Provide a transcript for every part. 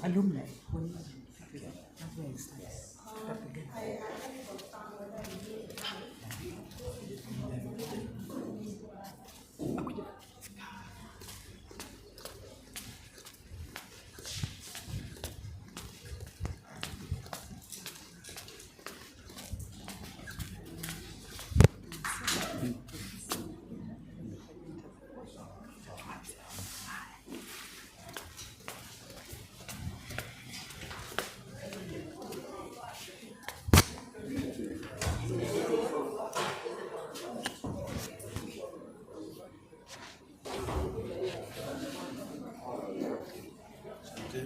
Alumni.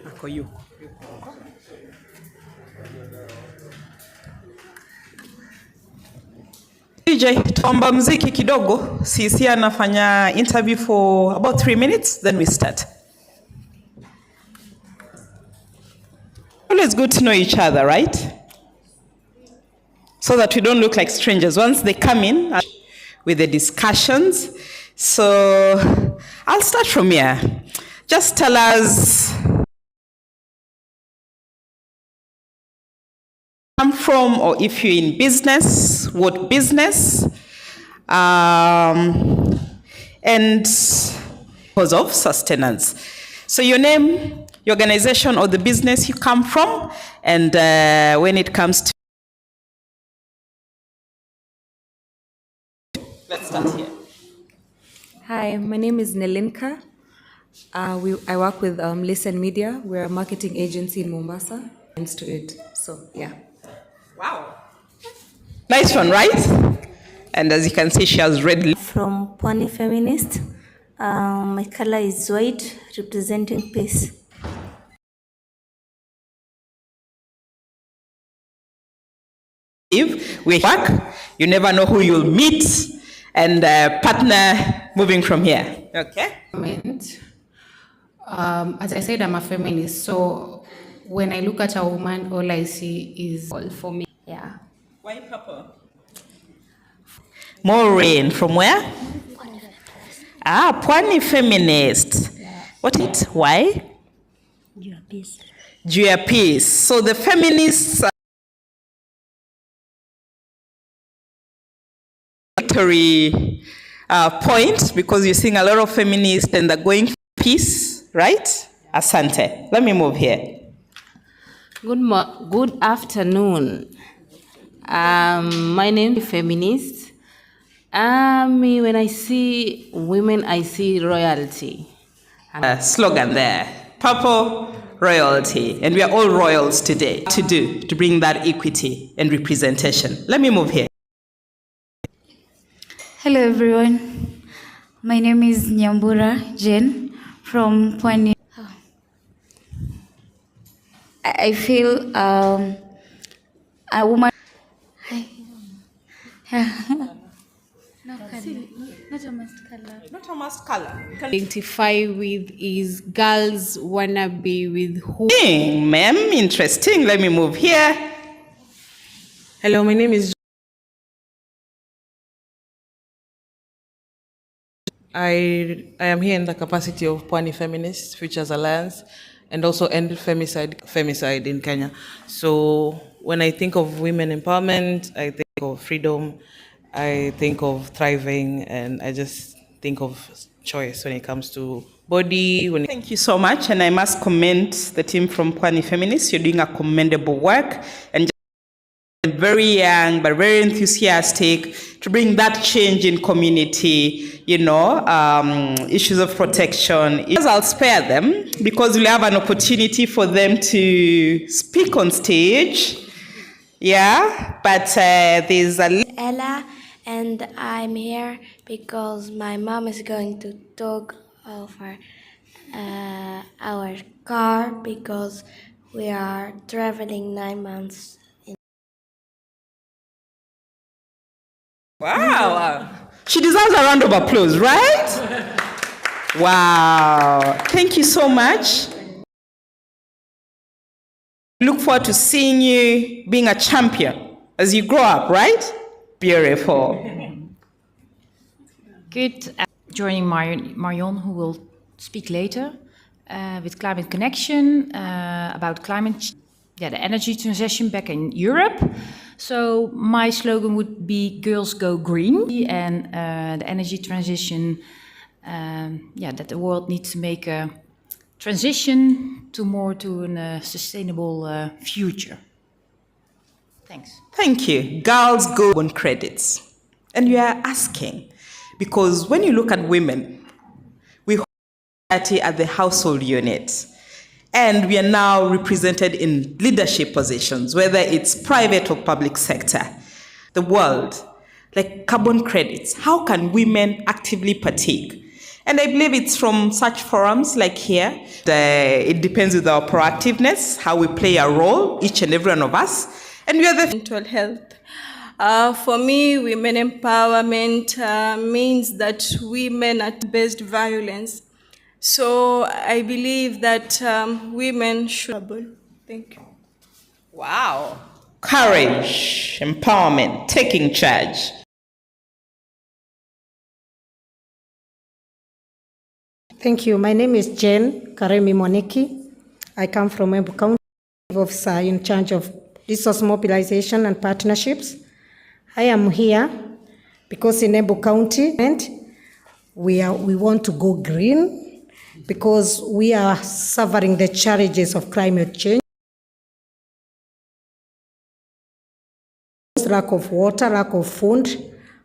Ako yu. DJ, tuomba mziki kidogo. Sisi anafanya interview for about 3 minutes, then we start. Always good to know each other, right? So that we don't look like strangers. Once they come in with the discussions. So I'll start from here. Just tell us come from, or if you're in business, what business, and because of sustenance. So your name, your organization, or the business you come from, and when it comes to... Let's start here. Hi, my name is Nelinka. I work with Listen Media. We're a marketing agency in Mombasa. Thanks to it. So, yeah. Wow. Nice one, right? And as you can see, she has red. From Pwani Feminist. My color is white, representing peace. If we work, you never know who you'll meet and partner moving from here. Okay? As I said, I'm a feminist, so when I look at a woman, all I see is all for me. Yeah. Why purple? Maureen, from where? Pwani Feminist. Yeah. What it? Why? Your peace. Your peace. So the feminists victory point, because you're seeing a lot of feminists and they're going for peace, right? Asante. Let me move here. Good afternoon. My name is Feminist. When I see women, I see royalty. Slogan there. Purple royalty. And we are all royals today to bring that equity and representation. Let me move here. Hello everyone. My name is Nyambura Jane from Pwani. I feel a woman. Not a must color. Not a must color. Identify with is girls wanna be with who? Ma'am, interesting. Let me move here. Hello, my name is. I am here in the capacity of Pwani Feminist Futures Alliance and also End Femicide in Kenya. So when I think of women empowerment, I think of freedom, I think of thriving, and I just think of choice when it comes to body. Thank you so much, and I must commend the team from Pwani Feminist. You're doing a commendable work, and very young but very enthusiastic to bring that change in community, issues of protection. I'll spare them because we'll have an opportunity for them to speak on stage. Yeah, but there's a... Ella, and I'm here because my mom is going to talk over our car because we are traveling 9 months. Wow. She deserves a round of applause, right? Wow. Thank you so much. Look forward to seeing you being a champion as you grow up, right? Beautiful. Good. Joining Marion, who will speak later with Climate Connection about the energy transition back in Europe. So my slogan would be "Girls Go Green," and the energy transition. That the world needs to make a transition to a sustainable future. Thanks. Thank you. Girls go on credits. And you are asking, because when you look at women, we hold at the household unit. And we are now represented in leadership positions, whether it's private or public sector. The world, like carbon credits, how can women actively partake? And I believe it's from such forums like here. It depends with our proactiveness, how we play a role, each and every one of us. And we are the mental health. For me, women empowerment means that women are based violence. So I believe that women should. Thank you. Wow. Courage, empowerment, taking charge. Thank you. My name is Jane Karemi Moniki. I come from Embu County, officer in charge of resource mobilization and partnerships. I am here because in Embu County, we want to go green because we are suffering the challenges of climate change, lack of water, lack of food,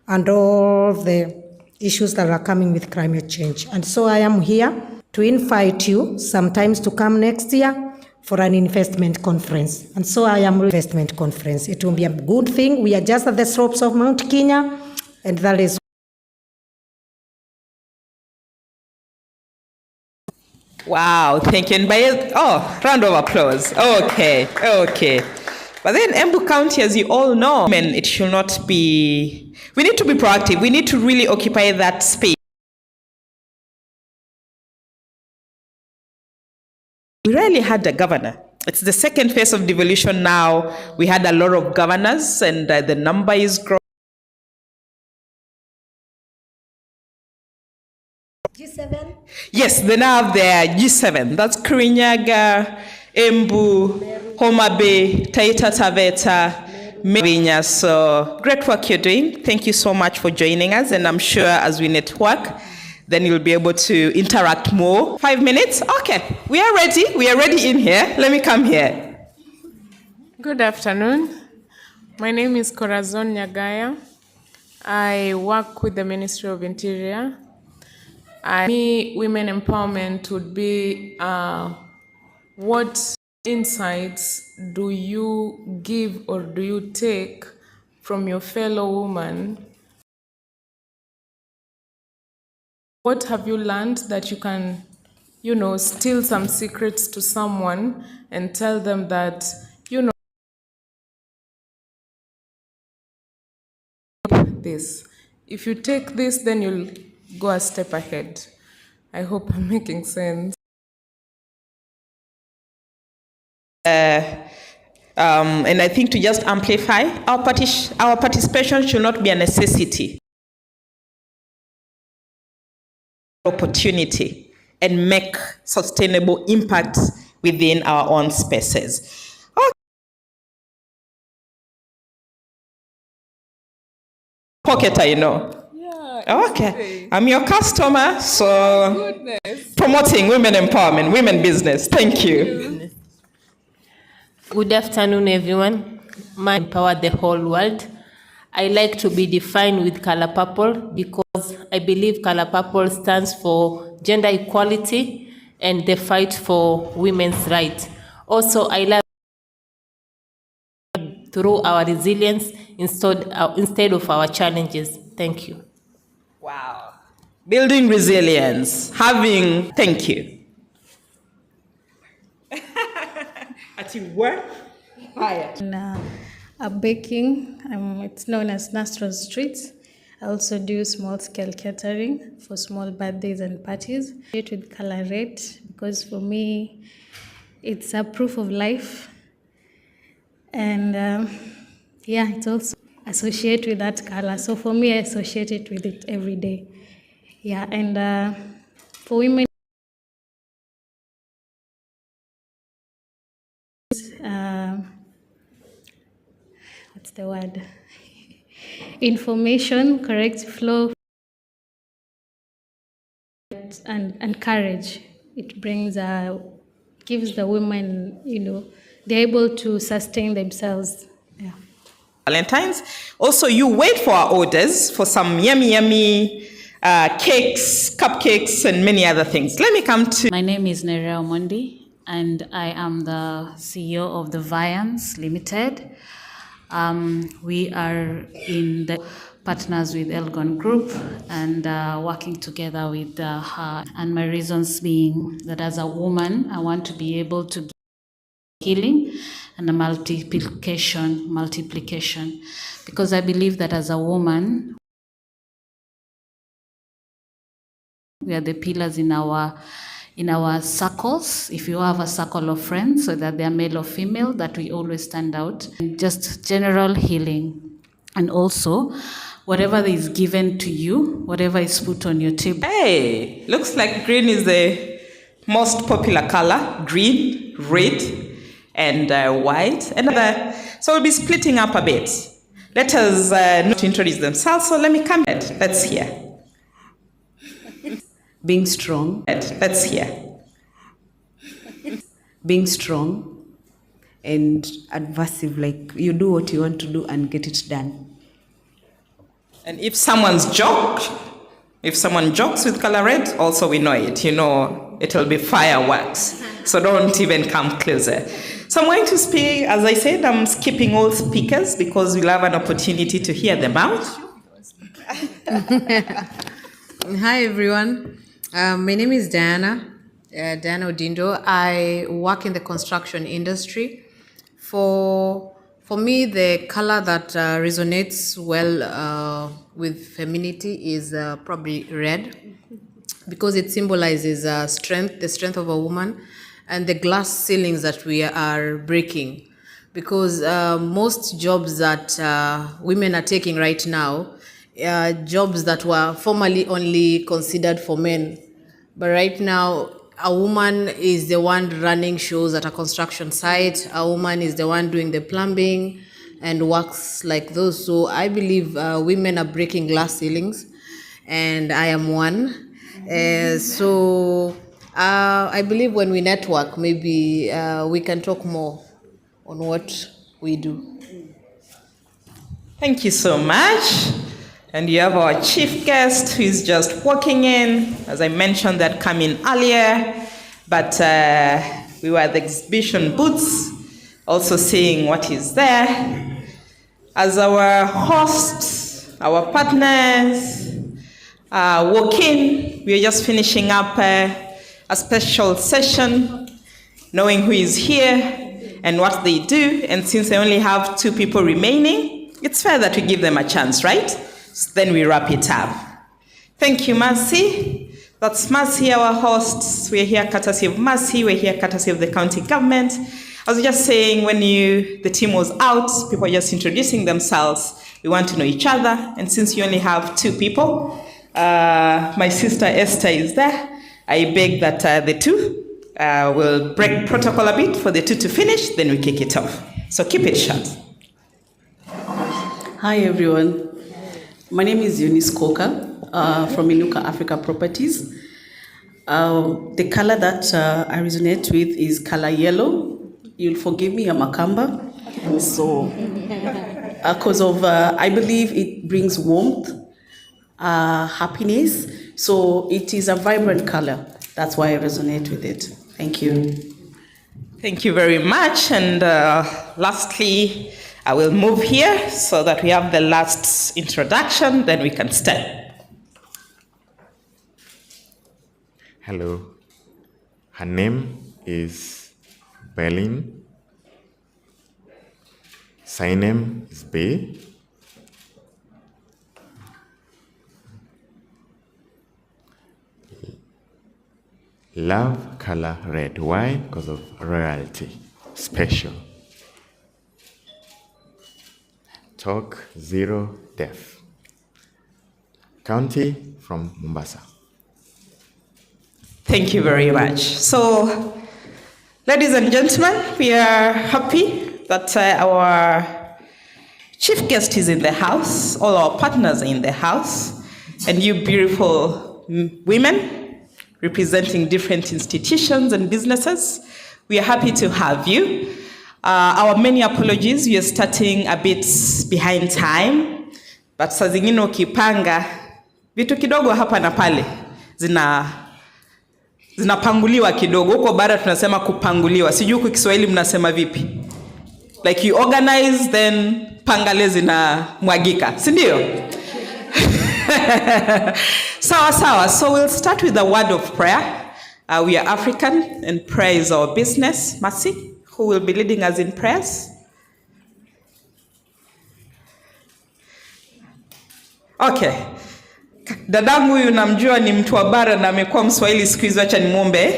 and all the issues that are coming with climate change. And so I am here to invite you sometimes to come next year for an investment conference. And so I am investment conference. It will be a good thing. We are just at the slopes of Mount Kenya, and that is. Wow, thank you. And round of applause. Okay. But then Embu County, as you all know, it should not be. We need to be proactive. We need to really occupy that space. We rarely had a governor. It's the second phase of devolution now. We had a lot of governors, and the number is growing. G7? Yes, they now have their G7. That's Kirinyaga, Embu, Homa Bay, Taita Taveta, Mavinya. So great work you're doing. Thank you so much for joining us. And I'm sure as we network, then you'll be able to interact more. 5 minutes? Okay, we are ready. We are ready in here. Let me come here. Good afternoon. My name is Corazon Nyagaya. I work with the Ministry of Interior. Women empowerment would be what insights do you give or do you take from your fellow woman? What have you learned that you can, steal some secrets to someone and tell them that, this. If you take this, then you'll go a step ahead. I hope I'm making sense. And I think to just amplify, our participation should not be a necessity. Opportunity and make sustainable impact within our own spaces. Pocketer, Yeah. Okay. I'm your customer, so promoting women empowerment, women business. Thank you. Good afternoon, everyone. I empower the whole world. I like to be defined with color purple because I believe color purple stands for gender equality and the fight for women's rights. Also, I love through our resilience instead of our challenges. Thank you. Wow. Building resilience, thank you. At work? Baking, it's known as Nastro Streets. I also do small-scale catering for small birthdays and parties. With color red because for me, it's a proof of life. And it's also associated with that color. So for me, I associate it with it every day. Yeah, and for women, what's the word? Information, correct flow, and courage. It brings, gives the women, they're able to sustain themselves. Yeah. Valentine's. Also, you wait for our orders for some yummy cakes, cupcakes, and many other things. Let me come to. My name is Nerea Omondi, and I am the CEO of the Viance Limited. We are in the partners with Elgon Group and working together with her. And my reasons being that as a woman, I want to be able to give healing and a multiplication, because I believe that as a woman, we are the pillars in our circles. If you have a circle of friends, so that they are male or female, that we always stand out. And just general healing. And also, whatever is given to you, whatever is put on your table. Hey, looks like green is the most popular color. Green, red, and white. And so we'll be splitting up a bit. Let us not introduce themselves. So let me come in. Let's hear. Being strong. Let's hear. Being strong and adversive, like you do what you want to do and get it done. And if someone jokes with color red, also we know it. It'll be fireworks. So don't even come closer. So I'm going to speak, as I said, I'm skipping all speakers because we'll have an opportunity to hear them out. Hi, everyone. My name is Diana Odindo. I work in the construction industry. For me, the color that resonates well with femininity is probably red, because it symbolizes strength, the strength of a woman, and the glass ceilings that we are breaking. Because most jobs that women are taking right now, jobs that were formerly only considered for men. But right now, a woman is the one running shows at a construction site. A woman is the one doing the plumbing and works like those. So I believe women are breaking glass ceilings, and I am one. So I believe when we network, maybe we can talk more on what we do. Thank you so much. And you have our chief guest who is just walking in. As I mentioned, that came in earlier, but we were at the exhibition booths, also seeing what is there. As our hosts, our partners walk in, we are just finishing up a special session, knowing who is here and what they do. And since I only have 2 people remaining, it's fair that we give them a chance, right? So then we wrap it up. Thank you, Mercy. That's Mercy, our hosts. We're here courtesy of Mercy. We're here courtesy of the county government. I was just saying, when the team was out, people were just introducing themselves. We want to know each other. And since you only have 2 people, my sister Esther is there. I beg that the 2 will break protocol a bit for the 2 to finish, then we kick it off. So keep it short. Hi, everyone. My name is Eunice Coker from Inuka Africa Properties. The color that I resonate with is color yellow. You'll forgive me, I'm a Kamba. So, because of, I believe it brings warmth, happiness. So it is a vibrant color. That's why I resonate with it. Thank you. Thank you very much. And lastly, I will move here so that we have the last introduction, then we can start. Hello. Her name is Berlin. Sign name is Bay. Love color red. Why? Because of royalty. Special. Talk zero death. County from Mombasa. Thank you very much. So, ladies and gentlemen, we are happy that our chief guest is in the house, all our partners are in the house, and you beautiful women representing different institutions and businesses. We are happy to have you. Our many apologies, we are starting a bit behind time, but saa zingine ukipanga vitu kidogo hapa na pale zinapanguliwa kidogo. Huko bara tunasema kupanguliwa. Sijui kwa Kiswahili mnasema vipi? Like you organize then pangale zinamwagika. Si ndio? Sawa. So we'll start with a word of prayer. We are African and prayer is our business. Mercy, who will be leading us in prayers? Okay. Dadangu huyu namjua ni mtu wa bara na amekuwa Mswahili siku hizo, acha nimuombe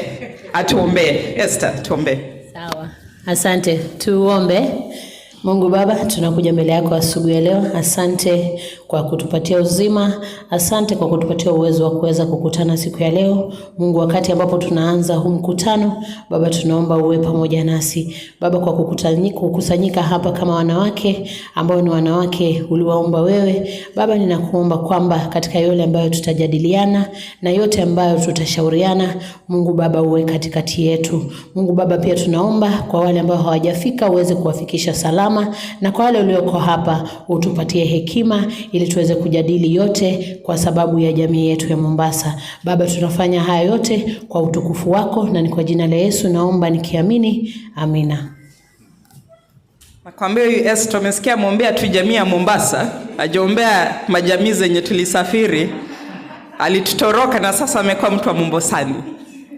atuombee. Esther, tuombe. Sawa. Asante. Tuombe. Mungu Baba, tunakuja mbele yako asubuhi ya leo. Asante kwa kutupatia uzima. Asante kwa kutupatia uwezo wa kuweza kukutana siku ya leo. Mungu, wakati ambapo tunaanza huu mkutano, Baba tunaomba uwe pamoja nasi. Baba, kwa kukusanyika hapa kama wanawake ambao ni wanawake uliwaomba wewe. Baba, ninakuomba kwamba katika yale ambayo tutajadiliana na yote ambayo tutashauriana, Mungu Baba uwe katikati yetu. Mungu Baba, pia tunaomba kwa wale ambao hawajafika uweze kuwafikisha salama, na kwa wale walioko hapa utupatie hekima ili tuweze kujadili yote kwa sababu ya jamii yetu ya Mombasa. Baba, tunafanya haya yote kwa utukufu wako na ni kwa jina la Yesu naomba nikiamini. Amina. Nakwambia huyu Esther umesikia muombea tu jamii ya Mombasa, ajiombea majamii zenye tulisafiri. Alitutoroka na sasa amekuwa mtu wa Mombasani.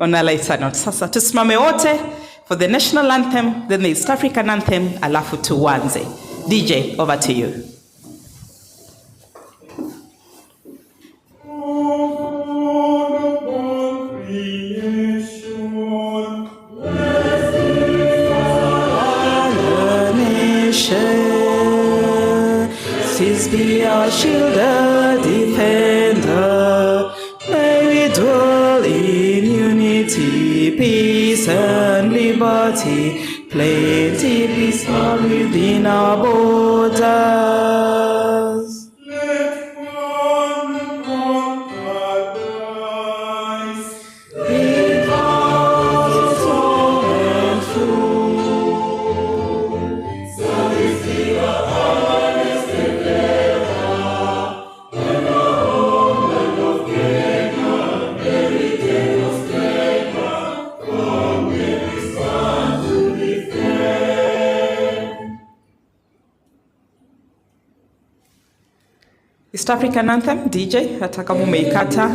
On a lighter note. Sasa tusimame wote for the national anthem, then the East African anthem, alafu tuanze. DJ, over to you. Cease be our shield and defender. May we dwell in unity, peace and liberty. Plenty peace all within our borders. East African anthem, DJ, hata kama umeikata.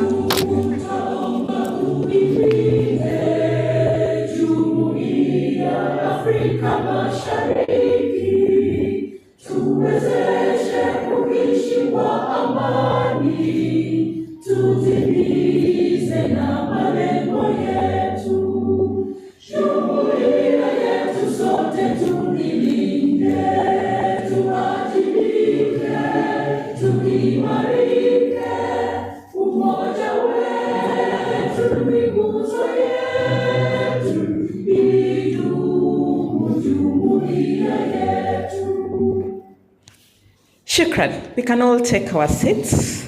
Shukran. We can all take our seats.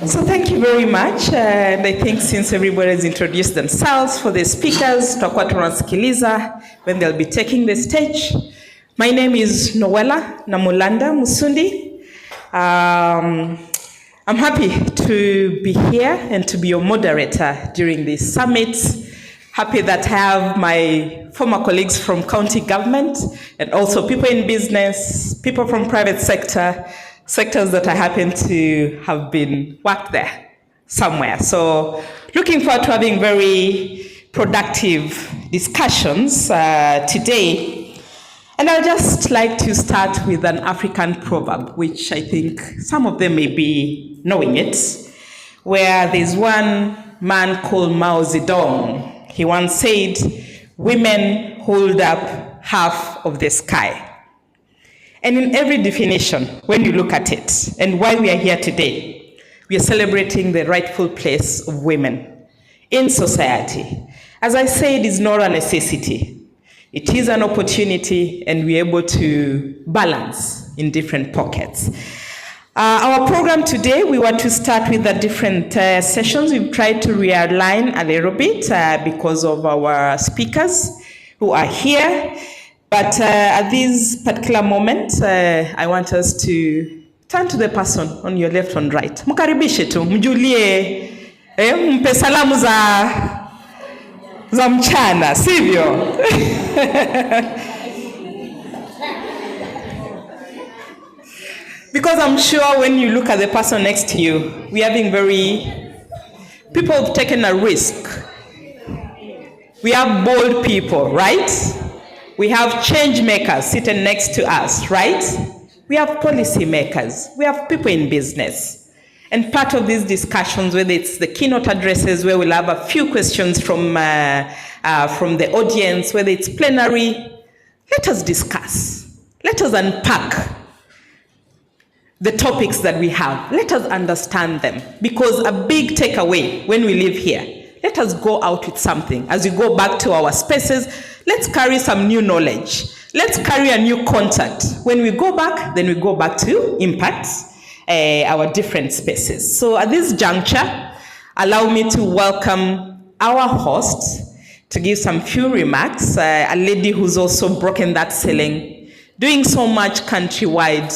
So thank you very much. And I think since everybody has introduced themselves, for the speakers, tutakuwa tunasikiliza when they'll be taking the stage. My name is Noella Namulanda Musundi. I'm happy to be here and to be your moderator during this summit. Happy that I have my former colleagues from county government and also people in business, people from private sectors that I happen to have been worked there somewhere. So looking forward to having very productive discussions today. And I'd just like to start with an African proverb, which I think some of them may be knowing it, where there's one man called Mao Zedong. He once said, "Women hold up half of the sky." And in every definition, when you look at it, and why we are here today, We are celebrating the rightful place of women in society. As I said, it's not a necessity. It is an opportunity, and we're able to balance in different pockets. Our program today, we want to start with the different sessions. We've tried to realign a little bit because of our speakers who are here. But at this particular moment, I want us to turn to the person on your left and right. Mkaribishe tu, mjulie, mpe salamu za mchana, sivyo? Because I'm sure when you look at the person next to you, we're having people have taken a risk. We have bold people, right? We have change makers sitting next to us, right? We have policy makers. We have people in business. And part of these discussions, whether it's the keynote addresses, where we'll have a few questions from the audience, whether it's plenary, let us discuss. Let us unpack the topics that we have. Let us understand them. Because a big takeaway when we live here, let us go out with something. As we go back to our spaces, let's carry some new knowledge. Let's carry a new contact. When we go back, then we go back to impact our different spaces. So at this juncture, allow me to welcome our host to give some few remarks, a lady who's also broken that ceiling, doing so much countrywide.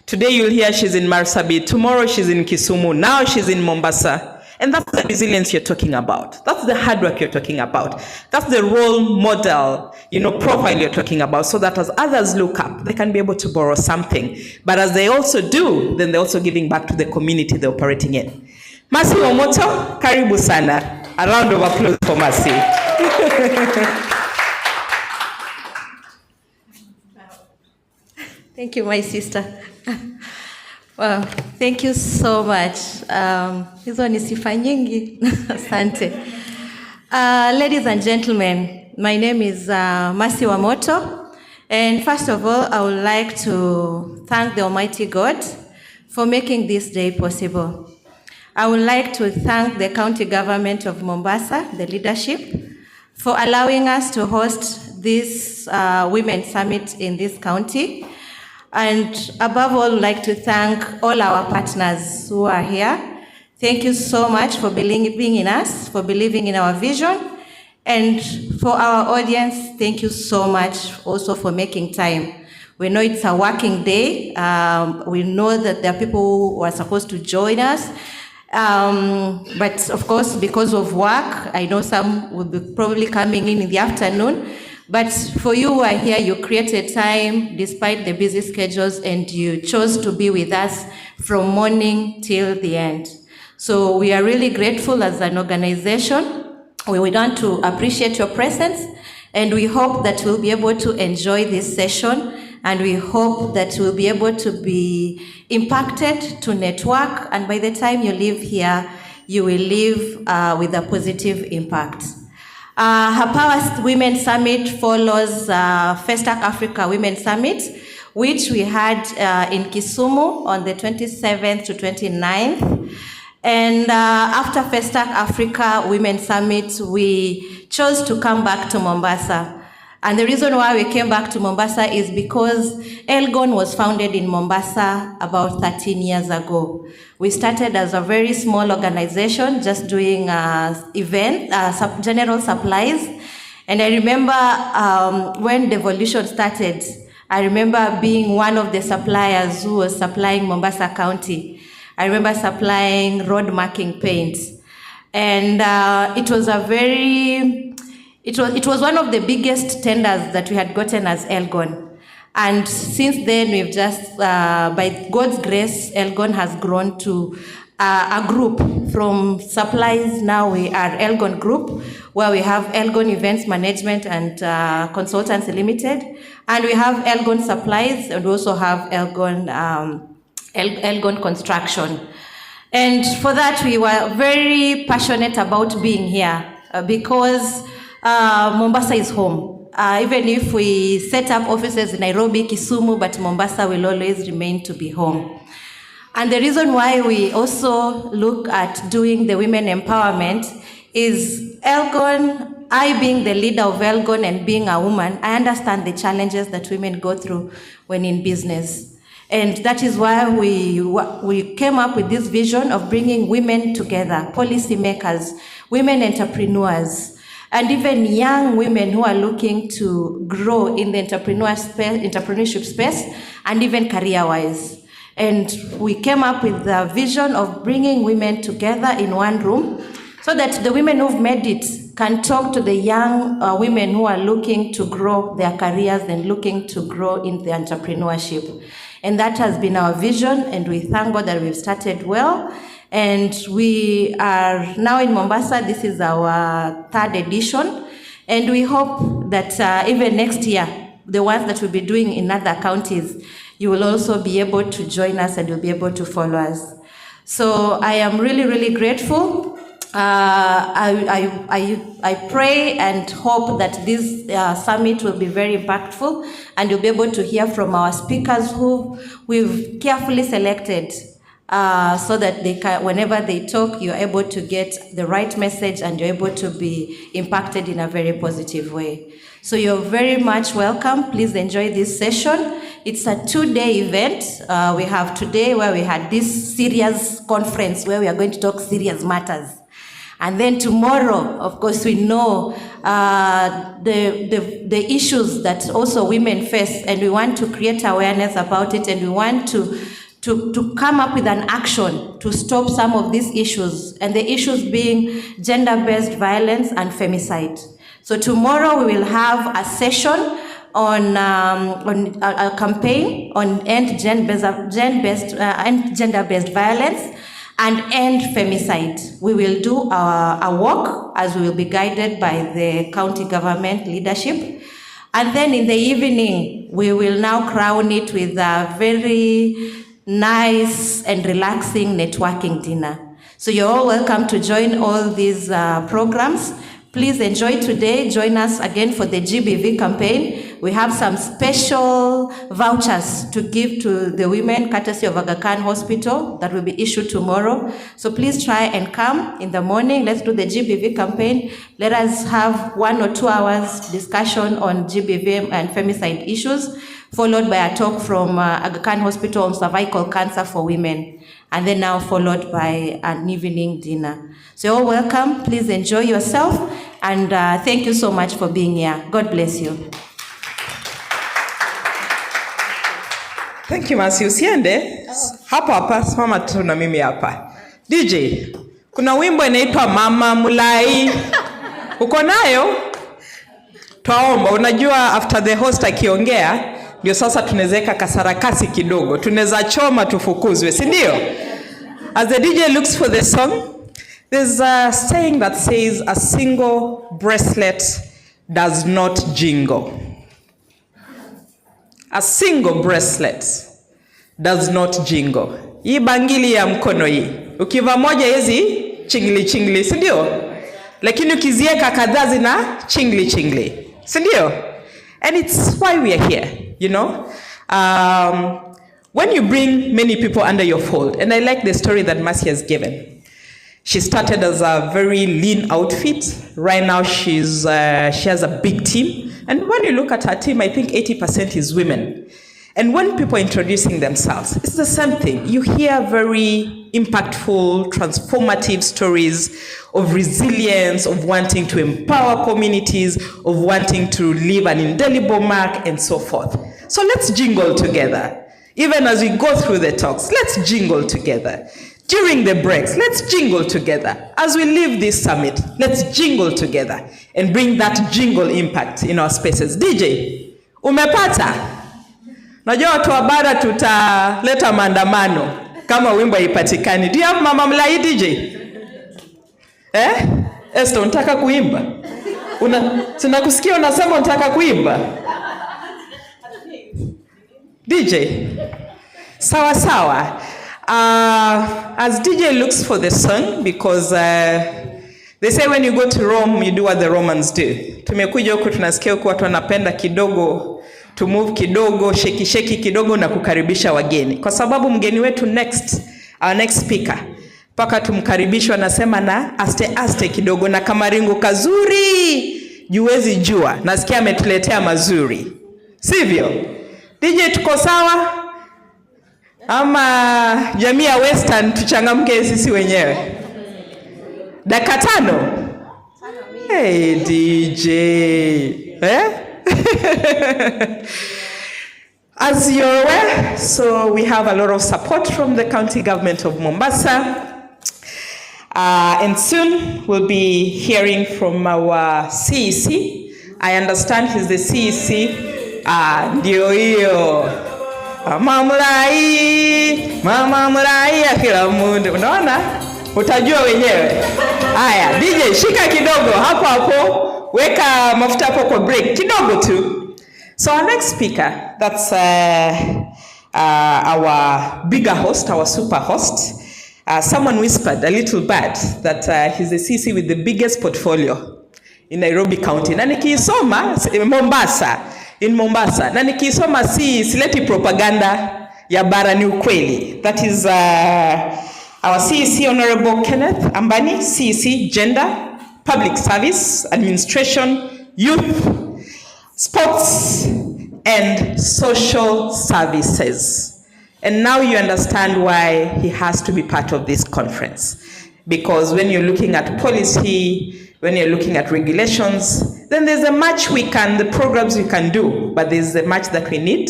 Today you'll hear she's in Marsabit, tomorrow she's in Kisumu, now she's in Mombasa. And that's the resilience you're talking about. That's the hard work you're talking about. That's the role model, profile you're talking about, so that as others look up, they can be able to borrow something. But as they also do, then they're also giving back to the community they're operating in. Mercy Omoto, karibu sana. A round of applause for Mercy. Thank you, my sister. Well, thank you so much. Hizo ni sifa nyingi. Asante. Ladies and gentlemen, my name is Mercy Wamoto. And first of all, I would like to thank the Almighty God for making this day possible. I would like to thank the county government of Mombasa, the leadership, for allowing us to host this Women's Summit in this county. And above all, I'd like to thank all our partners who are here. Thank you so much for believing in us, for believing in our vision. And for our audience, thank you so much also for making time. We know it's a working day. We know that there are people who are supposed to join us. But of course, because of work, I know some will be probably coming in the afternoon. But for you who are here, you created time despite the busy schedules, and you chose to be with us from morning till the end. So we are really grateful as an organization. We want to appreciate your presence, and we hope that we'll be able to enjoy this session, and we hope that we'll be able to be impacted, to network, and by the time you leave here, you will leave with a positive impact. Hapawa Women's Summit follows Festac Africa Women's Summit, which we had in Kisumu on the 27th to 29th. And after Festac Africa Women's Summit, we chose to come back to Mombasa. And the reason why we came back to Mombasa is because Elgon was founded in Mombasa about 13 years ago. We started as a very small organization, just doing general supplies. And I remember when Devolution started, I remember being one of the suppliers who was supplying Mombasa County. I remember supplying road marking paints. And it was one of the biggest tenders that we had gotten as Elgon. And since then, we've just, by God's grace, Elgon has grown to a group from supplies. Now we are Elgon Group, where we have Elgon Events Management and Consultants Limited. And we have Elgon Supplies, and we also have Elgon Construction. And for that, we were very passionate about being here because Mombasa is home. Even if we set up offices in Nairobi, Kisumu, but Mombasa will always remain to be home. And the reason why we also look at doing the women empowerment is Elgon, I being the leader of Elgon and being a woman, I understand the challenges that women go through when in business. And that is why we came up with this vision of bringing women together, policymakers, women entrepreneurs, and even young women who are looking to grow in the entrepreneurship space and even career-wise. And we came up with the vision of bringing women together in one room so that the women who've made it can talk to the young women who are looking to grow their careers and looking to grow in the entrepreneurship. And that has been our vision, and we thank God that we've started well. And we are now in Mombasa. This is our 3rd edition. And we hope that even next year, the ones that we'll be doing in other counties, you will also be able to join us and you'll be able to follow us. So I am really, really grateful. I pray and hope that this summit will be very impactful, and you'll be able to hear from our speakers who we've carefully selected so that they can, whenever they talk, you're able to get the right message and you're able to be impacted in a very positive way. So you're very much welcome. Please enjoy this session. It's a 2-day event. We have today where we had this serious conference where we are going to talk serious matters. And then tomorrow, of course, we know the issues that also women face, and we want to create awareness about it, and we want to come up with an action to stop some of these issues, and the issues being gender-based violence and femicide. So tomorrow we will have a session on a campaign on end gender-based violence and end femicide. We will do a walk as we will be guided by the county government leadership. And then in the evening, we will now crown it with a very nice and relaxing networking dinner. So you're all welcome to join all these programs. Please enjoy today. Join us again for the GBV campaign. We have some special vouchers to give to the women courtesy of Aga Khan Hospital that will be issued tomorrow. So please try and come in the morning. Let's do the GBV campaign. Let us have 1 or 2 hours discussion on GBV and femicide issues, followed by a talk from Aga Khan Hospital on cervical cancer for women, and then now followed by an evening dinner. So you're all welcome. Please enjoy yourself, and thank you so much for being here. God bless you. Thank you, Masi. Usiende. Hapa hapa, simama tu na mimi hapa. DJ, kuna wimbo inaitwa Mama Mulai. Uko nayo? Twaomba, unajua after the host akiongea, ndio sasa tunawezeka kasarakasi kidogo. Tunaweza choma tufukuzwe, si ndio? As the DJ looks for the song, there's a saying that says a single bracelet does not jingle. A single bracelet does not jingle. Hii bangili ya mkono hii, ukiva moja hizi chingli chingli, si ndio? Lakini ukizieka kadhaa zina chingli chingli, si ndio? And it's why we are here, you know. When you bring many people under your fold, and I like the story that Mercy has given. She started as a very lean outfit. Right now she has a big team. And when you look at her team, I think 80% is women. And when people are introducing themselves, it's the same thing. You hear very impactful, transformative stories of resilience, of wanting to empower communities, of wanting to leave an indelible mark, and so forth. So let's jingle together. Even as we go through the talks, let's jingle together. During the breaks, let's jingle together. As we leave this summit, let's jingle together and bring that jingle impact in our spaces. DJ, umepata? Najua watu wa bara tutaleta maandamano kama wimbo haipatikani. Do you have Mama Mulai, DJ? Esther, unataka kuimba? Tunakusikia unasema unataka kuimba? DJ, sawa sawa. As DJ looks for the song, because they say when you go to Rome, you do what the Romans do. Tumekuja huku tunasikia huku watu wanapenda kidogo to move kidogo, sheki kidogo na kukaribisha wageni. Kwa sababu mgeni wetu our next speaker, paka tumkaribishwa nasema na aste kidogo na kamaringo kazuri, juwezi jua. Nasikia ametuletea mazuri. Sivyo? DJ tuko sawa? Ama jamii ya Western tuchangamke sisi wenyewe. Dakika 5. Hey DJ. As you're aware, so we have a lot of support from the county government of Mombasa. And soon we'll be hearing from our CEC. I understand he's the CEC. Ndio hiyo. Mama mrai ya kila mundu. Unaona? Utajua wenyewe. Haya, DJ shika kidogo hapo. Weka mafuta hapo kwa break kidogo tu. So our next speaker, that's our bigger host, our super host. Someone whispered a little bit that he's the CC with the biggest portfolio in Nairobi County. Na nikisoma in Mombasa. Na nikisoma sileti propaganda ya bara ni ukweli. That is our CEC Honorable Kenneth Ambani, CEC Gender, Public Service, Administration, Youth, Sports and Social Services. And now you understand why he has to be part of this conference. Because when you're looking at policy, when you're looking at regulations, then there's a much the programs we can do, but there's a much that we need,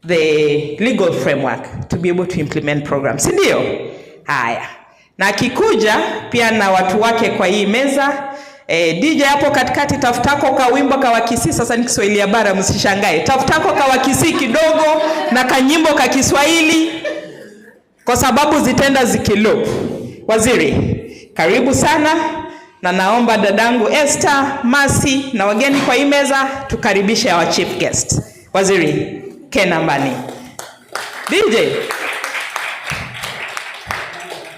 the legal framework to be able to implement programs. Sindio? Haya. Na kikuja, pia na watu wake kwa hii meza, DJ hapo katikati tafutako ka wimbo ka Wakisii. Sasa ni Kiswahili ya bara, msishangae. Tafutako ka Wakisii kidogo na kanyimbo ka Kiswahili kwa sababu zitenda zikilo. Waziri, karibu sana, na naomba dadangu Esther, Mercy na wageni kwa hii meza tukaribishe our chief guest. Waziri Ken Ambani. DJ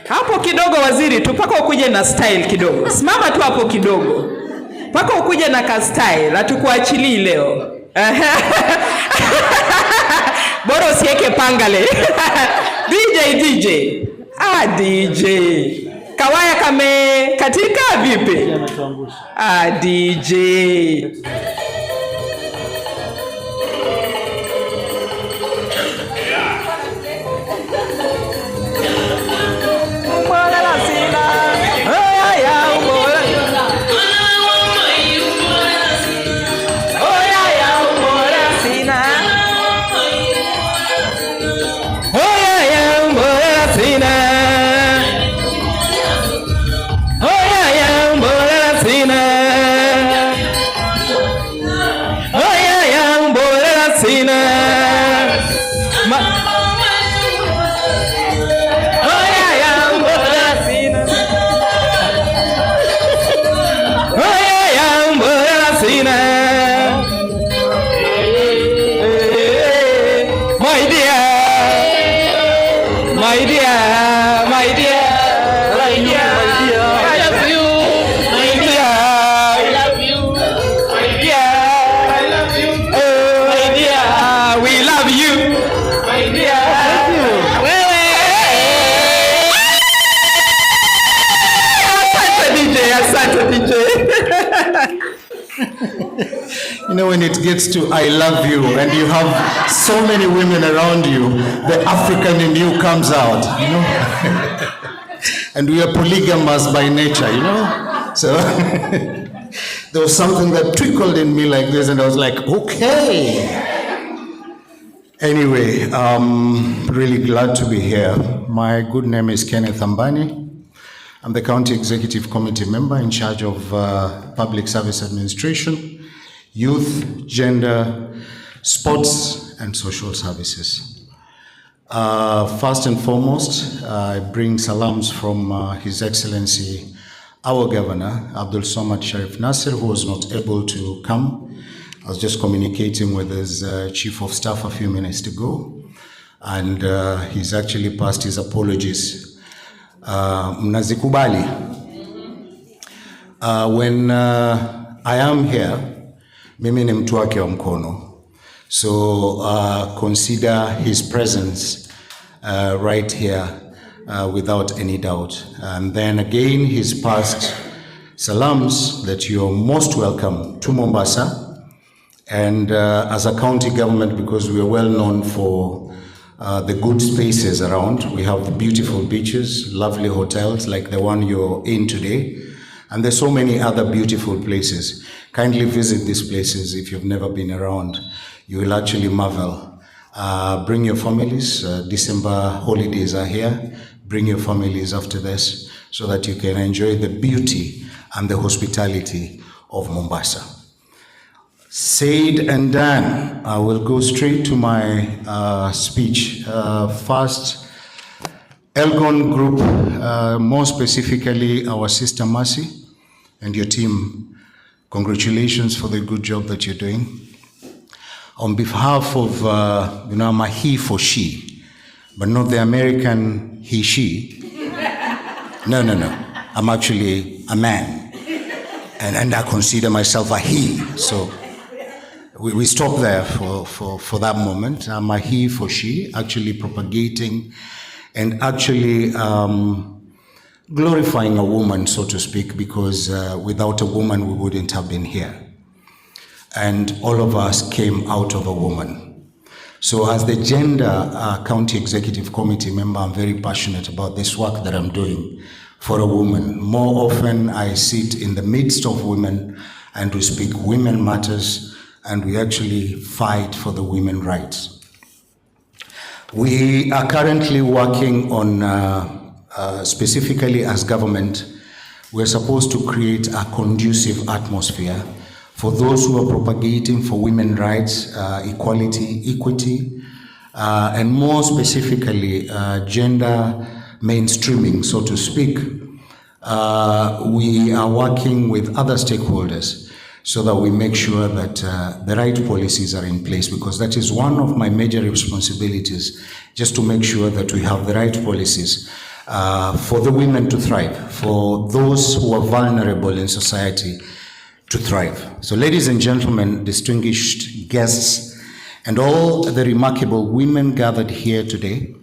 hapo kidogo waziri, tupaka ukuje na style kidogo. Simama tu hapo kidogo. Paka ukuje na ka style, hatukuachili leo. Bora usiweke pangale. DJ. DJ. Kawaya kame katika vipi? DJ. You know, when it gets to I love you and you have so many women around you, the African in you comes out, you know. And we are polygamous by nature, you know. So there was something that trickled in me like this, and I was like, okay. Anyway, really glad to be here. My good name is Kenneth Ambani. I'm the County Executive Committee member in charge of Public Service Administration, Youth, Gender, Sports, and Social Services. First and foremost, I bring salams from His Excellency, our Governor, Abdul Samad Sharif Nasser, who was not able to come. I was just communicating with his Chief of Staff a few minutes ago, and he's actually passed his apologies. Mnazikubali. When I am here, mimi ni mtu wake wa mkono. So consider his presence right here without any doubt. And then again, he's passed salams that you're most welcome to Mombasa. And as a county government, because we are well known for the good spaces around, we have beautiful beaches, lovely hotels like the one you're in today. And there's so many other beautiful places. Kindly visit these places if you've never been around. You will actually marvel. Bring your families. December holidays are here. Bring your families after this so that you can enjoy the beauty and the hospitality of Mombasa. Said and done. I will go straight to my speech. First, Elgon Group, more specifically our sister Mercy and your team, congratulations for the good job that you're doing. On behalf of, I'm a he for she, but not the American he, she. No. I'm actually a man. And I consider myself a he. So we stop there for that moment. I'm a he for she, actually propagating and actually glorifying a woman, so to speak, because without a woman, we wouldn't have been here. And all of us came out of a woman. So as the Gender County Executive Committee member, I'm very passionate about this work that I'm doing for a woman. More often, I sit in the midst of women and we speak women matters and we actually fight for the women's rights. We are currently working on specifically as government, we're supposed to create a conducive atmosphere for those who are propagating for women's rights, equality, equity, and more specifically, gender mainstreaming, so to speak. We are working with other stakeholders so that we make sure that the right policies are in place, because that is one of my major responsibilities, just to make sure that we have the right policies for the women to thrive, for those who are vulnerable in society to thrive. So ladies and gentlemen, distinguished guests, and all the remarkable women gathered here today,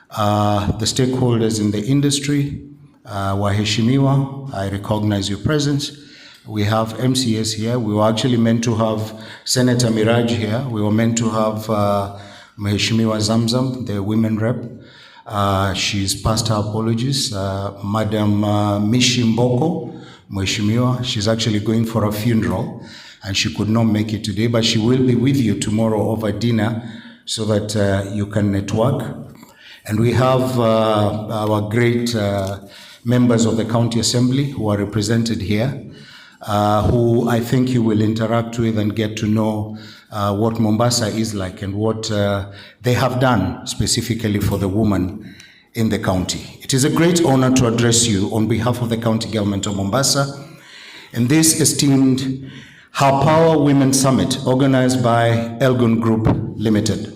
the stakeholders in the industry, waheshimiwa, I recognize your presence. We have MCS here. We were actually meant to have Senator Miraj here. We were meant to have Mheshimiwa Zamzam, the women rep. She's passed her apologies. Madam Mishi Mboko, Mheshimiwa, she's actually going for a funeral and she could not make it today, but she will be with you tomorrow over dinner so that you can network. And we have our great members of the County Assembly who are represented here, who I think you will interact with and get to know what Mombasa is like and what they have done specifically for the woman in the county. It is a great honor to address you on behalf of the County Government of Mombasa in this esteemed Her Power Women Summit organized by Elgon Group Limited.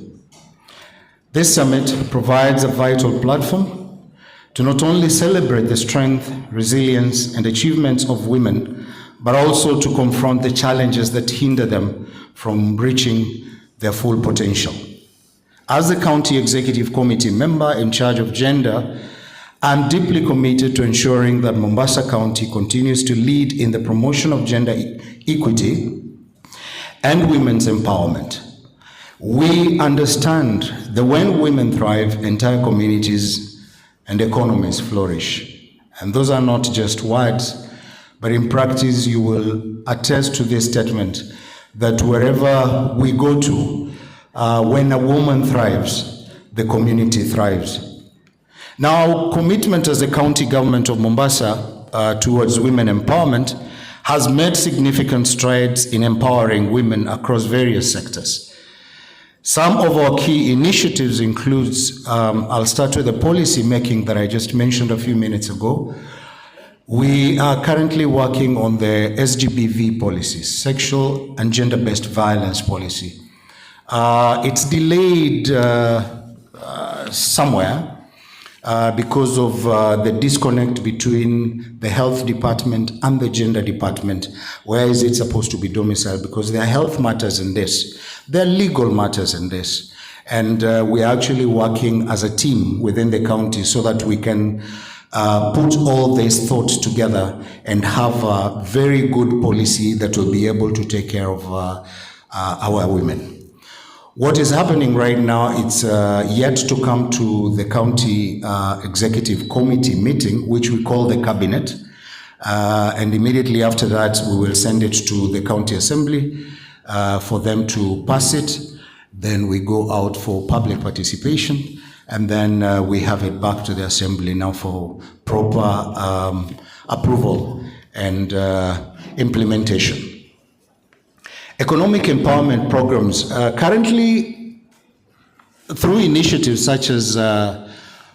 This summit provides a vital platform to not only celebrate the strength, resilience, and achievements of women, but also to confront the challenges that hinder them from reaching their full potential. As the County Executive Committee member in charge of gender, I'm deeply committed to ensuring that Mombasa County continues to lead in the promotion of gender equity and women's empowerment. We understand that when women thrive, entire communities and economies flourish. And those are not just words, but in practice you will attest to this statement that wherever we go to, when a woman thrives, the community thrives. Now, commitment as the County Government of Mombasa towards women empowerment has made significant strides in empowering women across various sectors. Some of our key initiatives includes, I'll start with the policy making that I just mentioned a few minutes ago. We are currently working on the SGBV policy, sexual and gender-based violence policy. It's delayed somewhere, because of the disconnect between the health department and the gender department. Where is it supposed to be domiciled? Because there are health matters in this, there are legal matters in this. And we are actually working as a team within the county so that we can put all these thoughts together and have a very good policy that will be able to take care of our women. What is happening right now, it's yet to come to the county executive committee meeting, which we call the cabinet. And immediately after that, we will send it to the county assembly for them to pass it. Then we go out for public participation, and then we have it back to the assembly now for proper approval and implementation. Economic empowerment programs. Currently, through initiatives such as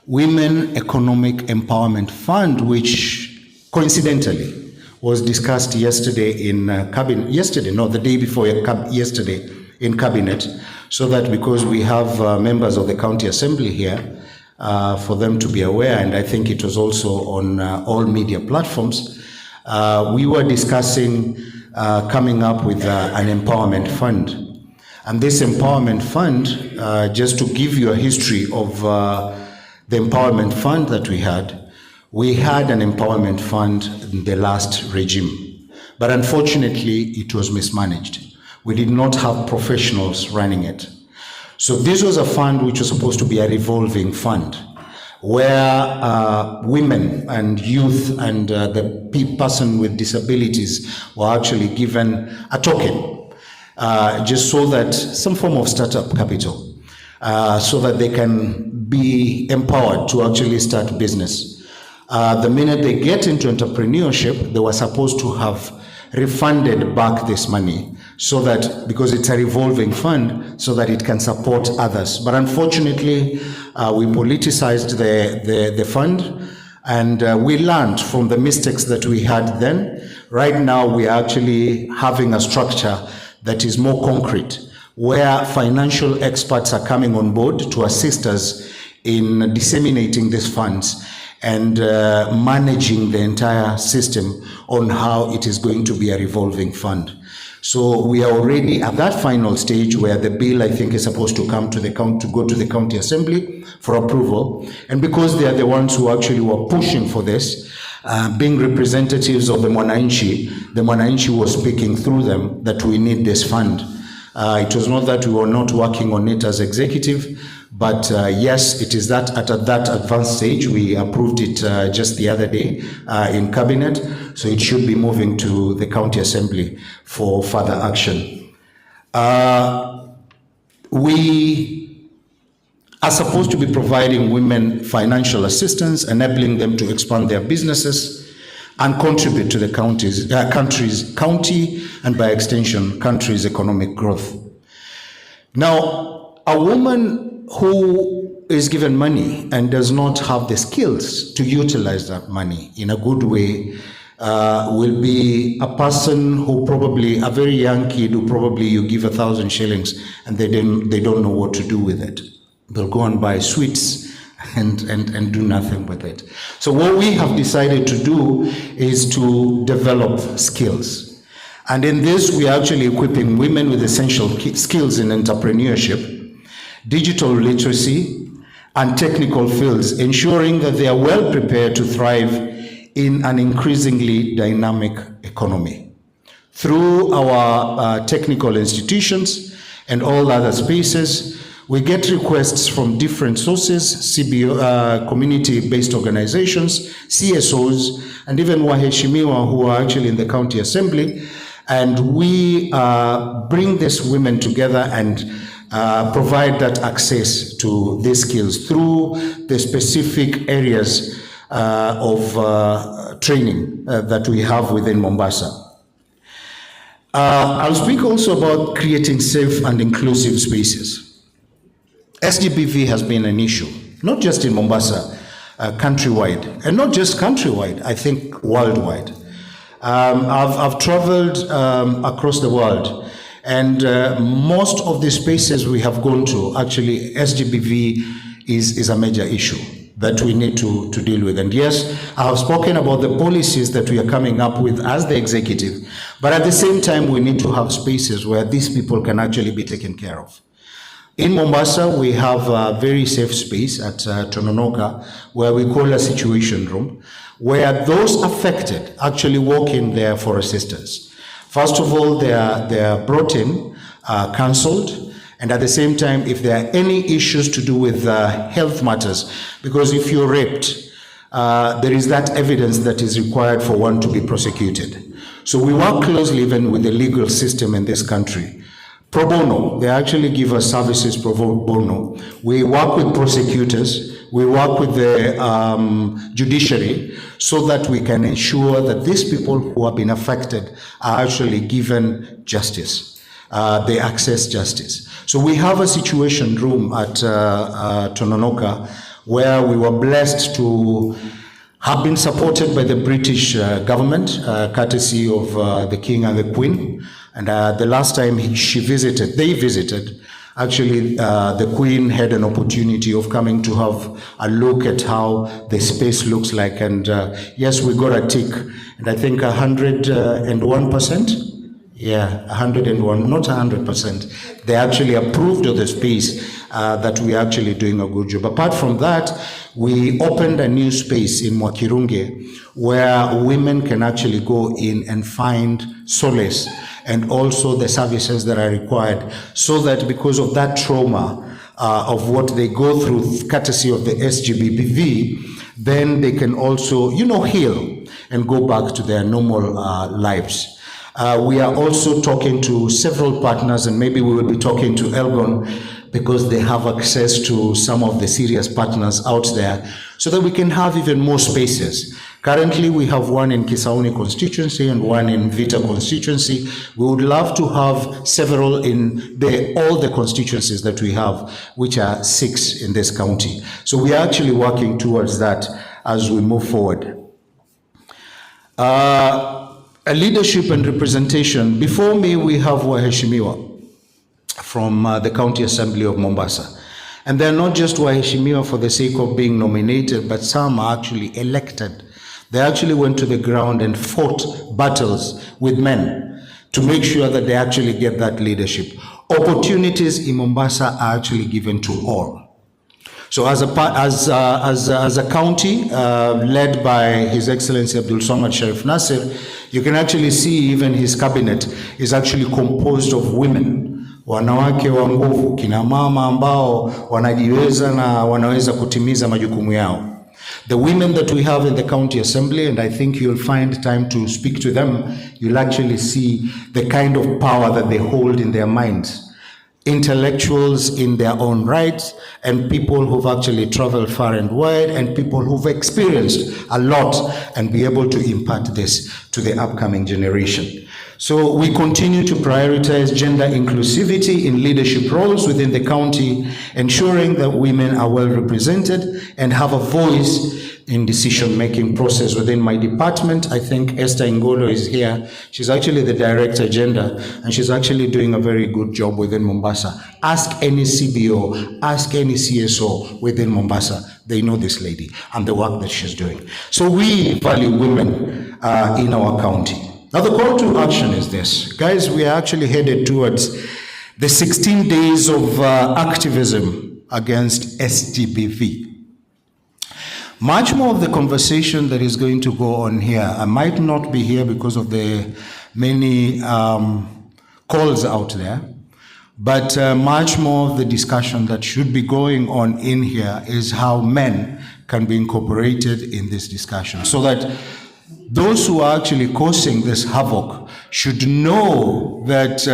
Women Economic Empowerment Fund, which coincidentally was discussed yesterday in cabinet, the day before yesterday in cabinet, so that because we have members of the county assembly here, for them to be aware, and I think it was also on all media platforms, we were discussing coming up with an empowerment fund. And this empowerment fund, just to give you a history of the empowerment fund that we had an empowerment fund in the last regime. But unfortunately, it was mismanaged. We did not have professionals running it. So this was a fund which was supposed to be a revolving fund, where women and youth and the person with disabilities were actually given a token, just so that some form of startup capital, so that they can be empowered to actually start business. The minute they get into entrepreneurship, they were supposed to have refunded back this money, so that, because it's a revolving fund, so that it can support others. But unfortunately, we politicized the fund, and we learned from the mistakes that we had then. Right now, we are actually having a structure that is more concrete, where financial experts are coming on board to assist us in disseminating these funds and managing the entire system on how it is going to be a revolving fund. So we are already at that final stage where the bill, I think, is supposed to come to the county, to go to the county assembly for approval. And because they are the ones who actually were pushing for this, being representatives of the Mwananchi was speaking through them that we need this fund. It was not that we were not working on it as executive, but yes, it is that at that advanced stage. We approved it just the other day in cabinet, so it should be moving to the county assembly for further action. We are supposed to be providing women financial assistance, enabling them to expand their businesses and contribute to the county and by extension, country's economic growth. Now, a woman who is given money and does not have the skills to utilize that money in a good way will be a person who probably, a very young kid who probably you give 1,000 shillings and they don't know what to do with it. They'll go and buy sweets and do nothing with it. So what we have decided to do is to develop skills. And in this, we are actually equipping women with essential skills in entrepreneurship, digital literacy, and technical fields, ensuring that they are well prepared to thrive in an increasingly dynamic economy. Through our technical institutions and all other spaces, we get requests from different sources, CBO, community-based organizations, CSOs, and even waheshimiwa who are actually in the county assembly. And we bring these women together and provide that access to these skills through the specific areas of training that we have within Mombasa. I'll speak also about creating safe and inclusive spaces. SGBV has been an issue, not just in Mombasa, countrywide, and not just countrywide, I think worldwide. I've traveled across the world, and most of the spaces we have gone to, actually SGBV is a major issue. that we need to deal with. And yes, I have spoken about the policies that we are coming up with as the executive, but at the same time, we need to have spaces where these people can actually be taken care of. In Mombasa, we have a very safe space at Tononoka, where we call a situation room, where those affected actually walk in there for assistance. First of all, they are brought in, counseled, and at the same time, if there are any issues to do with health matters, because if you're raped, there is that evidence that is required for one to be prosecuted. So we work closely even with the legal system in this country. Pro bono, they actually give us services pro bono. We work with prosecutors, we work with the judiciary, so that we can ensure that these people who have been affected are actually given justice. They access justice. So we have a situation room at Tononoka where we were blessed to have been supported by the British government, courtesy of the King and the Queen. And the last time they visited, actually the Queen had an opportunity of coming to have a look at how the space looks like. And yes, we got a tick. And I think 101%. Yeah, 101, not 100%. They actually approved of the space that we're actually doing a good job. Apart from that, we opened a new space in Mwakirunge where women can actually go in and find solace and also the services that are required, so that because of that trauma of what they go through, courtesy of the SGBV, then they can also, heal and go back to their normal lives. We are also talking to several partners, and maybe we will be talking to Elgon because they have access to some of the serious partners out there, so that we can have even more spaces. Currently, we have one in Kisauni constituency and one in Vita constituency. We would love to have several in all the constituencies that we have, which are 6 in this county. So we are actually working towards that as we move forward. A leadership and representation. Before me, we have Waheshimiwa from the County Assembly of Mombasa. And they're not just Waheshimiwa for the sake of being nominated, but some are actually elected. They actually went to the ground and fought battles with men to make sure that they actually get that leadership. Opportunities in Mombasa are actually given to all. So as a county led by His Excellency Abdul Samad Sharif Nasir, you can actually see even his cabinet is actually composed of women, wanawake wa nguvu, kina mama ambao wanajiweza na wanaweza kutimiza majukumu yao. The women that we have in the county assembly, and I think you'll find time to speak to them, you'll actually see the kind of power that they hold in their minds. Intellectuals in their own rights, and people who've actually traveled far and wide, and people who've experienced a lot and be able to impart this to the upcoming generation. So we continue to prioritize gender inclusivity in leadership roles within the county, ensuring that women are well represented and have a voice in decision-making process within my department. I think Esther Ingolo is here. She's actually the director gender, and she's actually doing a very good job within Mombasa. Ask any CBO, ask any CSO within Mombasa. They know this lady and the work that she's doing. So we value women in our county. Now the call to action is this. Guys, we are actually headed towards the 16 days of activism against SGBV. Much more of the conversation that is going to go on here, I might not be here because of the many calls out there, but much more of the discussion that should be going on in here is how men can be incorporated in this discussion, so that those who are actually causing this havoc should know that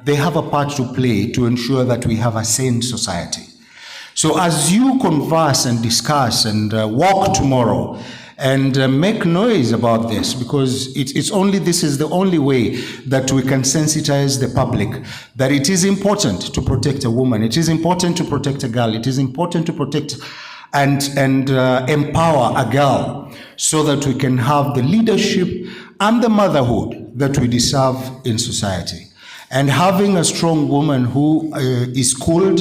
they have a part to play to ensure that we have a sane society. So as you converse and discuss and walk tomorrow and make noise about this, because this is the only way that we can sensitize the public that it is important to protect a woman, it is important to protect a girl, it is important to protect and empower a girl, so that we can have the leadership and the motherhood that we deserve in society. And having a strong woman who is schooled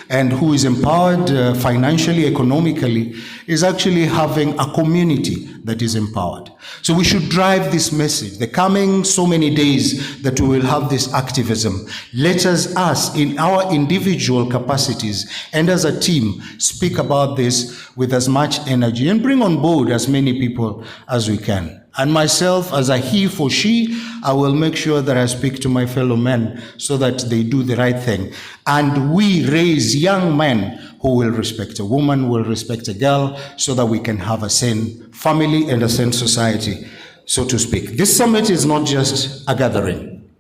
and who is empowered financially, economically, is actually having a community that is empowered. So we should drive this message. The coming so many days that we will have this activism, let us in our individual capacities and as a team speak about this with as much energy and bring on board as many people as we can. And myself, as a he for she, I will make sure that I speak to my fellow men so that they do the right thing. And we raise young men who will respect a woman, will respect a girl, so that we can have a sane family and a sane society, so to speak. This summit is not just a gathering.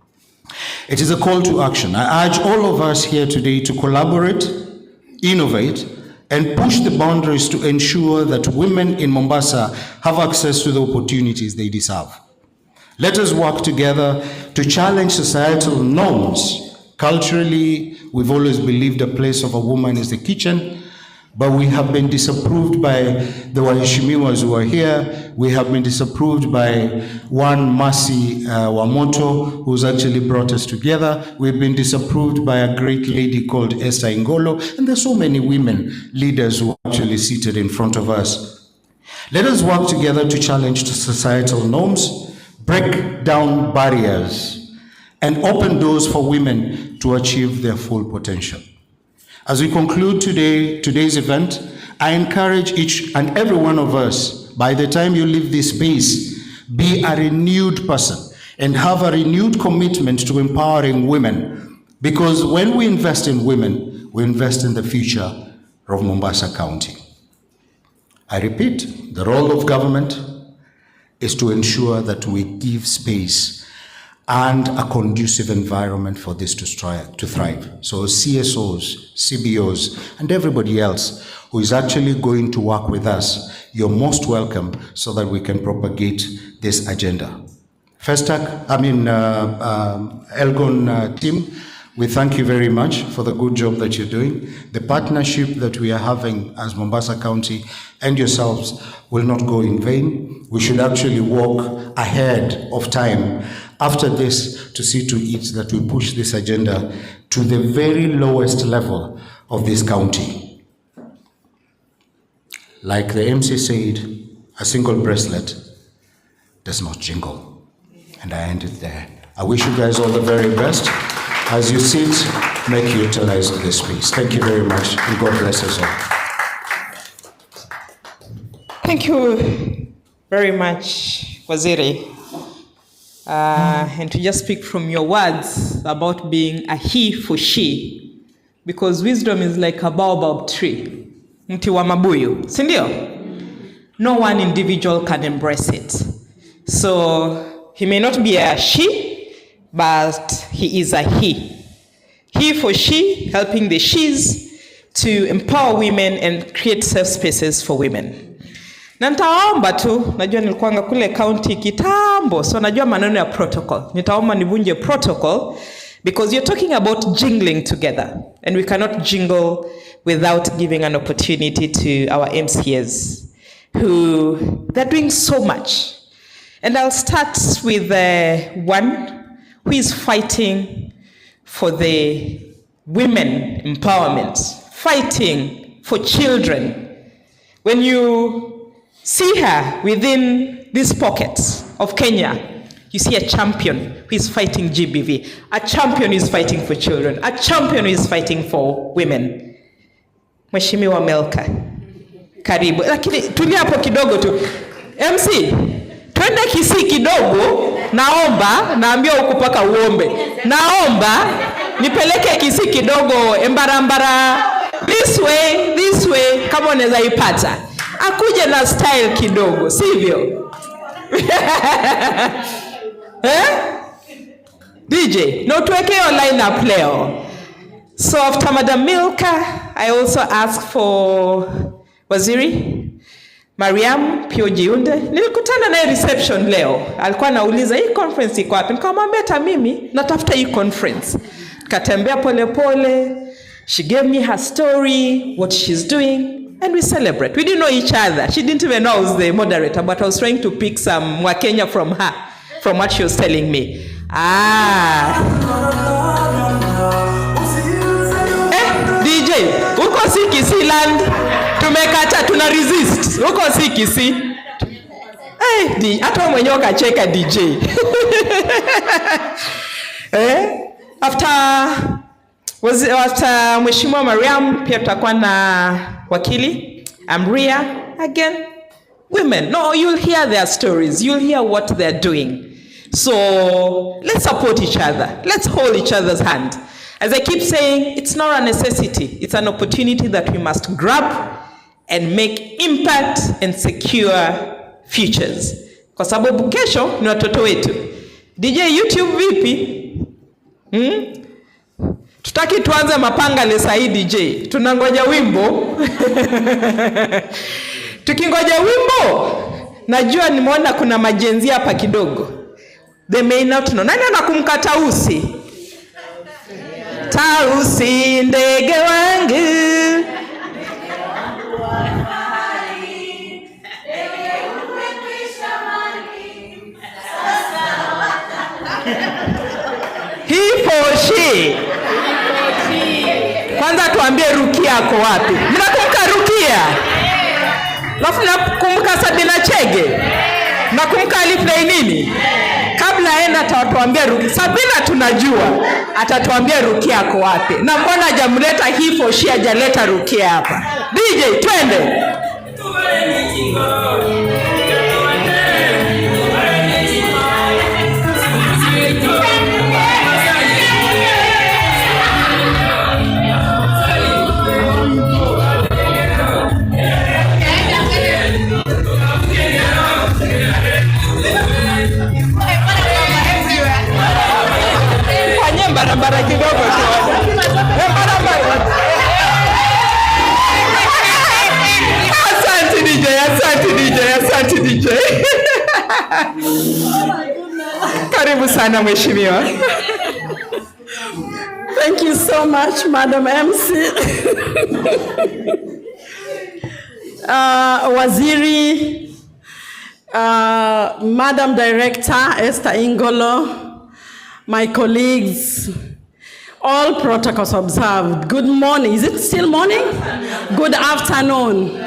It is a call to action. I urge all of us here today to collaborate, innovate, and push the boundaries to ensure that women in Mombasa have access to the opportunities they deserve. Let us work together to challenge societal norms. Culturally, we've always believed a place of a woman is the kitchen, but we have been disapproved by the Waheshimiwas who are here. We have been disapproved by one Mercy Wamoto, who's actually brought us together. We've been disapproved by a great lady called Esther Ingolo, and there's so many women leaders who are actually seated in front of us. Let us work together to challenge societal norms, break down barriers, and open doors for women to achieve their full potential. As we conclude today's event, I encourage each and every one of us, by the time you leave this space, be a renewed person and have a renewed commitment to empowering women. Because when we invest in women, we invest in the future of Mombasa County. I repeat, the role of government is to ensure that we give space and a conducive environment for this to thrive. So CSOs, CBOs, and everybody else who is actually going to work with us, you're most welcome so that we can propagate this agenda. Elgon team, we thank you very much for the good job that you're doing. The partnership that we are having as Mombasa County and yourselves will not go in vain. We should actually walk ahead of time after this to see to it that we push this agenda to the very lowest level of this county. Like the MC said, a single bracelet does not jingle. And I end it there. I wish you guys all the very best. As you sit, make utilize of this space. Thank you very much, and God bless us all. Thank you very much, Waziri. And to just speak from your words about being a he for she, because wisdom is like a baobab tree, mti wa mabuyu, si ndio? No one individual can embrace it. So he may not be a she, but he is a he. He for she, helping the she's to empower women and create safe spaces for women. Na nitaomba tu, najua nilikuanga kule county kitambo, so najua maneno ya protocol. Nitaomba nivunje protocol, because you're talking about jingling together, and we cannot jingle without giving an opportunity to our MCAs, who they're doing so much. And I'll start with one who is fighting for the women empowerment, fighting for children. When you see her within these pockets of Kenya, you see a champion who is fighting GBV, a champion who is fighting for children, a champion who is fighting for women. Mheshimiwa Melka, karibu. Lakini tulia hapo kidogo tu. MC, twende Kisii kidogo, naambia huku paka uombe. Naomba nipeleke Kisii kidogo, embarambara, this way, kama unaweza ipata. Akuje na style kidogo, sivyo? DJ, no tuweke your lineup leo. So after Madam Milka, I also ask for Waziri Mariam Pio Jiunde. Nilikutana naye reception leo. Alikuwa anauliza hii conference iko wapi? Nikamwambia hata mimi natafuta hii conference. Katembea pole pole. She gave me her story, what she's doing, and we celebrate. We didn't know each other. She didn't even know I was the moderator, but I was trying to pick some Mwakenya from her, from what she was telling me. DJ, si Kisii land. Tumekata, tuna resist. Huko si Kisii. Hata mwenyewe kacheka DJ. After Mheshimiwa Mariam pia tutakuwa na wakili Amria again. Women, no, you'll hear their stories. You'll hear what they're doing. So let's support each other. Let's hold each other's hand. As I keep saying, it's not a necessity. It's an opportunity that we must grab and make impact and secure futures. Kwa sababu kesho ni watoto wetu. DJ YouTube vipi? Tutaki tuanze mapanga saa hii DJ. Tunangoja wimbo. Tukingoja wimbo, najua nimeona kuna majenzi hapa kidogo. They may not know. Nani anakumbuka Tausi? Tausi ndege wangu. He for she. Kwanza tuambie Rukia ako wapi? Mnakumbuka Rukia? Alafu nakumbuka Sabina Chege. Nakumbuka Alifrey nini? Kabla aenda atatuambia Rukia. Sabina tunajua. Atatuambia Rukia ako wapi. Na mbona hajamleta he for she, hajaleta Rukia hapa? DJ twende. Barabara kidogo tu. Barabara. Asante DJ, asante DJ, asante DJ. Karibu sana mheshimiwa. Thank you so much, Madam MC. Waziri, Madam Director Esther Ingolo, my colleagues, all protocols observed. Good morning. Is it still morning? Good afternoon.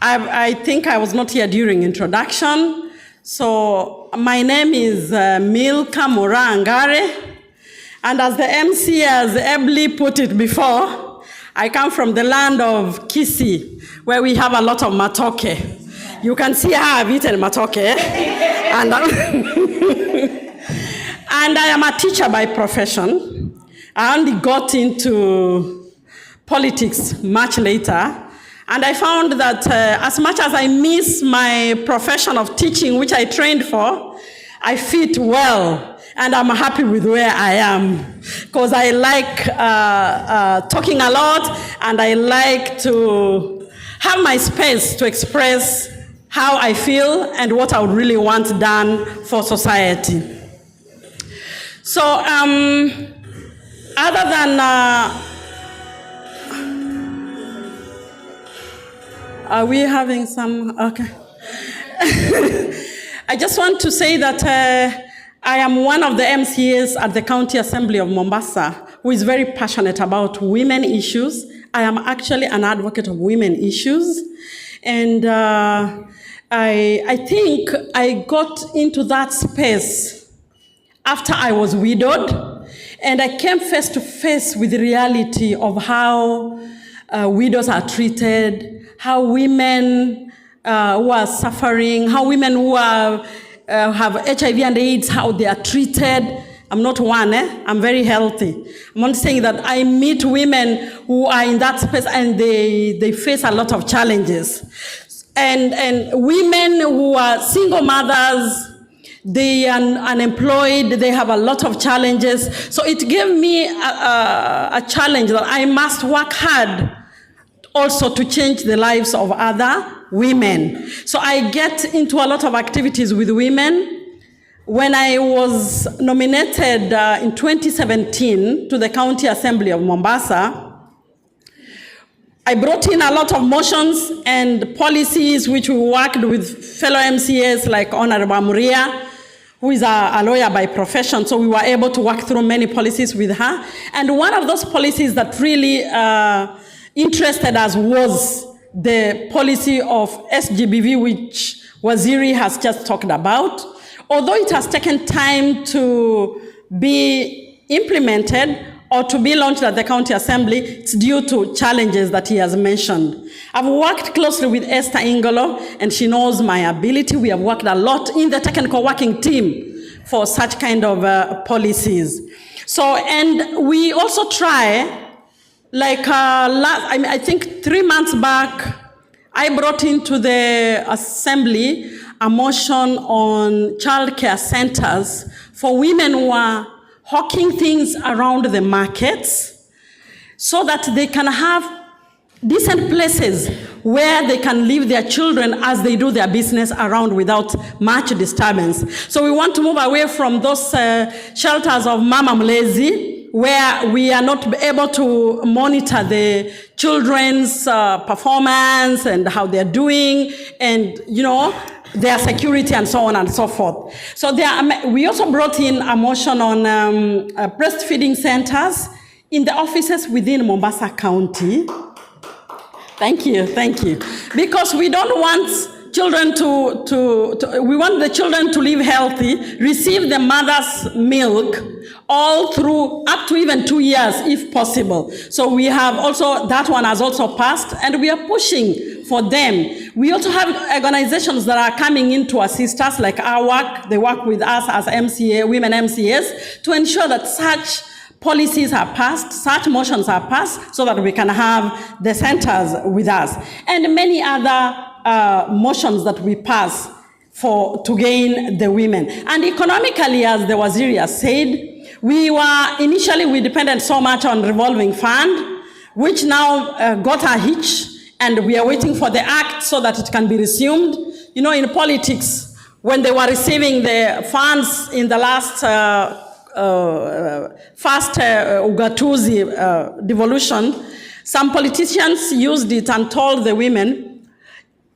I think I was not here during introduction. So my name is Milka Murangare. And as the MC has ably put it before, I come from the land of Kisii, where we have a lot of matoke. You can see how I've eaten matoke. And I am a teacher by profession. I only got into politics much later. And I found that as much as I miss my profession of teaching, which I trained for, I fit well. And I'm happy with where I am. Because I like talking a lot, and I like to have my space to express how I feel and what I would really want done for society. So, other than, are we having some, okay. I just want to say that I am one of the MCAs at the County Assembly of Mombasa who is very passionate about women issues. I am actually an advocate of women issues. And I think I got into that space after I was widowed, and I came face to face with the reality of how widows are treated, how women who are suffering, how women who have HIV and AIDS, how they are treated. I'm not one, I'm very healthy. I'm not saying that I meet women who are in that space and they face a lot of challenges. And women who are single mothers, they are unemployed, they have a lot of challenges. So it gave me a challenge that I must work hard also to change the lives of other women. So I get into a lot of activities with women. When I was nominated in 2017 to the County Assembly of Mombasa, I brought in a lot of motions and policies which we worked with fellow MCAs like Honorable Muria, who is a lawyer by profession, so we were able to work through many policies with her. And one of those policies that really interested us was the policy of SGBV, which Waziri has just talked about. Although it has taken time to be implemented or to be launched at the County Assembly, it's due to challenges that he has mentioned. I've worked closely with Esther Ingolo, and she knows my ability. We have worked a lot in the technical working team for such kind of policies. So, and we also try, like I think 3 months back, I brought into the Assembly a motion on childcare centers for women who are hawking things around the markets so that they can have decent places where they can leave their children as they do their business around without much disturbance. So we want to move away from those shelters of Mama Mlezi, where we are not able to monitor the children's performance and how they're doing and, you know, their security and so on and so forth. So we also brought in a motion on breastfeeding centers in the offices within Mombasa County. Thank you. Because we don't want children we want the children to live healthy, receive the mother's milk all through up to even 2 years if possible. So we have also, that one has also passed, and we are pushing for them. We also have organizations that are coming in to assist us, like our work. They work with us as MCA, women MCAs, to ensure that such policies are passed, such motions are passed, so that we can have the centers with us. And many other motions that we pass to gain the women. And economically, as the Waziri has said, we depended so much on revolving fund, which now got a hitch, and we are waiting for the act so that it can be resumed. You know, in politics, when they were receiving the funds in the last first ugatuzi devolution, some politicians used it and told the women,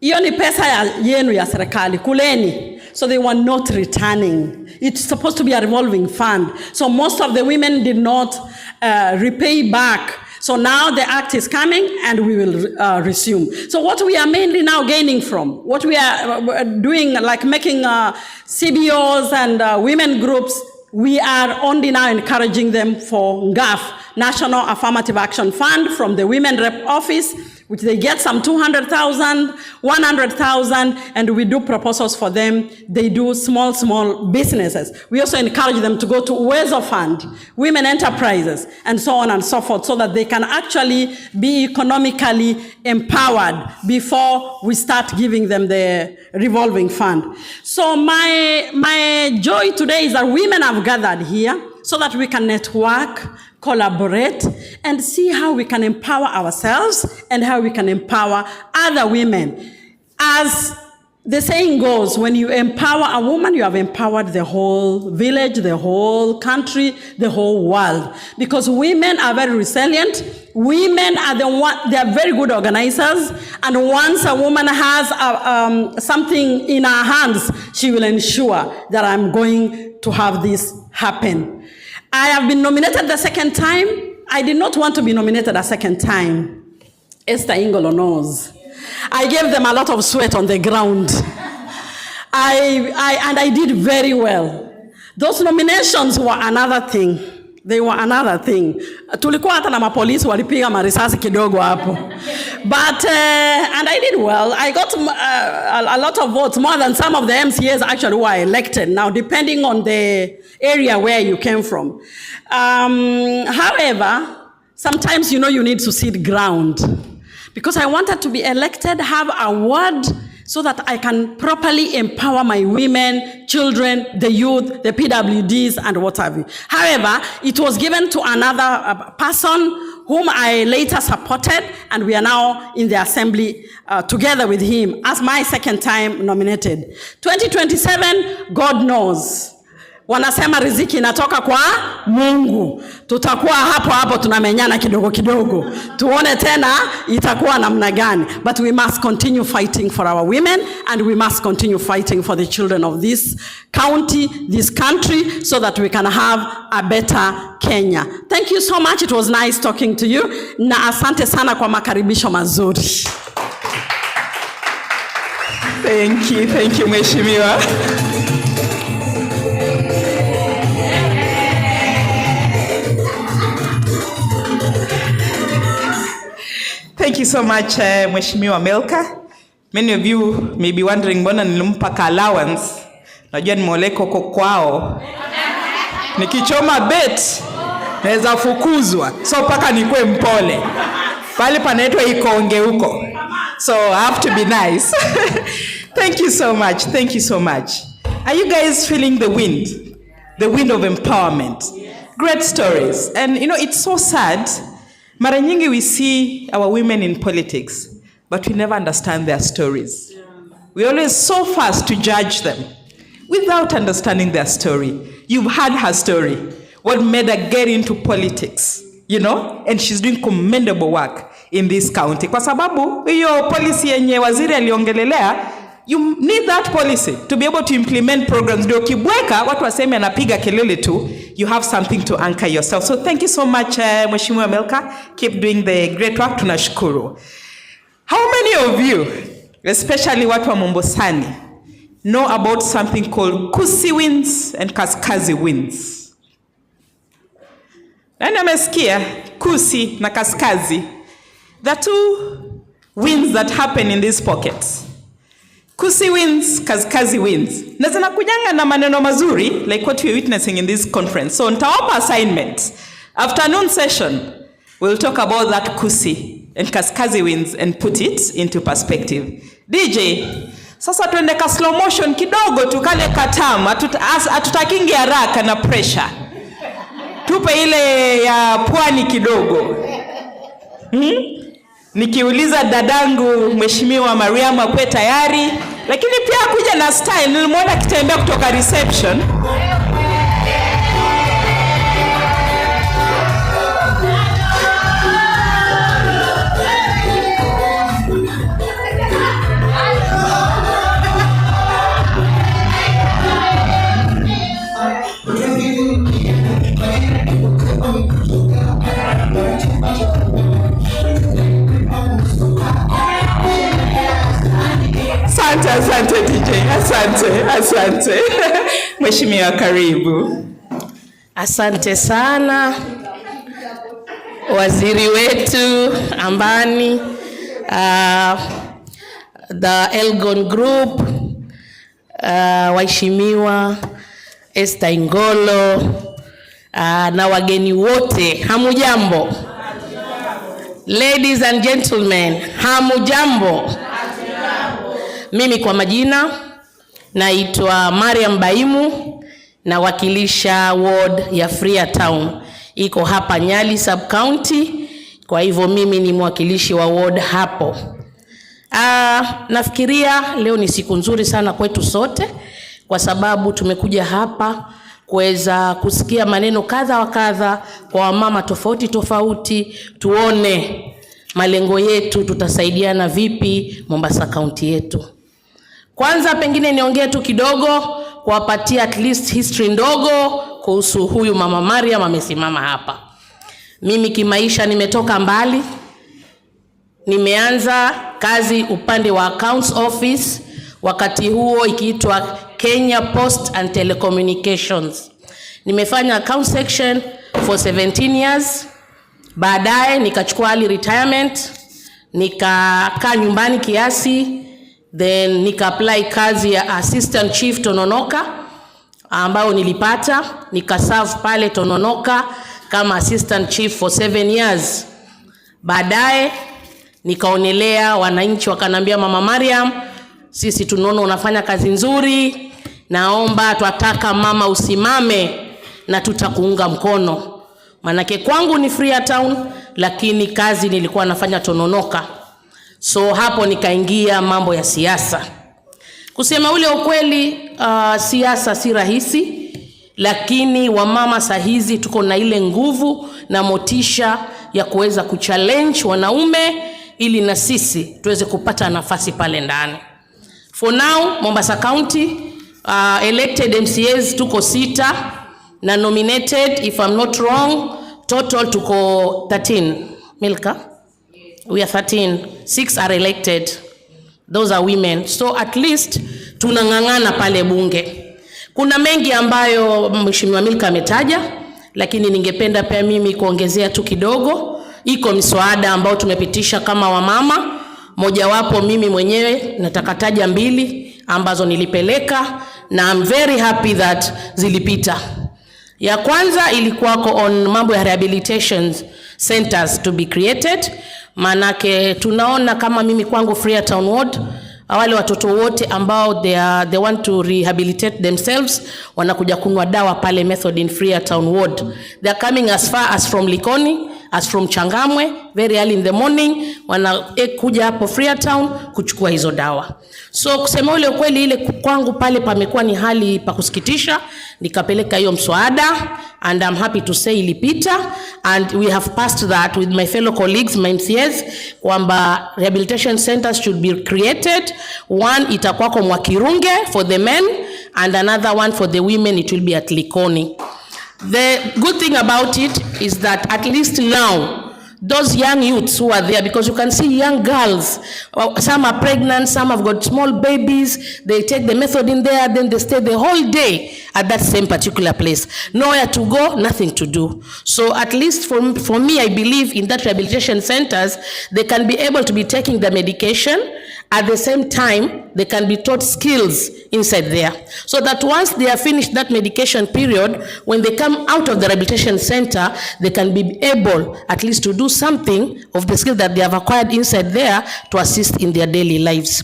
hiyo ni pesa yenu ya serikali, kuleni. So they were not returning. It's supposed to be a revolving fund. So most of the women did not repay back. So now the act is coming and we will resume. So what we are mainly now gaining from, what we are doing, like making CBOs and women groups, we are only now encouraging them for NGAF, National Affirmative Action Fund, from the Women Rep Office, which they get some 200,000, 100,000, and we do proposals for them. They do small businesses. We also encourage them to go to Uwezo Fund, Women Enterprises, and so on and so forth, so that they can actually be economically empowered before we start giving them the revolving fund. So my joy today is that women have gathered here so that we can network, collaborate, and see how we can empower ourselves and how we can empower other women. As the saying goes, when you empower a woman, you have empowered the whole village, the whole country, the whole world. Because women are very resilient. Women are they are very good organizers. And once a woman has something in her hands, she will ensure that I'm going to have this happen. I have been nominated the second time. I did not want to be nominated a second time. Esther Ingolo knows. I gave them a lot of sweat on the ground. And I did very well. Those nominations were another thing. They were another thing. Tulikuwa hata na mapolisi walipiga marisasi kidogo hapo. But, and I did well. I got a lot of votes, more than some of the MCAs actually were elected. Now, depending on the area where you came from. However, sometimes, you know, you need to cede ground. Because I wanted to be elected, have a word, so that I can properly empower my women, children, the youth, the PWDs, and what have you. However, it was given to another person whom I later supported, and we are now in the assembly together with him as my second time nominated. 2027, God knows. Wanasema riziki inatoka kwa Mungu. Tutakuwa hapo tunamenyana kidogo kidogo. Tuone tena itakuwa namna gani. But we must continue fighting for our women, and we must continue fighting for the children of this county, this country, so that we can have a better Kenya. Thank you so much. It was nice talking to you. Na asante sana kwa makaribisho mazuri. Thank you Mheshimiwa. Thank you so much, Mheshimiwa Milka. Many of you may be wondering, mbona nilimpa allowance? Najua nimeoleka huko kwao. Nikichoma bet, naweza fukuzwa. So paka nikwe mpole. Pale panaitwa Ikonge huko. So I have to be nice. Thank you so much. Thank you so much. Are you guys feeling the wind? The wind of empowerment. Great stories. And you know, it's so sad. Mara nyingi we see our women in politics, but we never understand their stories. We're always so fast to judge them without understanding their story. You've heard her story. What made her get into politics, you know? And she's doing commendable work in this county. Kwa sababu, hiyo policy yenye waziri aliongelelea, you need that policy to be able to implement programs. Ndio kibweka, watu waseme anapiga kelele tu, you have something to anchor yourself. So thank you so much, Mheshimiwa Milka. Keep doing the great work, tunashukuru. How many of you, especially watu wa Mombosani, know about something called Kusi winds and Kaskazi winds? Nani amesikia Kusi na Kaskazi? The two winds that happen in these pockets. Kusi winds, Kaskazi winds. Na zinakujanga na maneno mazuri, like what we're witnessing in this conference. So nitawapa assignment. Afternoon session, we'll talk about that Kusi and Kaskazi winds and put it into perspective. DJ, sasa tuende ka slow motion kidogo tukale katamu, atutakingi haraka na pressure. Tupe ile ya pwani kidogo. Nikiuliza dadangu Mheshimiwa Mariam akwe tayari, lakini pia kuja na style. Nilimwona akitembea kutoka reception. Asante DJ, asante. Mheshimiwa karibu. Asante sana waziri wetu Ambani, the Elgon Group, waheshimiwa Esther Ingolo, na wageni wote, hamujambo? Ladies and gentlemen, hamujambo? Mimi kwa majina naitwa Mariam Baimu, nawakilisha ward ya Freetown. Iko hapa Nyali sub county, kwa hivyo mimi ni mwakilishi wa ward hapo. Nafikiria leo ni siku nzuri sana kwetu sote, kwa sababu tumekuja hapa kuweza kusikia maneno kadha wa kadha kwa mama tofauti tofauti, tuone malengo yetu, tutasaidiana vipi Mombasa County yetu. Kwanza pengine niongee tu kidogo kuwapatia at least history ndogo kuhusu huyu mama Mariam amesimama hapa. Mimi kimaisha nimetoka mbali. Nimeanza kazi upande wa accounts office, wakati huo ikiitwa Kenya Post and Telecommunications. Nimefanya account section for 17 years. Baadaye nikachukua early retirement, nikakaa nyumbani kiasi, then nika apply kazi ya assistant chief Tononoka ambao nilipata, nika serve pale Tononoka kama assistant chief for 7 years. Baadaye nikaonelea wananchi wakanambia mama Mariam, sisi tunaona unafanya kazi nzuri, naomba twataka mama usimame na tutakuunga mkono. Manake kwangu ni Freetown, lakini kazi nilikuwa nafanya Tononoka. So hapo nikaingia mambo ya siasa. Kusema ule ukweli, siasa si rahisi. lakini wamama sahizi tuko na ile nguvu na motisha ya kuweza kuchallenge wanaume ili na sisi tuweze kupata nafasi pale ndani. For now, Mombasa County elected MCAs tuko 6 na nominated, if I'm not wrong, total tuko 13. Milka? We are 13. 6 are elected. Those are women. So at least tunang'ang'ana pale bunge. Kuna mengi ambayo Mheshimiwa Milka ametaja, lakini ningependa pia mimi kuongezea tu kidogo. Iko miswada ambao tumepitisha kama wamama. Mojawapo mimi mwenyewe nataka taja 2 ambazo nilipeleka na I'm very happy that zilipita. Ya kwanza ilikuwako on mambo ya rehabilitation centers to be created. Manake tunaona kama mimi kwangu Freetown Ward, wale watoto wote ambao they want to rehabilitate themselves wanakuja kunwa dawa pale Method in Freetown Ward. They are coming as far as from Likoni, as from Changamwe, very early in the morning, wanakuja hapo Freetown kuchukua hizo dawa. So kusema ule ukweli, ile kwangu pale pamekuwa ni hali pa kusikitisha. Nikapeleka hiyo mswada and I'm happy to say ilipita, and we have passed that with my fellow colleagues, my MCAs, kwamba rehabilitation centers should be created. One itakuwa kwa Mwakirunge for the men and another one for the women, it will be at Likoni. The good thing about it is that at least now, those young youths who are there, because you can see young girls, some are pregnant, some have got small babies, they take the method in there, then they stay the whole day at that same particular place. Nowhere to go, nothing to do. So at least for me, I believe in that rehabilitation centers, they can be able to be taking the medication. At the same time, they can be taught skills inside there. So that once they have finished that medication period, when they come out of the rehabilitation center, they can be able at least to do something of the skill that they have acquired inside there to assist in their daily lives.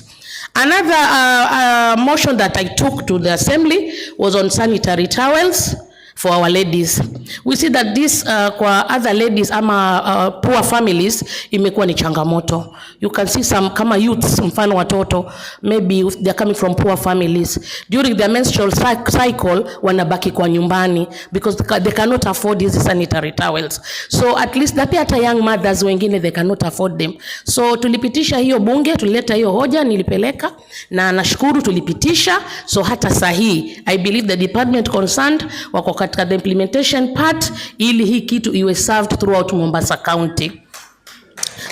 Another motion that I took to the assembly was on sanitary towels for our ladies. We see that this kwa other ladies ama poor families imekuwa ni changamoto. You can see some kama youths, mfano watoto, maybe they are coming from poor families. During their menstrual cycle, wanabaki kwa nyumbani because they cannot afford these sanitary towels. So at least na pia hata young mothers wengine they cannot afford them. So tulipitisha hiyo bunge, tulileta hiyo hoja, nilipeleka na nashukuru tulipitisha. So hata sahi, I believe the department concerned wako katika the implementation part ili hii kitu iwe served throughout Mombasa County.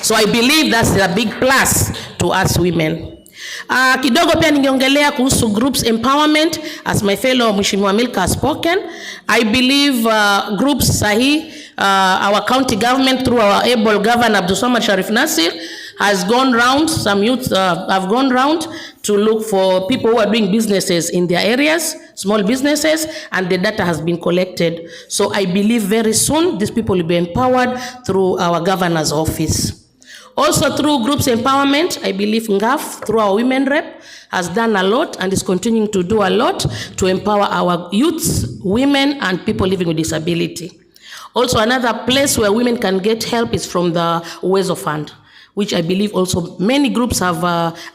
So I believe that's a big plus to us women. Kidogo pia ningeongelea kuhusu groups empowerment, as my fellow Mheshimiwa Milka has spoken. I believe groups sahi, our county government through our able governor Abdulswamad Sharif Nasir has gone round, some youth have gone round to look for people who are doing businesses in their areas, small businesses, and the data has been collected. So I believe very soon these people will be empowered through our governor's office. Also through groups empowerment, I believe NGAF, through our women rep, has done a lot and is continuing to do a lot to empower our youths, women, and people living with disability. Also another place where women can get help is from the Uwezo Fund, which I believe also many groups have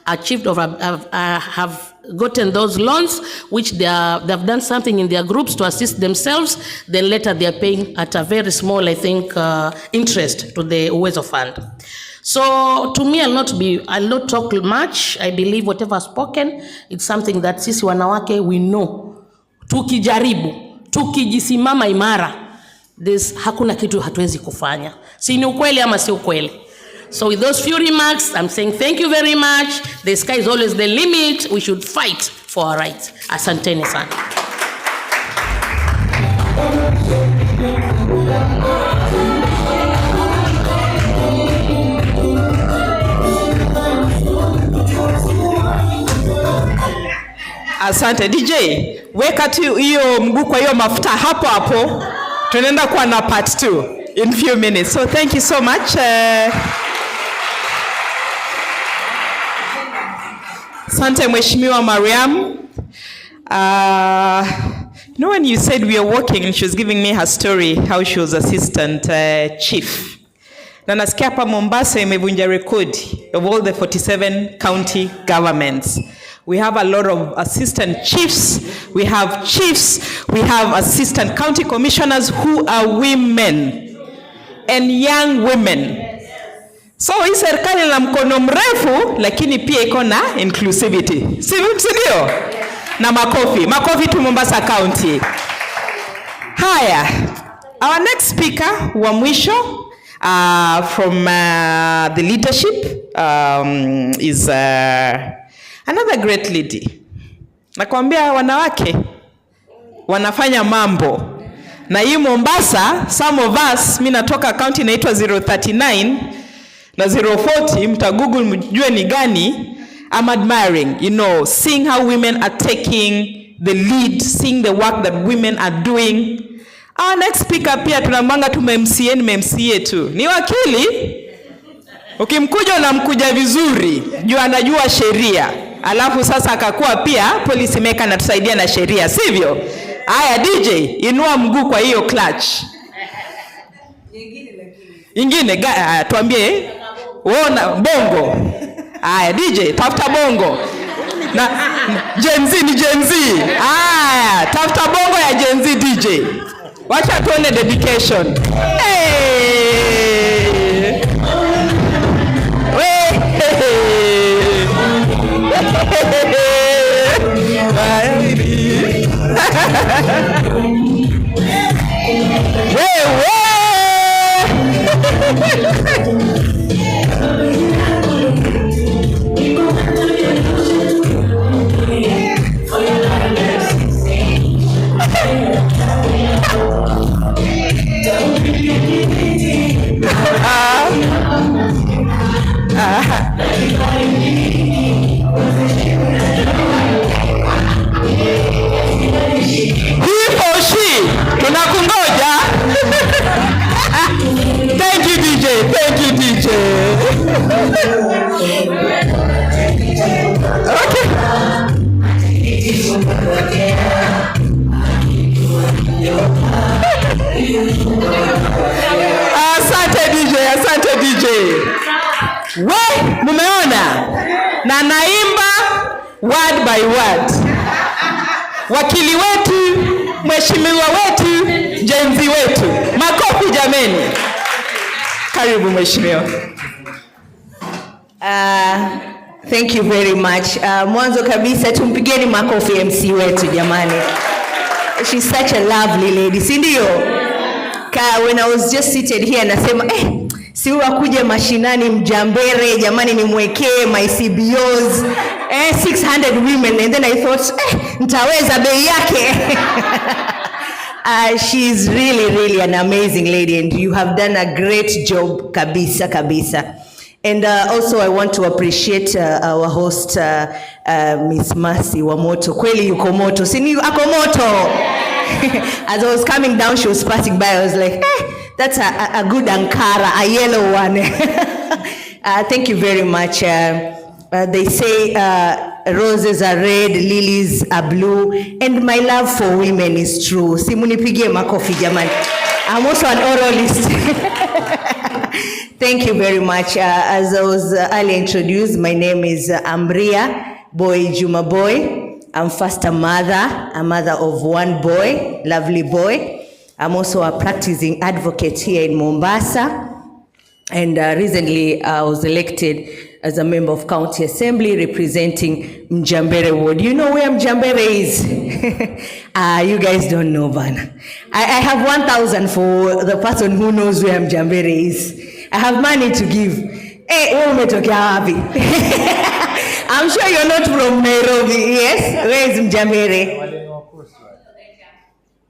achieved or have gotten those loans, which they've done something in their groups to assist themselves, then later they are paying at a very small, I think, interest to the Uwezo Fund. So to me, I'll not talk much. I believe whatever spoken, it's something that sisi wanawake we know. Tukijaribu, tukijisimama imara, hakuna kitu hatuwezi kufanya. Si ni ukweli ama si ukweli? So with those few remarks, I'm saying thank you very much. The sky is always the limit. We should fight for our rights. Asanteni sana. Asante DJ, weka tu hiyo mguu kwa hiyo mafuta hapo hapo. Tunaenda kuwa na part 2 in few minutes. So thank you so much. Asante Mheshimiwa Mariam. You know, when you said we are walking and she was giving me her story how she was assistant chief. Na nasikia hapa Mombasa imevunja rekodi of all the 47 county governments. We have a lot of assistant chiefs, we have chiefs, we have assistant county commissioners who are women and young women. So hii serikali na mkono mrefu, lakini pia iko na inclusivity. Sindio? Na makofi to Mombasa County. Haya, our next speaker wa mwisho from the leadership is another great lady. Nakwambia wanawake wanafanya mambo. Na hii Mombasa, some of us, mimi natoka county inaitwa 039 na 040, mta Google mjue ni gani. I'm admiring, seeing how women are taking the lead, seeing the work that women are doing. Our next speaker pia tunamwanga MCA tu. Ni wakili. Ukimkuja unamkuja vizuri, juu anajua sheria. Alafu sasa akakuwa pia policy maker na tusaidia na sheria, sivyo? Haya DJ, inua mguu kwa hiyo clutch. Ingine tuambie uona bongo. Haya DJ, tafuta bongo. Na Gen Z ni Gen Z. Haya, tafuta bongo ya Gen Z DJ. Wacha tuone dedication. Hey! Tunakungoja. Thank you DJ. Okay. Asante DJ. Mumeona? Na naimba word by word. Wakili wetu, mheshimiwa wetu, Gen Z wetu. Makofi jameni. Karibu mheshimiwa. Thank you very much. Mwanzo kabisa tumpigeni makofi MC wetu jamani. She's such a lovely lady, si ndio? When I was just seated here nasema si wakuja mashinani Mjambere jamani nimwekee my CBOs 600 women, and then I thought nitaweza bei yake. She's really an amazing lady and you have done a great job kabisa. And also I want to appreciate our host Miss Mercy Wamoto. Kweli yuko moto. Sini ako moto. As I was coming down she was passing by, I was like, that's a good Ankara, a yellow one. Thank you very much. They say roses are red, lilies are blue, and my love for women is true. Simunipigie makofi jamani. I'm also an oralist. Thank you very much. As I was earlier introduced, my name is Ambria Boy Juma Boy. I'm first a mother of one boy, lovely boy. I'm also a practicing advocate here in Mombasa. And recently I was elected as a member of County Assembly representing Mjambere Ward. You know where Mjambere is? You guys don't know, Bana. I have 1,000 for the person who knows where Mjambere is. I have money to give. I'm sure you're not from Nairobi, yes? Where is Mjambere?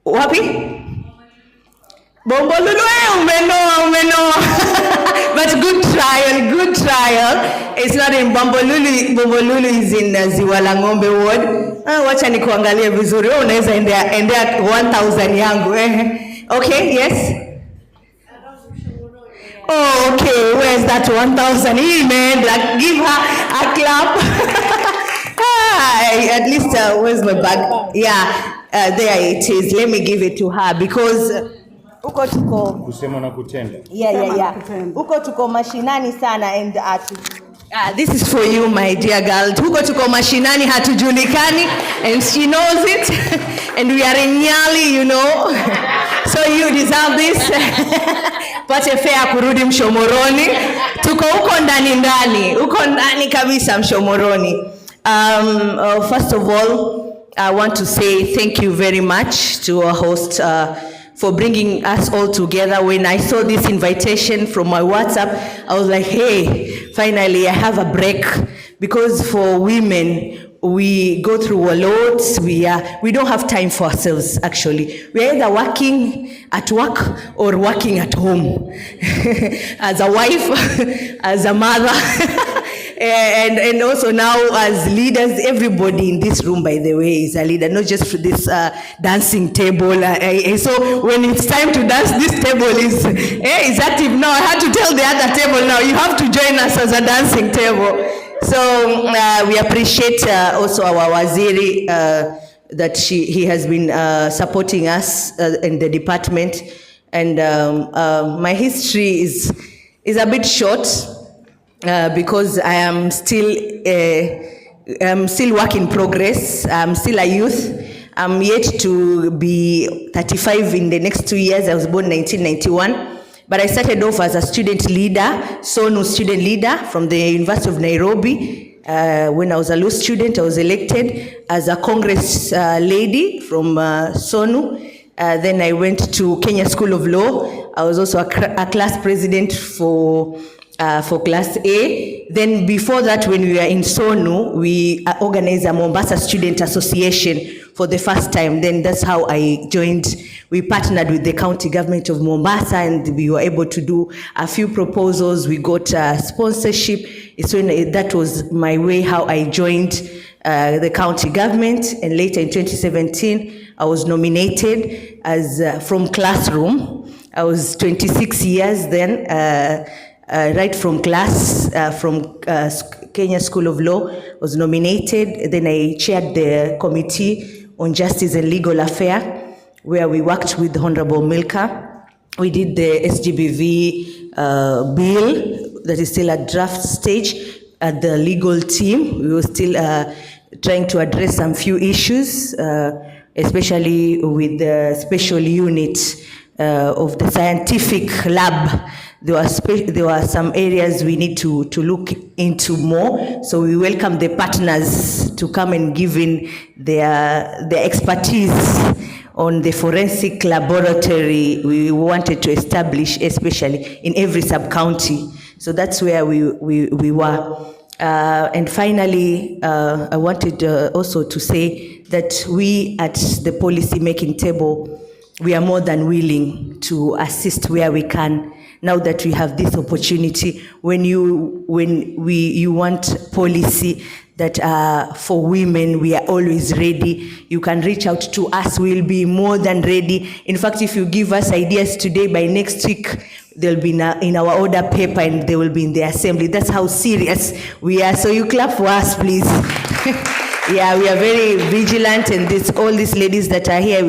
Wapi? Bombolulu, umenoa. But good trial. It's not in Bombolulu. Bombolulu is in Ziwa la Ng'ombe Ward. Wacha nikuangalie vizuri. Unaweza endea 1,000 yangu. Okay, yes? Oh, okay, where's that 1,000? Man, give her a clap. At least, where's my bag? Yeah, there it is. Let me give it to her because uko tuko kusema na kutenda. Yeah. Uko tuko mashinani sana and This is for you, my dear girl. Tuko tuko mashinani hatujulikani, and she knows it. And we are in Nyali, you know. So you deserve this. Pate fea kurudi Mshomoroni. Tuko uko ndani kabisa Mshomoroni. First of all, I want to say thank you very much to our host for bringing us all together. When I saw this invitation from my WhatsApp, I was like, hey, finally I have a break, because for women, we go through a lot. We don't have time for ourselves, actually. We're either working at work or working at home. As a wife, as a mother, and also now as leaders. Everybody in this room, by the way, is a leader, not just for this dancing table. So when it's time to dance, this table is active now. I had to tell the other table now, you have to join us as a dancing table. So we appreciate also our Waziri, that he has been supporting us in the department. And my history is a bit short, because I am still work in progress. I'm still a youth. I'm yet to be 35 in the next 2 years. I was born in 1991. But I started off as a student leader, SONU student leader from the University of Nairobi. When I was a law student, I was elected as a Congress lady from SONU. Then I went to Kenya School of Law. I was also a class president for Class A. Then before that, when we were in SONU, we organized a Mombasa Student Association for the first time. Then that's how I joined. We partnered with the county government of Mombasa, and we were able to do a few proposals. We got sponsorship. So that was my way how I joined the county government. And later in 2017, I was nominated as from classroom. I was 26 years then. Right from class, from Kenya School of Law, was nominated. Then I chaired the Committee on Justice and Legal Affairs, where we worked with Honorable Milka. We did the SGBV bill that is still at draft stage at the legal team. We were still trying to address some few issues, especially with the special unit of the scientific lab. There were some areas we need to look into more. So we welcome the partners to come and give in their expertise on the forensic laboratory we wanted to establish, especially in every sub-county. So that's where we were. And finally, I wanted also to say that we at the policy-making table, we are more than willing to assist where we can. Now that we have this opportunity, when you want policy that for women, we are always ready. You can reach out to us. We'll be more than ready. In fact, if you give us ideas today, by next week, they'll be in our order paper and they will be in the assembly. That's how serious we are. So you clap for us, please. Yeah, we are very vigilant, and all these ladies that are here,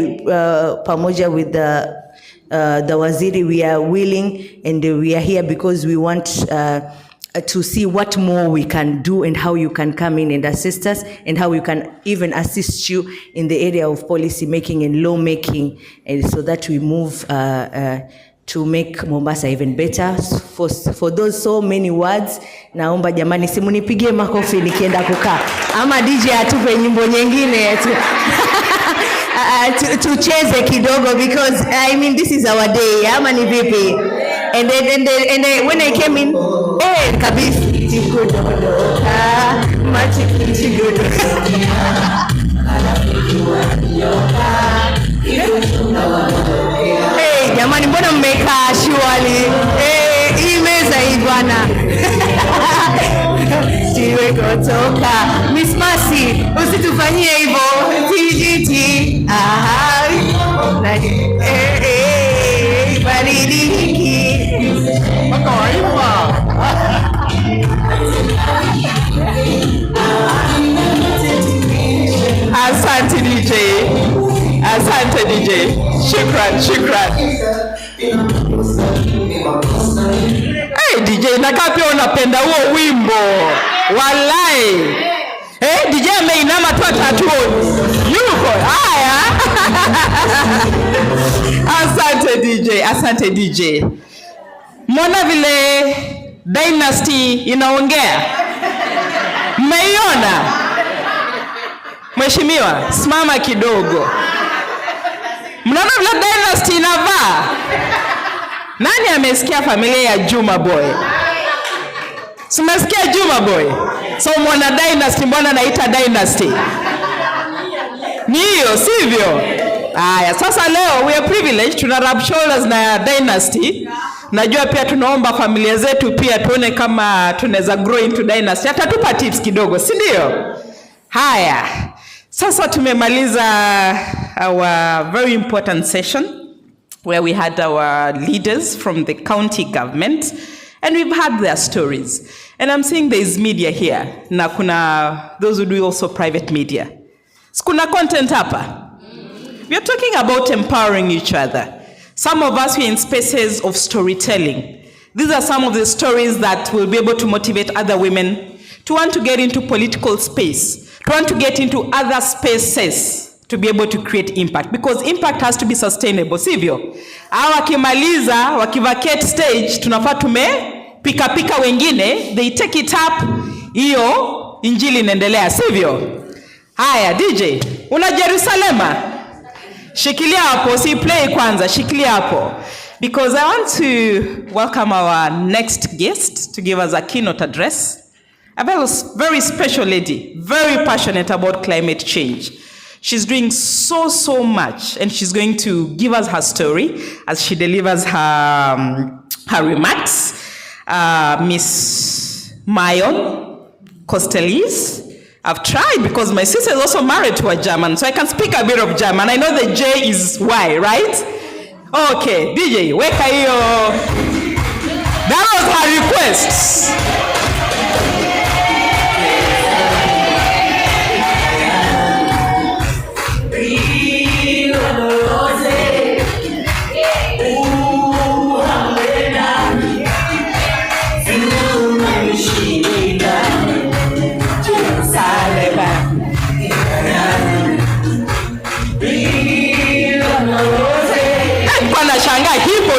pamoja with the Waziri, we are willing, and we are here because we want to see what more we can do and how you can come in and assist us, and how we can even assist you in the area of policy making and law making, and so that we move to make Mombasa even better. For those so many words, naomba jamani simunipigie makofi nikienda kukaa. Ama DJ atupe nyimbo nyingine tucheze kidogo, because I mean this is our day. Ama ni vipi? And then when I came in, kabisa jamani, mbona mmekaa shwari? Hii meza hii bwana. Siwe kutoka. Miss Mercy, usitufanyie hivyo. TGT. Baridi hiki. Asante DJ. Asante DJ. Shukran. Hey DJ, nakaa pia unapenda huo wimbo. Wallahi. DJ ameinama tu atatuoni. Yuko. Haya. Asante DJ. Mbona vile Dynasty inaongea? Mmeiona? Mheshimiwa, simama kidogo. Mnaona vile Dynasty inavaa? Nani amesikia familia ya Juma Boy? Simesikia Juma Boy? So mwana Dynasty, mbona naita Dynasty? Ni hiyo, sivyo? Aya, sasa leo we are privileged, tuna rub shoulders na Dynasty. Najua pia tunaomba familia zetu pia tuone kama tunaweza grow into Dynasty. Hata tupa tips kidogo, si ndio? Haya. Sasa tumemaliza our very important session where we had our leaders from the county government and we've had their stories. And I'm seeing there is media here. Na kuna those who do also private media. Kuna content hapa. We are talking about empowering each other. Some of us are in spaces of storytelling. These are some of the stories that will be able to motivate other women to want to get into political space, to want to get into other spaces to be able to create impact. Because impact has to be sustainable, sivyo? Hawa wakimaliza, wakivacate stage, tunafaa pika wengine, they take it up, hiyo injili inaendelea, sivyo? Haya, DJ, una Jerusalema? Shikilia hapo, si play kwanza, shikilia hapo. Because I want to welcome our next guest to give us a keynote address. A very special lady, very passionate about climate change. She's doing so much, and she's going to give us her story as she delivers her remarks. Miss Mayon Kostelis. I've tried because my sister is also married to a German, so I can speak a bit of German. I know the J is Y, right? Okay, DJ, weka hiyo. That was her request.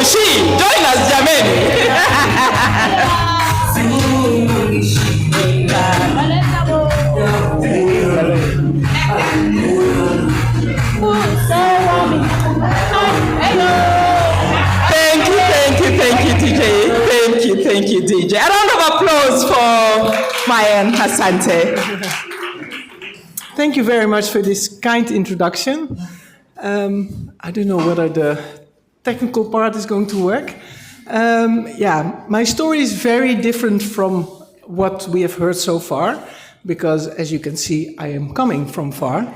She, join us, jameni. Thank you, DJ. A round of applause for Mayan Asante. Thank you very much for this kind introduction. I don't know whether the technical part is going to work. My story is very different from what we have heard so far, because as you can see, I am coming from far.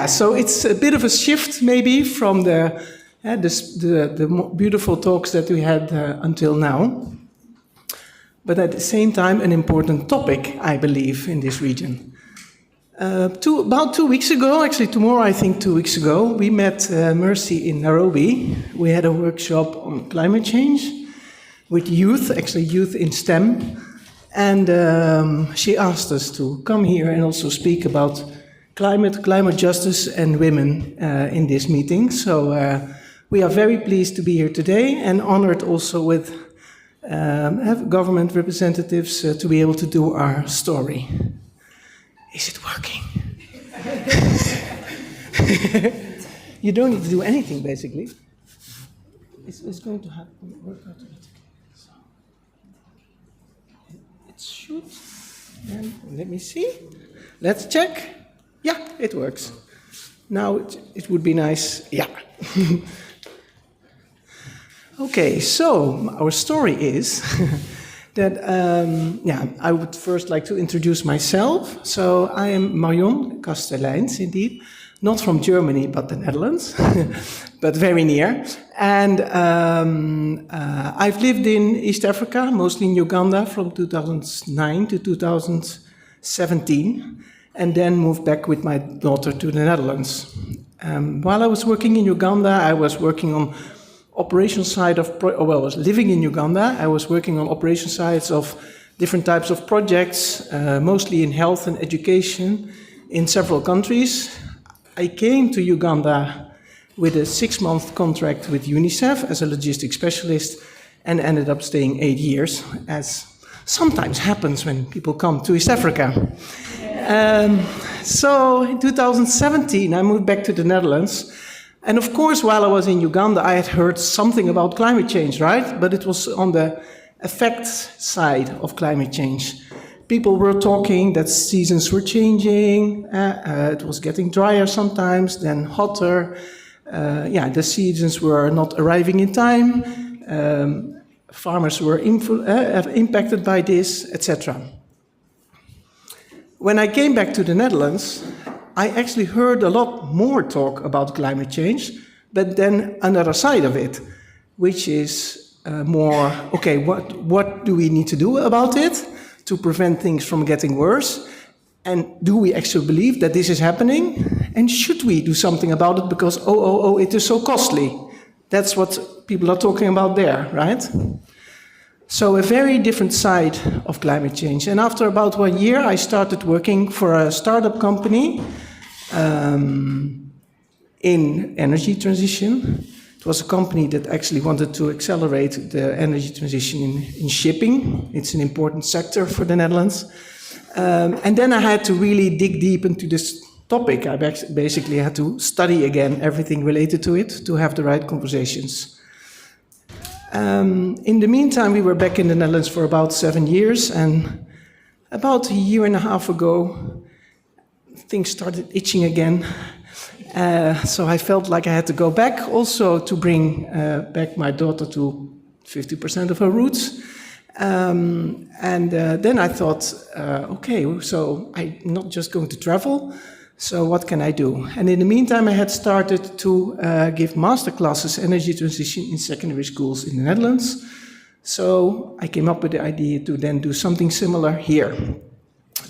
So it's a bit of a shift maybe from the beautiful talks that we had until now. But at the same time, an important topic, I believe, in this region. About 2 weeks ago, actually tomorrow I think 2 weeks ago, we met Mercy in Nairobi. We had a workshop on climate change with youth, actually youth in STEM. And she asked us to come here and also speak about climate justice and women in this meeting. So we are very pleased to be here today and honored also with government representatives to be able to do our story. Is it working? You don't need to do anything, basically. It's going to work automatically. So it should. And let me see. Let's check. Yeah, it works. Now it would be nice. Yeah. Okay, so our story is that, I would first like to introduce myself. So I am Marion Kastelijns, indeed, not from Germany, but the Netherlands, but very near. And I've lived in East Africa, mostly in Uganda, from 2009 to 2017, and then moved back with my daughter to the Netherlands. While I was working in Uganda, I was working on operational side of, I was living in Uganda. I was working on operational sides of different types of projects, mostly in health and education in several countries. I came to Uganda with a 6-month contract with UNICEF as a logistics specialist and ended up staying 8 years, as sometimes happens when people come to East Africa. So in 2017, I moved back to the Netherlands. And of course, while I was in Uganda, I had heard something about climate change, right? But it was on the effects side of climate change. People were talking that seasons were changing, it was getting drier sometimes, then hotter. The seasons were not arriving in time. Farmers were impacted by this, etc. When I came back to the Netherlands, I actually heard a lot more talk about climate change, but then another side of it, which is more, okay, what do we need to do about it to prevent things from getting worse? And do we actually believe that this is happening? And should we do something about it because, it is so costly? That's what people are talking about there, right? So a very different side of climate change. And after about 1 year, I started working for a startup company in energy transition. It was a company that actually wanted to accelerate the energy transition in shipping. It's an important sector for the Netherlands. And then I had to really dig deep into this topic. I basically had to study again everything related to it to have the right conversations. In the meantime, we were back in the Netherlands for about 7 years, and about a year and a half ago, things started itching again. So I felt like I had to go back also to bring back my daughter to 50% of her roots. Then I thought, okay, so I'm not just going to travel, so what can I do? And in the meantime, I had started to give master classes, energy transition in secondary schools in the Netherlands. So I came up with the idea to then do something similar here,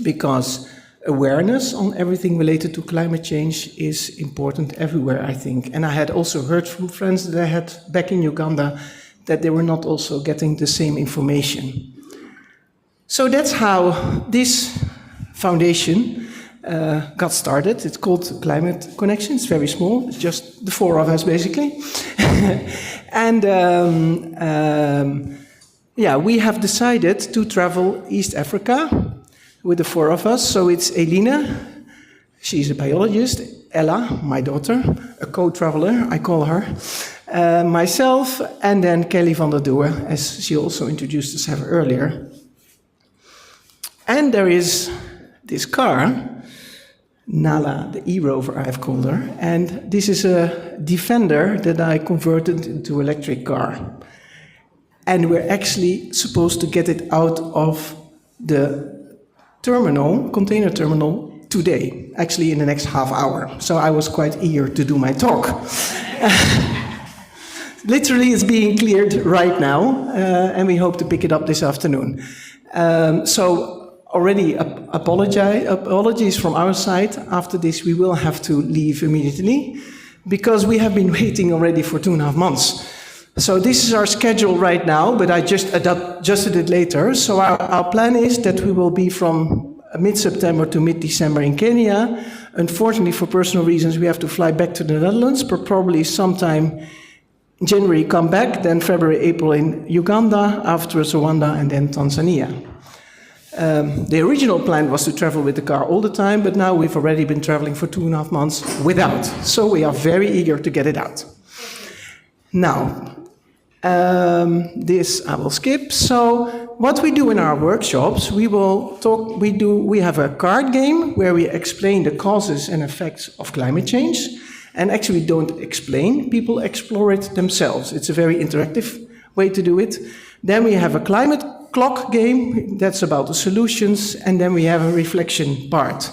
because awareness on everything related to climate change is important everywhere, I think. And I had also heard from friends that I had back in Uganda that they were not also getting the same information. So that's how this foundation got started. It's called Climate Connection. It's very small. It's just the 4 of us, basically. And we have decided to travel East Africa with the 4 of us. So it's Elina, she's a biologist, Ella, my daughter, a co-traveler, I call her, myself, and then Kelly van der Doer, as she also introduced herself earlier. And there is this car, Nala, the e-rover, I've called her, and this is a Defender that I converted into electric car. And we're actually supposed to get it out of the terminal, container terminal, today, actually in the next half hour. So I was quite eager to do my talk. Literally, it's being cleared right now, and we hope to pick it up this afternoon. So already apologies from our side. After this, we will have to leave immediately, because we have been waiting already for 2.5 months. So this is our schedule right now, but I just adjusted it later. So our plan is that we will be from mid-September to mid-December in Kenya. Unfortunately, for personal reasons, we have to fly back to the Netherlands, but probably sometime in January come back, then February, April in Uganda, afterwards Rwanda, and then Tanzania. The original plan was to travel with the car all the time, but now we've already been traveling for 2.5 months without. So we are very eager to get it out. Now, this I will skip. So what we do in our workshops, we have a card game where we explain the causes and effects of climate change. And actually don't explain, people explore it themselves. It's a very interactive way to do it. Then we have a climate clock game, that's about the solutions, and then we have a reflection part.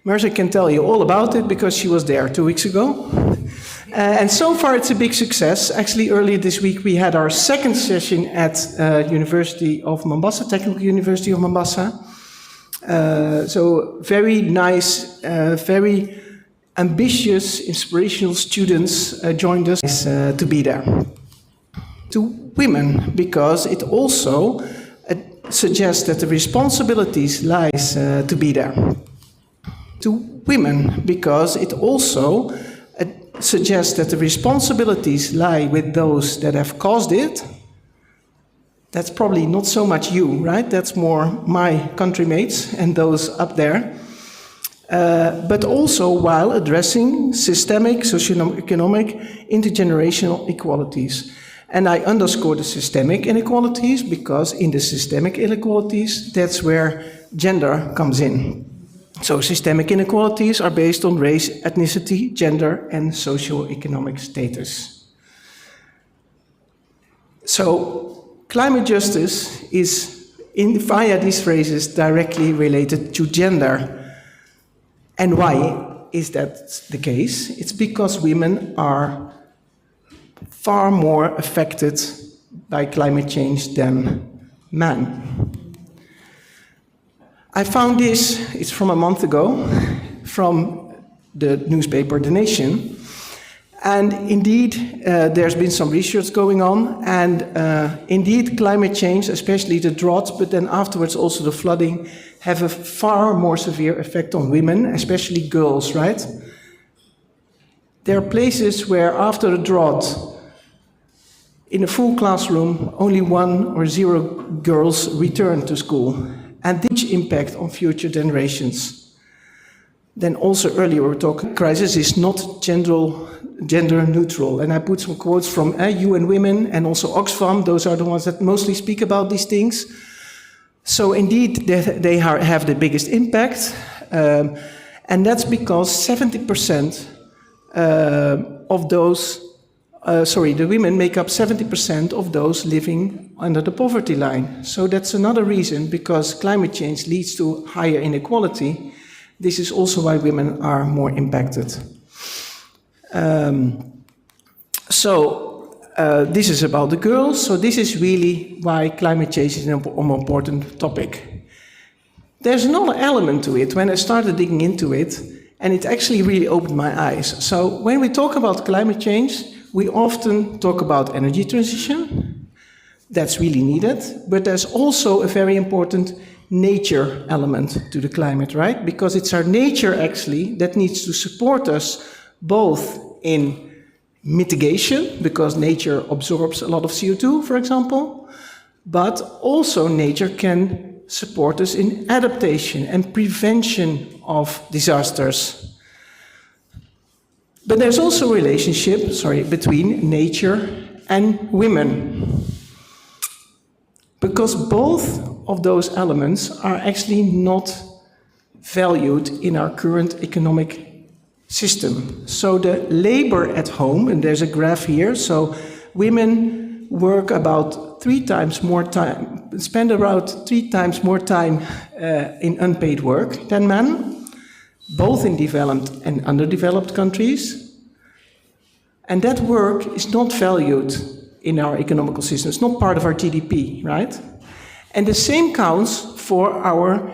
Marcia can tell you all about it because she was there 2 weeks ago. And so far it's a big success. Actually, earlier this week we had our second session at University of Mombasa, Technical University of Mombasa. So very nice, very ambitious, inspirational students joined us to be there. To women, because it also suggests that the responsibilities lies to be there. To women, because it also suggests that the responsibilities lie with those that have caused it. That's probably not so much you, right? That's more my countrymates and those up there. But also while addressing systemic, socioeconomic, intergenerational inequalities. And I underscore the systemic inequalities because in the systemic inequalities, that's where gender comes in. So systemic inequalities are based on race, ethnicity, gender, and socioeconomic status. So climate justice is, via these phrases, directly related to gender. And why is that the case? It's because women are far more affected by climate change than men. I found this, it's from a month ago, from the newspaper The Nation. And indeed, there's been some research going on, and indeed climate change, especially the drought, but then afterwards also the flooding, have a far more severe effect on women, especially girls, right? There are places where after a drought, in a full classroom, only 1 or 0 girls return to school, and this impact on future generations. Then also earlier we were talking, crisis is not gender neutral, and I put some quotes from UN Women and also Oxfam. Those are the ones that mostly speak about these things. So indeed, they have the biggest impact, and that's because 70% of those, the women make up 70% of those living under the poverty line. So that's another reason, because climate change leads to higher inequality. This is also why women are more impacted. This is about the girls, so this is really why climate change is an important topic. There's another element to it when I started digging into it, and it actually really opened my eyes. So when we talk about climate change, we often talk about energy transition. That's really needed, but there's also a very important nature element to the climate, right? Because it's our nature actually that needs to support us both in mitigation, because nature absorbs a lot of CO2, for example, but also nature can support us in adaptation and prevention of disasters. But there's also a relationship, between nature and women, because both of those elements are actually not valued in our current economic system. So the labor at home, and there's a graph here, so women work about 3 times more time, spend around 3 times more time in unpaid work than men, both in developed and underdeveloped countries. And that work is not valued in our economical system. It's not part of our GDP, right? And the same counts for our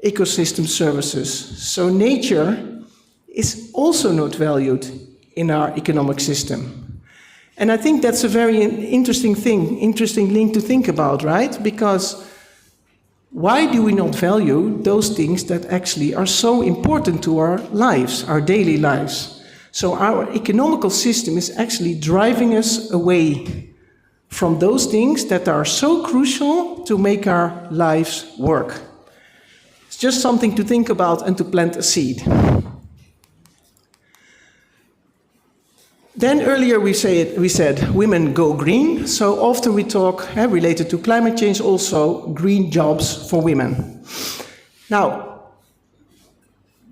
ecosystem services. So nature is also not valued in our economic system. And I think that's a very interesting link to think about, right? Because why do we not value those things that actually are so important to our lives, our daily lives? So our economical system is actually driving us away from those things that are so crucial to make our lives work. It's just something to think about and to plant a seed. Then earlier we said women go green. So often we talk related to climate change, also green jobs for women. Now,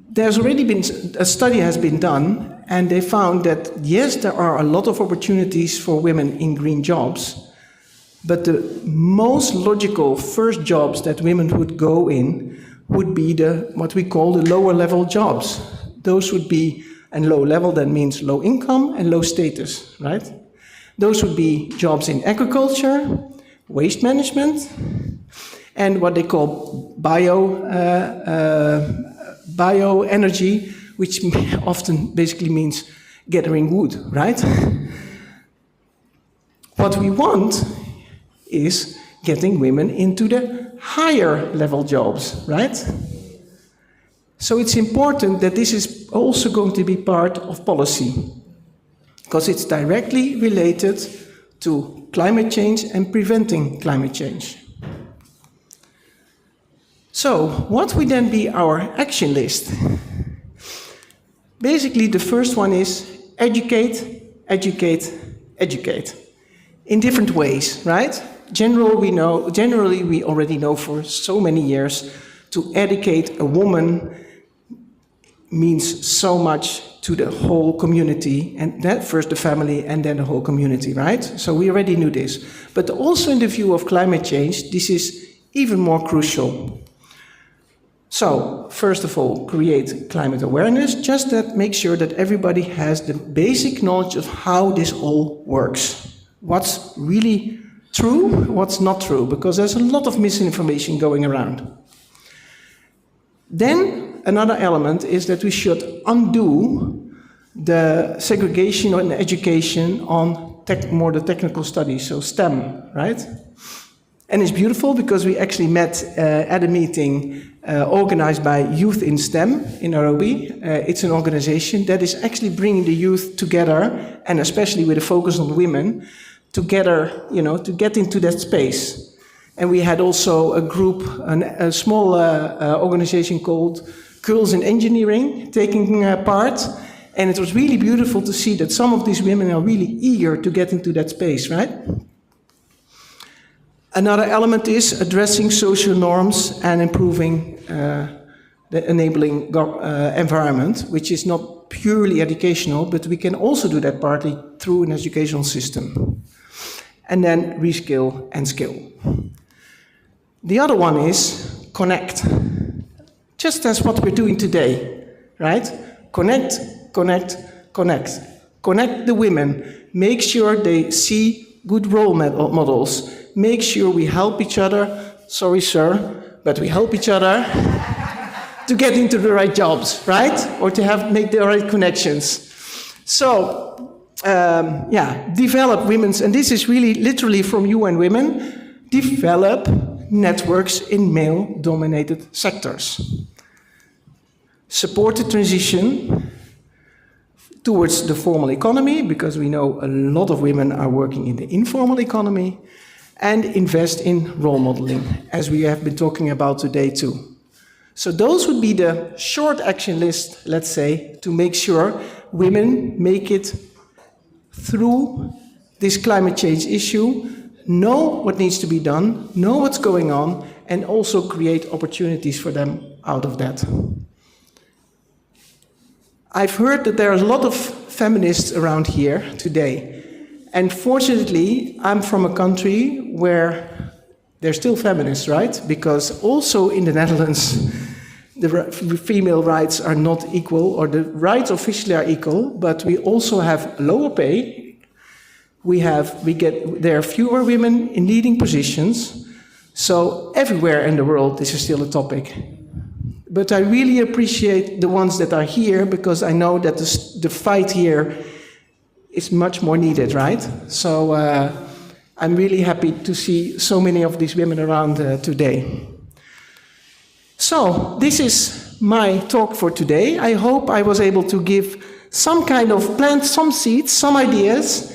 there's already been a study has been done, and they found that yes, there are a lot of opportunities for women in green jobs, but the most logical first jobs that women would go in would be what we call the lower level jobs. Those would be, and low level, that means low income and low status, right? Those would be jobs in agriculture, waste management, and what they call bioenergy, which often basically means gathering wood, right? What we want is getting women into the higher level jobs, right? So it's important that this is also going to be part of policy, because it's directly related to climate change and preventing climate change. So, what would then be our action list? Basically, the first one is educate, educate, educate. In different ways, right? Generally, we already know for so many years to educate a woman means so much to the whole community, and that first the family and then the whole community, right? So we already knew this. But also in the view of climate change, this is even more crucial. So, first of all, create climate awareness, just that make sure that everybody has the basic knowledge of how this all works. What's really true, what's not true, because there's a lot of misinformation going around. Then, another element is that we should undo the segregation in education on more the technical studies, so STEM, right? And it's beautiful because we actually met at a meeting organized by Youth in STEM in Nairobi. It's an organization that is actually bringing the youth together, and especially with a focus on women, together, to get into that space. And we had also a group, a small organization called Girls in Engineering taking part. And it was really beautiful to see that some of these women are really eager to get into that space, right? Another element is addressing social norms and improving the enabling environment, which is not purely educational, but we can also do that partly through an educational system. And then reskill and skill. The other one is connect. Just as what we're doing today, right? Connect, connect, connect. Connect the women. Make sure they see good role models. Make sure we help each other. Sorry, sir, but we help each other to get into the right jobs, right? Or to make the right connections. So, develop women's, and this is really literally from UN Women, develop networks in male-dominated sectors. Support the transition towards the formal economy, because we know a lot of women are working in the informal economy, and invest in role modeling, as we have been talking about today too. So those would be the short action list, let's say, to make sure women make it through this climate change issue, know what needs to be done, know what's going on, and also create opportunities for them out of that. I've heard that there are a lot of feminists around here today. And fortunately, I'm from a country where they're still feminists, right? Because also in the Netherlands, the female rights are not equal, or the rights officially are equal, but we also have lower pay. There are fewer women in leading positions. So everywhere in the world, this is still a topic. But I really appreciate the ones that are here, because I know that the fight here is much more needed, right? So I'm really happy to see so many of these women around today. So this is my talk for today. I hope I was able to give plant some seeds, some ideas.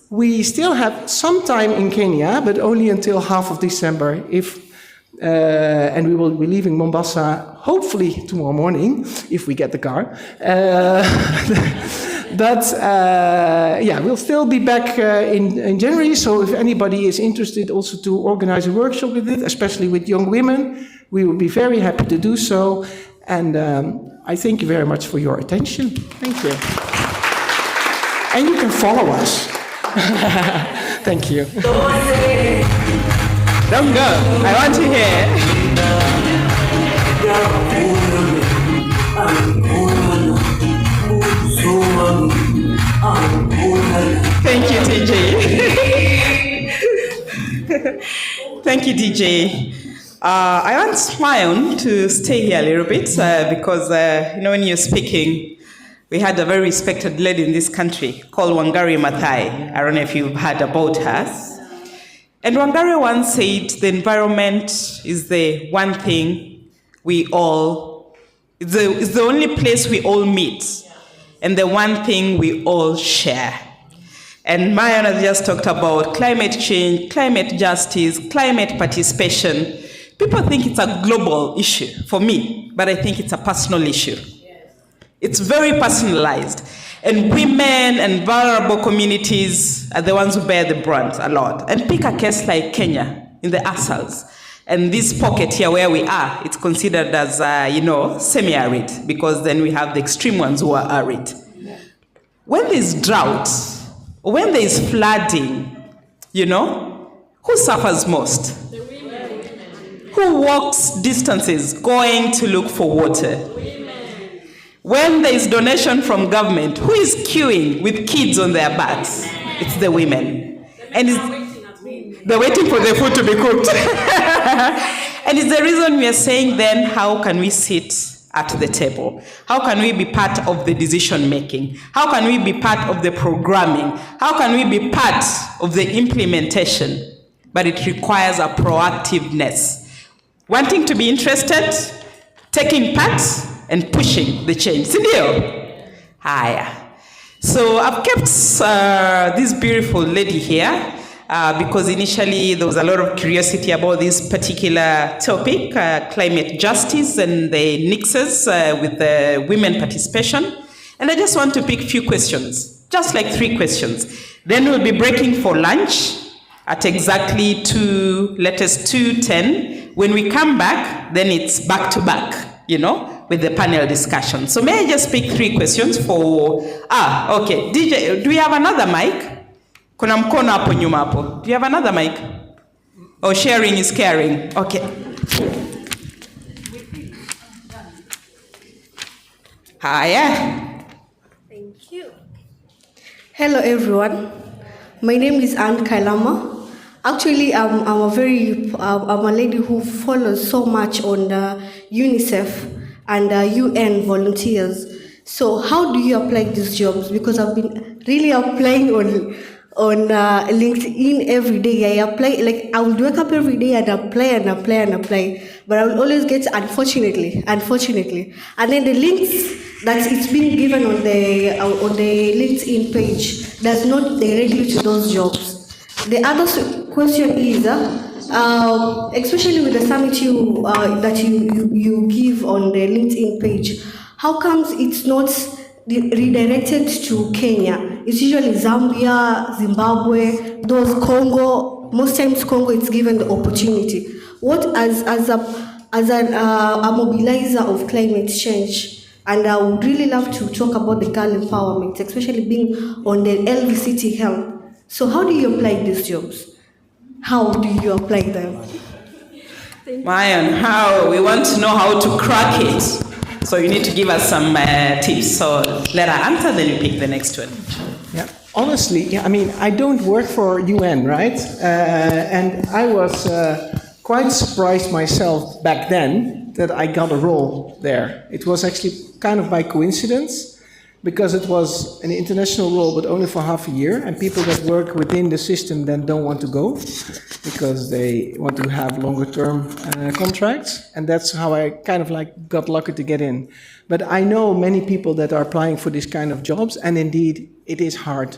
We still have some time in Kenya, but only until half of December, and we will be leaving Mombasa hopefully tomorrow morning, if we get the car. But we'll still be back in January, so if anybody is interested also to organize a workshop with it, especially with young women, we will be very happy to do so. And I thank you very much for your attention. Thank you. And you can follow us. Thank you. Don't go. I want to hear. Thank you, TJ. Thank you, DJ. I want Mayon to stay here a little bit because, when you're speaking we had a very respected lady in this country called Wangari Maathai. I don't know if you've heard about her. And Wangari once said, the environment is the one thing we all, it's the only place we all meet, and the one thing we all share. And Mayan has just talked about climate change, climate justice, climate participation. People think it's a global issue for me, but I think it's a personal issue. It's very personalized. And women and vulnerable communities are the ones who bear the brunt a lot. And pick a case like Kenya in the Asals. And this pocket here where we are, it's considered as, semi-arid, because then we have the extreme ones who are arid. When there's drought, or when there's flooding, who suffers most? Who walks distances going to look for water? When there is donation from government, who is queuing with kids on their backs? It's the women. And they're waiting for the food to be cooked. And it's the reason we are saying then, how can we sit at the table? How can we be part of the decision making? How can we be part of the programming? How can we be part of the implementation? But it requires a proactiveness. Wanting to be interested, taking part, and pushing the change. Sindio? Haya. So I've kept this beautiful lady here because initially there was a lot of curiosity about this particular topic, climate justice and the nexus with the women participation. And I just want to pick a few questions, just like 3 questions. Then we'll be breaking for lunch at exactly 2:10. When we come back, then it's back to back, with the panel discussion. So may I just pick 3 questions for, okay. DJ, do we have another mic? Kuna mkono hapo nyuma hapo. Do you have another mic? Oh, sharing is caring. Okay. Hiya. Thank you. Hello, everyone. My name is Anne Kailama. Actually, I'm a lady who follows so much on UNICEF and UN volunteers. So how do you apply these jobs? Because I've been really applying on LinkedIn every day. I apply, I would wake up every day and apply. But I will always get unfortunately. And then the links that it's being given on the LinkedIn page does not direct you to those jobs. The other question is, especially with the summit that you give on the LinkedIn page, how comes it's not redirected to Kenya? It's usually Zambia, Zimbabwe, those Congo. Most times Congo is given the opportunity. What as a mobilizer of climate change, and I would really love to talk about the girl empowerment, especially being on the LVCT Health. So how do you apply these jobs? How do you apply them? Mayan, how? We want to know how to crack it. So you need to give us some tips. So let her answer, then you pick the next one. Yeah, honestly, I don't work for UN, right? And I was quite surprised myself back then that I got a role there. It was actually kind of by coincidence, because it was an international role, but only for half a year, and people that work within the system then don't want to go because they want to have longer term contracts, and that's how I kind of got lucky to get in. But I know many people that are applying for this kind of jobs, and indeed it is hard.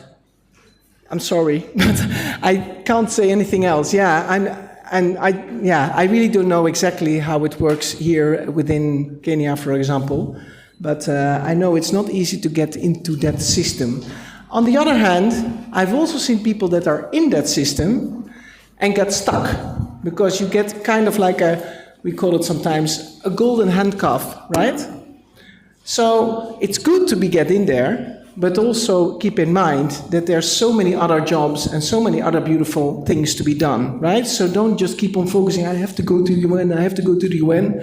I'm sorry, but I can't say anything else. I really don't know exactly how it works here within Kenya, for example. But I know it's not easy to get into that system. On the other hand, I've also seen people that are in that system and get stuck, because you get kind of like we call it sometimes a golden handcuff, right? So it's good to get in there, but also keep in mind that there are so many other jobs and so many other beautiful things to be done, right? So don't just keep on focusing, I have to go to the UN, I have to go to the UN.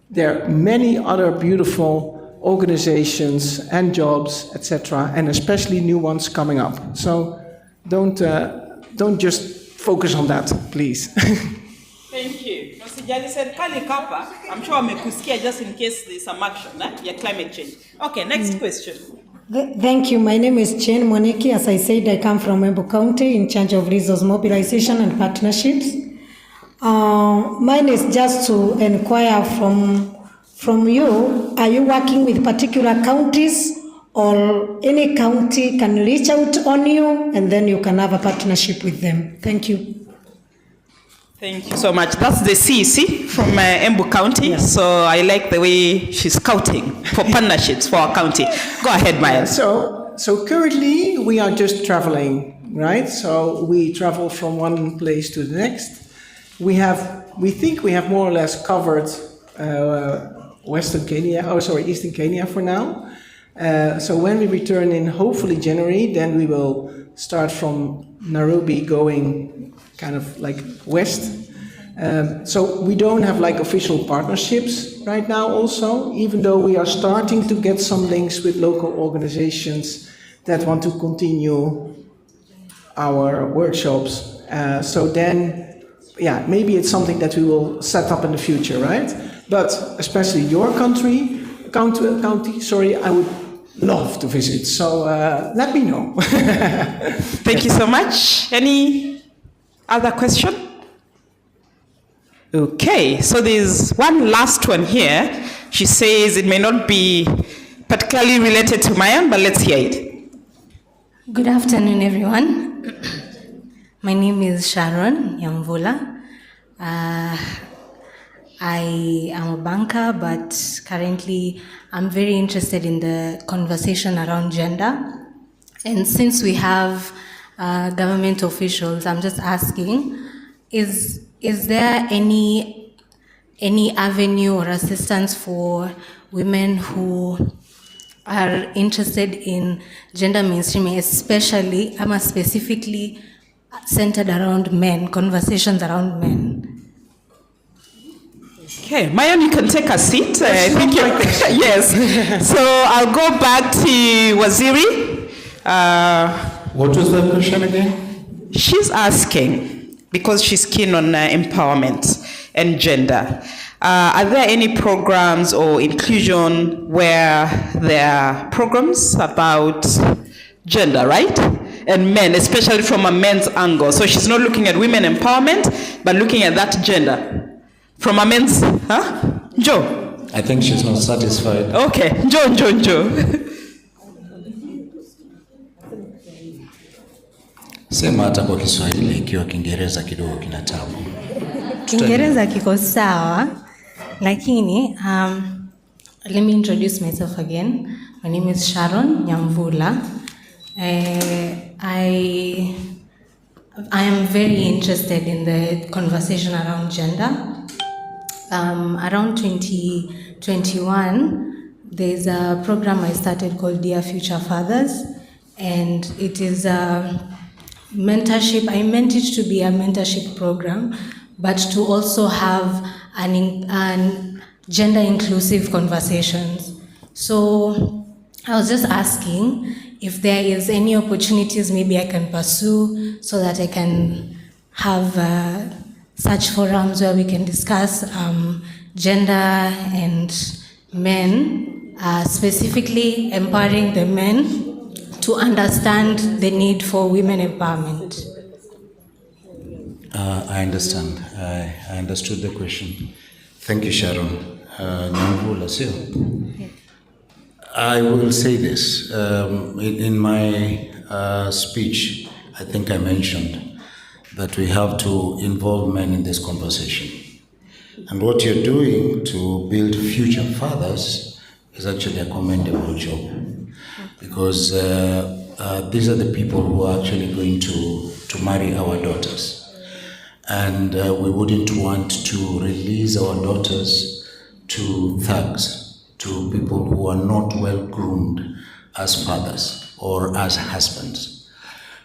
There are many other beautiful organizations and jobs, etc., and especially new ones coming up. So don't just focus on that, please. Thank you. Msijali serikali kapa, I'm sure amekusikia just in case there's some action, yeah, climate change. Okay, next question. Thank you. My name is Jane Moneki. As I said, I come from Embu County in charge of resource mobilization and partnerships. Mine is just to inquire from you, are you working with particular counties, or any county can reach out on you and then you can have a partnership with them? Thank you. Thank you so much. That's the CEC from Embu County. Yeah. So I like the way she's scouting for partnerships for our county. Go ahead, Maya. So currently we are just traveling, right? So we travel from one place to the next. We think we have more or less covered Eastern Kenya for now. So when we return in hopefully January, then we will start from Nairobi going kind of like west. So we don't have like official partnerships right now also, even though we are starting to get some links with local organizations that want to continue our workshops. So then, yeah, maybe it's something that we will set up in the future, right? But especially your county, I would love to visit. So let me know. Thank you so much. Any other question? Okay, so there's one last one here. She says it may not be particularly related to Mayan, but let's hear it. Good afternoon, everyone. My name is Sharon Nyamvula. I am a banker, but currently I'm very interested in the conversation around gender. And since we have government officials, I'm just asking, is there any avenue or assistance for women who are interested in gender mainstreaming, especially, specifically centered around men, conversations around men? Okay, Mayan, you can take a seat. I think yes. So I'll go back to Waziri. What was the question again? She's asking, because she's keen on empowerment and gender, are there any programs or inclusion where there are programs about gender, right? And men, especially from a men's angle. So she's not looking at women empowerment, but looking at that gender. From a men's, Joe? I think she's not satisfied. Okay, Joe. Sema hata kwa Kiswahili ikiwa Kiingereza kidogo kina tabu. Kiingereza kiko sawa, lakini let me introduce myself again. My name is Sharon Nyamvula. I am very interested in the conversation around gender. Around 2021, there's a program I started called Dear Future Fathers, and it is a mentorship. I meant it to be a mentorship program, but to also have an gender inclusive conversations. So I was just asking if there is any opportunities maybe I can pursue so that I can have such forums where we can discuss gender and men, specifically empowering the men to understand the need for women empowerment. I understand. I understood the question. Thank you, Sharon. Nyamvula, I will say this. In my speech, I think I mentioned that we have to involve men in this conversation. And what you're doing to build future fathers is actually a commendable job, because these are the people who are actually going to marry our daughters. And we wouldn't want to release our daughters to thugs, to people who are not well groomed as fathers or as husbands.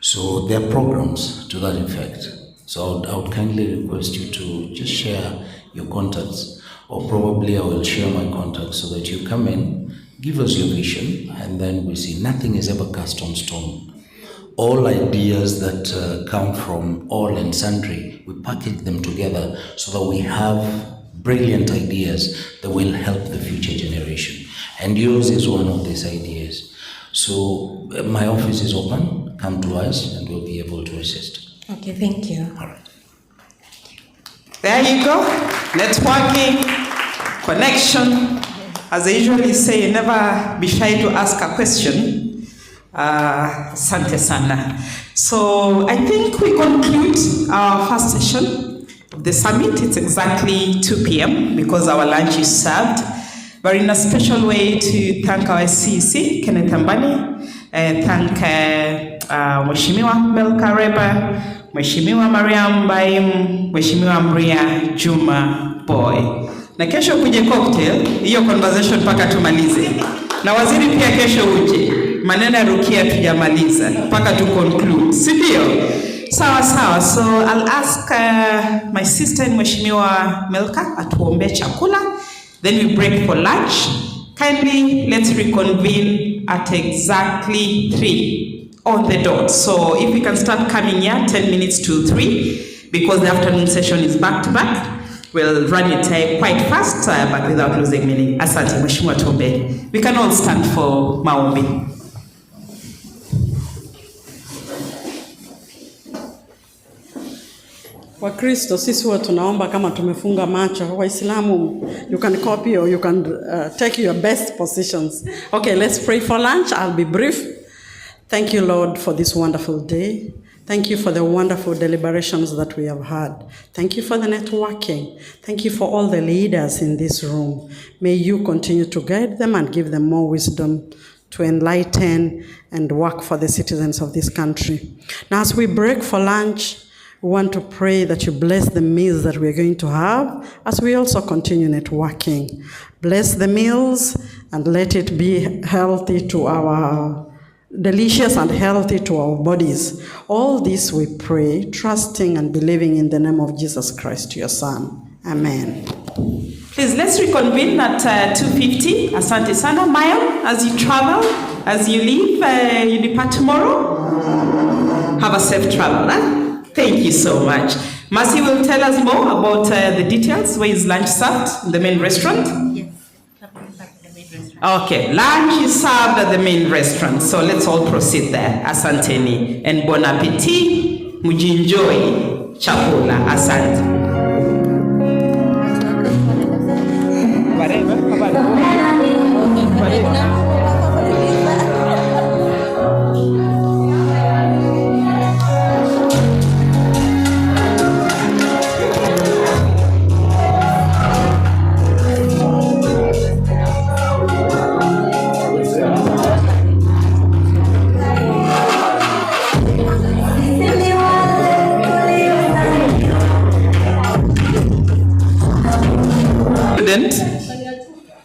So there are programs to that effect. So I would kindly request you to just share your contacts, or probably I will share my contacts so that you come in, give us your vision, and then we see nothing is ever cast on stone. All ideas that come from all and sundry, we package them together so that we have brilliant ideas that will help the future generation. And yours is one of these ideas. So my office is open. Come to us and we'll be able to assist. Okay, thank you. All right. There you go. Networking, connection. As I usually say, never be shy to ask a question. Asante sana. So I think we conclude our first session of the summit. It's exactly 2 p.m. because our lunch is served. But in a special way to thank our CEC, Kenneth Ambani, thank Mheshimiwa Melka Reba, Mheshimiwa Mariam Baim, Mheshimiwa Mria Juma Boy. Na kesho kuje cocktail, hiyo conversation mpaka tumalize. Na waziri pia kesho uje. Maneno ya Rukia tujamaliza mpaka tu conclude. Si ndio? Sawa sawa. So I'll ask my sister and Mheshimiwa Melka atuombe chakula. Then we break for lunch. Kindly let's reconvene at exactly 3 on the dot. So if we can start coming here 10 minutes to 3 because the afternoon session is back to back. We'll run it quite fast but without losing meaning. Asante Mheshimiwa Tombe. We can all stand for maombi. Wakristo sisi huwa tunaomba kama tumefunga macho. Waislamu, you can copy or you can take your best positions. Okay, let's pray for lunch. I'll be brief. Thank you, Lord, for this wonderful day. Thank you for the wonderful deliberations that we have had. Thank you for the networking. Thank you for all the leaders in this room. May you continue to guide them and give them more wisdom to enlighten and work for the citizens of this country. Now, as we break for lunch, we want to pray that you bless the meals that we're going to have as we also continue networking. Bless the meals and let it be healthy to our delicious and healthy to our bodies. All this we pray, trusting and believing in the name of Jesus Christ, your Son. Amen. Please, let's reconvene at 2:50. Asante sana. Maya, as you travel, as you leave, you depart tomorrow. Have a safe travel. Thank you so much. Mercy will tell us more about the details. Where is lunch served? In the main restaurant? Yes. Okay, lunch is served at the main restaurant. So let's all proceed there. Asanteni. And bon appetit. Mujinjoy chakula. Asante.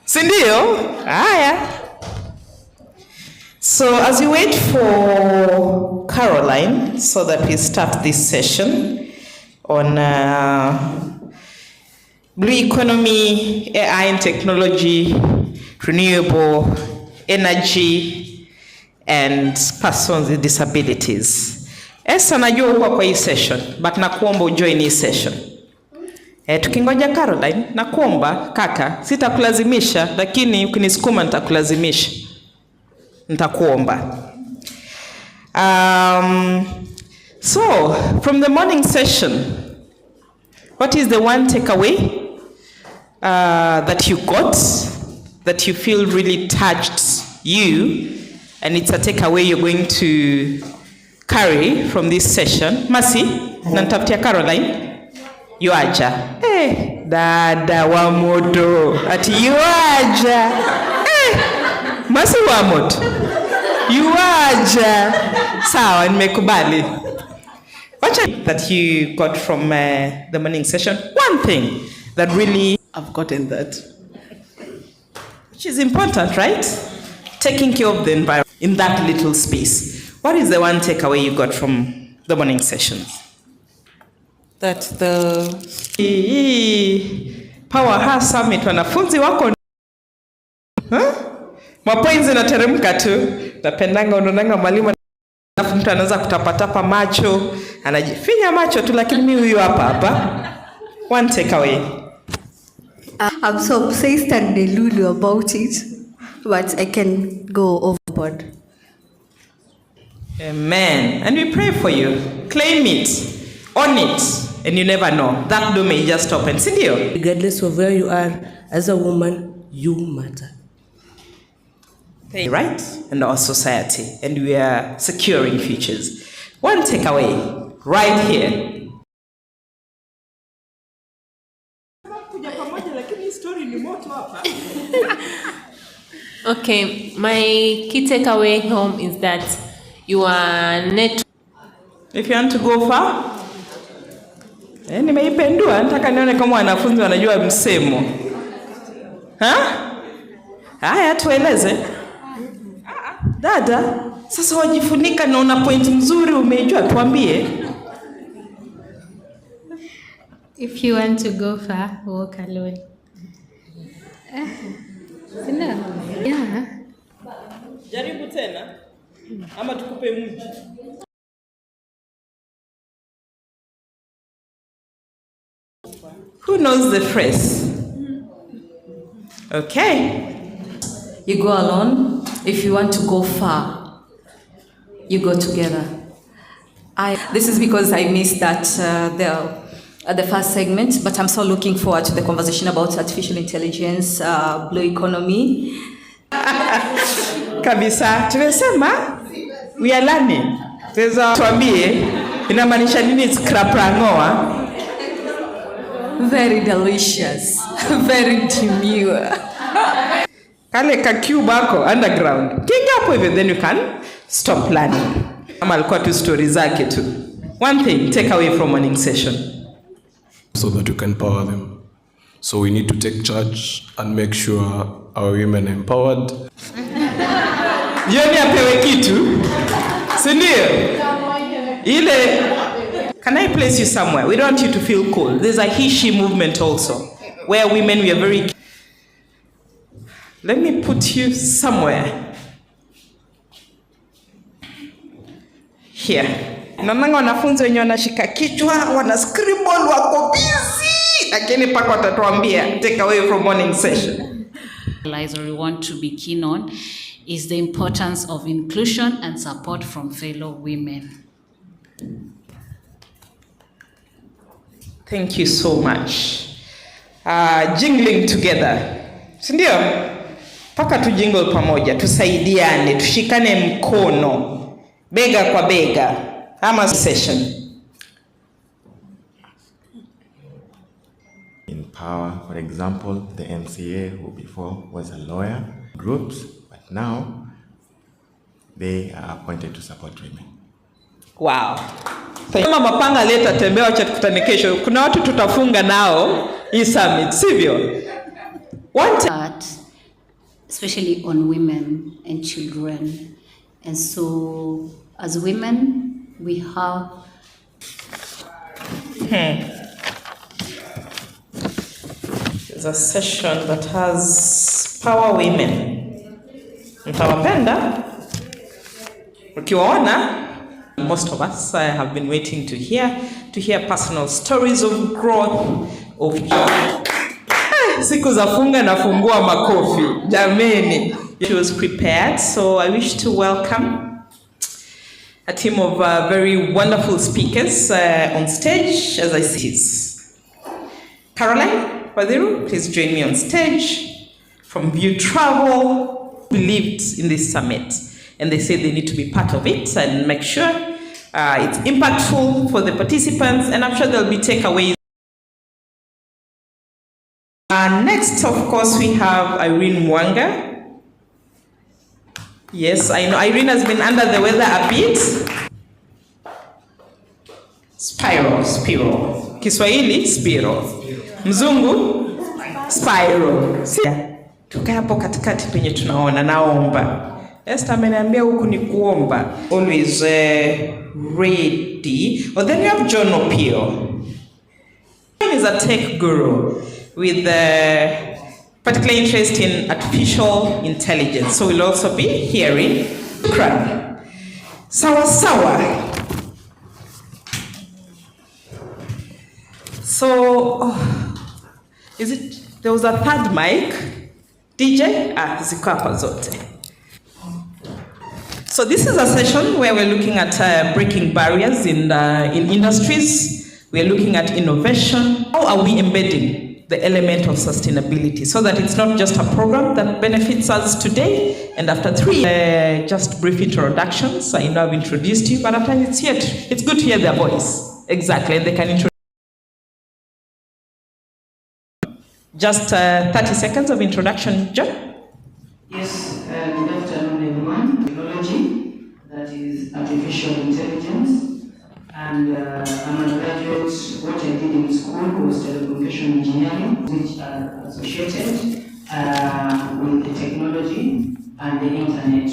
Sindio? So as we wait for Caroline so that we start this session on blue economy, AI and technology, renewable energy, and persons with disabilities. Esa najua uko kwa hii session, but nakuomba ujoin hii session. Tukingoja Caroline, nakuomba kaka, sitakulazimisha, lakini ukinisukuma nitakulazimisha. Nitakuomba. So, from the morning session, what is the one takeaway that you got, that you feel really touched you, and it's a takeaway you're going to carry from this session? Mercy, nantafutia Caroline. Yuaja. Dada wa moto. Ati yuaja. Mercy wa moto. Yuaja. Sawa, nimekubali. What that you got from the morning session? One thing that really I've gotten that. Which is important, right? Taking care of the environment in that little space. What is the one takeaway you got from the morning sessions? That the Powerhouse Summit wanafunzi wako mapoinzi na teremka tu. Napendanga unaonanga mwalimu alafu mtu anaanza kutapatapa macho, anajifinya macho tu, lakini mimi huyu hapa. One takeaway. I'm so obsessed and delulu about it, but I can go overboard. Amen. And we pray for you. Claim it, own it, and you never know. That door may just open. Sindio? Regardless of where you are, as a woman, you matter. Right? And our society. And we are securing futures. One takeaway, right here. Okay, my key takeaway home is that you are net. If you want to go far, nimeipendua, nataka nione kama wanafunzi wanajua msemo. Haya, tueleze. Dada, sasa wajifunika na una point mzuri umeijua, tuambie. If you want to go far, walk alone. Yeah. Jaribu tena ama tukupe mji. Who knows the phrase? Okay. You go alone. If you want to go far, you go together. This is because I missed that the first segment, but I'm so looking forward to the conversation about artificial intelligence, blue economy. Kabisa, tumesema we are learning. Tuweza tuambie inamaanisha nini scrap rangoa? Very delicious, very demure. Kale ka cube ako underground. Kinga hapo hivyo, then you can stop learning. Ama alikuwa tu story zake tu. One thing, take away from morning session. So that you can empower them. So we need to take charge and make sure our women are empowered. Jioni apewe kitu. Si ndio? Ile, can I place you somewhere? We don't want you to feel cold. There's a he-she movement also, where women, we are very... Let me put you somewhere. Here. Naona wanafunzi wenye wanashika kichwa, wana scribble, wako busy. Lakini paka watatuambia, take away from morning session. We want to be keen on is the importance of inclusion and support from fellow women. Thank you so much. Jingling together. Sindio? Paka tu jingle pamoja, tusaidiane, tushikane mkono, bega kwa bega. Ama session. In power, for example, the MCA, who before was a lawyer, groups, but now they are appointed to support women. Wow. Kama mapanga leta tembea, wacha tukutane kesho. Kuna watu tutafunga nao hii summit, sivyo? Especially on women and children. And so as women, we have It's a session that has power women. Mtawapenda. Ukiwaona, most of us have been waiting to hear personal stories of growth, of joy. Siku za funga na fungua makofi. Jameni. She was prepared, so I wish to welcome a team of very wonderful speakers on stage, as I see. Caroline Wadiru, please join me on stage. From View Travel, believed in this summit, and they said they need to be part of it and make sure it's impactful for the participants, and I'm sure there'll be takeaways. Next, of course, we have Irene Mwanga. Yes, I know Irene has been under the weather a bit. Spiro. Kiswahili, Spiro. Mzungu, Spiro. Tukae hapo katikati penye tunaona, naomba. Esther ameniambia huku ni kuomba. Always ready. Well, then we have John Opio. He is a tech guru with particular interest in artificial intelligence. So we'll also be hearing Sawa. So, is it, there was a third mic? DJ? Ziko hapa zote. So this is a session where we're looking at breaking barriers in industries. We're looking at innovation. How are we embedding the element of sustainability so that it's not just a program that benefits us today and after 3 years, just brief introductions. I know I've introduced you, but after it's good to hear their voice. Exactly, and they can introduce. Just 30 seconds of introduction, John. Yes, good afternoon everyone. Technology, that is artificial intelligence. And I'm a graduate. What I did in school was telecommunication engineering, which are associated with the technology and the internet,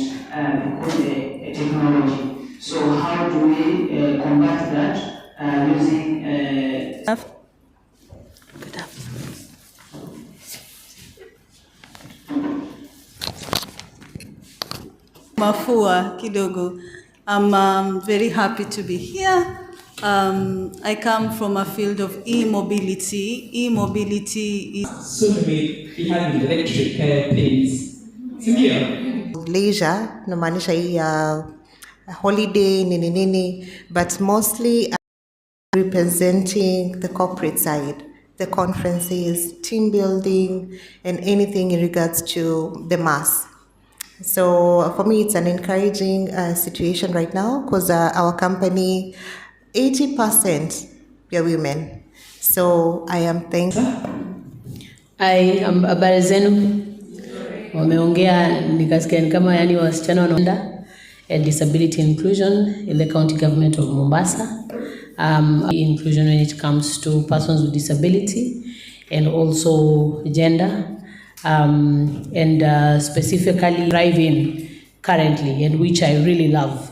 because the technology. So how do we combat that using Mafua kidogo. I'm very happy to be here. I come from a field of e-mobility. E-mobility is soon be having electric planes. Leisure, namaanisha hii holiday nini, but mostly representing the corporate side, the conferences, team building, and anything in regards to the mass. So for me, it's an encouraging situation right now because our company, 80% are women. So I am thankful. I am habari zenu. Wameongea nikasikia kama yani wasichana wanaenda disability inclusion in the county government of Mombasa. Inclusion when it comes to persons with disability and also gender. And specifically driving currently, and which I really love,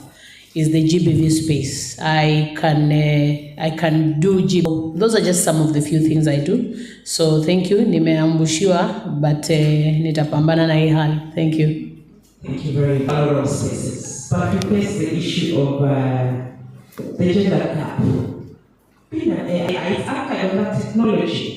is the GBV space. I can do GBV. Those are just some of the few things I do. So thank you. Nimeambushiwa, but nitapambana na hii hali. Thank you. Thank you very much. A lot of spaces, but we face the issue of the gender gap. Being an AI, it's outside of that technology.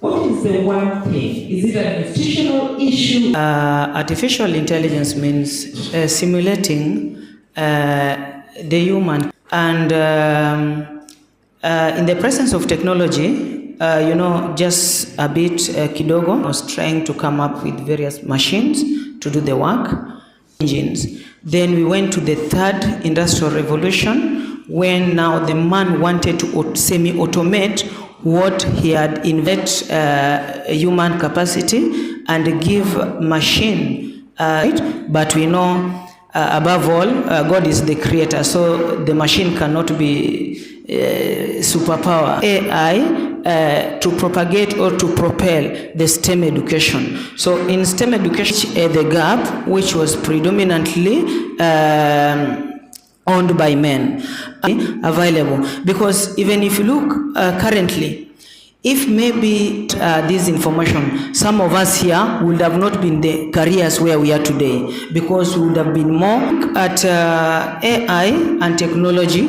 What is the one thing? Is it an institutional issue? Artificial intelligence means simulating the human. And in the presence of technology, just a bit kidogo was trying to come up with various machines to do the work, engines. Then we went to the third industrial revolution, when now the man wanted to semi-automate what he had invented human capacity and give machine but we know above all God is the creator, so the machine cannot be superpower AI to propagate or to propel the STEM education. So in STEM education, the gap which was predominantly owned by men available, because even if you look currently, if maybe this information, some of us here would have not been the careers where we are today, because we would have been more at AI and technology.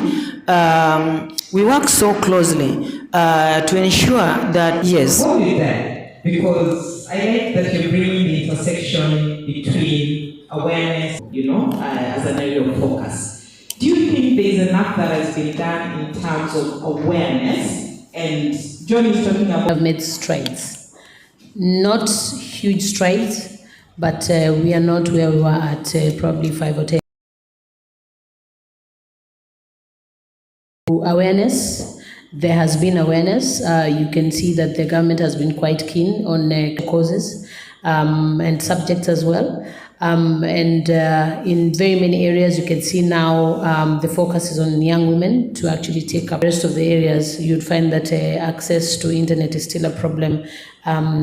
We work so closely to ensure that, yes. What is that? Because I like that you're bringing the intersection between awareness, as an area of focus. Do you think there is enough that has been done in terms of awareness? And John is talking about... We have made strides. Not huge strides, but we are not where we were at probably 5 or 10. Awareness, there has been awareness. You can see that the government has been quite keen on causes and subjects as well. And in very many areas, you can see now the focus is on young women to actually take up. The rest of the areas, you'd find that access to internet is still a problem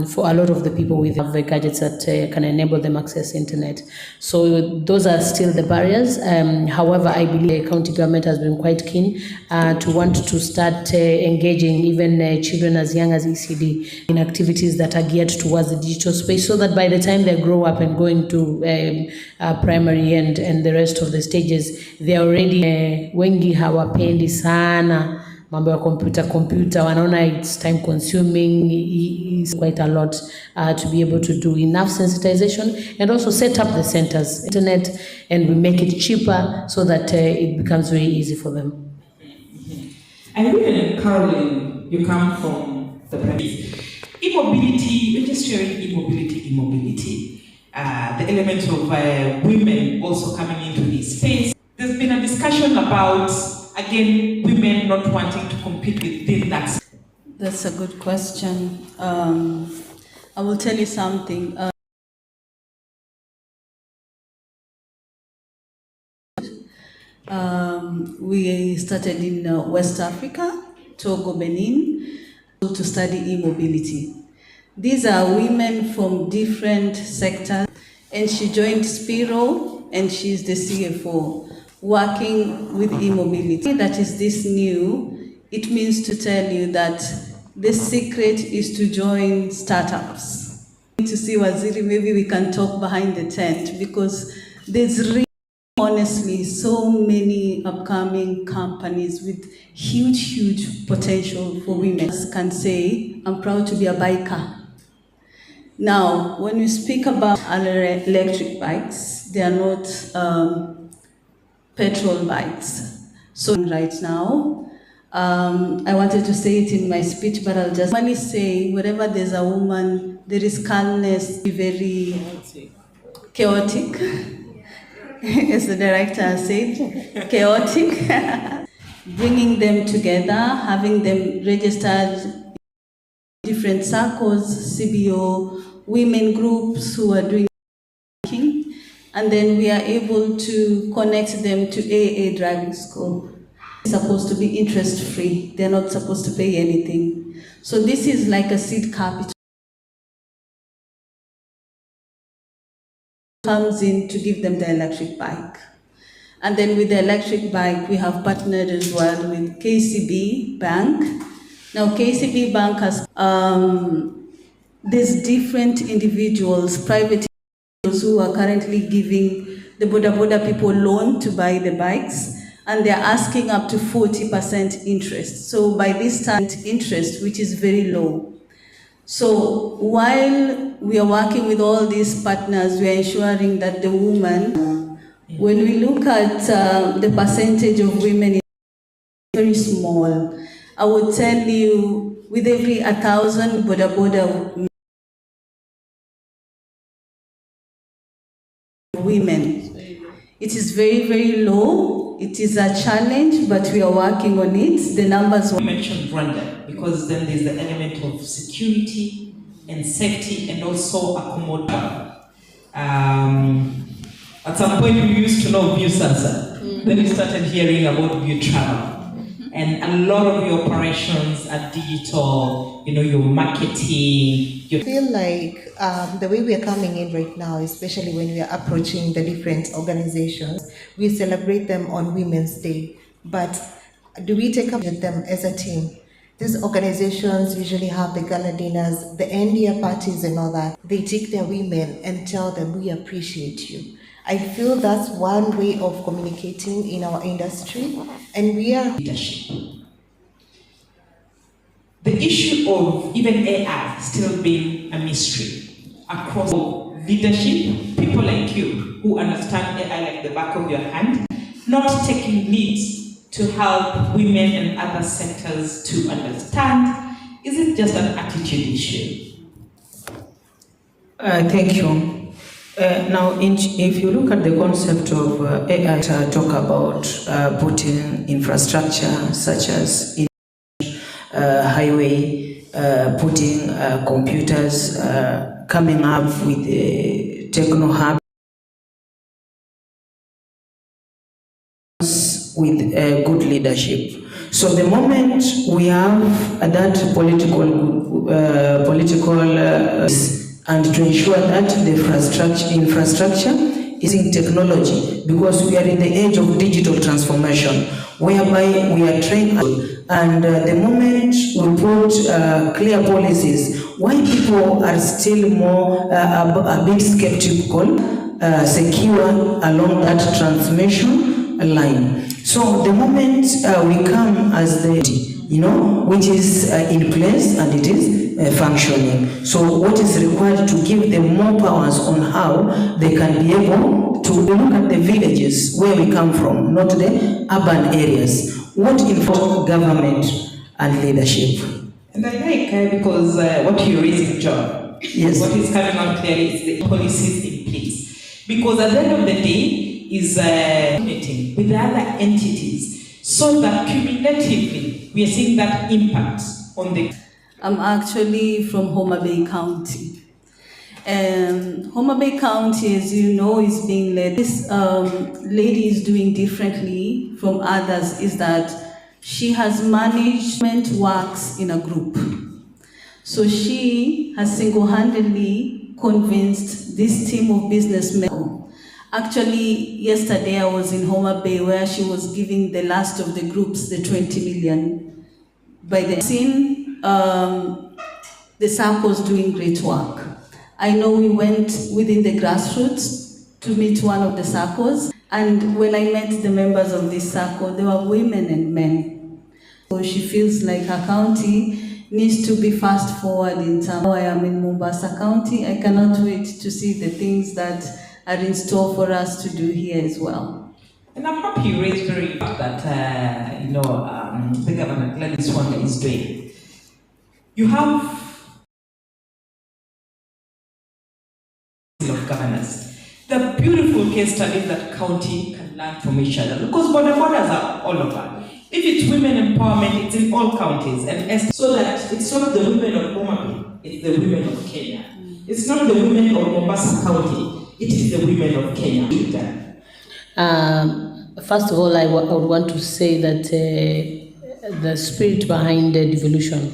for a lot of the people with gadgets that can enable them access internet. So those are still the barriers. However, I believe the county government has been quite keen to want to start engaging even children as young as ECD in activities that are geared towards the digital space, so that by the time they grow up and go into primary and the rest of the stages, they're already wengi hawapendi sana mambo ya computer, wanaona it's time consuming, is quite a lot to be able to do enough sensitization and also set up the centers, internet, and we make it cheaper so that it becomes very easy for them. And even Caroline, you come from the premise. E-mobility, we're just sharing e-mobility. The element of women also coming into this space. There's been a discussion about, again, women not wanting to compete within that. That's a good question. I will tell you something. We started in West Africa, Togo, Benin, to study e-mobility. These are women from different sectors, and she joined Spiro, and she's the CFO, working with e-mobility. That is this new. It means to tell you that the secret is to join startups. To see Waziri, maybe we can talk behind the tent, because there's really, honestly, so many upcoming companies with huge potential for women. Can say, I'm proud to be a biker. Now, when we speak about electric bikes, they are not petrol bikes. So right now, I wanted to say it in my speech, but I'll just only say, wherever there's a woman, there is calmness, very chaotic. As the director said, chaotic. Bringing them together, having them registered in different circles, CBO, women groups who are doing banking, and then we are able to connect them to AA driving school. It's supposed to be interest-free. They're not supposed to pay anything. So this is like a seed capital. Comes in to give them the electric bike. And then with the electric bike, we have partnered as well with KCB Bank. Now KCB Bank has, there's different individuals, private individuals who are currently giving the boda people loan to buy the bikes, and they're asking up to 40% interest. So by this time, interest, which is very low. So while we are working with all these partners, we are ensuring that the woman, when we look at the percentage of women, it's very small. I would tell you, with every 1,000 boda women, it is very low. It is a challenge, but we are working on it. The numbers. You mentioned Rwanda, because then there's the element of security and safety, and also accommodation. At some point, we used to know View Sansa. Then we started hearing about View Travel. And a lot of your operations are digital, your marketing. I feel like the way we are coming in right now, especially when we are approaching the different organizations, we celebrate them on Women's Day. But do we take up with them as a team? These organizations usually have the gala dinners, the end year parties and all that. They take their women and tell them, we appreciate you. I feel that's one way of communicating in our industry, and we are leadership. The issue of even AI still being a mystery across leadership, people like you who understand AI like the back of your hand, not taking leads to help women and other sectors to understand. Is it just an attitude issue? Thank you. Now, if you look at the concept of AI, talk about putting infrastructure such as highway, putting computers, coming up with the techno hub with good leadership. So the moment we have that political and to ensure that the infrastructure is in technology, because we are in the age of digital transformation, whereby we are trying, and the moment we put clear policies, why people are still more a bit skeptical, secure along that transmission line. So the moment we come as the which is in place and it is functioning. So what is required to give them more powers on how they can be able to look at the villages where we come from, not the urban areas. What involves government and leadership? And I like because what you're raising, John, yes, what is coming out clearly is the policies in place. Because at the end of the day is meeting with the other entities so that cumulatively we are seeing that impact on the... I'm actually from Homa Bay County. Homa Bay County, as you know, is being led. This lady is doing differently from others is that she has management works in a group. So she has single-handedly convinced this team of businessmen. Actually, yesterday I was in Homa Bay where she was giving the last of the groups the 20 million. By the scene, the SACCOs doing great work. I know we went within the grassroots to meet one of the SACCOs, and when I met the members of this SACCO, they were women and men. So she feels like her county needs to be fast forward in terms. I am in Mombasa County. I cannot wait to see the things that are in store for us to do here as well. And I'm happy you raised very well that the government, Gladys Wanga, is doing. You have of governance. The beautiful case studies that county can learn from each other because borders are all over. If it's women empowerment, it's in all counties, and so that it's not the women of Homa Bay, it's the women of Kenya. It's not the women of Mombasa County, it is the women of Kenya. First of all, I would want to say that the spirit behind the devolution,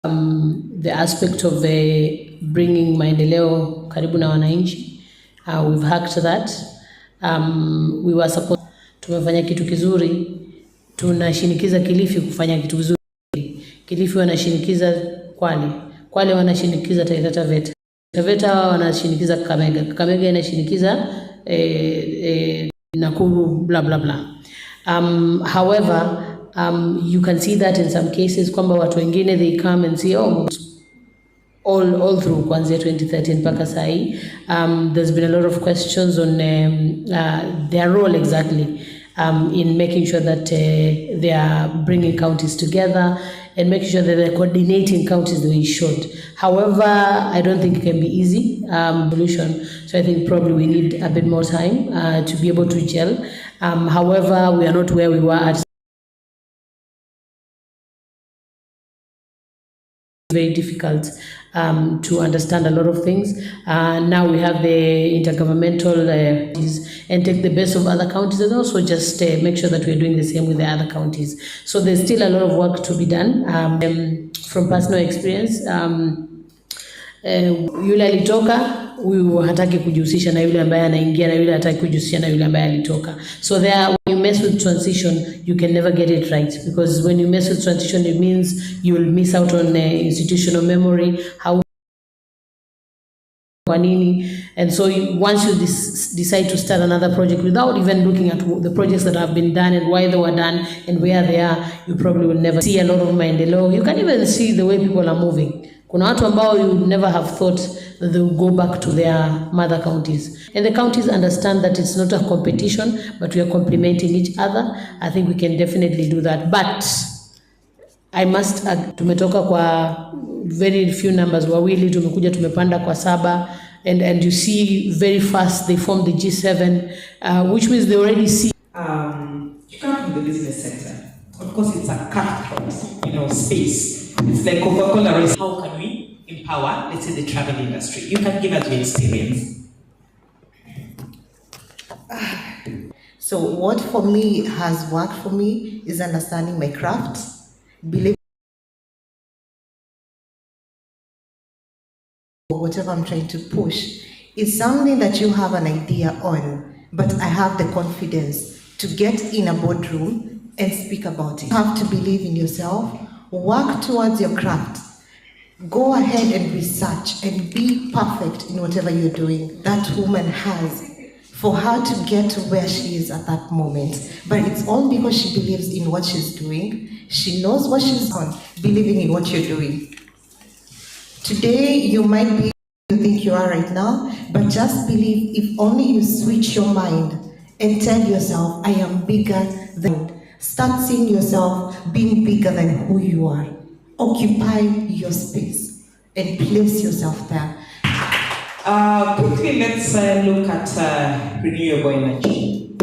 the aspect of bringing maendeleo karibu na wananchi, we've hacked that. We were supposed, tumefanya kitu kizuri, tunashinikiza Kilifi kufanya kitu kizuri. Kilifi wanashinikiza Kwale wanashinikiza Taita Taveta wanashinikiza Kakamega inashinikiza Nakuru, blah blah blah. However, you can see that in some cases kwamba watu wengine they come and see all through kuanzia 2013 mpaka sahi. There's been a lot of questions on their role exactly in making sure that they are bringing counties together and making sure that they're coordinating counties the way it should. However, I don't think it can be easy solution. So I think probably we need a bit more time to be able to gel. However, we are not where we were at. Very difficult to understand a lot of things. Now we have the intergovernmental and take the best of other counties and also just make sure that we're doing the same with the other counties. So there's still a lot of work to be done. From personal experience, yule alitoka, huyu hataki kujihusisha na yule ambaye anaingia na yule hataki kujihusisha na yule ambaye alitoka. So there, when you mess with transition, you can never get it right, because when you mess with transition, it means you will miss out on institutional memory, how and so once you decide to start another project without even looking at the projects that have been done and why they were done and where they are, you probably will never see a lot of maendeleo. You can even see the way people are moving. Kuna watu ambao you would never have thought that they will go back to their mother counties. And the counties understand that it's not a competition, but we are complementing each other. I think we can definitely do that. But I must, tumetoka kwa very few numbers, wawili, tumekuja tumepanda kwa 7, and you see very fast they form the G7, which means they already see. You come from the business sector. Of course, it's a cutthroat, space. It's like Coca-Cola race. How can we empower, let's say, the travel industry? You can give us your experience. So what for me has worked for me is understanding my craft, believing whatever I'm trying to push. It's something that you have an idea on, but I have the confidence to get in a boardroom and speak about it. You have to believe in yourself, work towards your craft, go ahead and research and be perfect in whatever you're doing. That woman has for her to get to where she is at that moment. But it's all because she believes in what she's doing. She knows what she's on, believing in what you're doing. Today, you might be you think you are right now, but just believe if only you switch your mind and tell yourself, I am bigger than. Start seeing yourself being bigger than who you are. Occupy your space and place yourself there. Quickly, let's look at renewable energy.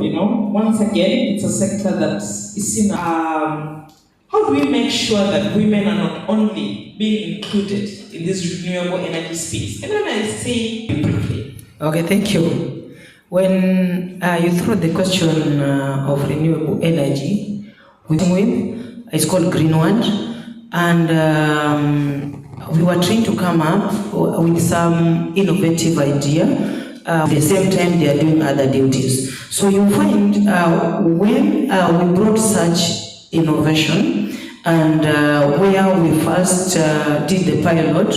You know, once again, it's a sector that is seen. How do we make sure that women are not only being included in this renewable energy space? And then I say briefly. Okay, thank you. When you throw the question of renewable energy, it's called Greenwand, and we were trying to come up with some innovative idea. At the same time, they are doing other duties. So you find when we brought such innovation, and where we first did the pilot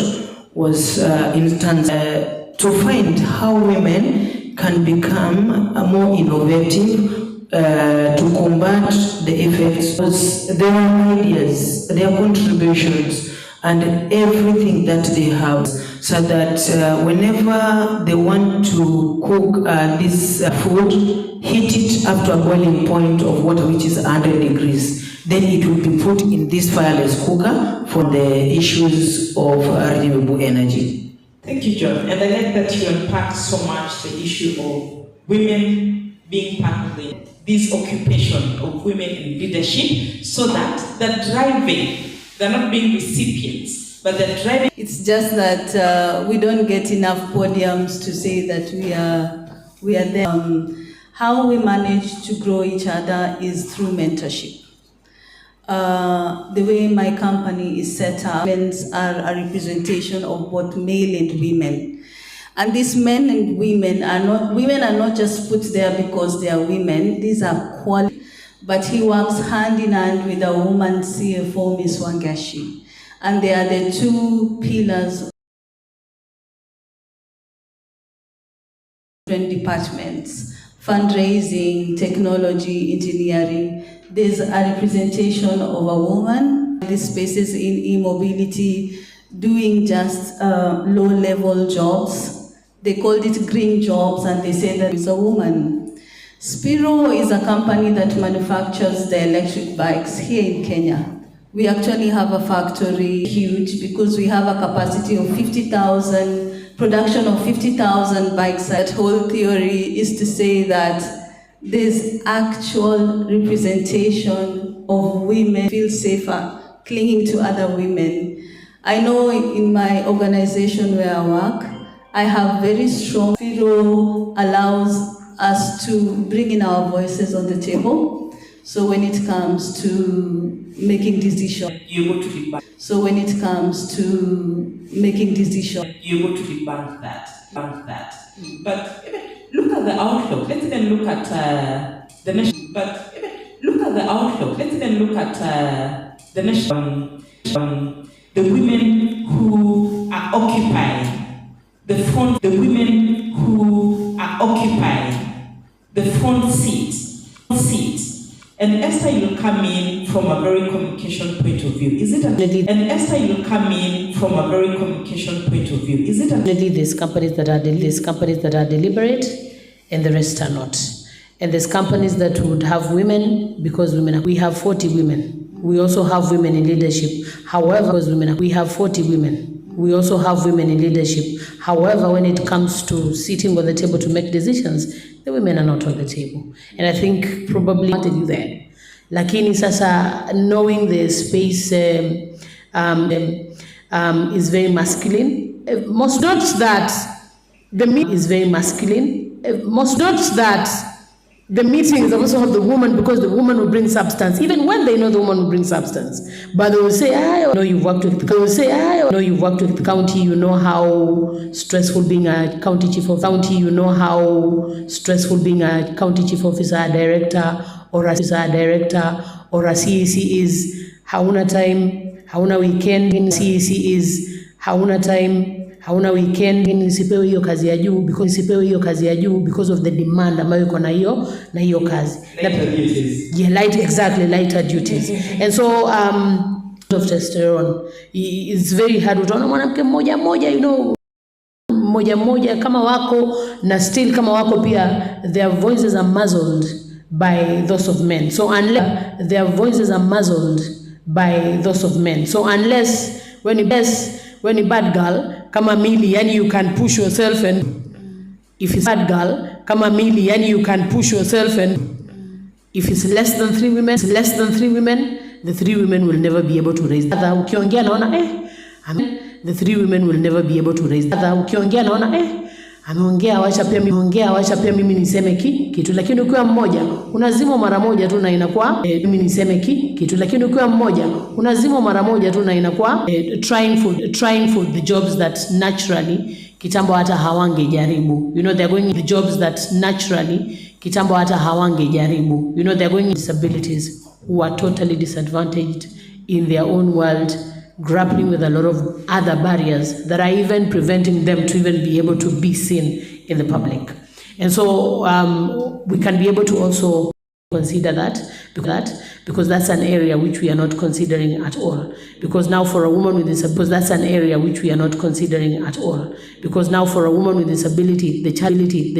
was in Tanzania, to find how women can become more innovative to combat the effects. Their ideas, their contributions, and everything that they have, so that whenever they want to cook this food, heat it up to a boiling point of water which is 100 degrees. Then it will be put in this fireless cooker for the issues of renewable energy. Thank you, John. And I like that you unpacked so much the issue of women being part of this occupation of women in leadership, so that they're driving, they're not being recipients, but they're driving. It's just that we don't get enough podiums to say that we are there. How we manage to grow each other is through mentorship. The way my company is set up, men are a representation of both male and women. And these men and women are not just put there because they are women. These are quality. But he works hand in hand with a woman CFO, Ms. Wangashi. And they are the two pillars of different departments: fundraising, technology, engineering. There's a representation of a woman in these spaces in e-mobility doing just low-level jobs. They called it green jobs, and they say that it's a woman. Spiro is a company that manufactures the electric bikes here in Kenya. We actually have a factory, huge, because we have a capacity of 50,000, production of 50,000 bikes. That whole theory is to say that there's actual representation of women feel safer clinging to other women. I know in my organization where I work, I have very strong. Spiro allows us to bring in our voices on the table. So when it comes to making decisions, you're able to debunk. So when it comes to making decisions, you're able to debunk that. But look at the outlook. Let's then look at the nation. But look at the outlook. Let's then look at the nation. The women who are occupying the front. The women who are occupying the front seat. And Esther, you'll come in from a very communication point of view. Is it? And Esther, you'll come in from a very communication point of view. Is it? Definitely, there's companies that are deliberate, and the rest are not. And there's companies that would have women because women. We have 40 women. We also have women in leadership. However, because we have 40 women. We also have women in leadership. However, when it comes to sitting on the table to make decisions, the women are not on the table. And I think probably wanted you there. Lakini sasa, knowing the space is very masculine. Most notes that the meeting is very masculine. Most notes that the meetings also have the woman, because the woman will bring substance, even when they know the woman will bring substance. But they will say, I know you've worked with the county, you know how stressful being a county chief of county, you know how stressful being a county chief officer, director, or a CEC is. Hauna time, hauna weekend. CEC is hauna time, hauna weekend, nisipewe hiyo kazi ya juu because of the demand ambayo iko na hiyo kazi. Lighter duties. Yeah, lighter duties. And so of testosterone, it's very hard. Utaona mwanamke mmoja mmoja kama wako na still kama wako pia, their voices are muzzled by those of men. So unless their voices are muzzled by those of men. So unless when you bad girl kama Milly, yani you can push yourself, and if it's bad girl kama Milly, yani you can push yourself, and if it's less than 3 women, the 3 women will never be able to raise that. Ukiongea naona the 3 women will never be able to raise that. Ukiongea naona ameongea, wacha pia mimi niseme kitu, lakini ukiwa mmoja unazima mara moja tu na inakuwa mimi niseme kitu, lakini ukiwa mmoja unazima mara moja tu na inakuwa trying for the jobs that naturally kitambo hata hawangejaribu. You know, they're going the jobs that naturally kitambo hata hawangejaribu. You know, they're going disabilities who are totally disadvantaged in their own world, grappling with a lot of other barriers that are even preventing them to even be able to be seen in the public. And so we can be able to also consider that because that's an area which we are not considering at all. Because now for a woman with disability, the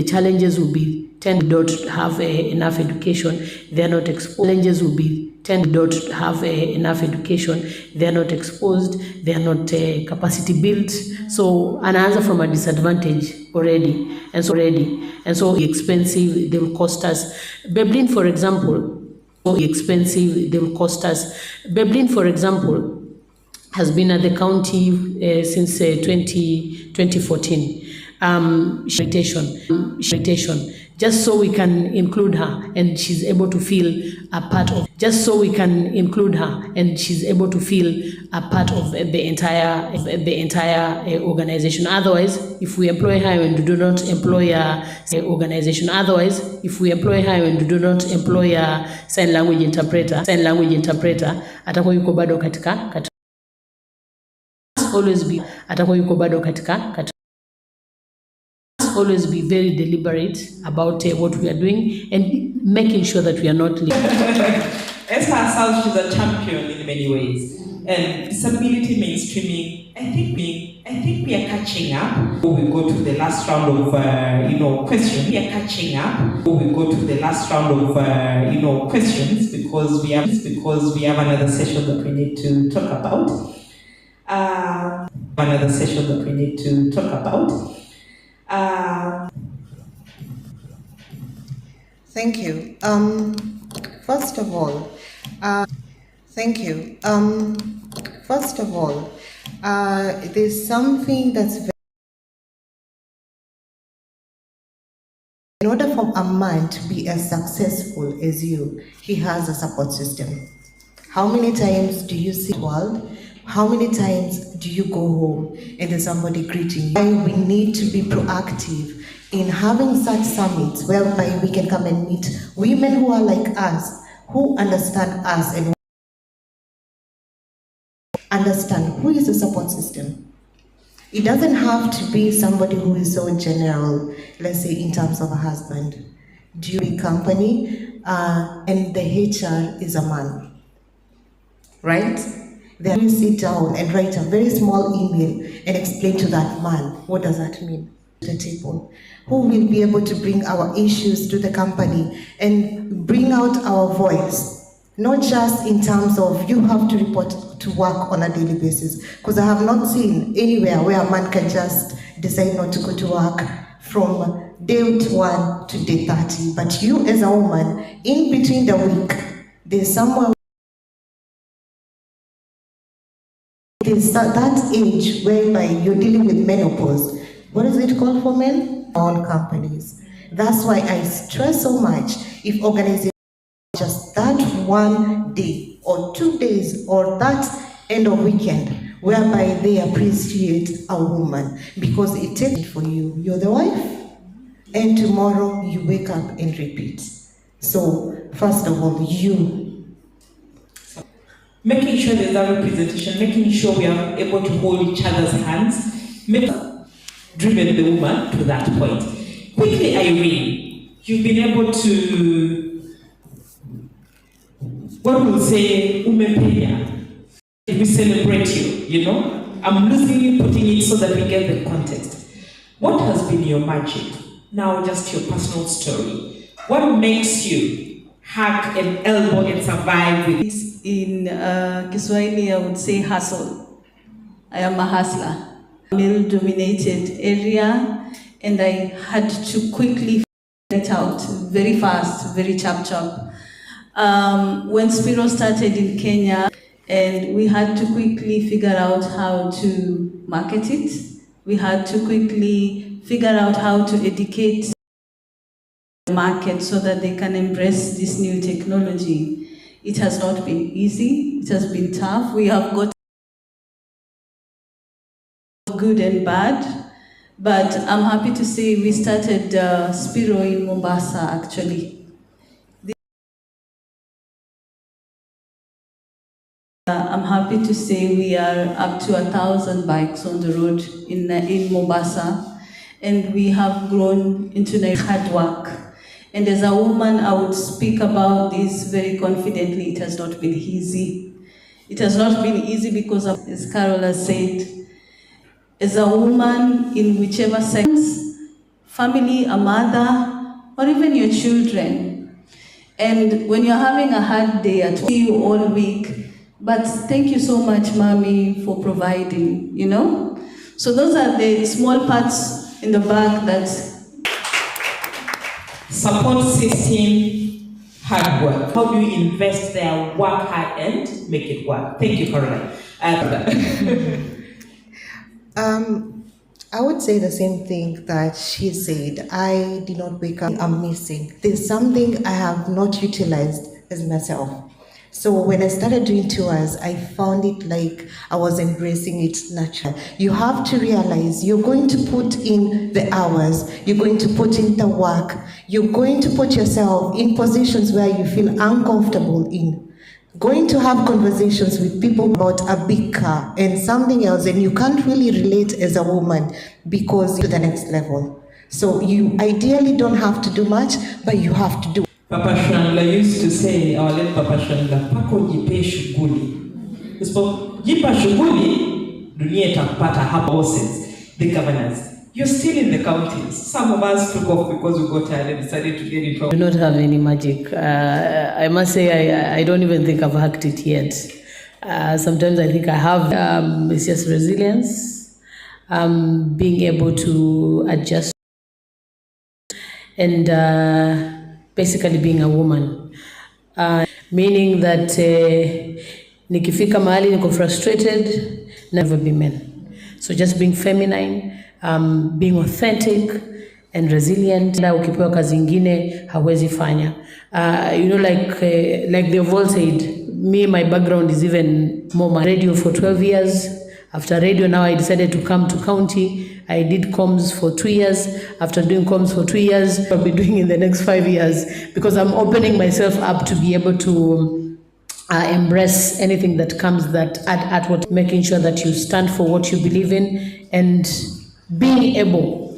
challenges will be don't have enough education, they're not exposed. Challenges will be don't have enough education, they're not exposed, they're not capacity built. So anaanza from a disadvantage already, and so expensive, they will cost us. Beblin, for example, has been at the county since 2014. Just so we can include her and she's able to feel a part of the entire organization. Otherwise, if we employ her and do not employ a sign language interpreter, atakuwa yuko bado katika always be very deliberate about what we are doing and making sure that we are not leaving. Esther herself, she's a champion in many ways. And disability mainstreaming, I think we are catching up. We go to the last round of questions. We are catching up. We go to the last round of questions because we have another session that we need to talk about. Thank you. First of all, there's something that's very, in order for a man to be as successful as you, he has a support system. How many times do you see the world? How many times do you go home and there's somebody greeting you? We need to be proactive in having such summits whereby we can come and meet women who are like us, who understand us and understand who is the support system. It doesn't have to be somebody who is so general, let's say in terms of a husband. Do you be company and the HR is a man, right? Then you sit down and write a very small email and explain to that man, what does that mean to the table? Who will be able to bring our issues to the company and bring out our voice? Not just in terms of you have to report to work on a daily basis, because I have not seen anywhere where a man can just decide not to go to work from day 1 to day 30. But you as a woman, in between the week, there's somewhere. There's that age whereby you're dealing with menopause. What is it called for men? Own companies. That's why I stress so much if organizations just that 1 day or 2 days or that end of weekend whereby they appreciate a woman, because it takes it for you. You're the wife and tomorrow you wake up and repeat. So first of all, you making sure there's a representation, making sure we are able to hold each other's hands, driven the woman to that point. Quickly, Irene, you've been able to, what we'll say, umepenya. We celebrate you, I'm losing you, putting it so that we get the context. What has been your magic? Now just your personal story. What makes you hack an elbow and survive with this? In Kiswahili, I would say hustle. I am a hustler. Male-dominated area, and I had to quickly figure it out very fast, very chop. When Spiro started in Kenya, and we had to quickly figure out how to market it. We had to quickly figure out how to educate the market so that they can embrace this new technology. It has not been easy. It has been tough. We have got good and bad, but I'm happy to say we started Spiro in Mombasa, actually. I'm happy to say we are up to 1,000 bikes on the road in Mombasa, and we have grown into hard work. And as a woman, I would speak about this very confidently. It has not been easy. It has not been easy because, as Carol has said, as a woman in whichever sense, family, a mother, or even your children. And when you're having a hard day at work, you all week, but thank you so much, Mommy, for providing, So those are the small parts in the back that support system, hard work. How do you invest there, work hard and make it work? Thank you, Caroline. I would say the same thing that she said. I did not wake up, I'm missing. There's something I have not utilized as myself. So when I started doing tours, I found it like I was embracing it naturally. You have to realize you're going to put in the hours, you're going to put in the work, you're going to put yourself in positions where you feel uncomfortable in. Going to have conversations with people about a big car and something else, and you can't really relate as a woman because you're to the next level. So you ideally don't have to do much, but you have to do. Papa Shangla used to say, our late Papa Shangla, pako jipe shughuli. Jipa shughuli, dunia itakupata hapa bosses, the governors. You're still in the counties. Some of us took off because we got tired and decided to get into. I do not have any magic. I must say I don't even think I've hacked it yet. Sometimes I think I have. It's just resilience, being able to adjust, and basically being a woman. Meaning that nikifika mahali niko frustrated, never be men. So just being feminine, being authentic and resilient. Ukipewa kazi ingine hawezi fanya. Like they've all said, me, my background is even more radio for 12 years. After radio, now I decided to come to county. I did comms for 2 years. After doing comms for 2 years, I'll be doing in the next 5 years because I'm opening myself up to be able to embrace anything that comes that at what, making sure that you stand for what you believe in and being able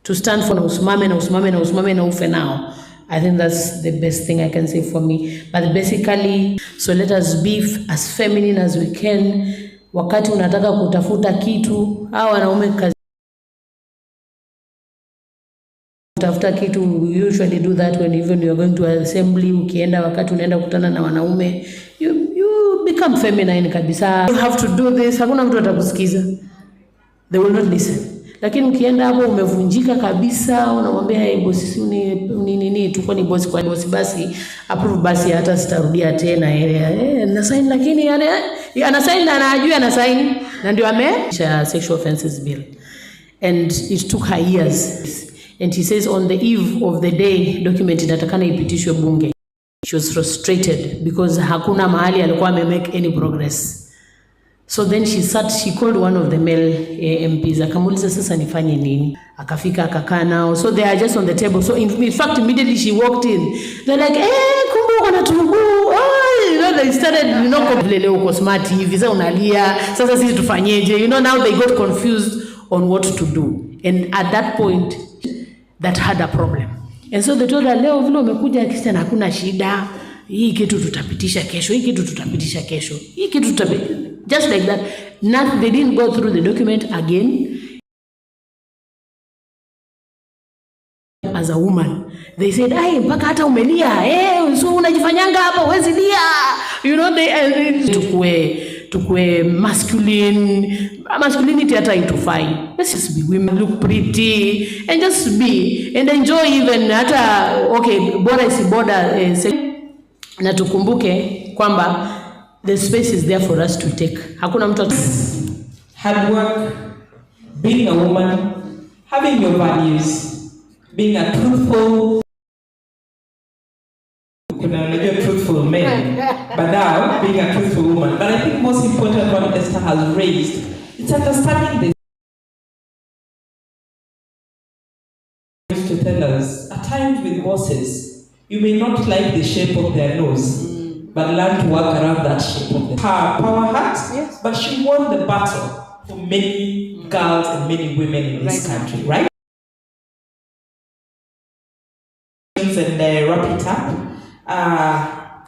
to stand for na usimame na ufe now. I think that's the best thing I can say for me. But basically, so let us be as feminine as we can. Wakati unataka kutafuta kitu, hawa wanaume kazi kutafuta kitu, you usually do that when even you are going to assembly. Ukienda wakati unaenda kukutana na wanaume, you become feminine kabisa. You have to do this. Hakuna mtu atakusikiza. They will not listen. Lakini ukienda hapo umevunjika kabisa, unamwambia hey boss, sisi nini tuko ni boss kwa boss, basi approve, basi hata sitarudia tena na sign. Lakini ana sign na anajua ana sign, na ndio sexual offences bill, and it took her years. And he says on the eve of the day document inatakana ipitishwe bunge, she was frustrated because hakuna mahali alikuwa make any progress. So then she called one of the male MPs, akamuuliza sasa nifanye nini? Akafika akakaa nao. So they are just on the table. So in fact immediately she walked in, they're like, kumbe uko na tugu. They started, vile uko smart hivi, sasa unalia, sasa sisi tufanyeje? Now they got confused on what to do. and at that point that had a problem. And so they told her, leo vile umekuja Christian hakuna shida, hii kitu tutapitisha kesho, hii kitu tutapitisha kesho, hii kitu tutapitisha, just like that. Not, they didn't go through the document again. As a woman, they said, "Ai, mpaka hata umelia, so unajifanyanga hapa huwezi lia." You know, tukue masculinity hata itufai. Let's just be women, look pretty and just be and enjoy even hata okay, bora isiboda na tukumbuke kwamba the space is there for us to take. Hakuna mtu hard work, being a woman, having your values, being a truthful man, but now being a truthful woman. But I think most important one Esther has raised, it's understanding this to tell us, at times with bosses, you may not like the shape of their nose, but learn to work around that shape of her power hat, yes. But she won the battle for many girls and many women in this country, right? And wrap it up.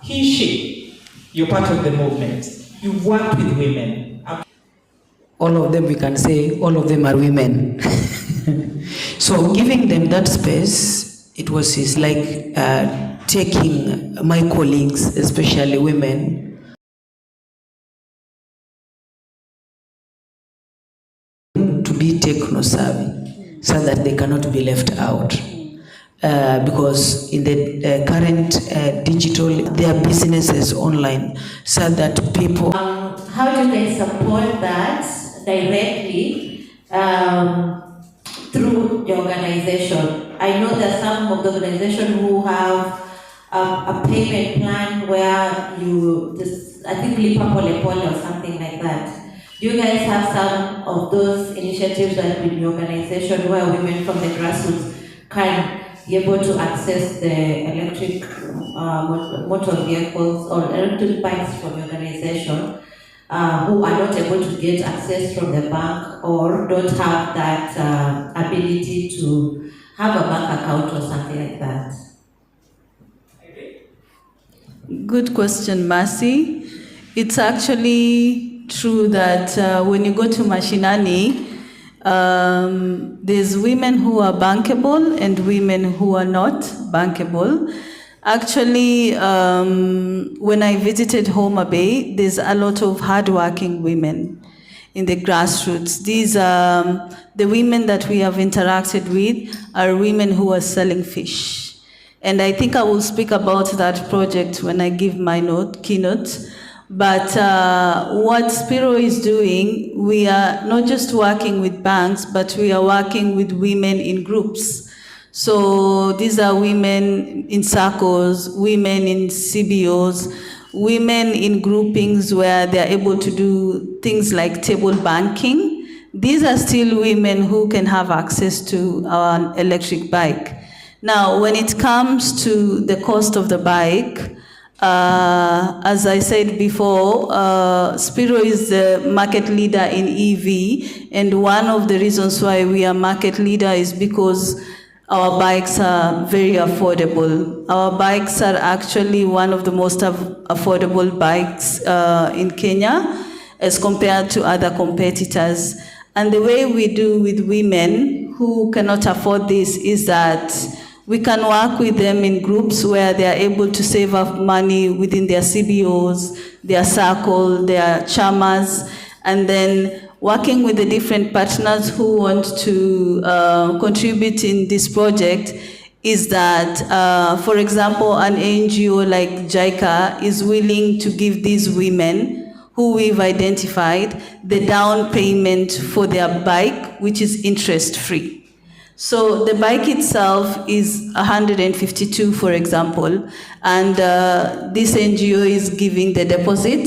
He, she, you're part of the movement. You work with women. All of them, we can say, all of them are women. So giving them that space, it was like taking my colleagues, especially women, to be techno-savvy so that they cannot be left out. Because in the current digital, there are businesses online, so that people... how do they support that directly through the organization? I know that some of the organizations who have a payment plan where you just, I think Lipa Pole Pole or something like that. Do you guys have some of those initiatives that in your organization where women from the grassroots can be able to access the electric motor vehicles or electric bikes from your organization who are not able to get access from the bank or don't have that ability to have a bank account or something like that? Good question, Mercy. It's actually true that when you go to Mashinani, there's women who are bankable and women who are not bankable. Actually, when I visited Homa Bay, there's a lot of hardworking women in the grassroots. These the women that we have interacted with are women who are selling fish. And I think I will speak about that project when I give my keynote. But what Spiro is doing, we are not just working with banks, but we are working with women in groups. So these are women in circles, women in CBOs, women in groupings where they're able to do things like table banking. These are still women who can have access to our electric bike. Now, when it comes to the cost of the bike, as I said before, Spiro is the market leader in EV, and one of the reasons why we are market leader is because our bikes are very affordable. Our bikes are actually one of the most affordable bikes in Kenya as compared to other competitors. And the way we do with women who cannot afford this is that we can work with them in groups where they are able to save up money within their CBOs, their circle, their chamas, and then working with the different partners who want to contribute in this project is that, for example, an NGO like JICA is willing to give these women who we've identified the down payment for their bike, which is interest-free. So the bike itself is 152, for example, and this NGO is giving the deposit,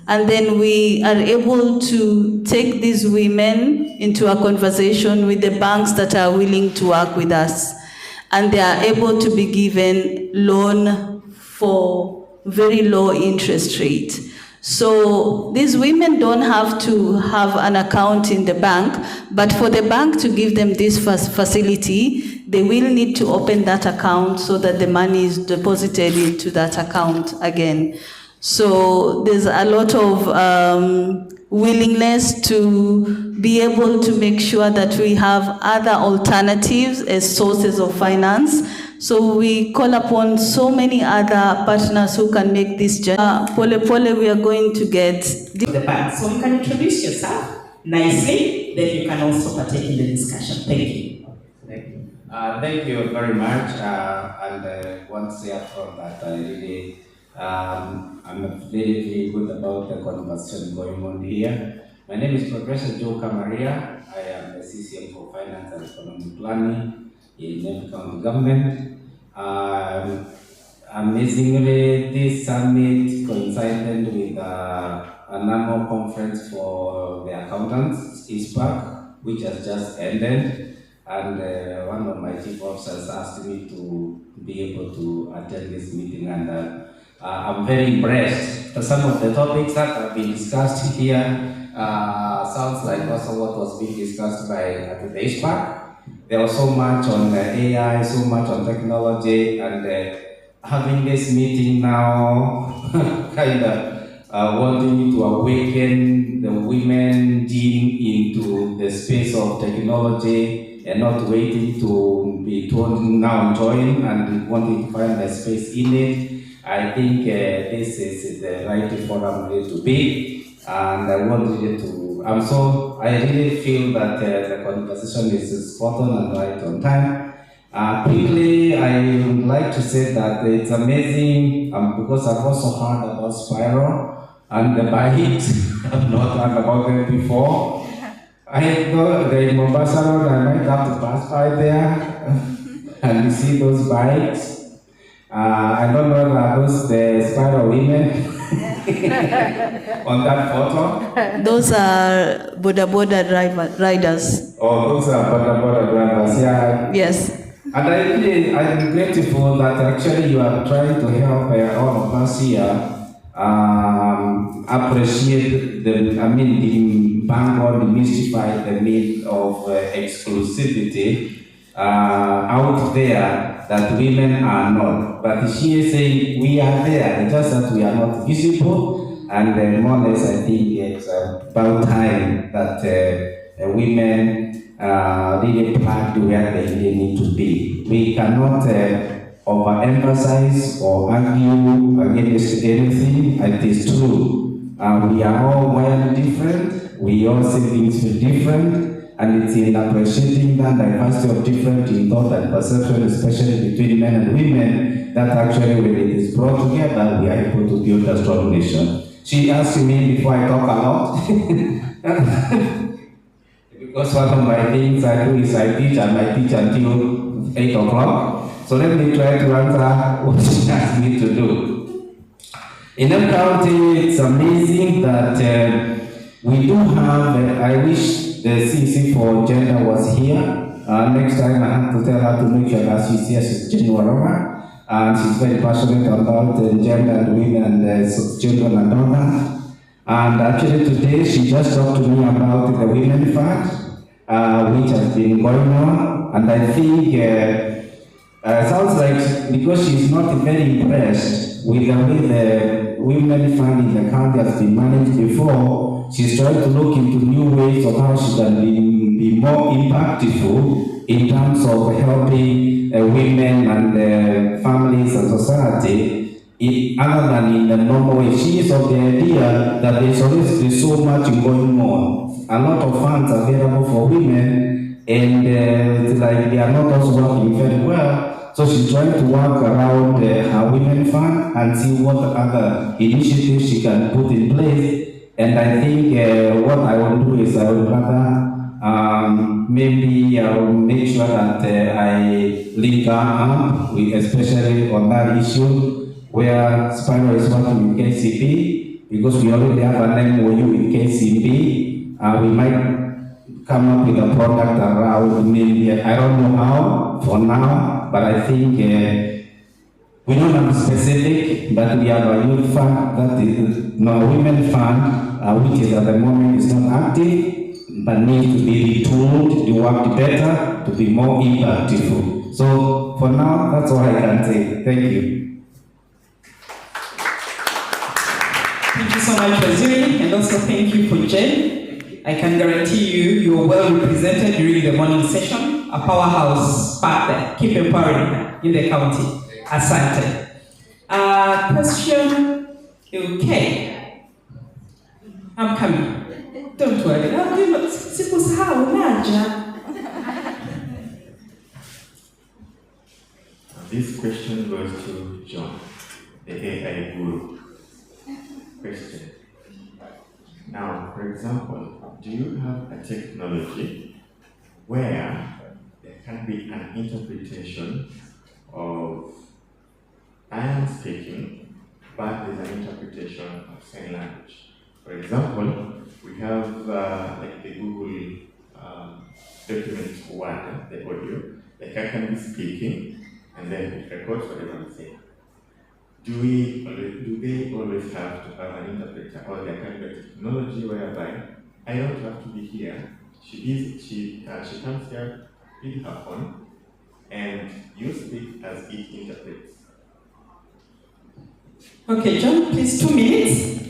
and then we are able to take these women into a conversation with the banks that are willing to work with us, and they are able to be given loan for very low interest rate. So these women don't have to have an account in the bank, but for the bank to give them this facility, they will need to open that account so that the money is deposited into that account again. So there's a lot of willingness to be able to make sure that we have other alternatives as sources of finance. So we call upon so many other partners who can make this journey. Pole pole, we are going to get the bank. So you can introduce yourself nicely, then you can also partake in the discussion. Thank you. Thank you very much. And want to say upfront that I really, I'm very good about the conversation going on here. My name is Professor Joe Camaria. I am the CCM for Finance and Economic Planning in Embu County Government. Amazingly, this summit coincided with an annual conference for the accountants, ISPAC, which has just ended. And one of my chief officers asked me to be able to attend this meeting, and I'm very impressed. Some of the topics that have been discussed here sounds like also what was being discussed by the ISPAC. There was so much on AI, so much on technology, and having this meeting now kind of wanting to awaken the women gene into the space of technology and not waiting to be told now join and wanting to find a space in it. I think this is the right forum to be, and I want you to. I really feel that the conversation is spot on and right on time. Quickly, I would like to say that it's amazing because I've also heard about Spiral and the bikes. I've not heard about them before. I thought in Mombasa Road, I might have to pass by there and see those bikes. I don't know that those the Spiral women on that photo. Those are Boda Boda riders. Oh, those are Boda Boda drivers, yeah. Yes. And I'm grateful that actually you are trying to help all of us here appreciate the Bangor demystify the myth of exclusivity out there that women are not. But she is saying we are there, it's just that we are not visible. And more or less, I think it's about time that women really plugged where they really need to be. We cannot overemphasize or argue against anything. It is true. We are all wired different. We all see things different. And it's in appreciating that diversity of different in thought and perception, especially between men and women, that actually when it is brought together, we are able to build a strong nation. She asked me before I talk a lot, because one of my things I do is I teach, and I teach until 8 o'clock. So let me try to answer what she asked me to do. In Embu County, it's amazing that we do have, I wish the CC for gender was here. Next time I have to tell her to make sure that she's here, she's genuine. And she's very passionate about gender and women and children and all that. And actually today she just talked to me about the Women Fund, which has been going on. And I think sounds like because she's not very impressed with the way the Women Fund in the county has been managed before, she's trying to look into new ways of how she can be more impactful in terms of helping women and families and society, other than in the normal way. She is of the idea that there's always so much going on. A lot of funds available for women, and it's like they are not also working very well. So she's trying to work around her women fund and see what other initiatives she can put in place. And I think what I will do is I will rather maybe I will make sure that I link her up, especially on that issue where Spiral is working with KCB, because we already have an MOU with KCB. We might come up with a product around maybe, I don't know how for now, but I think We don't have specific, but we have a youth fund, that is no women fund, which is at the moment is not active, but needs to be retooled, to work better, to be more impactful. So for now, that's all I can say. Thank you. Thank you so much, Waziri, and also thank you for Jen. I can guarantee you are well represented during the morning session. A powerhouse partner. Keep empowering her in the county. Asante. Question. Okay. I'm coming. Don't worry. This question goes to John, the AI guru. Question. Now, for example, do you have a technology where there can be an interpretation of I am speaking, but there's an interpretation of sign language? For example, we have like the Google document word, the audio, like I can be speaking and then it records whatever I'm saying. Do they always have to have an interpreter, or there can be a technology whereby I don't have to be here? She comes here with her phone, and you speak as it interprets. Okay, John, please 2 minutes.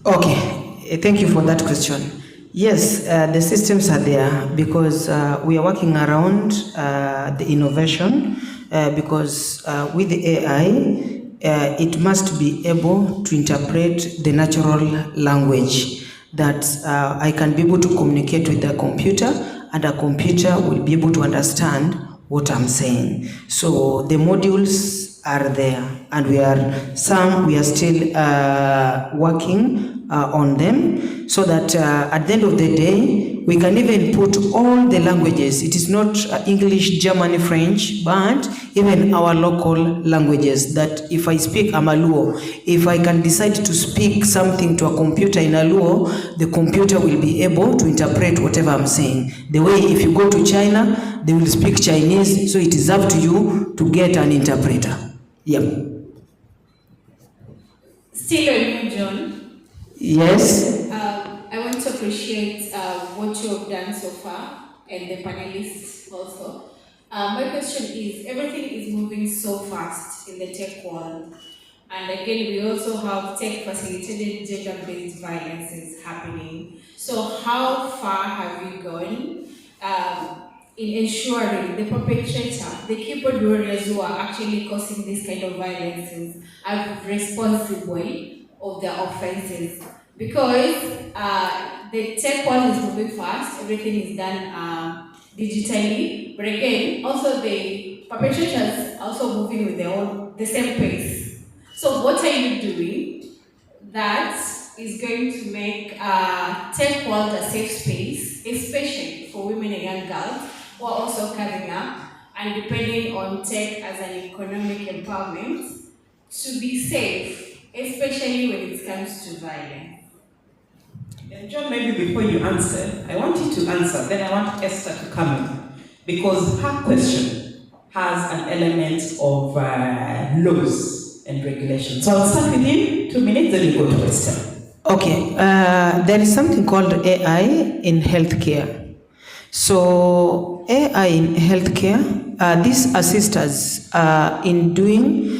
Okay, thank you for that question. Yes, the systems are there because we are working around the innovation because with the AI, it must be able to interpret the natural language that I can be able to communicate with the computer, and a computer will be able to understand what I'm saying. So the modules are there, and we are still working on them, so that at the end of the day, we can even put all the languages. It is not English, German, French, but even our local languages, that if I speak Amaluo, if I can decide to speak something to a computer in Aluo, the computer will be able to interpret whatever I'm saying. The way if you go to China, they will speak Chinese, so it is up to you to get an interpreter. Yeah. Still on you, John. Yes. I want to appreciate what you have done so far, and the panelists also. My question is, everything is moving so fast in the tech world, and again, we also have tech-facilitated gender-based violences happening. So how far have we gone in ensuring the perpetrator, the keyboard warriors who are actually causing this kind of violences, are responsible of the offenses? Because the tech world is moving fast, everything is done digitally, but again, also the perpetrators also moving with the same pace. So what are you doing that is going to make tech world a safe space, especially for women and young girls who are also coming up and depending on tech as an economic empowerment to be safe, especially when it comes to violence? And John, maybe before you answer, I want you to answer, then I want Esther to come in, because her question has an element of laws and regulations. So I'll start with him, 2 minutes, then you go to Esther. Okay, there is something called AI in healthcare. So AI in healthcare, this assists us in doing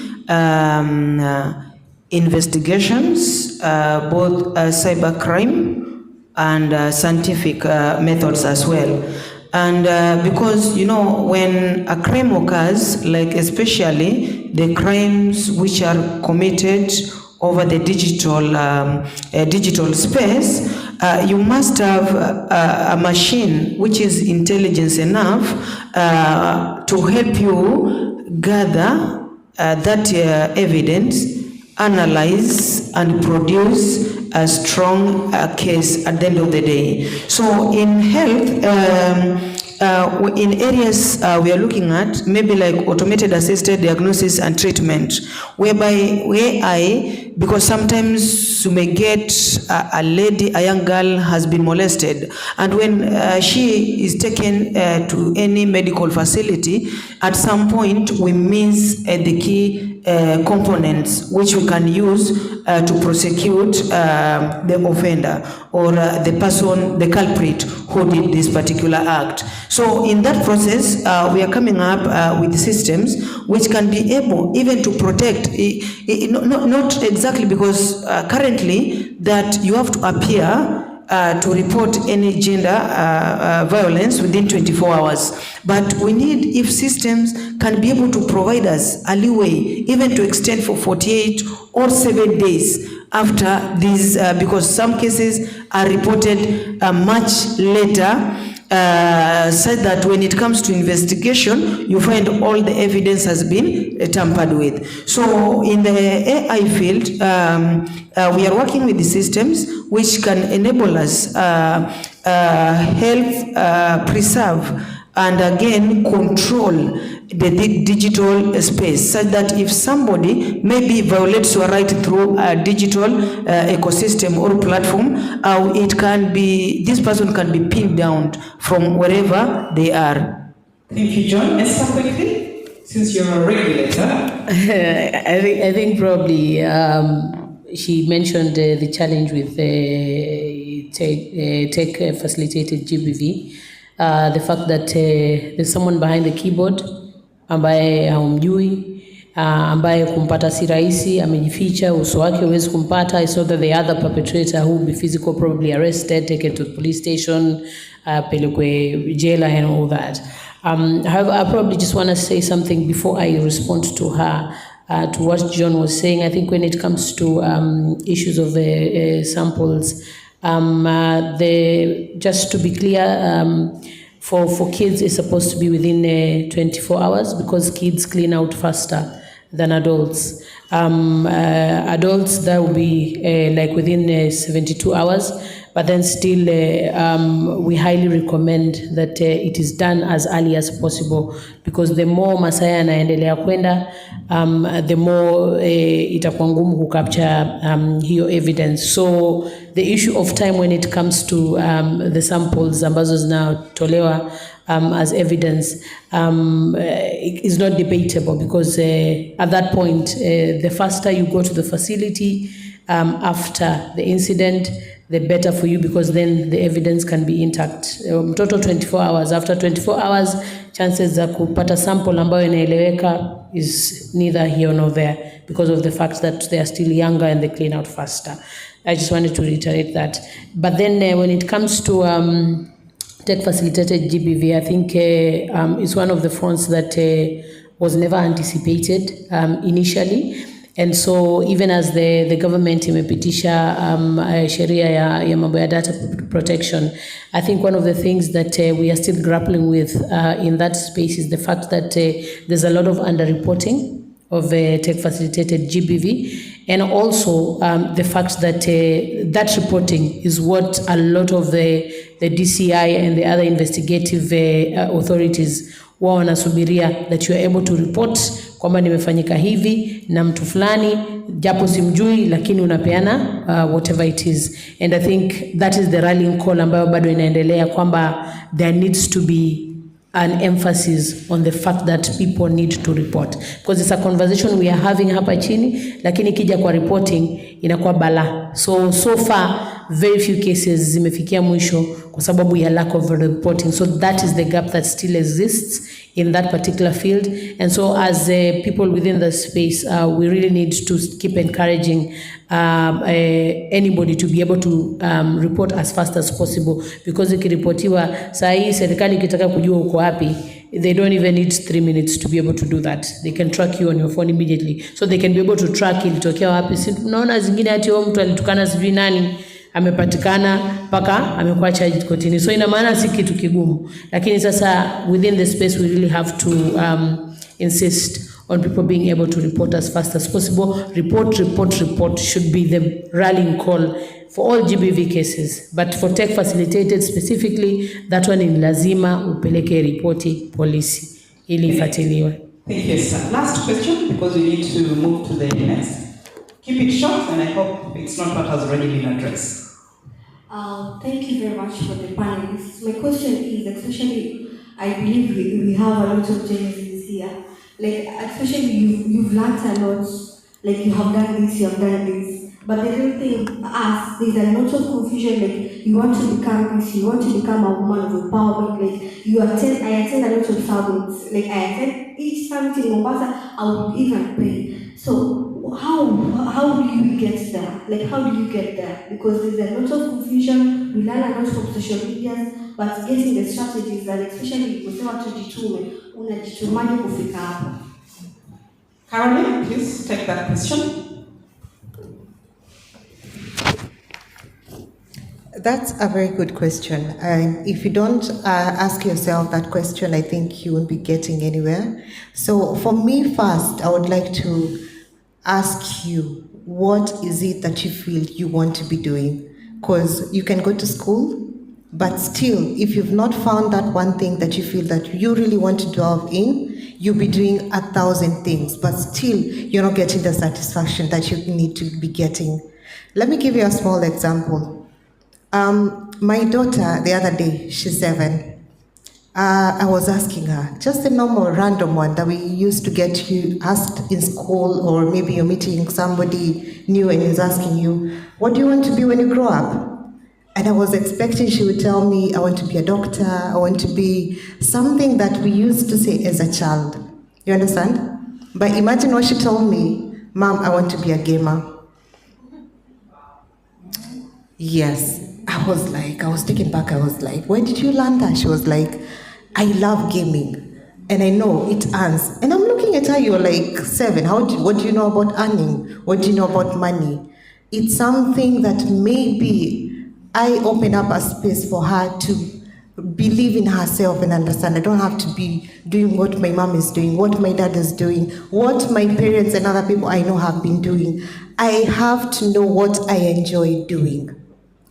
investigations, both cybercrime and scientific methods as well. And because, you know, when a crime occurs, like especially the crimes which are committed over the digital space, you must have a machine which is intelligent enough to help you gather that evidence, analyze and produce a strong case at the end of the day. So in health, in areas we are looking at, maybe like automated assisted diagnosis and treatment, whereby AI, because sometimes you may get a lady, a young girl has been molested, and when she is taken to any medical facility, at some point we miss the key components which we can use to prosecute the offender or the person, the culprit who did this particular act. So in that process, we are coming up with systems which can be able even to protect, not exactly because currently that you have to appear to report any gender violence within 24 hours. But we need, if systems can be able to provide us a leeway, even to extend for 48 or 7 days after this, because some cases are reported much later, said that when it comes to investigation, you find all the evidence has been tampered with. So in the AI field, we are working with the systems which can enable us help preserve and again control the digital space, such that if somebody maybe violates your right through a digital ecosystem or platform, it can be, this person can be pinned down from wherever they are. Thank you, John. Esther, quickly, since you're a regulator. I think probably she mentioned the challenge with tech facilitated GBV. The fact that there's someone behind the keyboard ambaye haumjui, ambaye kumpata si rahisi, amejificha, uso wake huwezi kumpata. It's not that the other perpetrator who will be physical probably arrested, taken to the police station, pelekwe jela and all that. However, I probably just want to say something before I respond to her, to what John was saying. I think when it comes to issues of samples, just to be clear, for kids it's supposed to be within 24 hours because kids clean out faster than adults. Adults, that will be like within 72 hours, but then still we highly recommend that it is done as early as possible, because the more masaa yanaendelea kwenda, the more itakuwa ngumu kucapture hiyo evidence. So the issue of time when it comes to the samples ambazo zinatolewa as evidence is not debatable, because at that point the faster you go to the facility after the incident, the better for you, because then the evidence can be intact. Total 24 hours. After 24 hours, chances za kupata sample ambayo inaeleweka is neither here nor there, because of the fact that they are still younger and they clean out faster. I just wanted to reiterate that. But then when it comes to tech facilitated GBV, I think it's one of the fronts that was never anticipated initially. And so even as the government imepitisha sheria ya mambo ya data protection, I think one of the things that we are still grappling with in that space is the fact that there's a lot of underreporting of tech facilitated GBV, and also the fact that that reporting is what a lot of the DCI and the other investigative authorities wao wanasubiria, that you are able to report kwamba nimefanyika hivi na mtu fulani japo simjui, lakini unapeana whatever it is. And I think that is the rallying call ambayo bado inaendelea, kwamba there needs to be an emphasis on the fact that people need to report, because it's a conversation we are having hapa chini, lakini kija kwa reporting inakuwa bala. So far very few cases zimefikia mwisho kwa sababu ya lack of reporting. So that is the gap that still exists in that particular field. And so as people within the space, we really need to keep encouraging anybody to be able to report as fast as possible, because ikiripotiwa saa hii serikali ikitaka kujua uko wapi, they don't even need 3 minutes to be able to do that. They can track you on your phone immediately. So they can be able to track ilitokea wapi. Si tunaona zingine hati mtu alitukana sijui nani amepatikana mpaka amekuwa charged kotini. So ina maana si kitu kigumu, lakini sasa within the space we really have to insist on people being able to report as fast as possible. Report should be the rallying call for all GBV cases. But for tech facilitated specifically, that one in lazima upeleke ripoti polisi ili ifuatiliwe. Thank you, sir. Last question, because we need to move to the next. Keep it short, and I hope it's not what has already been addressed. Thank you very much for the panelists. My question is, especially, I believe we have a lot of genesis here. Like, especially you've learned a lot. Like, you have done this, you have done this. But the real thing, there's a lot of confusion. Like, you want to become this, you want to become a woman of empowerment. Like, I attend a lot of summits. Like, I attend each summit in Mombasa, I would even pay. So, how do you get there? Like, how do you get there? Because there's a lot of confusion, we learn a lot from social media, but getting the strategies that, especially kusema tujitume, unajitumaje kufika hapo? Caroline, please take that question. That's a very good question. If you don't ask yourself that question, I think you won't be getting anywhere. So for me first, I would like to ask you, what is it that you feel you want to be doing? Because you can go to school, but still, if you've not found that one thing that you feel that you really want to delve in, you'll be doing 1,000 things, but still, you're not getting the satisfaction that you need to be getting. Let me give you a small example. My daughter, the other day, she's 7. I was asking her, just a normal random one that we used to get you asked in school, or maybe you're meeting somebody new and he's asking you, what do you want to be when you grow up? And I was expecting she would tell me, I want to be a doctor, I want to be something that we used to say as a child. You understand? But imagine what she told me, Mom, I want to be a gamer. Yes. I was taken back. I was like, where did you learn that? She was like, I love gaming. And I know it earns. And I'm looking at her, you're like 7. What do you know about earning? What do you know about money? It's something that maybe I open up a space for her to believe in herself and understand. I don't have to be doing what my mom is doing, what my dad is doing, what my parents and other people I know have been doing. I have to know what I enjoy doing.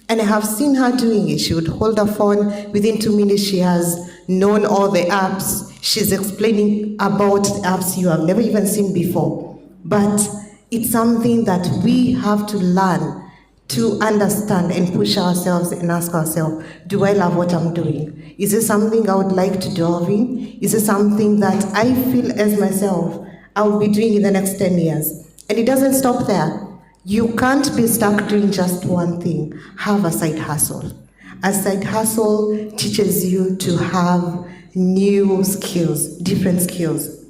And I have seen her doing it. She would hold her phone. Within 2 minutes, she has known all the apps. She's explaining about the apps you have never even seen before. But it's something that we have to learn to understand and push ourselves and ask ourselves, do I love what I'm doing? Is it something I would like to delve in? Is it something that I feel as myself I will be doing in the next 10 years? And it doesn't stop there. You can't be stuck doing just one thing. Have a side hustle. A side hustle teaches you to have new skills, different skills.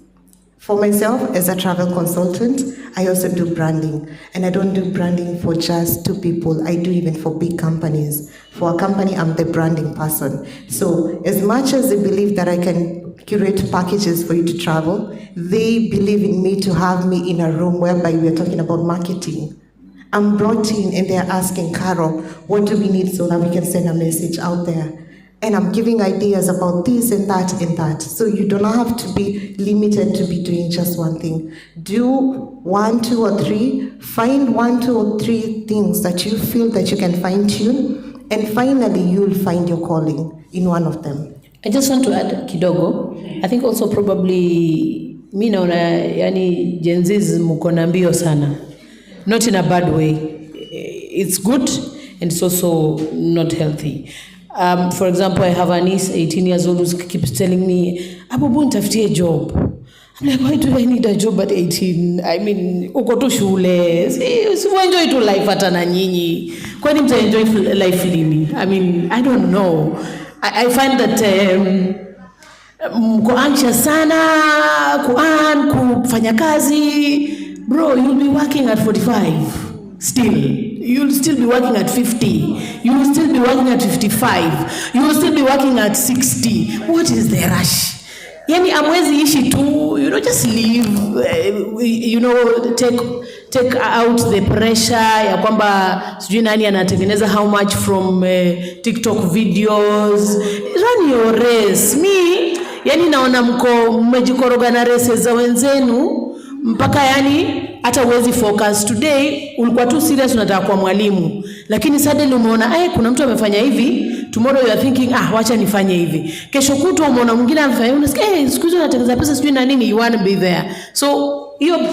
For myself, as a travel consultant, I also do branding. And I don't do branding for just 2 people. I do even for big companies. For a company, I'm the branding person. So as much as they believe that I can curate packages for you to travel, they believe in me to have me in a room whereby we're talking about marketing. I'm brought in and they're asking, Carol, what do we need so that we can send a message out there? And I'm giving ideas about this and that and that. So you do not have to be limited to be doing just one thing. Do 1, 2, or 3. Find 1, 2, or 3 things that you feel that you can fine tune. And finally, you'll find your calling in one of them. I just want to add kidogo. I think also probably, mi naona, yani Gen Zs mko na mbio sana. Not in a bad way. It's good and it's also not healthy. For example, I have a niece, 18 years old, who keeps telling me, Abubu, nitafutie a job. I'm like, why do I need a job at 18? I mean, uko tu shule. Si enjoy to life hata na nyinyi. Kwani mta enjoy life lini? I mean, I don't know. I find that mko anxious sana, kufanya kazi. Bro, you'll be working at 45 still. You'll still be working at 50. You will still be working at 55. You will still be working at 60. What is the rush? Yani amwezi ishi tu, just leave, take out the pressure ya kwamba sijui nani anatengeneza how much from TikTok videos. Run your race. Me, yani naona mmejikoroga na races za wenzenu mpaka yani hata uwezi focus. Today ulikuwa tu serious unataka kuwa mwalimu, lakini suddenly umeona kuna mtu amefanya hivi. Tomorrow you are thinking wacha nifanye hivi. Kesho kutwa umeona mwingine amefanya unasikia siku hizo natengeneza pesa sijui na nini, you want to be there. So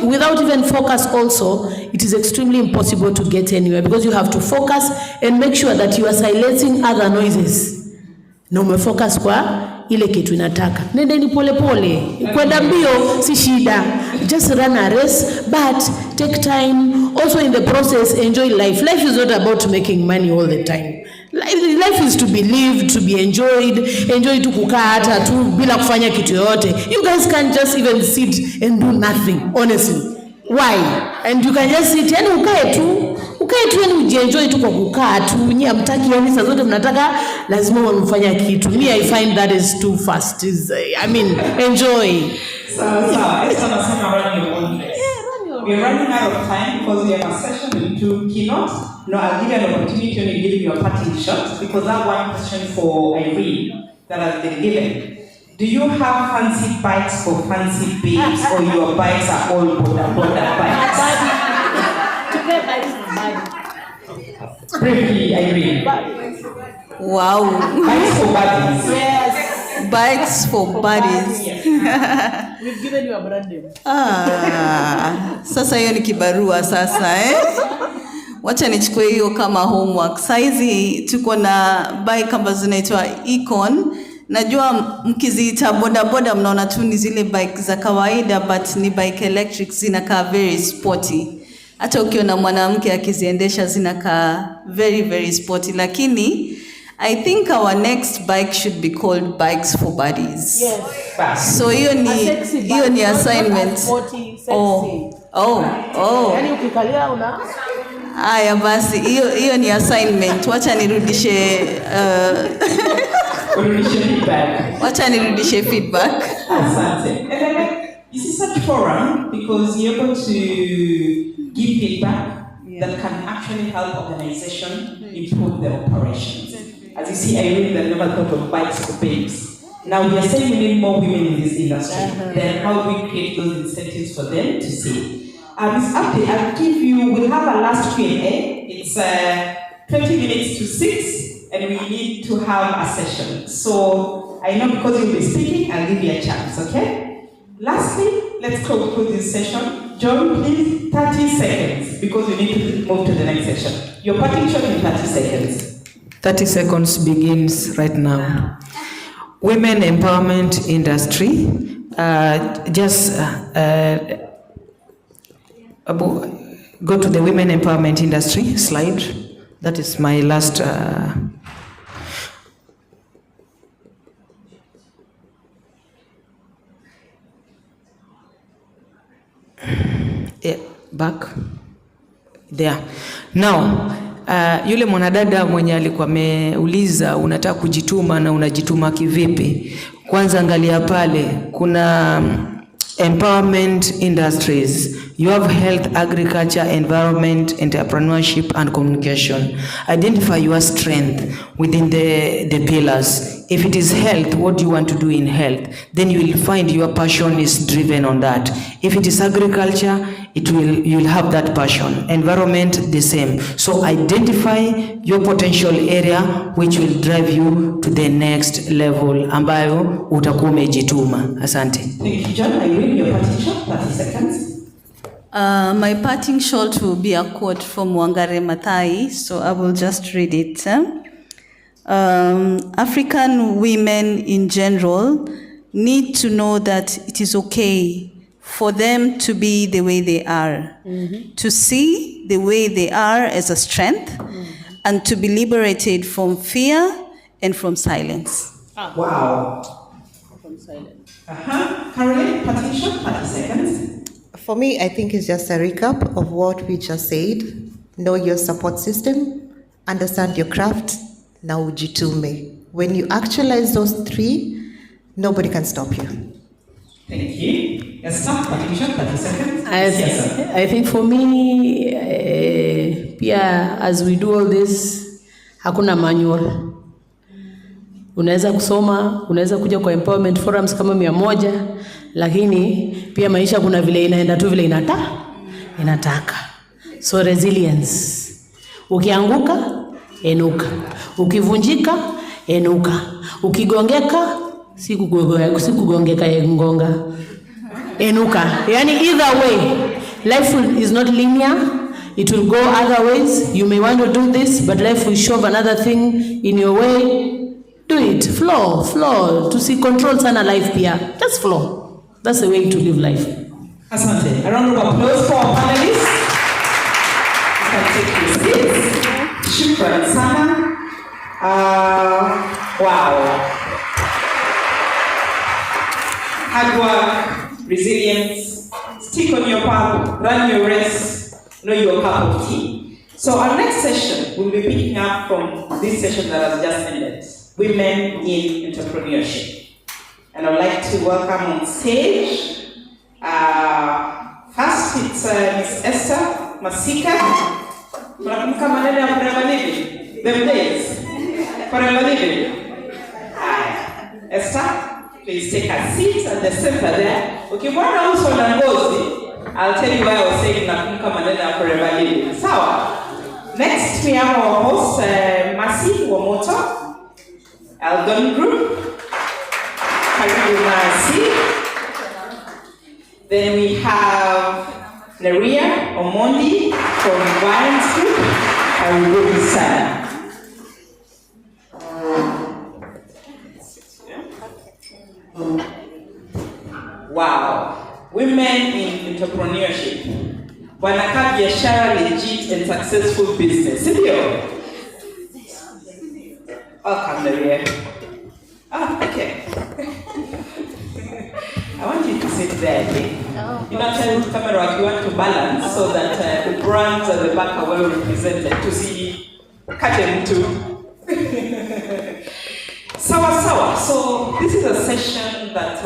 without even focus also, it is extremely impossible to get anywhere, because you have to focus and make sure that you are silencing other noises. Na umefocus kwa ile kitu inataka. Nendeni pole pole. Kwenda mbio si shida. Just run a race, but take time. Also in the process, enjoy life. Life is not about making money all the time. Life is to be lived, to be enjoyed. Enjoy tu kukaa hata tu bila kufanya kitu yote. You guys can't just even sit and do nothing, honestly. Why? And you can just sit, yani ukae tu yani ujienjoy tu kwa kukaa tu. Nyinyi hamtaki yani saa zote mnataka lazima mfanye kitu. Me, I find that is too fast. Enjoy. We're running out of time because we have a session into keynote. No, I'll give you an opportunity to give you a parting shot, because that one question for Irene that has been given. Do you have fancy bikes for fancy babes, or your bikes are all border bikes? Briefly, Irene. Wow. Bikes for buddies. Yes. Bikes for buddies. We've given you a brand name. Sasa hiyo ni kibarua sasa Wacha nichukue hiyo kama homework. Saizi tuko na bike ambazo zinaitwa Econ. Najua mkiziita boda boda mnaona tu ni zile bike za kawaida, but ni bike electric, zinakaa very sporty. Hata ukiona mwanamke akiziendesha zinakaa very very sporty, lakini I think our next bike should be called Bikes for Buddies. Yes. So hiyo ni assignment. Yani ukikalia una Aya basi hiyo ni assignment. Wacha nirudishe Wacha nirudishe feedback. Asante. This is such forum because you're able to give feedback that can actually help organization improve their operations. As you see, Irene never thought of bikes for babes. Now we are saying we need more women in this industry. Then how do we create those incentives for them to see? This update, I'll give you, we'll have a last Q&A. It's 20 minutes to 6, and we need to have a session. So I know because you'll be speaking, I'll give you a chance, okay? Lastly, let's conclude this session. John, please, 30 seconds, because we need to move to the next session. Your parting shot in 30 seconds. 30 seconds begins right now. Women empowerment industry. Go to the women empowerment industry slide. That is my last. Back there. Now, yule mwanadada mwenye alikuwa ameuliza unataka kujituma na unajituma kivipi? Kwanza angalia pale kuna empowerment industries. You have health, agriculture, environment, entrepreneurship, and communication. Identify your strength within the pillars. If it is health, what do you want to do in health? Then you will find your passion is driven on that. If it is agriculture, you will have that passion. Environment, the same. So identify your potential area which will drive you to the next level ambayo utakuwa umejituma. Asante. Thank you, John. I read your parting shot, 30 seconds. My parting shot will be a quote from Wangari Maathai, so I will just read it. African women in general need to know that it is okay for them to be the way they are, to see the way they are as a strength, and to be liberated from fear and from silence. Wow. From silence. Caroline, parting shot, 30 seconds. For me, I think it's just a recap of what we just said. Know your support system, understand your craft, na ujitume. When you actualize those three, nobody can stop you. Thank you. Yes, sir. Parting shot, 30 seconds. I think for me, as we do all this, hakuna manual. unaweza kusoma, unaweza kuja kwa empowerment forums kama 100, lakini pia maisha kuna vile inaenda tu vile inataka. So resilience. Ukianguka, enuka. Ukivunjika, enuka. Ukigongeka, si kugongeka ngonga. Enuka. Yani either way, life is not linear. It will go other ways. You may want to do this, but life will shove another thing in your way. Do it. Flow. To see control sana life pia. Just flow. That's the way to live life. Asante. A round of applause for our panelists. You can take your seats. Shukran sana. Wow. Hard work, resilience, stick on your path, run your race, know your cup of tea. So our next session will be picking up from this session that has just ended, Women in Entrepreneurship. And I'd like to welcome on stage, first it's Ms. Esther Masika. Mnakumbuka maneno ya Forever Living? Them days? Forever Living? Hi. Esther, please take a seat at the center there. Ukimwona uso na ngozi, I'll tell you why I was saying nakumbuka maneno ya Forever Living. Sawa. Next we have our host, Masi Wamoto, Elgon Group. Karibu Masi. Then we have Neria Omondi from Viance Group. Karibu sana. Wow. Women in entrepreneurship. Wanakaa biashara legit and successful business. Sindio? Welcome, Neria. Okay. I want you to sit there, okay? You know, tell the camera what you want to balance so that the brands at the back are well represented to see Katem too. Sawa. So this is a session that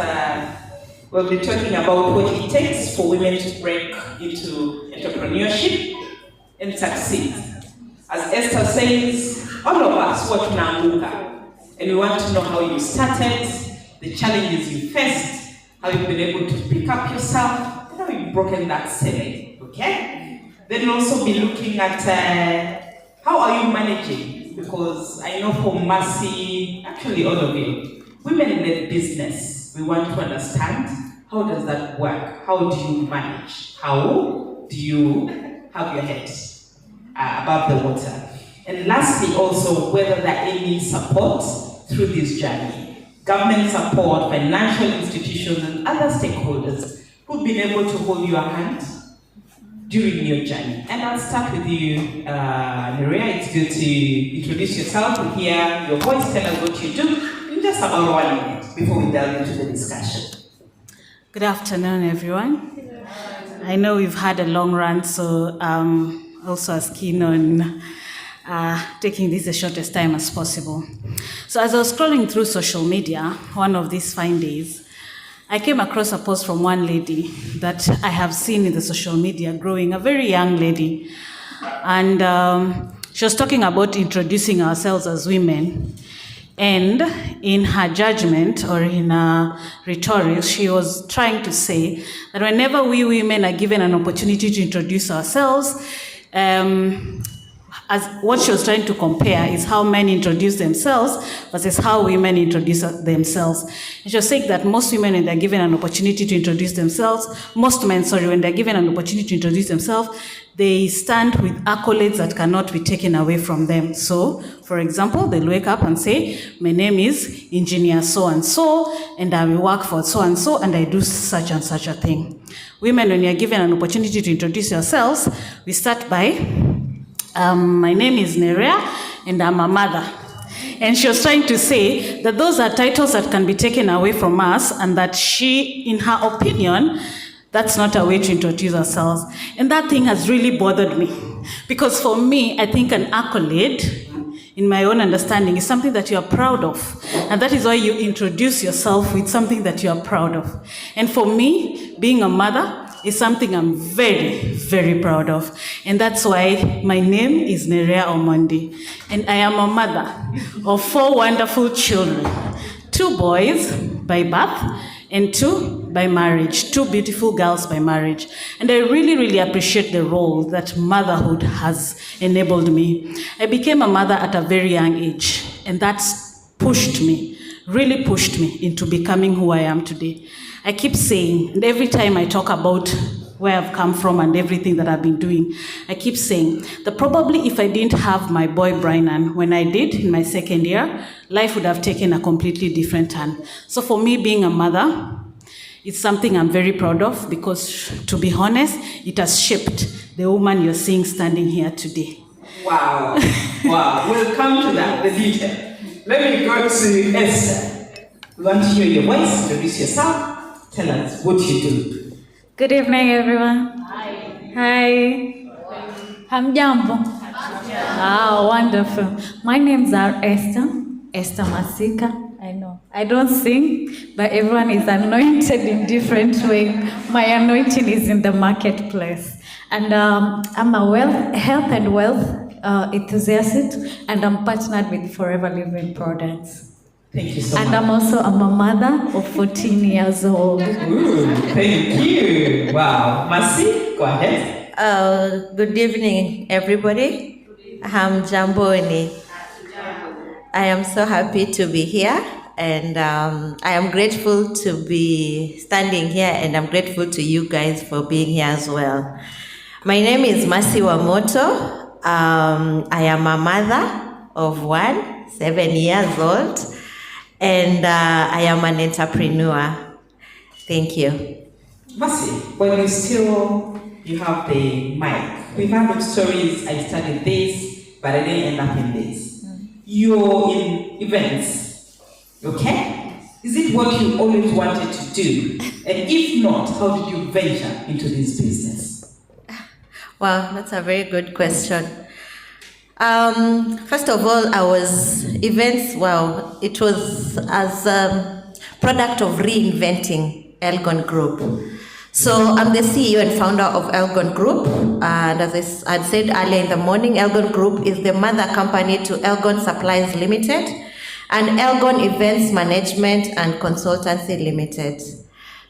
we'll be talking about what it takes for women to break into entrepreneurship and succeed. As Esther says, all of us work naanguka, and we want to know how you started, the challenges you faced, how you've been able to pick up yourself, and how you've broken that ceiling, okay? Then we'll also be looking at how are you managing, because I know for Mercy, actually all of you, women-led business, we want to understand how does that work? How do you manage? How do you have your head above the water? And lastly also, whether there are any support through this journey. Government support, financial institutions and other stakeholders who've been able to hold your hand during your journey. And I'll start with you, Neria. It's good to introduce yourself and hear your voice, tell us what you do in just about 1 minute before we delve into the discussion. Good afternoon, everyone. I know we've had a long run, so also as keen on taking this the shortest time as possible. So as I was scrolling through social media, one of these fine days, I came across a post from one lady that I have seen in the social media growing, a very young lady. And she was talking about introducing ourselves as women. And in her judgment or in her rhetoric, she was trying to say that whenever we women are given an opportunity to introduce ourselves, as what she was trying to compare is how men introduce themselves versus how women introduce themselves. And she was saying that most women, when they're given an opportunity to introduce themselves, when they're given an opportunity to introduce themselves, they stand with accolades that cannot be taken away from them. So, for example, they'll wake up and say, my name is Engineer so-and-so, and I will work for so-and-so, and I do such and such a thing. Women, when you're given an opportunity to introduce yourselves, we start by, my name is Neria, and I'm a mother. And she was trying to say that those are titles that can be taken away from us, and that she, in her opinion, that's not a way to introduce ourselves. And that thing has really bothered me. Because for me, I think an accolade, in my own understanding, is something that you are proud of. And that is why you introduce yourself with something that you are proud of. And for me, being a mother, is something I'm very, very proud of. And that's why my name is Nerea Omondi. And I am a mother of 4 wonderful children, 2 boys by birth and 2 by marriage, 2 beautiful girls by marriage. And I really, really appreciate the role that motherhood has enabled me. I became a mother at a very young age, and that's pushed me, really pushed me into becoming who I am today. I keep saying, and every time I talk about where I've come from and everything that I've been doing, I keep saying that probably if I didn't have my boy Brian when I did in my 2nd year, life would have taken a completely different turn. So for me, being a mother, it's something I'm very proud of because, to be honest, it has shaped the woman you're seeing standing here today. Wow. Wow. We'll come to that, the detail. Let me go to Esther. We want to hear your voice, introduce yourself. Tell us what you do. Good evening, everyone. Hi. Hamjambo. Ah, wonderful. My names are Esther Masika. I know. I don't sing, but everyone is anointed in different way. My anointing is in the marketplace. And I'm a health and wealth enthusiast, and I'm partnered with Forever Living Products. Thank you so much. And I'm a mother of 14 years old. Ooh, thank you. Wow. Masi, go ahead. Good evening, everybody. I'm Jamboni. I am so happy to be here, and I am grateful to be standing here, and I'm grateful to you guys for being here as well. My name is Masi Wamoto. I am a mother of 1, 7 years old. And I am an entrepreneur. Thank you. Masi, when you have the mic, we've heard stories, I studied this, but I didn't end up in this. You're in events, okay? Is it what you always wanted to do? And if not, how did you venture into this business? Wow, that's a very good question. First of all, it was as a product of reinventing Elgon Group. So I'm the CEO and founder of Elgon Group. And as I said earlier in the morning, Elgon Group is the mother company to Elgon Supplies Limited and Elgon Events Management and Consultancy Limited.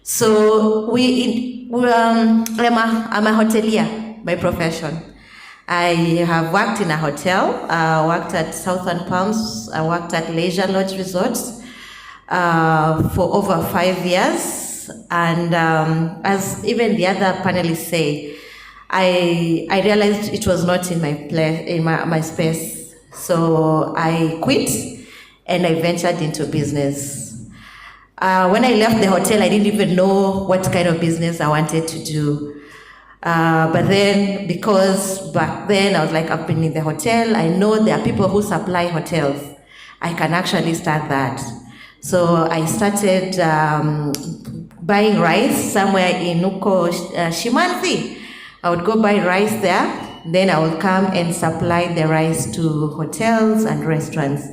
So I'm a hotelier by profession. I have worked in a hotel, worked at Southern Palms, I worked at Leisure Lodge Resorts for over 5 years. And as even the other panelists say, I realized it was not in my space. So I quit and I ventured into business. When I left the hotel, I didn't even know what kind of business I wanted to do. But then, because back then I was like, I've been in the hotel, I know there are people who supply hotels. I can actually start that. So I started buying rice somewhere in Uko Shimanzi. I would go buy rice there, then I would come and supply the rice to hotels and restaurants.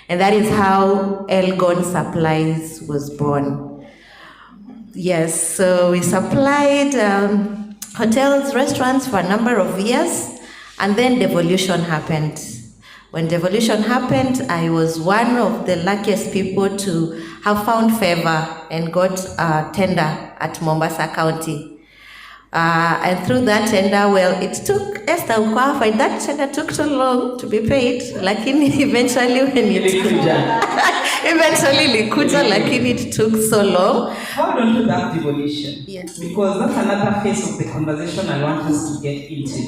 And that is how Elgon Supplies was born. Yes, so we supplied hotels, restaurants for a number of years, and then devolution happened. When devolution happened, I was one of the luckiest people to have found favor and got a tender at Mombasa County. And through that tender, well, it took Esther Ukwafa, that tender took so long to be paid, lakini eventually when eventually Likuja, lakini it took so long. Hold on to that devolution. Yes. Because that's another phase of the conversation I want us to get into.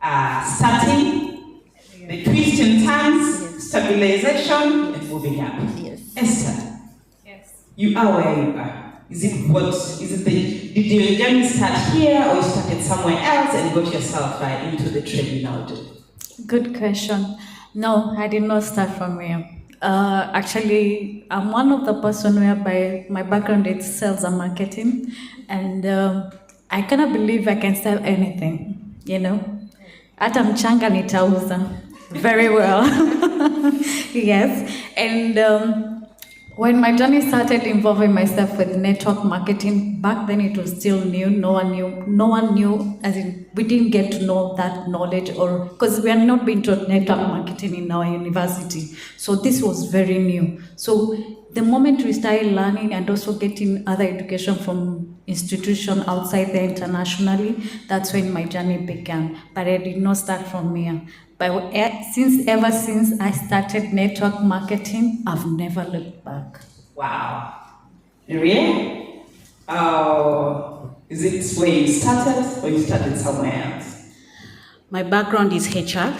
Yes. Starting, the twist and turns, stabilization, and moving up. Yes. Esther, yes. You are where you are. Did your journey start here or you started somewhere else and got yourself into the trade you now do? Good question. No, I did not start from here. Actually, I'm one of the person whereby my background is sales and marketing, and I cannot believe I can sell anything, you know. Hata mchanga nitauza very well. Yes, and When my journey started involving myself with network marketing, back then it was still new. No one knew, as in we didn't get to know that knowledge, or because we had not been taught network marketing in our university. So this was very new. So the moment we started learning and also getting other education from institutions outside there internationally, that's when my journey began. But I did not start from here. But ever since I started network marketing, I've never looked back. Wow. Maria? Is it where you started or you started somewhere else? My background is HR.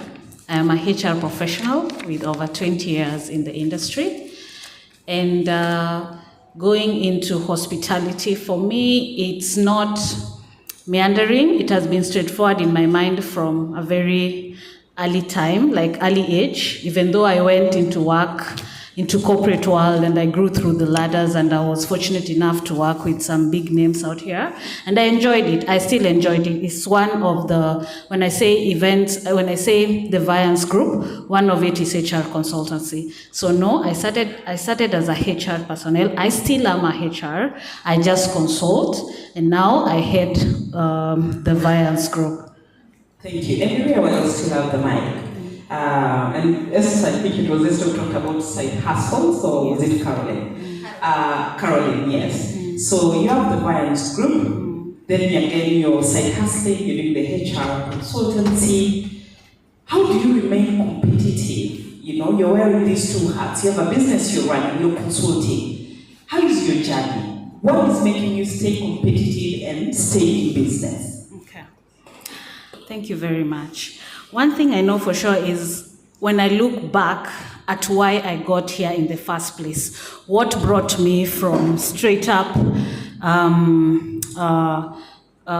I am a HR professional with over 20 years in the industry. And going into hospitality, for me, it's not meandering. It has been straightforward in my mind from a very early time, like early age, even though I went into work, into corporate world, and I grew through the ladders, and I was fortunate enough to work with some big names out here, and I enjoyed it. I still enjoyed it. It's one of the, when I say events, when I say the Viance Group, one of it is HR consultancy. So no, I started as a HR personnel. I still am a HR. I just consult, and now I head the Viance Group. Thank you. Everyone else still have the mic. And Esther, I think it was Esther who talked about side hustles, or was it Caroline? Caroline, yes. So you have the Viance Group, then again you're side hustling, you're doing the HR consultancy. How do you remain competitive? You know, you're wearing these two hats. You have a business you're running, you're consulting. How is your journey? What is making you stay competitive and stay in business? Okay. Thank you very much. One thing I know for sure is when I look back at why I got here in the first place, what brought me from straight up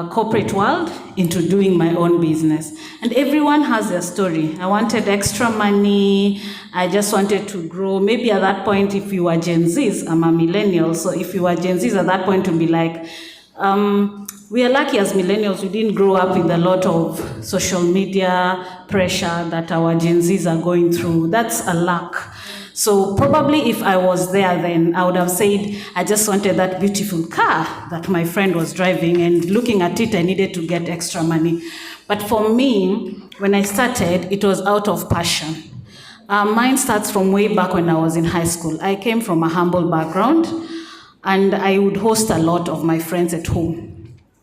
corporate world into doing my own business. And everyone has their story. I wanted extra money. I just wanted to grow. Maybe at that point, if you were Gen Zs, I'm a millennial, so if you were Gen Zs at that point to be like, we are lucky as millennials, we didn't grow up with a lot of social media pressure that our Gen Zs are going through. That's a luck. So probably if I was there then, I would have said, I just wanted that beautiful car that my friend was driving, and looking at it, I needed to get extra money. But for me, when I started, it was out of passion. Mine starts from way back when I was in high school. I came from a humble background, and I would host a lot of my friends at home.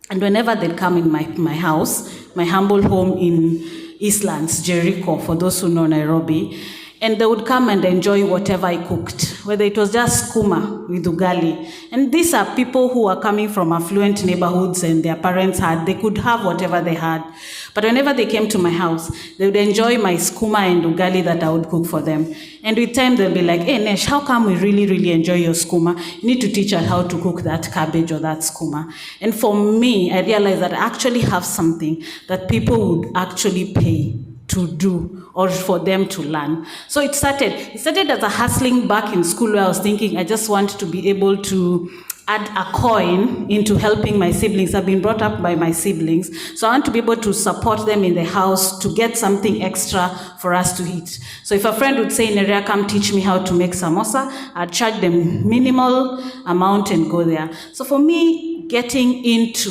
And whenever they'd come in my house, my humble home in Eastlands, Jericho, for those who know Nairobi, and they would come and enjoy whatever I cooked, whether it was just skuma with ugali. And these are people who are coming from affluent neighborhoods, and their parents they could have whatever they had. But whenever they came to my house, they would enjoy my skuma and ugali that I would cook for them. And with time, they'll be like, hey, Nesh, how come we really, really enjoy your skuma? You need to teach us how to cook that cabbage or that skuma. And for me, I realized that I actually have something that people would actually pay to do or for them to learn. So it started as a hustling back in school, where I was thinking I just want to be able to add a coin into helping my siblings. I've been brought up by my siblings, so I want to be able to support them in the house to get something extra for us to eat. So if a friend would say, Nerea, come teach me how to make samosa, I'd charge them minimal amount and go there. So for me, getting into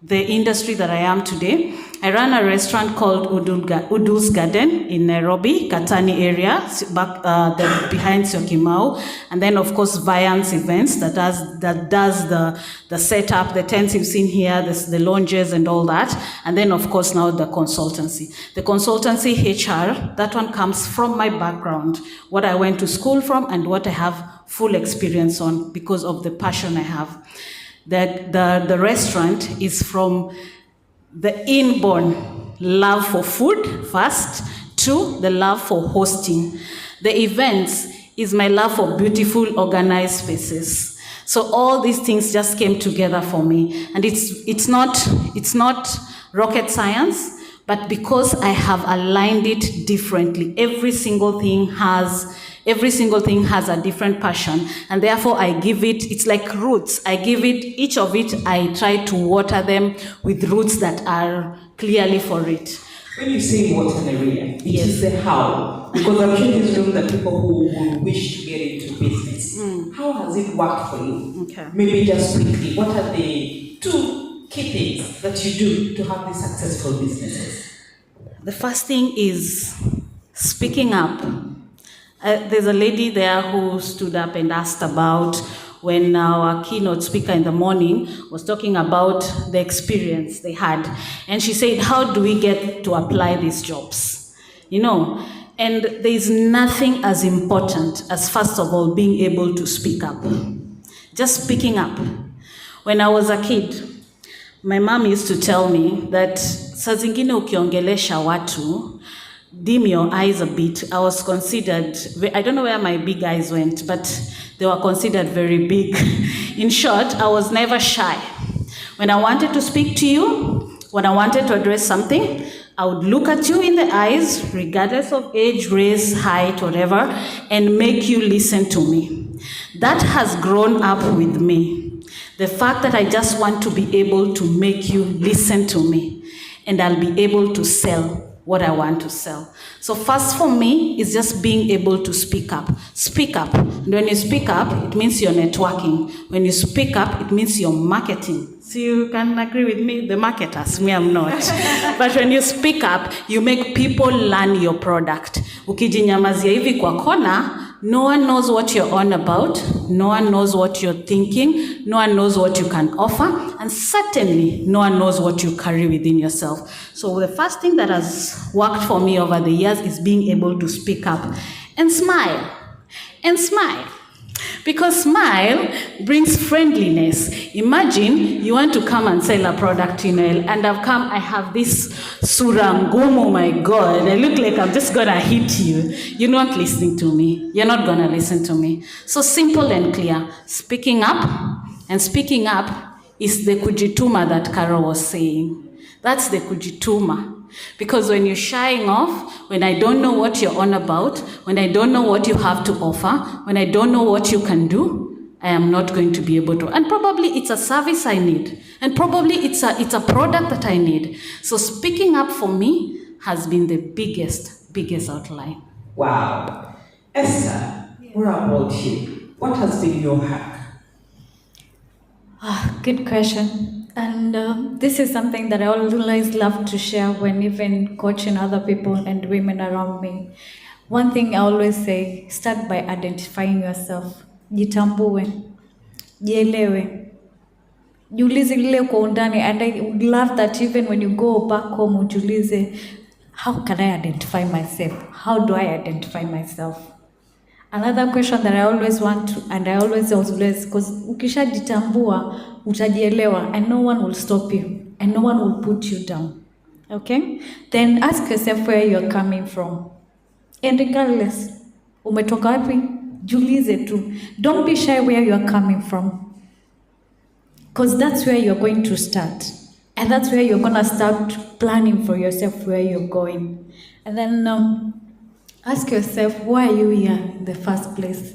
the industry that I am today, I ran a restaurant called Udu's Garden in Nairobi, Katani area, back behind Syokimau, and then of course Viance Events that does the setup, the tents you've seen here, the lounges and all that, and then of course now the consultancy. The consultancy HR, that one comes from my background, what I went to school from and what I have full experience on because of the passion I have. The restaurant is from the inborn love for food first to the love for hosting. The events is my love for beautiful organized spaces. So all these things just came together for me, and it's not rocket science, but because I have aligned it differently. Every single thing has a different passion, and therefore I give it's like roots. Each of it, I try to water them with roots that are clearly for it. When you say water, Nerea, it is the how. Because I'm sure there's room that people who wish to get into business. How has it worked for you? Okay. Maybe just quickly, what are the 2 key things that you do to have these successful businesses? The first thing is speaking up. There's a lady there who stood up and asked about when our keynote speaker in the morning was talking about the experience they had. And she said, how do we get to apply these jobs? You know, and there's nothing as important as, first of all, being able to speak up. Just speaking up. When I was a kid, my mom used to tell me that saa zingine ukiongelesha watu, dim your eyes a bit. I was considered, I don't know where my big eyes went, but they were considered very big. In short, I was never shy. When I wanted to speak to you, when I wanted to address something, I would look at you in the eyes, regardless of age, race, height, whatever, and make you listen to me. That has grown up with me. The fact that I just want to be able to make you listen to me, and I'll be able to sell what I want to sell. So first for me is just being able to speak up. Speak up. And when you speak up, it means you're networking. When you speak up, it means you're marketing. So you can agree with me, the marketers, me I'm not. But when you speak up, you make people learn your product. Ukijinyamazia hivi kwa kona, no one knows what you're on about, no one knows what you're thinking, no one knows what you can offer, and certainly no one knows what you carry within yourself. So the first thing that has worked for me over the years is being able to speak up and smile. And smile. Because smile brings friendliness. Imagine you want to come and sell a product, you know, and I have this surangumu, my God, I look like I'm just gonna hit you. You're not listening to me. You're not gonna listen to me. So simple and clear. Speaking up, and speaking up is the kujituma that Carol was saying. That's the kujituma. Because when you're shying off, when I don't know what you're on about, when I don't know what you have to offer, when I don't know what you can do, I am not going to be able to. And probably it's a service I need. And probably it's a product that I need. So speaking up for me has been the biggest outline. Wow. Esther, what about you? What has been your hack? Good question. And this is something that I always love to share when even coaching other people and women around me. One thing I always say, start by identifying yourself. Jitambue, jielewe. Jiulize lile kwa undani, and I would love that even when you go back home, ujiulize, how can I identify myself? How do I identify myself? Another question that I always want to, and I always because ukishajitambua, utajielewa, and no one will stop you, and no one will put you down. Okay? Then ask yourself where you're coming from. And regardless, umetoka wapi? Jiulize tu. Don't be shy where you're coming from. Because that's where you're going to start. And that's where you're going to start planning for yourself where you're going. And then ask yourself, why are you here in the first place?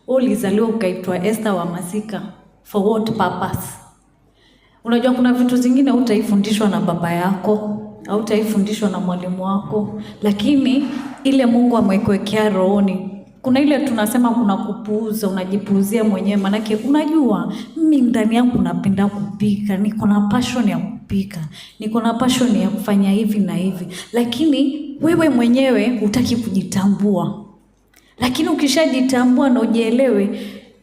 Ulizaliwa ukaitwa Esther wa Masika. For what purpose? Unajua kuna vitu zingine utaifundishwa na baba yako, au utaifundishwa na mwalimu wako, lakini ile Mungu amekuwekea rohoni. Kuna ile tunasema kuna kupuuza, unajipuuzia mwenyewe, manake unajua mimi ndani yangu napenda kupika, niko na passion ya kupika, niko na passion ya kufanya hivi na hivi, lakini wewe mwenyewe hutaki kujitambua. Lakini ukishajitambua na ujielewe,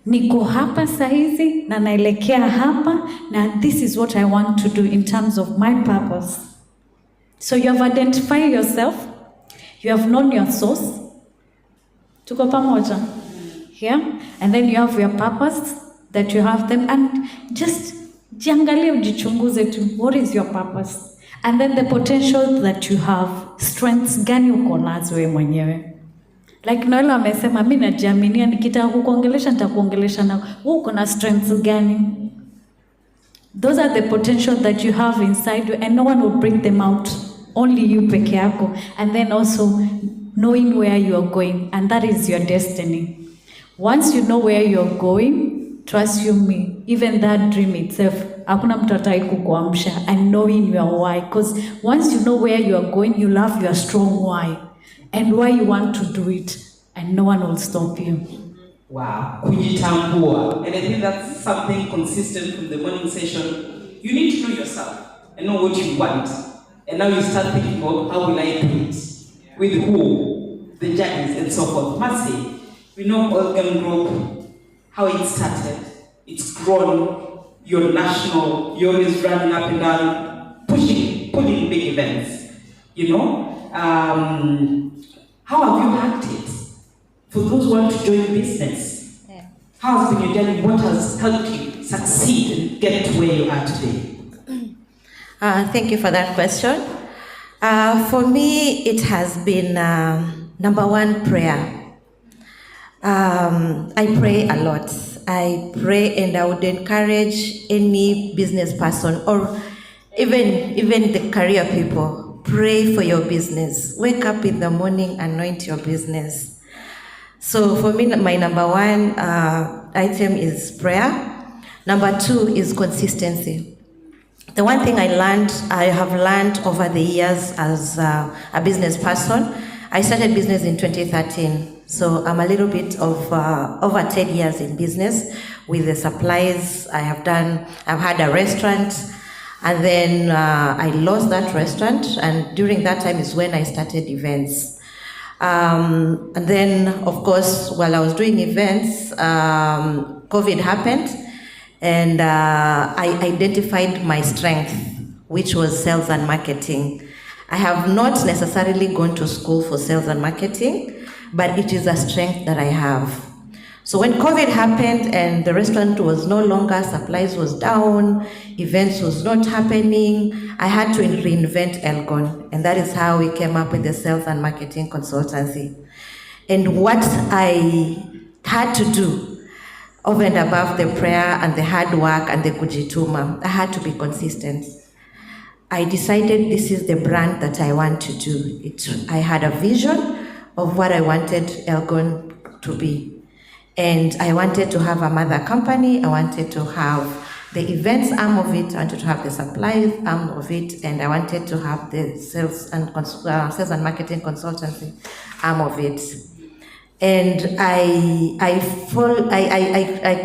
niko hapa saizi na naelekea hapa, na this is what I want to do in terms of my purpose. So you have identified yourself, you have known your source. Tuko pamoja? Yeah? And then you have your purpose, that you have them, and just jiangalie, ujichunguze tu, what is your purpose? And then the potential that you have, strengths gani uko nazo wewe mwenyewe. Like Noel amesema, mimi najiaminia, nikitaka kukuongelesha nitakuongelesha na wewe uko na strengths gani? Those are the potential that you have inside you, and no one will bring them out, only you peke yako. And then also knowing where you are going, and that is your destiny. Once you know where you are going, trust you me, even that dream itself, hakuna mtu atai kukuamsha, and knowing your why, because once you know where you are going, you love your strong why, and why you want to do it, and no one will stop you. Wow, kujitambua. And I think that's something consistent from the morning session. You need to know yourself and know what you want. And now you start thinking of how will I do it? With who? The judges and so forth. Mercy, we know Elgon Group, how it started. It's grown. You're national. You're always running up and down, putting big events. You know? How have you hacked it? For those who want to join business, how has been your journey? What has helped you succeed and get to where you are today? Thank you for that question. For me, it has been number one, prayer. I pray a lot. I pray, and I would encourage any business person or even the career people, pray for your business. Wake up in the morning, anoint your business. So for me, my number one item is prayer. Number two is consistency. The one thing I have learned over the years as a business person, I started business in 2013. So I'm a little bit of over 10 years in business with the supplies I've had a restaurant, and then I lost that restaurant, and during that time is when I started events. And then, of course, while I was doing events, COVID happened, and I identified my strength, which was sales and marketing. I have not necessarily gone to school for sales and marketing, but it is a strength that I have. So when COVID happened and the restaurant was no longer, supplies was down, events was not happening, I had to reinvent Elgon, and that is how we came up with the sales and marketing consultancy. And what I had to do, over and above the prayer and the hard work and the kujituma, I had to be consistent. I decided this is the brand that I want to do. I had a vision of what I wanted Elgon to be. And I wanted to have a mother company. I wanted to have the events arm of it. I wanted to have the supplies arm of it, and I wanted to have the sales and marketing consultancy arm of it. And I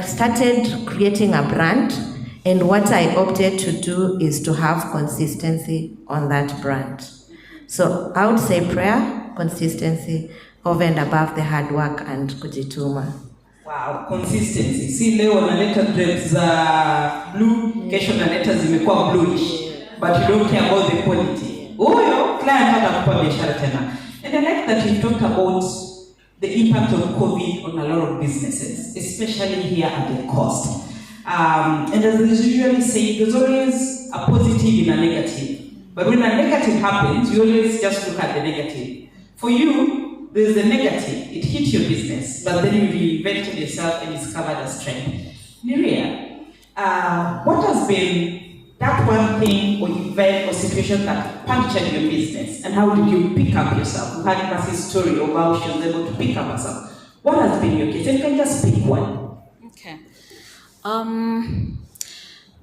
started creating a brand. And what I opted to do is to have consistency on that brand. So I would say prayer, consistency, over and above the hard work and kujituma. Wow, consistency. See, leo naleta drapes blue, kesho naleta zimekuwa bluish, but you don't care about the quality. Huyo client hatakupa biashara tena. And I like that you talked about the impact of COVID on a lot of businesses, especially here at the coast. And as I usually say, there's always a positive and a negative. But when a negative happens, you always just look at the negative. For you, there's the negative. It hit your business, but then you reinvented yourself and discovered a strength. Nerea, what has been that one thing or event or situation that punctured your business, and how did you pick up yourself? We had Mercy's story of how she was able to pick up herself. What has been your case? And you can just pick one. Okay.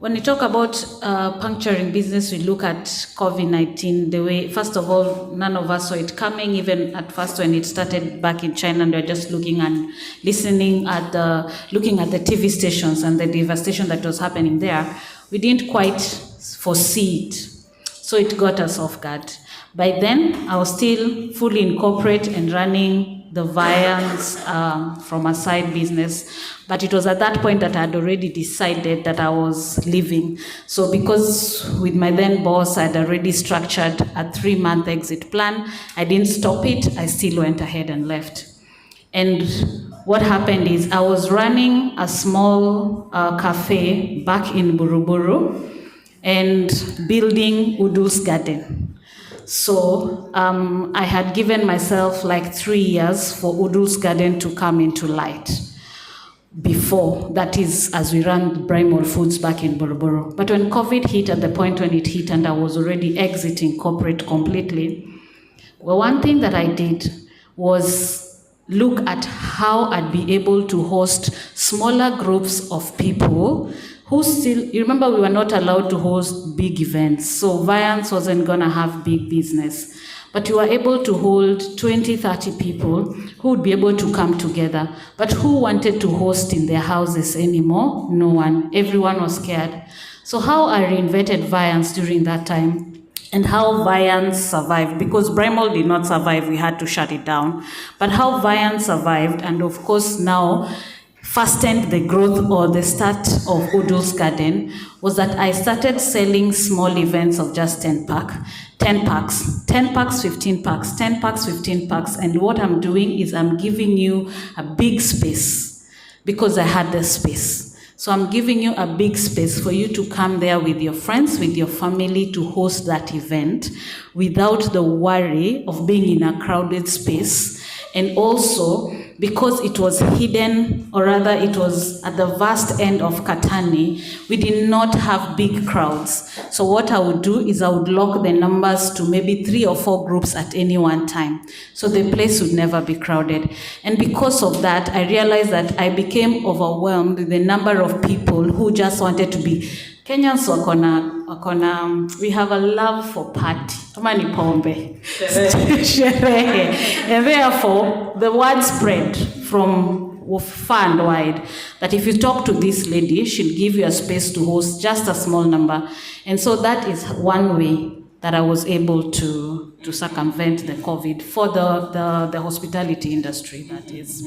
When we talk about puncturing business, we look at COVID-19 the way, first of all, none of us saw it coming, even at first when it started back in China, and we were just looking and looking at the TV stations and the devastation that was happening there. We didn't quite foresee it. So it got us off guard. By then, I was still fully in corporate and running the Vians from a side business. But it was at that point that I had already decided that I was leaving. So because with my then boss, I had already structured a 3-month exit plan, I didn't stop it, I still went ahead and left. And what happened is I was running a small cafe back in Buruburu and building Udul's Garden. So I had given myself like 3 years for Udul's Garden to come into light. Before, that is, as we ran Brimall Foods back in Buruburu. But when COVID hit, at the point when it hit and I was already exiting corporate completely, well, one thing that I did was look at how I'd be able to host smaller groups of people who still, you remember we were not allowed to host big events, so Vians wasn't gonna have big business. but you were able to hold 20, 30 people who would be able to come together. But who wanted to host in their houses anymore? No one. Everyone was scared. So how I reinvented Viance during that time, and how Viance survived, because Brimall did not survive, we had to shut it down. But how Viance survived, and of course now fastened the growth or the start of Udul's Garden, was that I started selling small events of just 10 packs, 15 packs, 10 packs, 15 packs. And what I'm doing is I'm giving you a big space because I had the space. So I'm giving you a big space for you to come there with your friends, with your family, to host that event without the worry of being in a crowded space. And also, because it was hidden, or rather it was at the vast end of Katani, we did not have big crowds. So what I would do is I would lock the numbers to maybe 3 or 4 groups at any one time. So the place would never be crowded. And because of that, I realized that I became overwhelmed with the number of people who just wanted to be Kenyans. We have a love for party. Mani pombe. Sherehe. And therefore, the word spread from far and wide that if you talk to this lady, she'll give you a space to host just a small number. And so that is one way that I was able to circumvent the COVID for the hospitality industry, that is.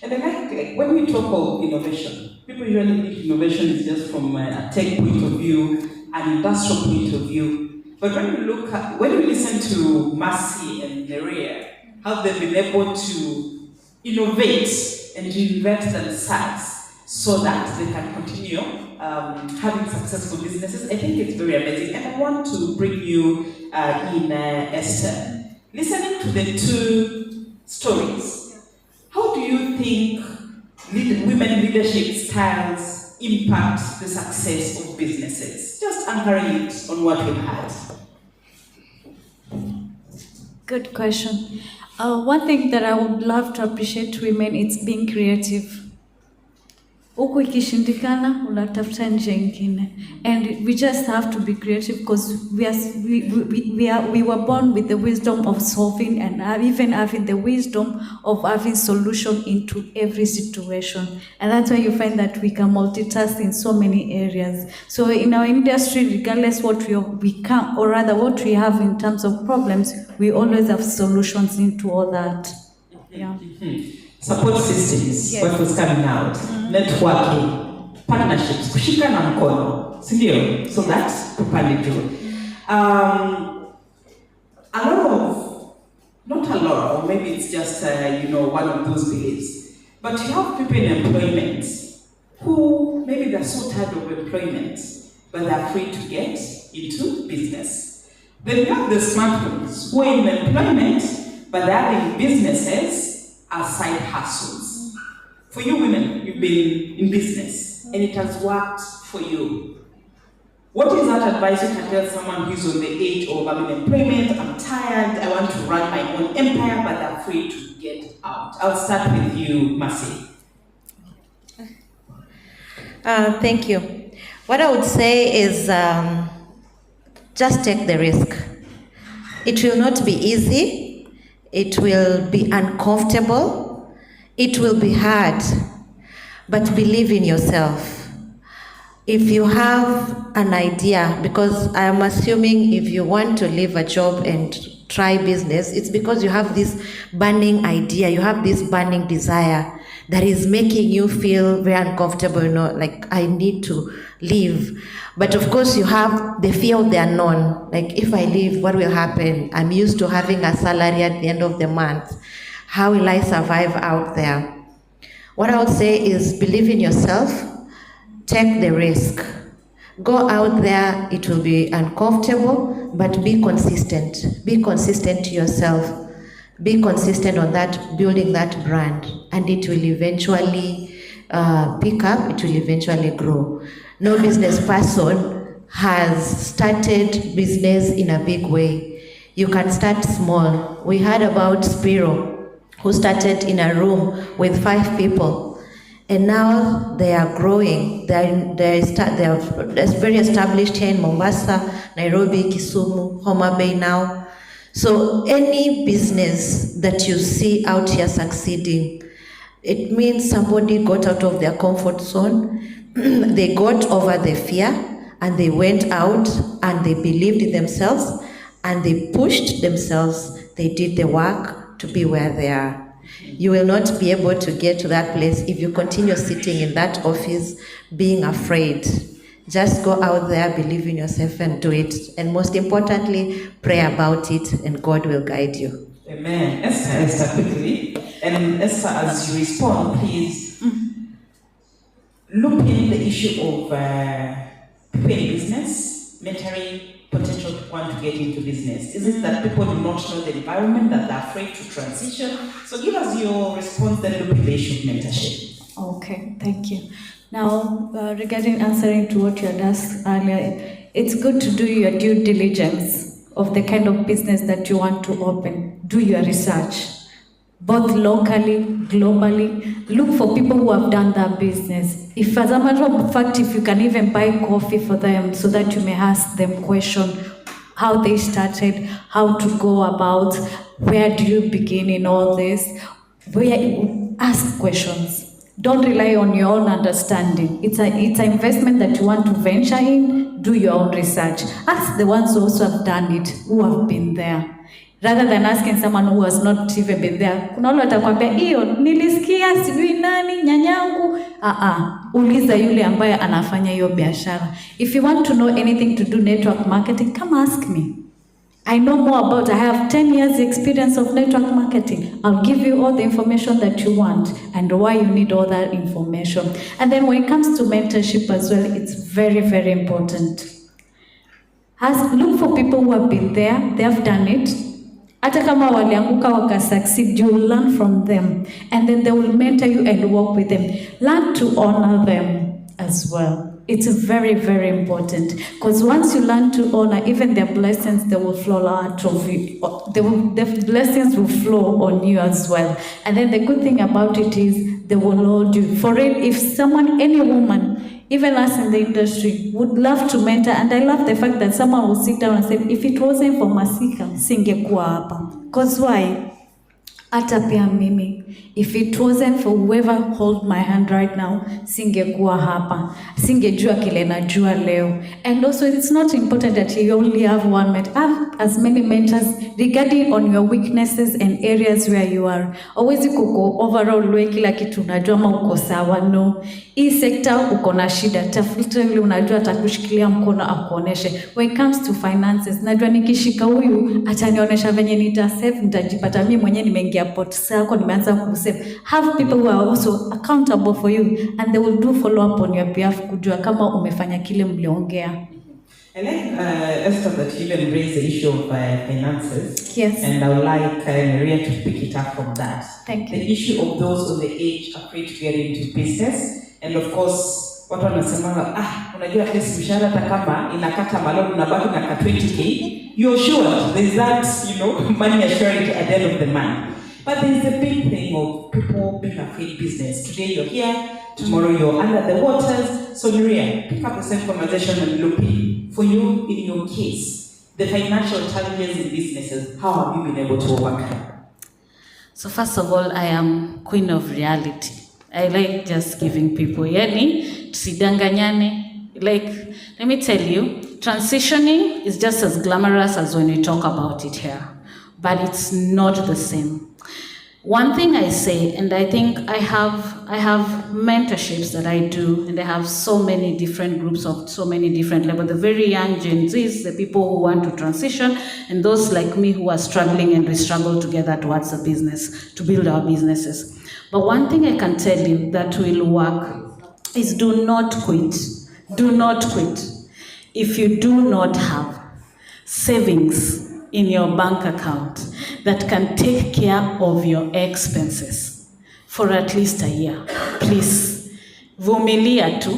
And then when we talk of innovation, people usually think innovation is just from a tech point of view, an industrial point of view. But when we listen to Mercy and Nerea, how they've been able to innovate and reinvent themselves so that they can continue having successful businesses, I think it's very amazing. And I want to bring you in, Esther. Listening to the 2 stories, how do you think women leadership styles impact the success of businesses? Just anchoring it on what we've had. Good question. One thing that I would love to appreciate women is being creative. Huku ikishindikana unatafuta njia ingine, and we just have to be creative because we were born with the wisdom of solving and even having the wisdom of having solution into every situation, and that's why you find that we can multitask in so many areas. So in our industry, regardless what we can, or rather what we have in terms of problems, we always have solutions into all that. Yeah. Support systems, yes. What was coming out, networking, partnerships, kushikana mkono, sindio? So that's properly true. Not a lot, or maybe it's just one of those beliefs. But you have people in employment who maybe they're so tired of employment, but they're free to get into business. Then you have the smart ones who are in employment, but they're having businesses as side hustles. For you women, you've been in business and it has worked for you. What is that advice you can tell someone who's on the edge of employment? I'm tired, I want to run my own empire, but they're afraid to get out. I'll start with you, Mercy. Thank you. What I would say is just take the risk. It will not be easy. It will be uncomfortable. It will be hard. But believe in yourself. If you have an idea, because I am assuming if you want to leave a job and try business, it's because you have this burning idea, you have this burning desire that is making you feel very uncomfortable, like I need to leave. But of course you have the fear of the unknown, like if I leave, what will happen? I'm used to having a salary at the end of the month. How will I survive out there? What I would say is believe in yourself, take the risk. Go out there, it will be uncomfortable, but be consistent. Be consistent to yourself. Be consistent on that, building that brand, and it will eventually pick up, it will eventually grow. No business person has started business in a big way. You can start small. We heard about Spiro, who started in a room with 5 people. And now they are growing. They're very established here in Mombasa, Nairobi, Kisumu, Homa Bay now. So any business that you see out here succeeding, it means somebody got out of their comfort zone, they got over the fear, and they went out and they believed in themselves and they pushed themselves, they did the work to be where they are. You will not be able to get to that place if you continue sitting in that office being afraid. Just go out there, believe in yourself and do it. And most importantly, pray about it and God will guide you. Amen. Esther, quickly. And Esther, as you respond, please look in the issue of people in business, mentoring potential to want to get into business. Is it that people do not know the environment, that they're afraid to transition? So give us your response, then look at the issue of mentorship. Okay, thank you. Now, regarding answering to what you had asked earlier, it's good to do your due diligence of the kind of business that you want to open. Do your research, both locally, globally. Look for people who have done that business. If, as a matter of fact, if you can even buy coffee for them so that you may ask them question how they started, how to go about, where do you begin in all this, ask questions. Don't rely on your own understanding. It's an investment that you want to venture in. Do your own research. Ask the ones who also have done it, who have been there. Rather than asking someone who has not even been there. Kuna wale watakwambia, hiyo nilisikia sijui nani nyanyangu. Uliza yule ambaye anafanya hiyo biashara. If you want to know anything to do network marketing, come ask me. I know more about, I have 10 years experience of network marketing. I'll give you all the information that you want and why you need all that information. And then when it comes to mentorship as well, it's very, very important. Look for people who have been there, they have done it. Hata kama walianguka waka succeed, you will learn from them. And then they will mentor you and work with them. Learn to honor them as well. It's very, very important, because once you learn to honor, even their blessings, they will flow out of you. The blessings will flow on you as well. And then the good thing about it is they will hold you. For it, if someone, any woman, even us in the industry, would love to mentor, and I love the fact that someone will sit down and say, if it wasn't for Masika, singekuwa hapa. Because why? Hata pia mimi, if it wasn't for whoever hold my hand right now, singekuwa hapa, singejua kile najua leo. And also, it's not important that you only have one mentor. Have as many mentors regarding on your weaknesses and areas where you are. Always kuko overall we kila kitu unajua ama uko sawa, no. Hii sekta uko na shida, tafuta yule unajua atakushikilia mkono akuoneshe. When it comes to finances, najua nikishika huyu atanionyesha venye nitasave, nitajipata mimi mwenyewe nimeingia pot sako nimeanza kusave. Have people who are also accountable for you and they will do follow up on your behalf kujua kama umefanya kile mliongea. I like Esther that you even raised the issue of finances. Yes. And I would like Maria to pick it up from that. Thank you. The issue of those on the age afraid to get into business. And of course, watu wanasema, unajua at least mshahara hata kama inakata maloni unabaki na 20k, you're sure there's that, money assurance at the end of the month. But there's a big thing of people being afraid business. Today you're here, tomorrow you're under the waters. So Maria, pick up the same conversation and look for you in your case, the financial challenges in businesses, how have you been able to overcome? So first of all, I am queen of reality. I like just giving people, yani, tusidanganyane. Like, let me tell you, transitioning is just as glamorous as when we talk about it here, but it's not the same. One thing I say, and I think I have mentorships that I do, and I have so many different groups of so many different levels. The very young Gen Zs, the people who want to transition, and those like me who are struggling and we struggle together towards the business, to build our businesses. But one thing I can tell you that will work is do not quit. Do not quit. If you do not have savings in your bank account that can take care of your expenses for at least a year, please, vumilia tu.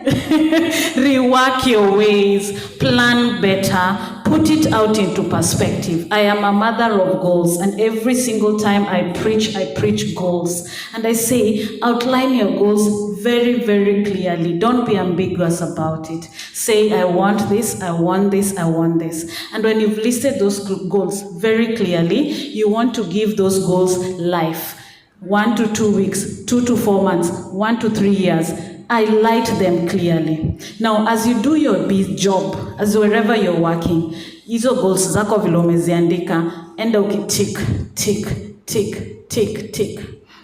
rework your ways, plan better, put it out into perspective. I am a mother of goals, and every single time I preach goals. And I say, outline your goals very, very clearly. Don't be ambiguous about it. Say, I want this, I want this, I want this. And when you've listed those goals very clearly, you want to give those goals life. 1 to 2 weeks, 2 to 4 months, 1 to 3 years. Highlight them clearly. Now, as you do your job, as wherever you're working, hizo goals zako vile umeziandika, enda ukitik, tick, tick, tick, tick.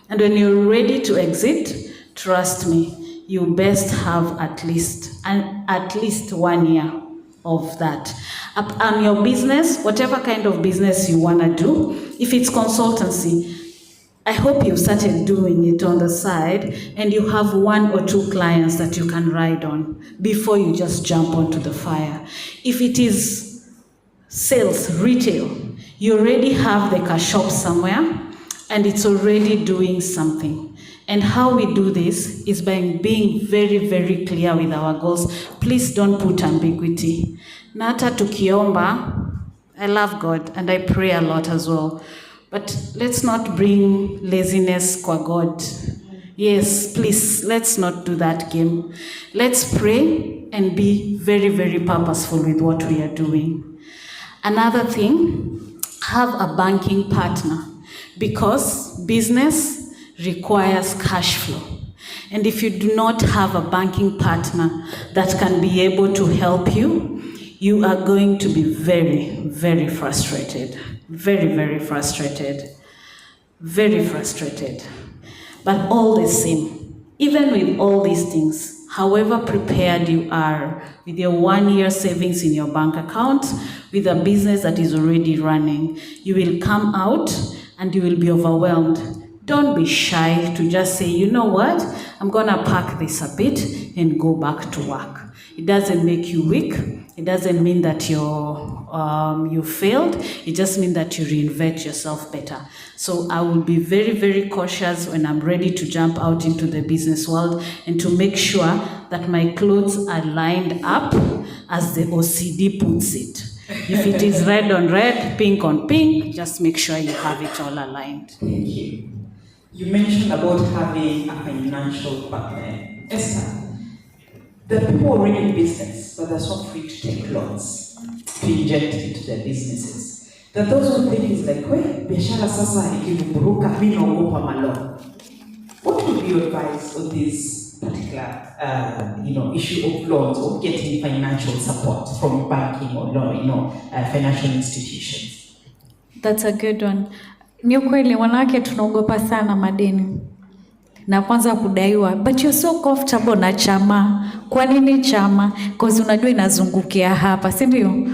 And when you're ready to exit, trust me, you best have at least 1 year of that. And your business, whatever kind of business you want to do, if it's consultancy, I hope you've started doing it on the side and you have 1 or 2 clients that you can ride on before you just jump onto the fire. If it is sales, retail, you already have the cash shop somewhere and it's already doing something. And how we do this is by being very, very clear with our goals. Please don't put ambiguity. Na hata tukiomba, I love God and I pray a lot as well. But let's not bring laziness kwa God. Yes, please, let's not do that game. Let's pray and be very, very purposeful with what we are doing. Another thing, have a banking partner because business requires cash flow. And if you do not have a banking partner that can be able to help you, you are going to be very, very frustrated. Very, very frustrated. Very frustrated. But all the same, even with all these things, however prepared you are with your 1 year savings in your bank account, with a business that is already running, you will come out and you will be overwhelmed. Don't be shy to just say, you know what, I'm gonna pack this a bit and go back to work. It doesn't make you weak. It doesn't mean that you failed. It just means that you reinvent yourself better. So I will be very, very cautious when I'm ready to jump out into the business world and to make sure that my clothes are lined up as the OCD puts it. If it is red on red, pink on pink, just make sure you have it all aligned. Thank you. You mentioned about having a financial partner. Esther, the people already in business, but they're so free to take loans to inject into their businesses. That those who think is like, well, biashara sasa ikiniburuka, mimi naogopa malon. What would you advise on this particular, issue of loans or getting financial support from banking or financial institutions? That's a good one. Ni ukweli wanawake tunaogopa sana madeni. Na kwanza kudaiwa, but you're so comfortable na chama. Kwa nini chama? Because unajua inazungukia hapa, si ndio?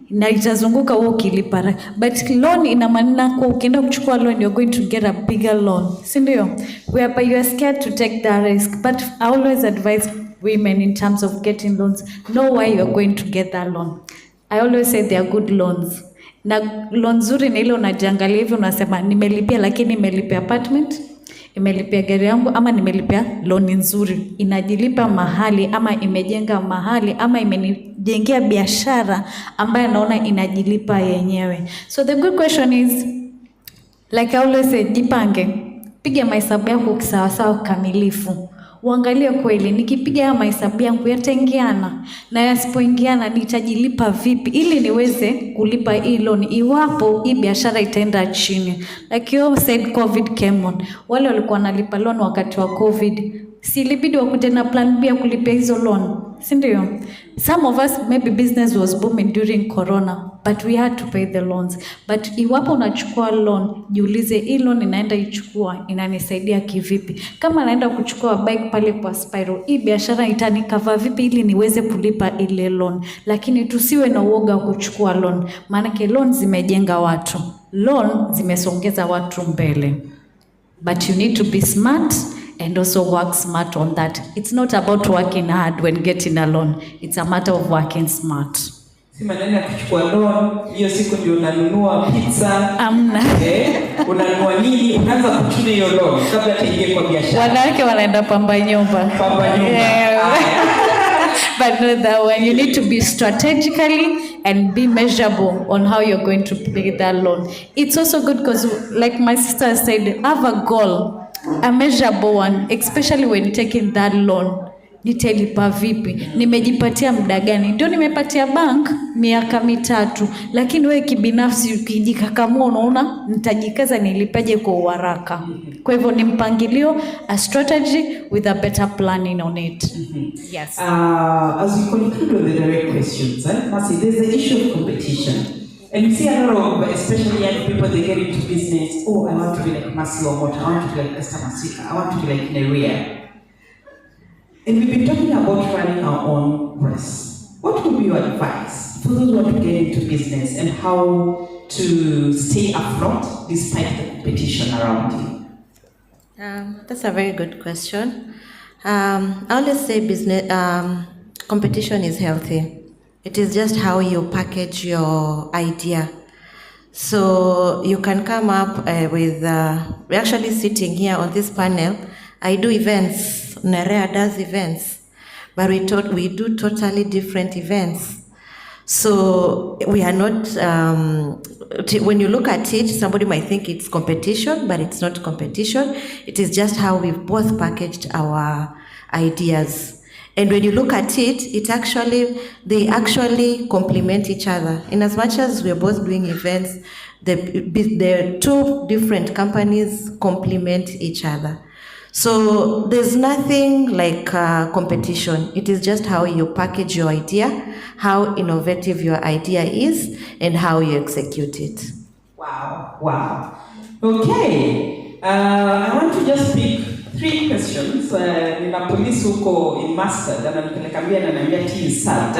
Na itazunguka wewe ukilipa. But loan ina maana kwa ukienda kuchukua loan you're going to get a bigger loan, si ndio? Whereby you are scared to take that risk. But I always advise women in terms of getting loans, know why you are going to get that loan. I always say they are good loans. Na loan nzuri ni ile unajiangalia hivi unasema nimelipia lakini nimelipia apartment, nimelipia gari yangu ama nimelipia loan nzuri. Inajilipa mahali ama imejenga mahali ama imenijengea biashara ambayo naona inajilipa yenyewe. So the good question is, like I always say, jipange. Piga mahesabu yako kisawasawa kamilifu. Uangalie kweli nikipiga haya mahesabu yangu yataingiana na yasipoingiana nitajilipa vipi ili niweze kulipa hii loan iwapo hii biashara itaenda chini. Like you said, COVID came on. Wale walikuwa wanalipa loan wakati wa COVID, si ilibidi wakuje na plan B ya kulipia hizo loan, si ndio? Some of us maybe business was booming during corona, but we had to pay the loans. But iwapo unachukua loan, jiulize hii loan inaenda ichukua inanisaidia kivipi? Kama naenda kuchukua bike pale kwa Spiro, hii biashara itanikava vipi ili niweze kulipa ile loan? Lakini tusiwe na uoga wa kuchukua loan, maana loan zimejenga watu. Loan zimesongeza watu mbele. But you need to be smart and also work smart on that. It's not about working hard when getting a loan. It's a matter of working smart. Si maneno ya kuchukua loan, hiyo siku ndio unanunua pizza. Amna. Unanunua nini? Unaanza kuchuna hiyo loan kabla tuingie kwa biashara. Wanawake wanaenda pamba nyumba. Pamba nyumba. but not that one. You need to be strategically and be measurable on how you're going to pay that loan. It's also good because, like my sister said, have a goal, a measurable one, especially when taking that loan. Nitalipa vipi? Nimejipatia muda gani? Ndio nimepatia bank miaka 3, lakini wewe kibinafsi ukijikakamua unaona nitajikaza nilipaje kwa haraka. Kwa hivyo ni mpangilio, a strategy with a better planning on it. Yes. As we conclude with the direct questions, Mercy, there's the issue of competition. And you see a lot of, especially young people, they get into business. Oh, I want to be like Mercy Omoto. I want to be like Esther Masika. I want to be like Nerea. And we've been talking about running our own press. What would be your advice for those who want to get into business and how to stay afloat despite the competition around you? That's a very good question. I always say business competition is healthy. It is just how you package your idea. So you can come up with, we're actually sitting here on this panel. I do events. Nerea does events, but we do totally different events. So we are not, when you look at it, somebody might think it's competition, but it's not competition. It is just how we've both packaged our ideas. And when you look at it, they actually complement each other. In as much as we're both doing events, the two different companies complement each other. So there's nothing like competition. It is just how you package your idea, how innovative your idea is, and how you execute it. Wow. Okay. I want to just pick 3 questions. Nina polisi huko in Mustard, ananipeleka mbia na ananiambia tea is served.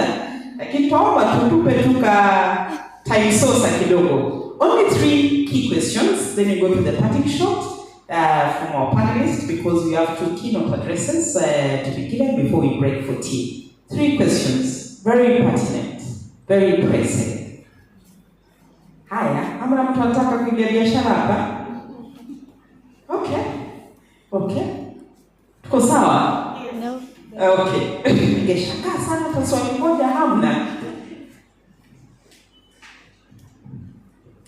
Lakini tuomba tutupe tuka time source kidogo. Only 3 key questions, then you go to the parting shot. From our panelists, because we have 2 keynote addresses to be given before we break for tea. 3 questions, very pertinent, very pressing. Haya, ama mtu anataka kuingia biashara hapa? Okay. Tuko sawa? No. Okay. Ningeshangaa sana kwa swali moja hamna.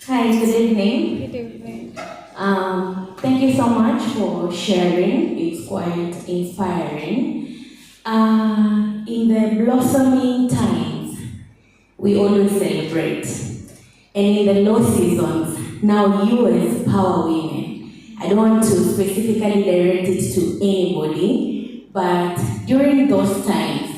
Hi, good evening. Good evening. Thank you so much for sharing. It's quite inspiring. In the blossoming times, we always celebrate. And in the low seasons, now you as power women, I don't want to specifically direct it to anybody, but during those times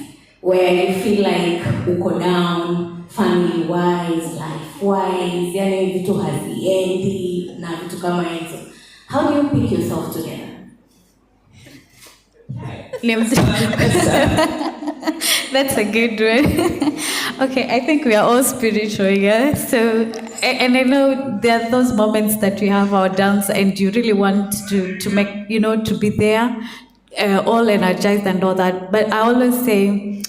where you feel like uko down, family-wise, life-wise, yani vitu haziendi na vitu kama hizo. How do you pick yourself together? That's a good one. Okay, I think we are all spiritual, yeah? So, and I know there are those moments that we have our downs and you really want to make, to be there, all energized and all that. But I always say,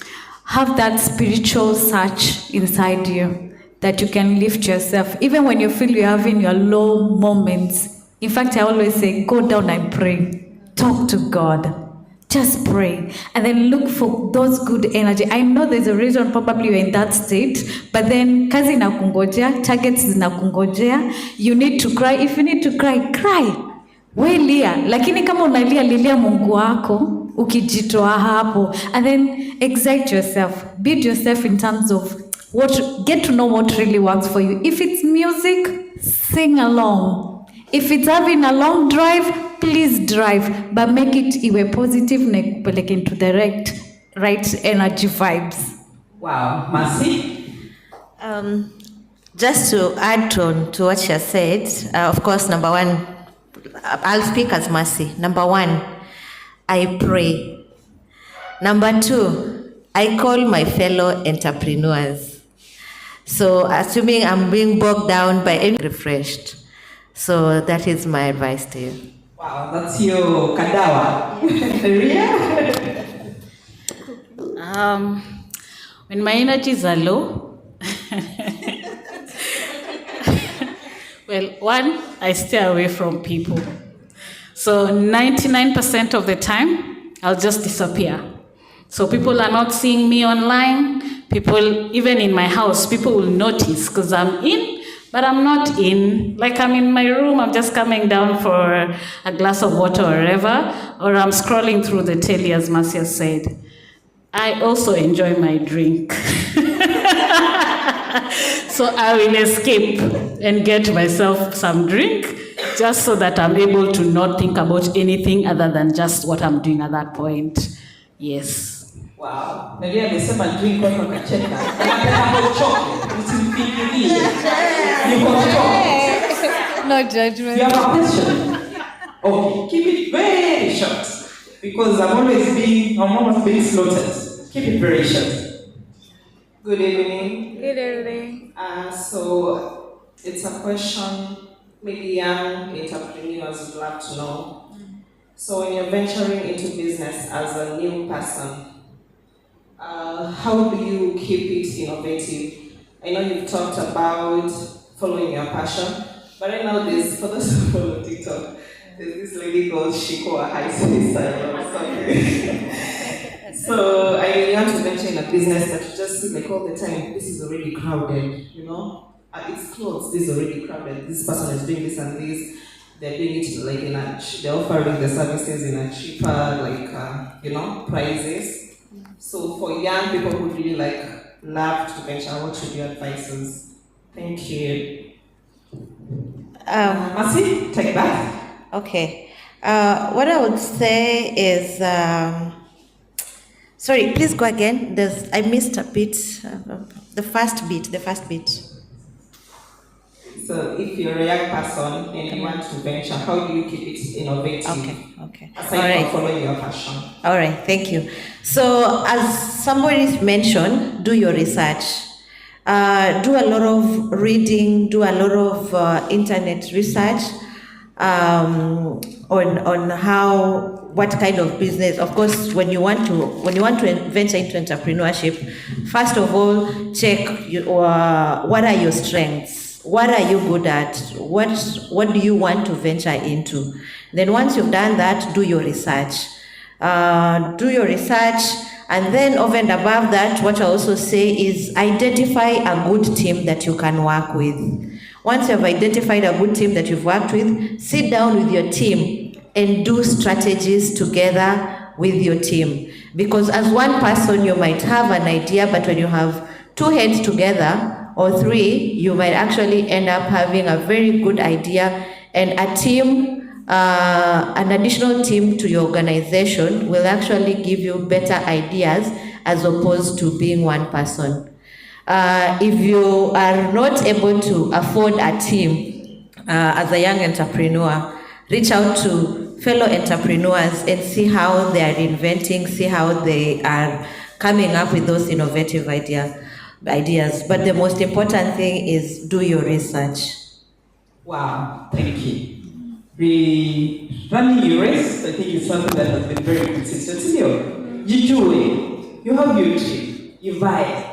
have that spiritual search inside you that you can lift yourself. Even when you feel you're having your low moments. In fact, I always say, go down and pray. Talk to God. Just pray. And then look for those good energy. I know there's a reason probably you're in that state, but then kazi inakungojea, targets zinakungojea. You need to cry. If you need to cry, cry. We lia. Lakini kama unalia, lilia Mungu wako, ukijitoa hapo. And then excite yourself. Build yourself in terms of get to know what really works for you. If it's music, sing along. If it's having a long drive, please drive, but make it iwe positive na ikupeleke into the right energy vibes. Wow, Mercy? Just to add to what she has said, of course, number 1, I'll speak as Mercy. Number 1, I pray. Number 2, I call my fellow entrepreneurs. So assuming I'm being bogged down by any refreshed. So that is my advice to you. Wow, that's your kadawa. Ria? When my energies are low, well, 1, I stay away from people. So 99% of the time, I'll just disappear. So people are not seeing me online. People, even in my house, people will notice because I'm in, but I'm not in. Like I'm in my room, I'm just coming down for a glass of water or whatever, or I'm scrolling through the telly, as Marcia said. I also enjoy my drink. So I will escape and get myself some drink just so that I'm able to not think about anything other than just what I'm doing at that point. Yes. Wow. Maybe amesema drink watu wakacheka. Anataka chocolate. Msimfikirie. You got chocolate. No judgment. You have a question? Okay. Keep it very short. Because I'm always being slaughtered. Keep it very short. Good evening. Good evening. So it's a question maybe young entrepreneurs would love to know. So when you're venturing into business as a new person, how do you keep it innovative? I know you've talked about following your passion, but right now for those who follow TikTok, there's this lady called Shiko So I really want to venture in a business that you just see like all the time, this is already crowded, you know? It's clothes, this is already crowded, this person is doing this and this, they're doing it like they're offering the services in a cheaper, prices. So for young people who really love to venture, what should your advice is? Thank you. Mercy, take that. Okay. What I would say is, sorry, please go again. I missed a bit. The first bit. So if you're a young person and you want to venture, how do you keep it innovative? Okay. Aside from following your passion. All right, thank you. So as somebody mentioned, do your research. Do a lot of reading, do a lot of internet research on what kind of business. Of course, when you want to venture into entrepreneurship, first of all, check what are your strengths. What are you good at? What do you want to venture into? Then once you've done that, do your research. And then over and above that, what I also say is identify a good team that you can work with. Once you've identified a good team that you've worked with, sit down with your team and do strategies together with your team. Because as one person, you might have an idea, but when you have two heads together, or three, you might actually end up having a very good idea, and a team, an additional team to your organization will actually give you better ideas as opposed to being one person. If you are not able to afford a team as a young entrepreneur, reach out to fellow entrepreneurs and see how they are inventing, see how they are coming up with those innovative ideas. But the most important thing is do your research. Wow, thank you. Running your race, I think is something that has been very consistent. You do it, you have your dream, you buy it,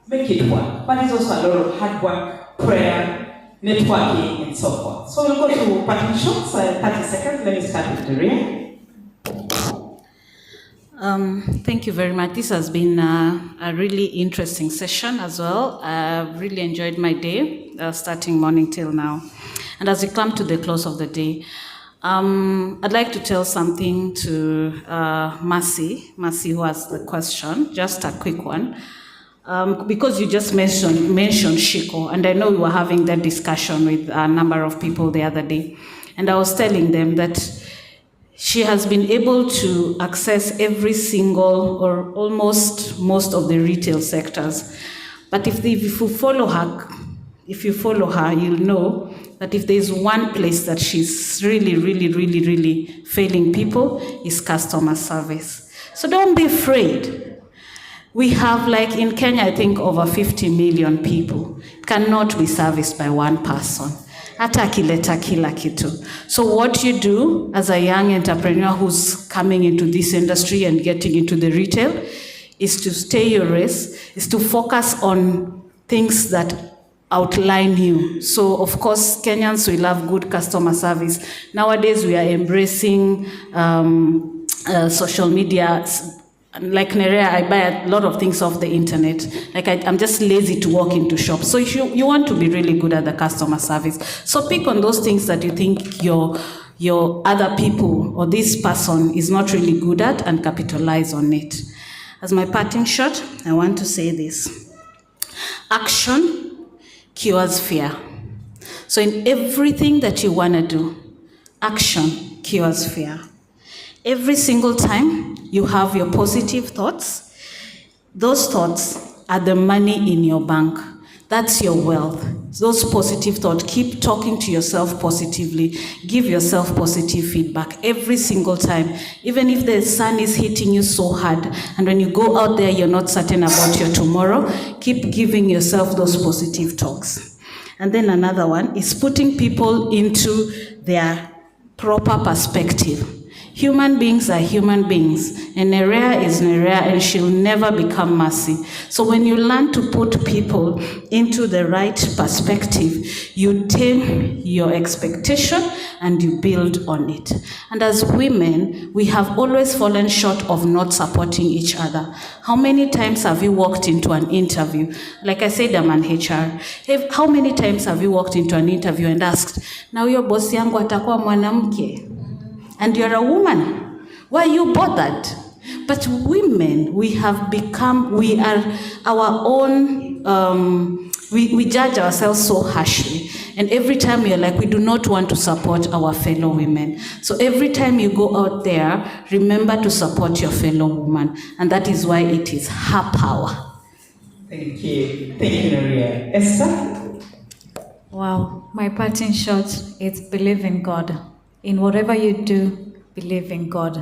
make it work. But it's also a lot of hard work, prayer, networking, and so forth. So we'll go to parting shots, 30 seconds. Let me start with Daria. Thank you very much. This has been a really interesting session as well. I've really enjoyed my day, starting morning till now. And as we come to the close of the day, I'd like to tell something to Mercy, who asked the question, just a quick one. Because you just mentioned Shiko, and I know we were having that discussion with a number of people the other day, and I was telling them that she has been able to access every single or almost most of the retail sectors. But if you follow her, you'll know that if there's one place that she's really failing people, is customer service. So don't be afraid. We have, in Kenya, I think over 50 million people. It cannot be serviced by one person. Hata akileta kila kitu. So what you do as a young entrepreneur who's coming into this industry and getting into the retail is to stay your race, is to focus on things that outline you. So of course, Kenyans, we love good customer service. Nowadays, we are embracing social media like Nerea, I buy a lot of things off the internet. Like I'm just lazy to walk into shops. So you want to be really good at the customer service. So pick on those things that you think your other people or this person is not really good at and capitalize on it. As my parting shot, I want to say this. Action cures fear. So in everything that you want to do, action cures fear. Every single time you have your positive thoughts, those thoughts are the money in your bank. That's your wealth. Those positive thoughts, keep talking to yourself positively. Give yourself positive feedback every single time. Even if the sun is hitting you so hard, and when you go out there, you're not certain about your tomorrow, keep giving yourself those positive talks. And then another one is putting people into their proper perspective. Human beings are human beings, and Nerea is Nerea, and she'll never become Mercy. So when you learn to put people into the right perspective, you tame your expectation and you build on it. And as women, we have always fallen short of not supporting each other. How many times have you walked into an interview? Like I said, I'm an HR. How many times have you walked into an interview and asked, now your boss yangu atakuwa mwanamke? And you're a woman. Why are you bothered? But women, we are our own, we judge ourselves so harshly. And every time you're like, we do not want to support our fellow women. So every time you go out there, remember to support your fellow woman. And that is why it is her power. Thank you. Thank you, Nerea. Esther? Wow, my parting shot is believe in God. In whatever you do, believe in God.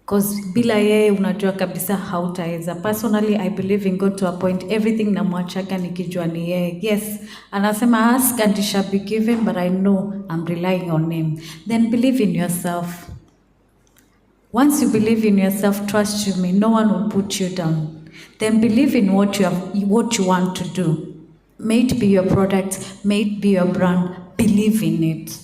Because bila yeye unajua kabisa hautaweza. Personally, I believe in God to a point. Everything namwachaka nikijua ni yeye. Yes, anasema ask and it shall be given, but I know I'm relying on him. Then believe in yourself. Once you believe in yourself, trust me, no one will put you down. Then believe in what you want to do. May it be your product, may it be your brand, believe in it.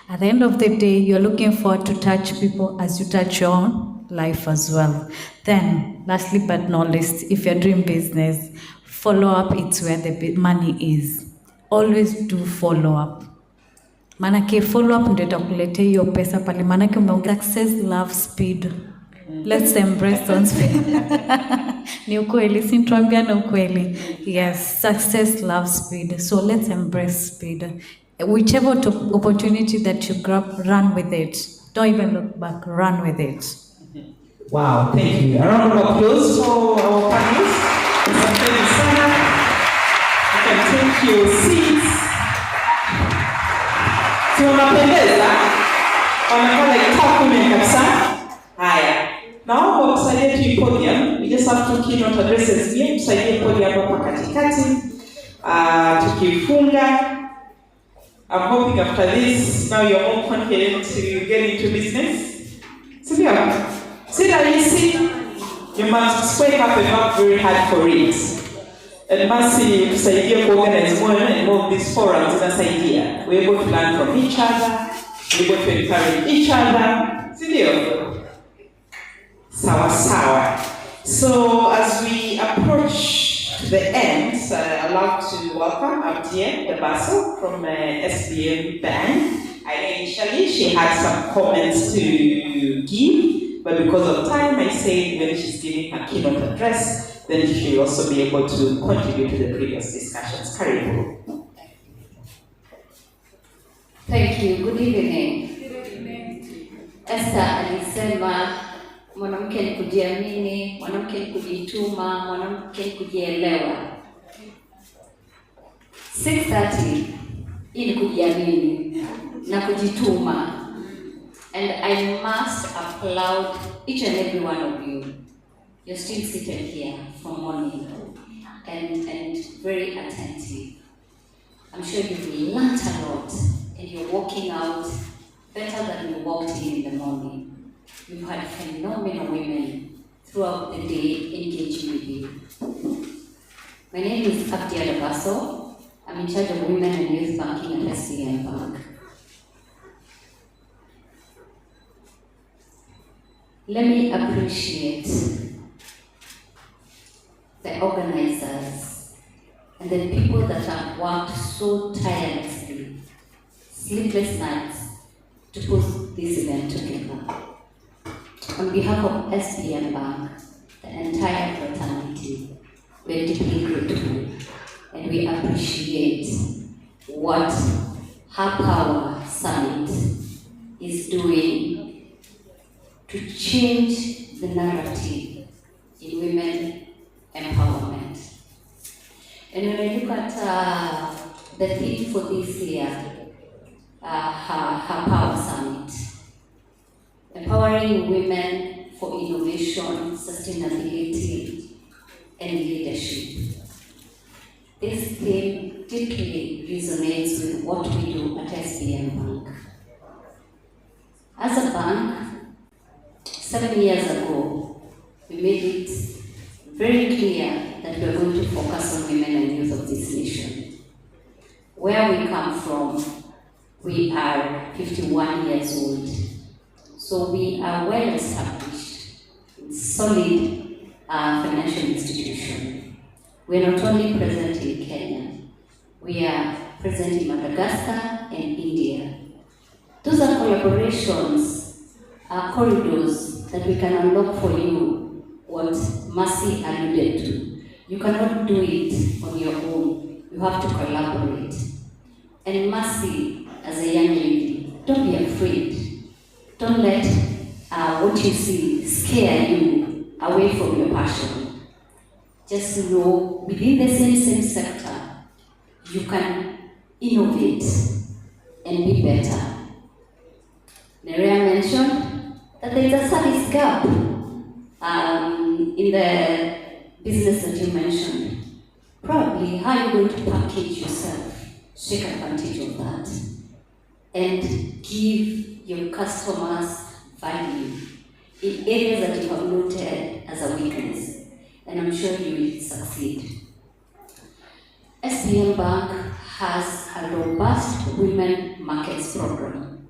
At the end of the day, you're looking forward to touch people as you touch your own life as well. Then, lastly but not least, if you're doing business, follow up, it's where the money is. Always do follow up. Manake follow up ndio itakuletea hiyo pesa pale. Manake success love speed. Let's embrace on speed. Ni ukweli, si tuambia na ukweli. Yes, success love speed. So let's embrace speed. Whichever opportunity that you grab, run with it. Don't even look back, run with it. Wow, thank you. A round of applause for our panelists. Asanteni sana. You can take your seats. Si wanapendeza? Wanakuwa like top women kabisa. Haya. Naomba msaidie tu podium. We just have 2 keynote addresses here. Msaidie podium hapa katikati. Tukifunga. I'm hoping after this, now you're more confident to get into business. See that you see, you must wake up and work very hard for it. And Mercy, to organize more and more of these forums, that's the idea. We're able to learn from each other, we're able to encourage each other. See Sawa. So as we approach the end, I'd like to welcome Abdiel Debasso from SBM Bank. I know initially she had some comments to give, but because of time, I said when she's giving her keynote address, then she'll also be able to contribute to the previous discussions. Karibu. Thank you. Good evening. Esther alisema mwanamke ni kujiamini, mwanamke ni kujituma, mwanamke ni kujielewa. 6:30 hii ni kujiamini na kujituma. And I must applaud each and every one of you. You're still seated here from morning and very attentive. I'm sure you've learned a lot and you're walking out better than you walked in the morning. We've had phenomenal women throughout the day engaging with you. My name is Abdiel Debasso. I'm in charge of women and youth banking at SBM Bank. Let me appreciate the organizers, and the people that have worked so tirelessly, sleepless nights, to put this event together. On behalf of SBM Bank, the entire fraternity, we are deeply grateful and we appreciate what Her Power Summit is doing to change the narrative in women empowerment. And when I look at the theme for this year, Her Power Summit, empowering women for innovation, sustainability, and leadership. This theme deeply resonates with what we do at SBM Bank. As a bank, 7 years ago, we made it very clear that we are going to focus on women and youth of this nation. Where we come from, we are 51 years old, so we are well established, solid financial institution. We are not only present in Kenya, we are present in Madagascar and India. Those are collaborations, corridors that we can unlock for you, what Mercy alluded to. You cannot do it on your own, you have to collaborate. And Mercy, as a young lady, don't be afraid. Don't let what you see scare you away from your passion. Just know within the same sector, you can innovate and be better. Nerea mentioned that there is a service gap in the business that you mentioned. Probably how are you going to package yourself, take advantage of that, and give your customers value in areas that you have noted as a weakness. And I'm sure you will succeed. SBM Bank has a robust women markets program.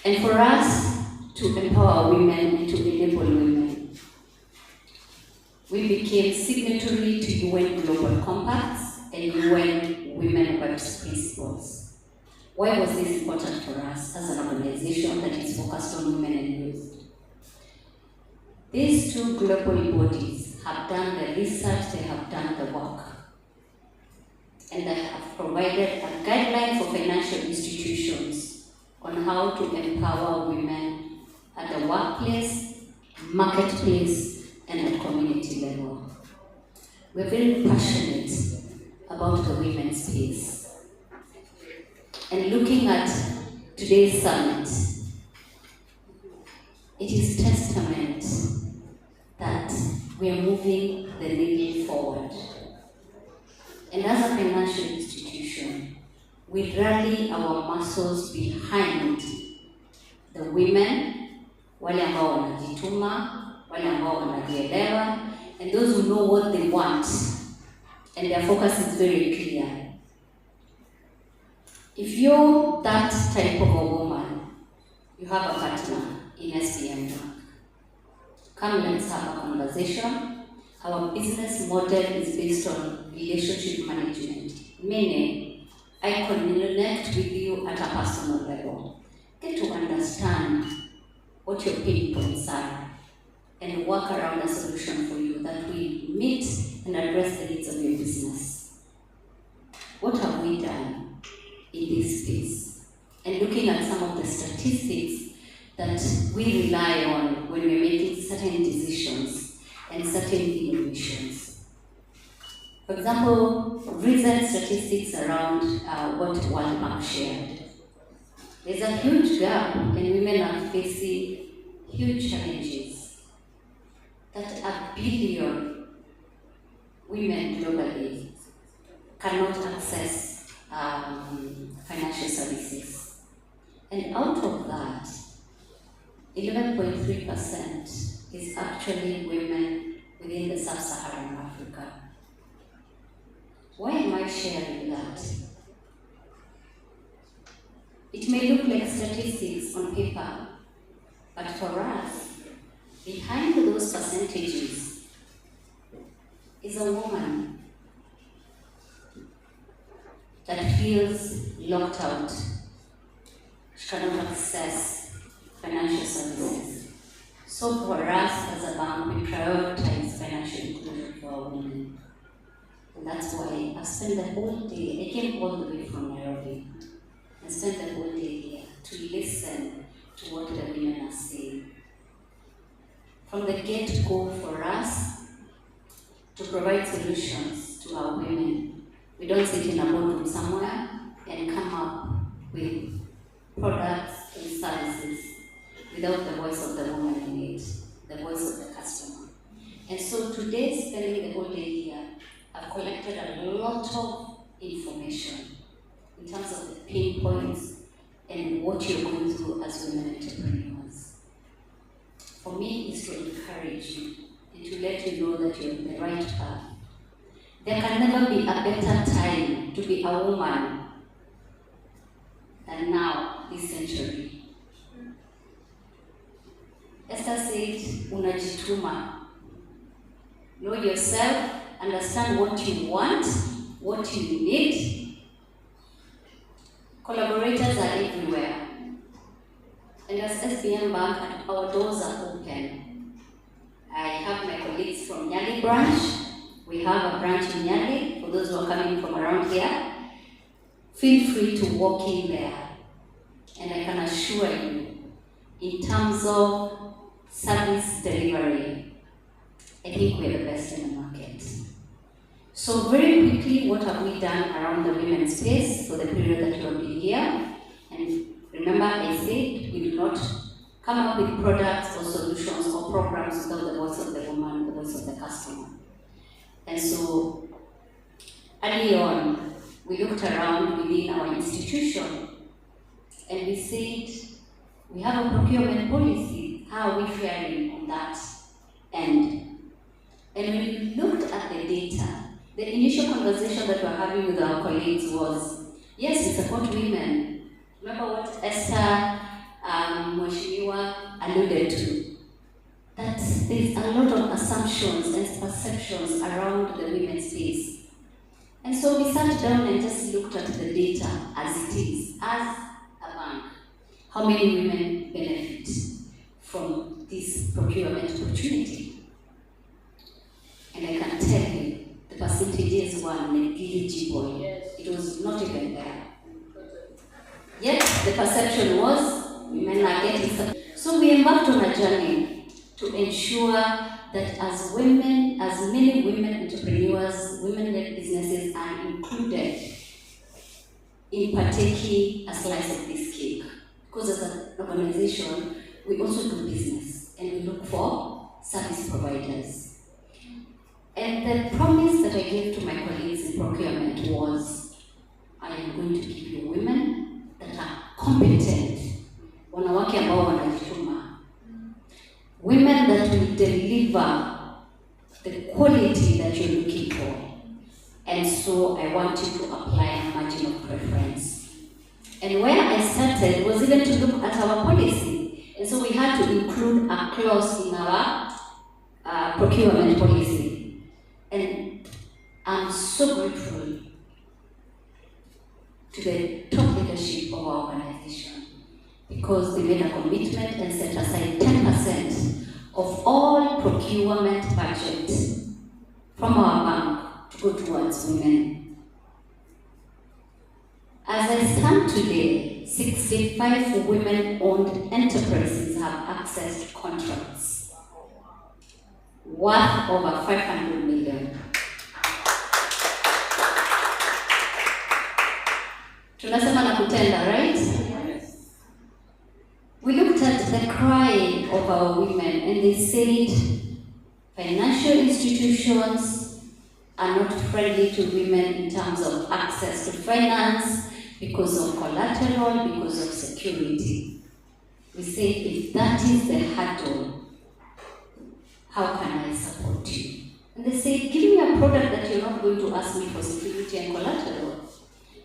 And for us to empower women and to enable women, we became signatory to UN Global Compacts and UN Women Web Principles. Why was this important for us as an organization that is focused on women and youth? These two global bodies have done the research, they have done the work, and they have provided a guideline for financial institutions on how to empower women at the workplace, marketplace, and at community level. We're very passionate about the women's space. And looking at today's summit, it is testament that we are moving the needle forward. And as a financial institution, we rally our muscles behind the women, wale ambao wanajituma, wale ambao wanajielewa, and those who know what they want, and their focus is very clear. If you're that type of a woman, you have a partner in SBM Bank. Come, let's have a conversation. Our business model is based on relationship management, meaning I connect with you at a personal level. Get to understand what your pain points are and work around a solution for you that will meet and address the needs of your business. What have we done in this space? And looking at some of the statistics that we rely on when we're making certain decisions and certain innovations. For example, recent statistics around what World Bank shared. There's a huge gap and women are facing huge challenges that 1 billion women globally cannot access financial services. And out of that, 11.3% is actually women within the sub-Saharan Africa. Why am I sharing that? It may look like statistics on paper, but for us, behind those percentages, is a woman that feels locked out. She cannot access financial services. So for us as a bank, we prioritize financial inclusion for our women. And that's why I spent the whole day, I came all the way from Nairobi, and spent the whole day here to listen to what the women are saying. From the get-go for us, to provide solutions to our women. We don't sit in a boardroom somewhere and come up with products and services without the voice of the woman in it, the voice of the customer. And so today, spending the whole day here, I've collected a lot of information in terms of the pain points and what you're going through as women entrepreneurs. For me, it's to encourage you and to let you know that you're on the right path. There can never be a better time to be a woman than now, this century. Esther said, unajituma. Know yourself, understand what you want, what you need. Collaborators are everywhere. And as SBM Bank, our doors are open. I have my colleagues from Nyali branch. We have a branch in Nyali, for those who are coming from around here. Feel free to walk in there. And I can assure you, in terms of service delivery, I think we're the best in the market. So very quickly, what have we done around the women's space for the period that you have been here? And remember, I said we do not come up with products or solutions or programs without the voice of the woman, the voice of the customer. And so early on, we looked around within our institution and we said, we have a procurement policy. How are we faring on that end? And when we looked at the data, the initial conversation that we're having with our colleagues was, yes, we support women. Remember what Esther Mweshimiwa alluded to? That there's a lot of assumptions and perceptions around the women's space. And so we sat down and just looked at the data as it is, as a bank. How many women benefit from this procurement opportunity? And I can tell you, the percentages were negligible. It was not even there. Yet the perception was women are getting support. So we embarked on a journey to ensure that as women, as many women entrepreneurs, women-led businesses are included in partaking a slice of this cake. Because as an organization, we also do business and we look for service providers. And the promise that I gave to my colleagues in procurement was, I am going to give you women that are competent, wanawake ambao wanajituma, women that will deliver the quality that you're looking for. And so I want you to apply a margin of preference. And where I started was even to look at our policy. And so we had to include a clause in our procurement policy. And I'm so grateful to the top leadership of our organization because they made a commitment and set aside 10% of all procurement budget from our bank to go towards women. As I stand today, 65 women-owned enterprises have access to contracts worth over 500 million. Tunasema na kutenda, right? We looked at the cry of our women and they said financial institutions are not friendly to women in terms of access to finance because of collateral, because of security. We said, if that is the hurdle, how can I support you? And they said, give me a product that you're not going to ask me for security and collateral.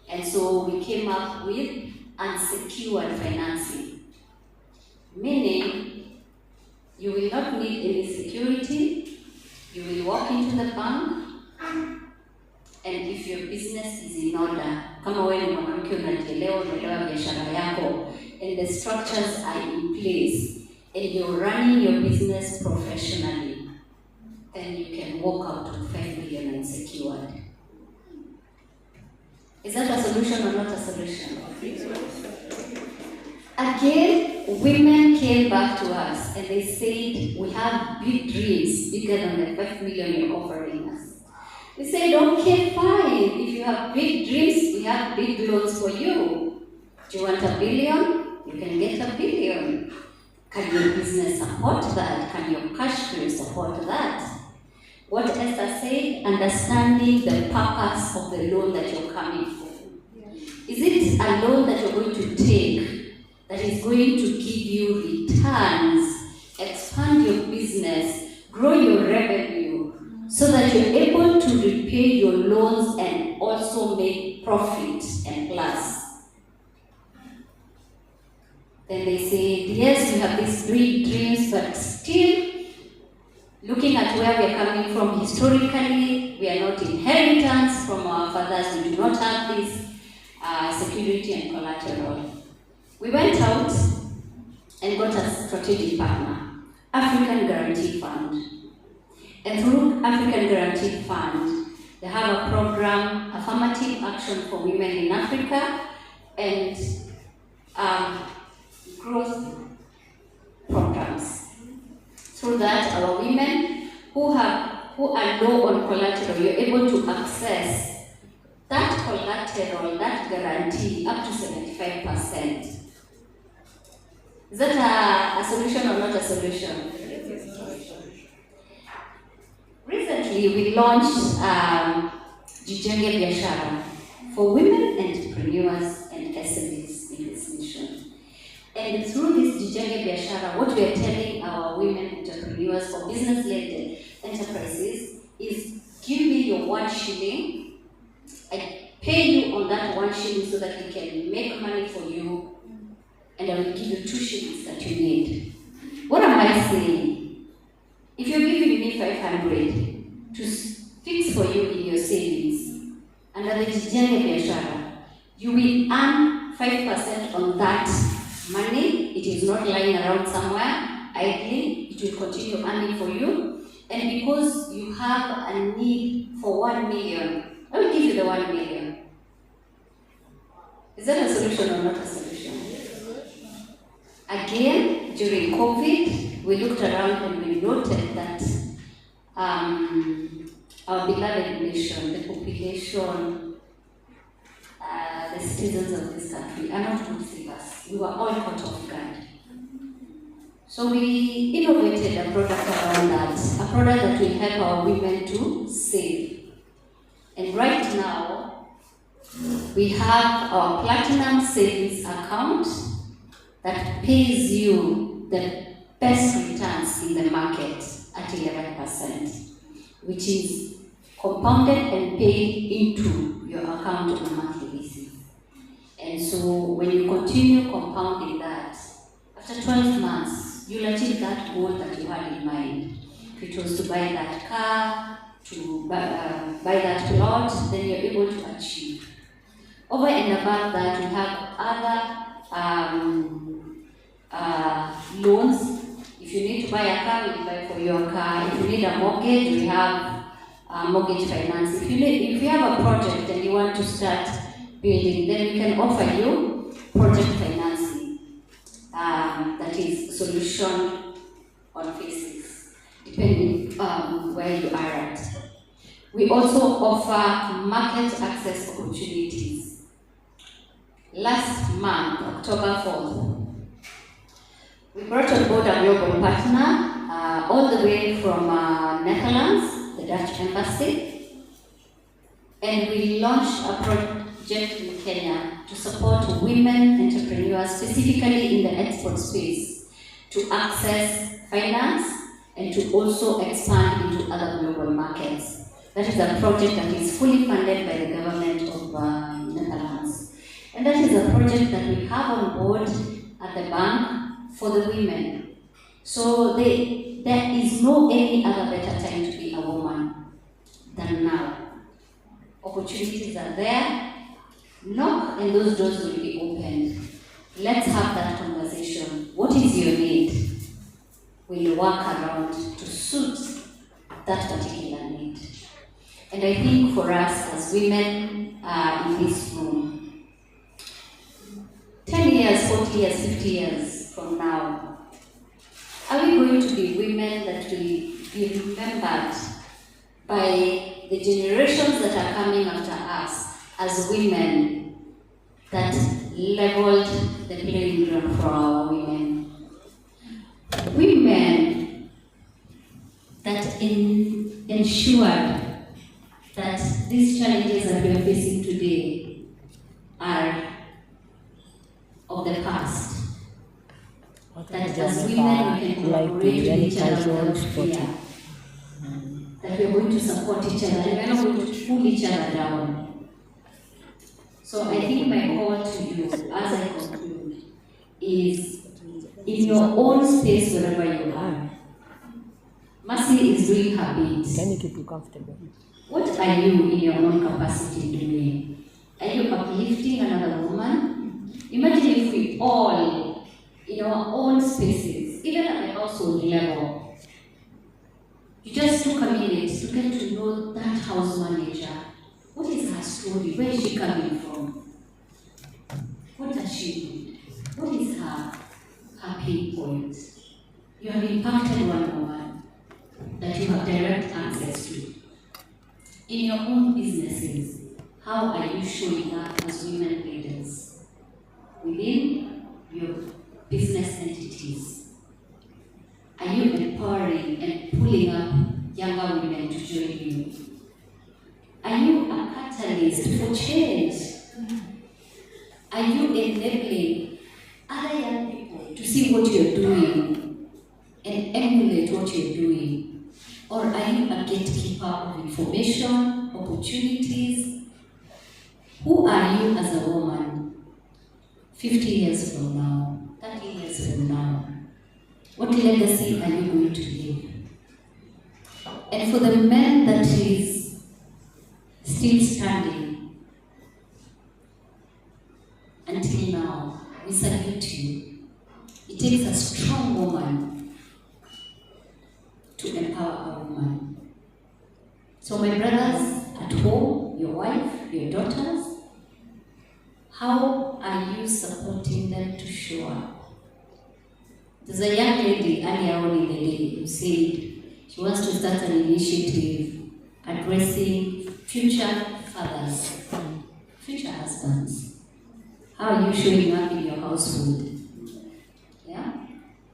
And so we came up with unsecured financing. Meaning, you will not need any security, you will walk into the bank, and if your business is in order, kama wewe ni mwanamke unajielewa, unaelewa biashara yako, and the structures are in place, and you're running your business professionally, then you can walk out with 5 million unsecured. Is that a solution or not a solution? Again, women came back to us and they said, we have big dreams, bigger than the 5 million you're offering us. We said, okay, fine. If you have big dreams, we have big loans for you. Do you want $1 billion? You can get $1 billion. Can your business support that? Can your cash flow support that? What Esther said, understanding the purpose of the loan that you're coming for. Is it a loan that you're going to take that is going to give you returns, expand your business, grow your revenue, so that you're able to repay your loans and also make profit and plus? Then they say, yes, we have these big dreams, but still, looking at where we are coming from historically, we are not inheritance from our fathers. We do not have this security and collateral. We went out and got a strategic partner, African Guarantee Fund. And through African Guarantee Fund, they have a program, Affirmative Action for Women in Africa, and growth programs. Through that, our women who are low on collateral, you're able to access that collateral, that guarantee, up to 75%. Is that a solution or not a solution? Recently, we launched Jijenge Biashara for women entrepreneurs and SMEs in this mission. And through this Jijenge Biashara, what we are telling our women entrepreneurs or business-led enterprises is, give me your 1 shilling, I pay you on that 1 shilling so that we can make money for you, and I will give you 2 shillings that you need. What am I saying? If you're giving me 500 to fix for you in your savings, under the Jijenge Biashara, you will earn 5% on that money. It is not lying around somewhere idly. It will continue earning for you. And because you have a need for 1 million, I will give you the 1 million. Is that a solution or not a solution? Again, during COVID, we looked around and we noted that our beloved nation, the population, the citizens of this country are not good savers. We were all caught off guard. So we innovated a product around that, a product that will help our women to save. And right now, we have our Platinum Savings Account that pays you the best returns in the market at 11%, which is compounded and paid into your account on a monthly basis. And so when you continue compounding that, after 12 months, you'll achieve that goal that you had in mind. If it was to buy that car, to buy that plot, then you're able to achieve. Over and above that, we have other loans. If you need to buy a car, we buy for your car. If you need a mortgage, we have mortgage finance. If you have a project and you want to start building, then we can offer you project financing. That is solution on phases, depending where you are at. We also offer market access opportunities. Last month, October 4th, we brought on board a global partner all the way from Netherlands, the Dutch embassy, and we launched a project in Kenya to support women entrepreneurs, specifically in the export space, to access finance and to also expand into other global markets. That is a project that is fully funded by the government of Netherlands. And that is a project that we have on board at the bank for the women. So there is no any other better time to be a woman than now. opportunities are there. Knock and those doors will be opened. Let's have that conversation. What is your need? We'll work around to suit that particular need. And I think for us as women in this room, 10 years, 40 years, 50 years from now, are we going to be women that will be remembered by the generations that are coming after us as women that leveled the playing ground for our women? Women that ensured that these challenges that we are facing today are of the past. That as women we can collaborate with each other without fear. That we are going to support each other and we are not going to pull each other down. So I think my call to you as I conclude is, in your own space wherever you are, Mercy is doing her bit. Can you keep you comfortable? What are you in your own capacity doing? Are you uplifting another woman? Imagine if we all, in our own spaces, even at the household level, you just took a minute to get to know that house manager. What is her story? Where is she coming from? What does she need? What is her pain point? You have impacted one woman that you have direct access to. In your own businesses, how are you showing up as women leaders within your business entities? Are you empowering and pulling up younger women to join you? Are you a catalyst for change? Are you enabling other young people to see what you're doing and emulate what you're doing? Or are you a gatekeeper of information, opportunities? Who are you as a woman 50 years from now, 30 years from now? What legacy are you going to leave? And for the men that is still standing until now, we salute you. It takes a strong woman to empower a woman. So my brothers at home, your wife, your daughters, how are you supporting them to show up? There's a young lady earlier on in the day who said she wants to start an initiative addressing future fathers, future husbands. How are you showing up in your household? Yeah?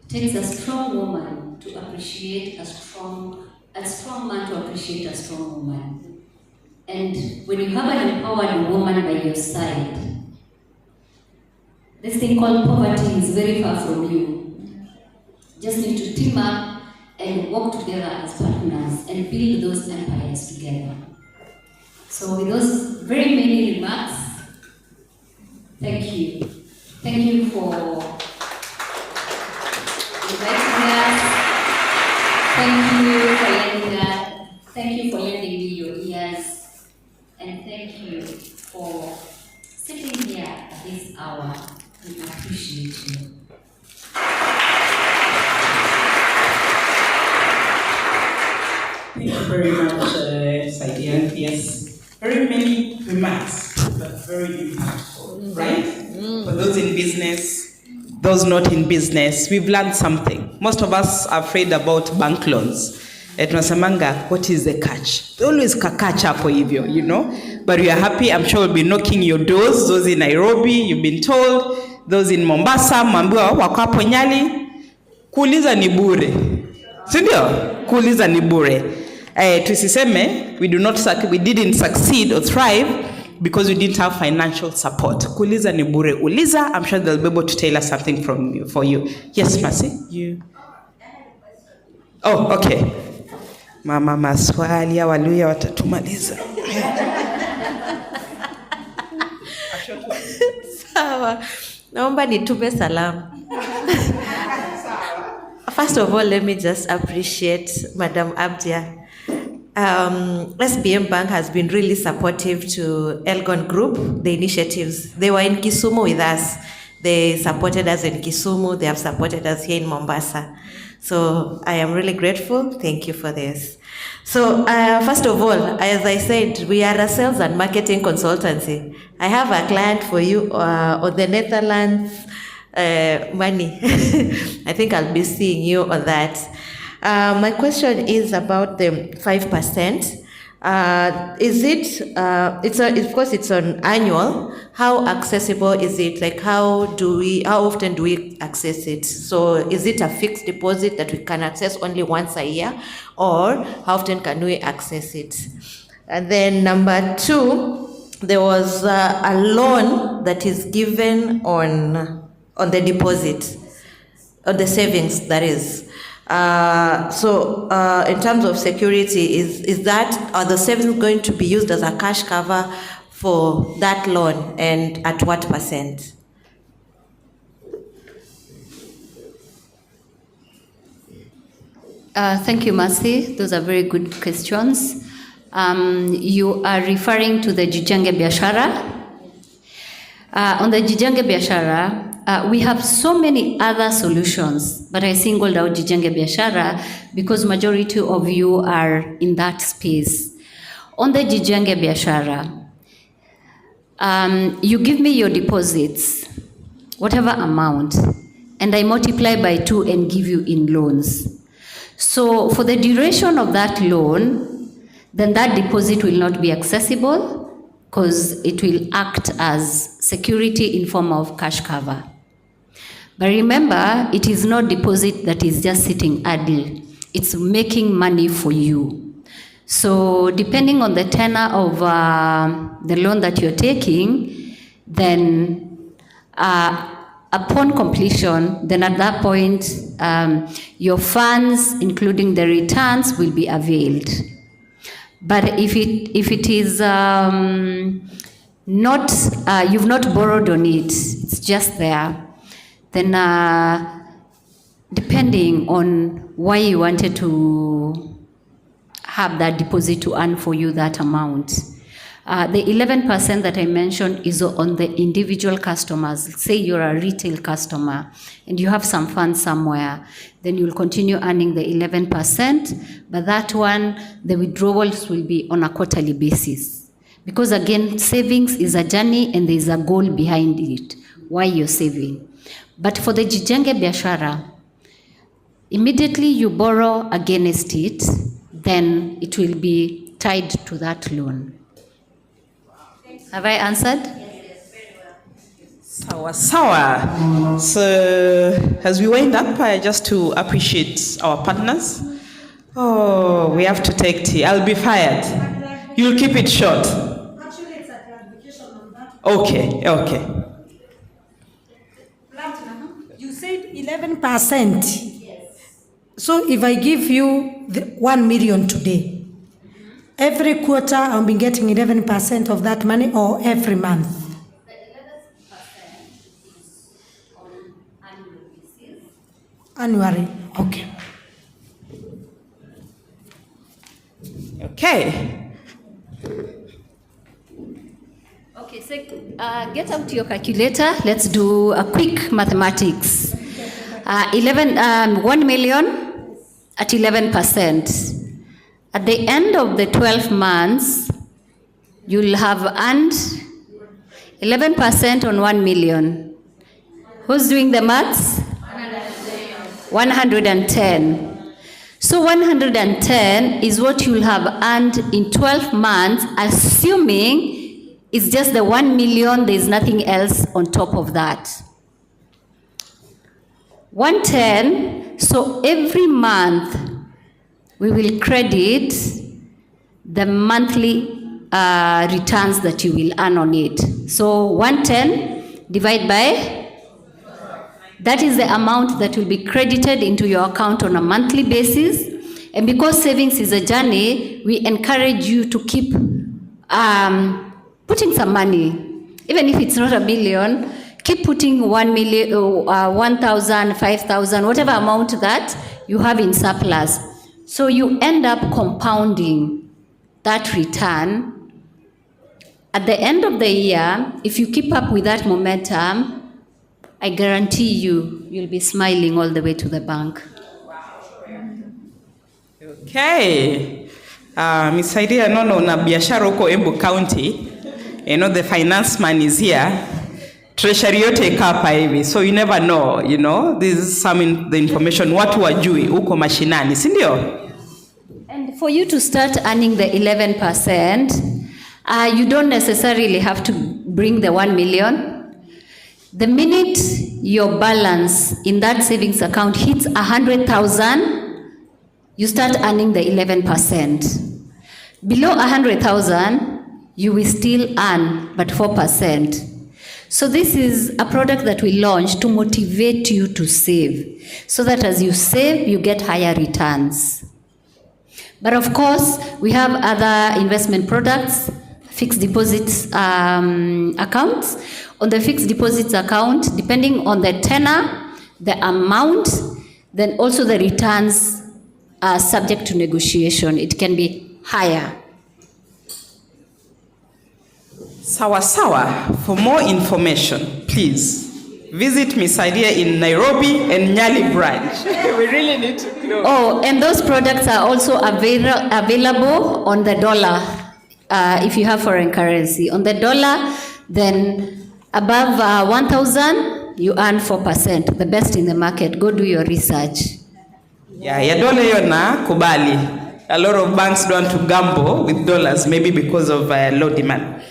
It takes a strong woman to appreciate a strong man to appreciate a strong woman. And when you have an empowered woman by your side, this thing called poverty is very far from you. Just need to team up and work together as partners and build those empires together. So with those very many remarks, thank you. Thank you for inviting us. Thank you for lending us. Thank you for lending me your ears. And thank you for sitting here at this hour. We appreciate you. Thank you very much, Saidian. Yes, very many remarks, but very impactful, right? For those in business, those not in business, we've learned something. Most of us are afraid about bank loans. Tunasemanga, what is the catch? They always catch up hivyo, you know? But we are happy. I'm sure we'll be knocking your doors. Those in Nairobi, you've been told. Those in Mombasa, mwambiwa wako hapo Nyali. Kuuliza ni bure. Si ndio? Kuuliza ni bure. Tusiseme we didn't succeed or thrive because we didn't have financial support. Kuuliza ni bure. Uliza, I'm sure they'll be able to tailor something for you. Yes, Mercy? You. Oh, okay. Mama maswali ya waluya watatumaliza. Sawa. Naomba nitume salamu. First of all, let me just appreciate Madam Abdia. SBM Bank has been really supportive to Elgon Group, the initiatives. They were in Kisumu with us. They supported us in Kisumu. They have supported us here in Mombasa. So I am really grateful. Thank you for this. So first of all, as I said, we are a sales and marketing consultancy. I have a client for you on the Netherlands money. I think I'll be seeing you on that. My question is about the 5%. Is it, of course it's on annual, how accessible is it? Like how often do we access it? So is it a fixed deposit that we can access only once a year, or how often can we access it? And then number 2, there was a loan that is given on the deposit, on the savings that is. So in terms of security, are the savings going to be used as a cash cover for that loan, and at what percent? Thank you, Mercy. Those are very good questions. You are referring to the Jijenge Biashara. On the Jijenge Biashara, we have so many other solutions, but I singled out Jijenge Biashara because majority of you are in that space. On the Jijenge Biashara, you give me your deposits, whatever amount, and I multiply by 2 and give you in loans. So for the duration of that loan, then that deposit will not be accessible because it will act as security in form of cash cover. But remember, it is not deposit that is just sitting idle. It's making money for you. So depending on the tenor of the loan that you're taking, then upon completion, then at that point, your funds, including the returns, will be availed. But if it is not, you've not borrowed on it, it's just there, then depending on why you wanted to have that deposit to earn for you that amount. The 11% that I mentioned is on the individual customers. Say you're a retail customer and you have some funds somewhere, then you'll continue earning the 11%, but that one, the withdrawals will be on a quarterly basis. Because again, savings is a journey and there's a goal behind it, why you're saving. But for the Jijenge Biashara, immediately you borrow against it, then it will be tied to that loan. Have I answered? Sawa sawa. So as we wind up, just to appreciate our partners. Oh, we have to take tea. I'll be fired. You'll keep it short. Actually, it's a clarification on that. Okay. You said 11%. Yes. So if I give you 1 million today, every quarter I'll be getting 11% of that money, or every month? The 11% is on annual basis. Annually, okay. Okay. Okay, so get out your calculator. Let's do a quick mathematics. 1 million at 11%. At the end of the 12 months, you'll have earned 11% on 1 million. Who's doing the maths? 110. So 110 is what you'll have earned in 12 months, assuming it's just the 1 million, there's nothing else on top of that. 110, so every month, we will credit the monthly returns that you will earn on it. So 110 divided by, that is the amount that will be credited into your account on a monthly basis. And because savings is a journey, we encourage you to keep putting some money. Even if it's not a million, keep putting 1 million, 1,000, 5,000, whatever amount that you have in surplus. So you end up compounding. that return, at the end of the year, if you keep up with that momentum, I guarantee you'll be smiling all the way to the bank. Okay. Miss Idea, no, na biashara huko Embu County. You know, the finance man is here. Treasury yote ikapa hivi. So you never know, you know. This is the information watu wajui huko mashinani, si ndio? And for you to start earning the 11%, you don't necessarily have to bring the 1 million. The minute your balance in that savings account hits 100,000, you start earning the 11%. Below 100,000, you will still earn but 4%. So this is a product that we launched to motivate you to save, so that as you save, you get higher returns. But of course, we have other investment products, fixed deposits accounts. On the fixed deposits account, depending on the tenor, the amount, then also the returns are subject to negotiation. It can be higher. Sawa sawa. For more information, please visit Miss Idea in Nairobi and Nyali branch. We really need to know. Oh, and those products are also available on the dollar. If you have foreign currency. On the dollar, then above 1,000, you earn 4%, the best in the market. Go do your research. Yeah, ya dollar yona kubali. A lot of banks don't want to gamble with dollars, maybe because of low demand.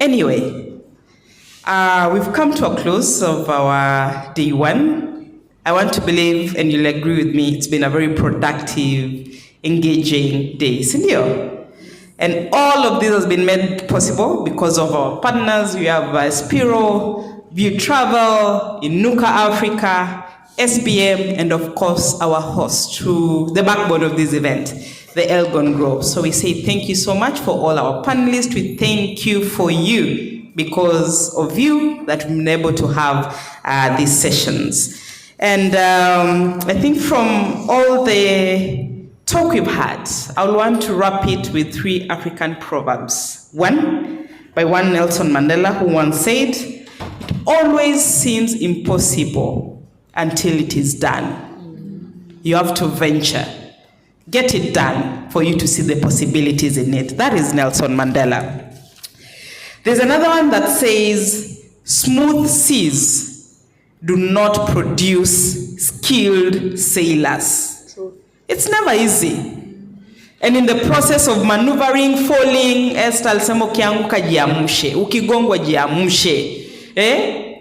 Anyway, we've come to a close of our day one. I want to believe, and you'll agree with me, it's been a very productive, engaging day. Sindio? And all of this has been made possible because of our partners. We have Spiro, View Travel, Inuka Africa, SBM, and of course our host, who the backbone of this event, the Elgon Group. So we say thank you so much for all our panelists. We thank you for you, because of you that we've been able to have these sessions. And I think from all the talk we've had, I want to wrap it with 3 African proverbs. One, by one Nelson Mandela, who once said, "It always seems impossible until it is done." You have to venture. Get it done for you to see the possibilities in it. That is Nelson Mandela. There's another one that says, "Smooth seas do not produce skilled sailors." It's never easy. And in the process of maneuvering, falling, Esther alisema ukianguka jiamshe, ukigongwa jiamshe,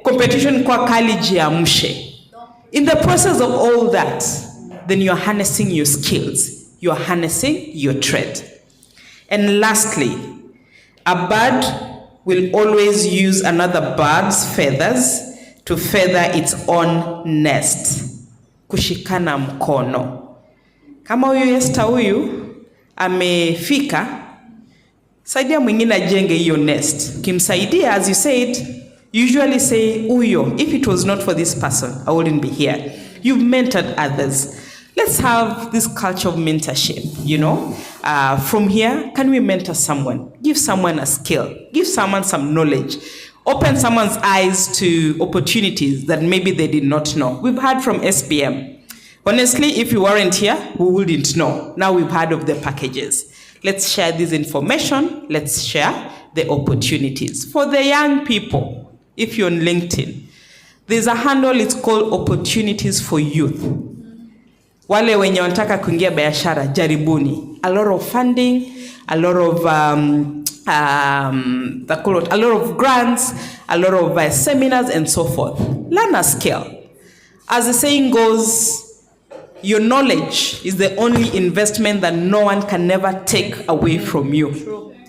competition kwa kali jiamshe. In the process of all that, then you're harnessing your skills, you're harnessing your trade. And lastly, a bird will always use another bird's feathers to feather its own nest. Kushikana mkono. Kama huyu Esther huyu amefika, saidia mwingine ajenge hiyo nest. Kimsaidia, as you said, usually say huyo. If it was not for this person, I wouldn't be here. You've mentored others. Let's have this culture of mentorship, you know. From here, can we mentor someone? Give someone a skill. Give someone some knowledge. Open someone's eyes to opportunities that maybe they did not know. We've heard from SBM. Honestly, if you weren't here, we wouldn't know. Now we've heard of the packages. Let's share this information. Let's share the opportunities. For the young people, if you're on LinkedIn, there's a handle, it's called Opportunities for Youth. Wale wenye wanataka kuingia biashara, jaribuni. A lot of funding, a lot of grants, a lot of seminars and so forth. Learn a skill. As the saying goes, your knowledge is the only investment that no one can never take away from you.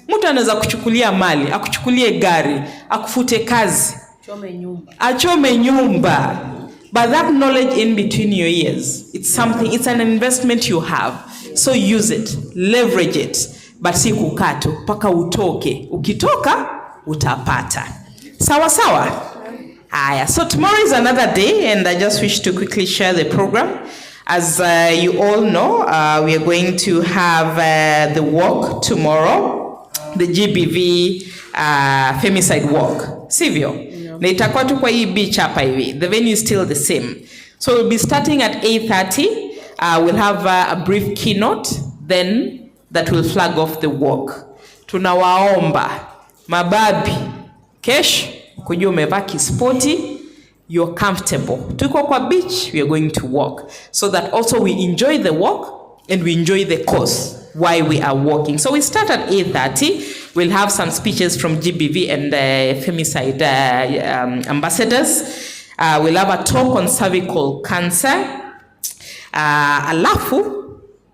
Mtu anaweza kuchukulia mali, akuchukulie gari, akufute kazi, achome nyumba. But that knowledge in between your ears, it's something, it's an investment you have. So use it, leverage it. But si kukaa tu, paka utoke. Ukitoka, utapata. Sawa sawa? So tomorrow is another day, and I just wish to quickly share the program. As you all know, we are going to have the walk tomorrow, the GBV Femicide Walk, sivyo? Na itakuwa tu kwa hii beach hapa hivi. The venue is still the same. So we'll be starting at 8:30. We'll have a brief keynote, then that will flag off the walk. Tunawaomba mababi, kesho kujua umevaa kispoti, you're comfortable. Tuko kwa beach, we are going to walk, so that also we enjoy the walk and we enjoy the course while we are walking. So we start at 8:30. We'll have some speeches from GBV and Femicide ambassadors. We'll have a talk on cervical cancer. Alafu